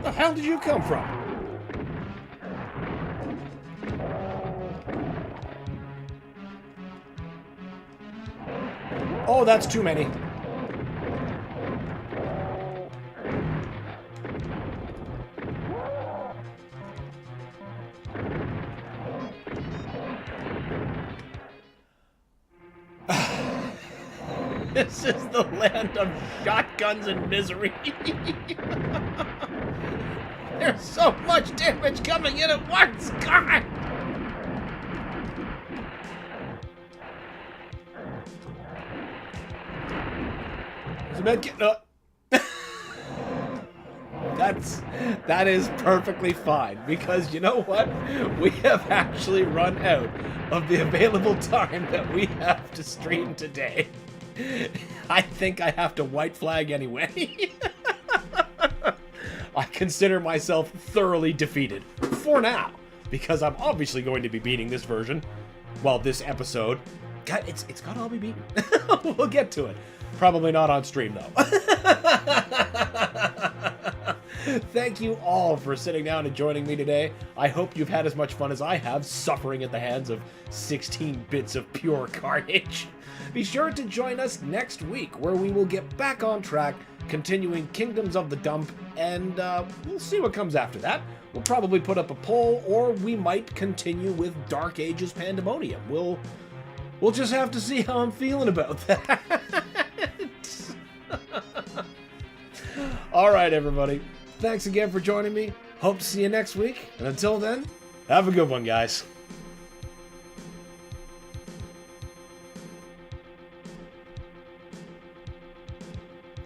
The hell did you come from? Oh, that's too many. This is the land of shotguns and misery. There's so much damage coming in at once. God! There's a med kit. That is perfectly fine, because you know what? We have actually run out of the available time that we have to stream today. I think I have to white flag anyway. I consider myself thoroughly defeated. For now. Because I'm obviously going to be beating this version. Well, this episode. God, it's gotta all be beaten. We'll get to it. Probably not on stream, though. Thank you all for sitting down and joining me today. I hope you've had as much fun as I have, suffering at the hands of 16 bits of pure carnage. Be sure to join us next week, where we will get back on track, continuing Kingdoms of the Dump, and we'll see what comes after that. We'll probably put up a poll, or we might continue with Dark Ages Pandemonium. We'll just have to see how I'm feeling about that. All right, everybody. Thanks again for joining me. Hope to see you next week. And until then, have a good one, guys.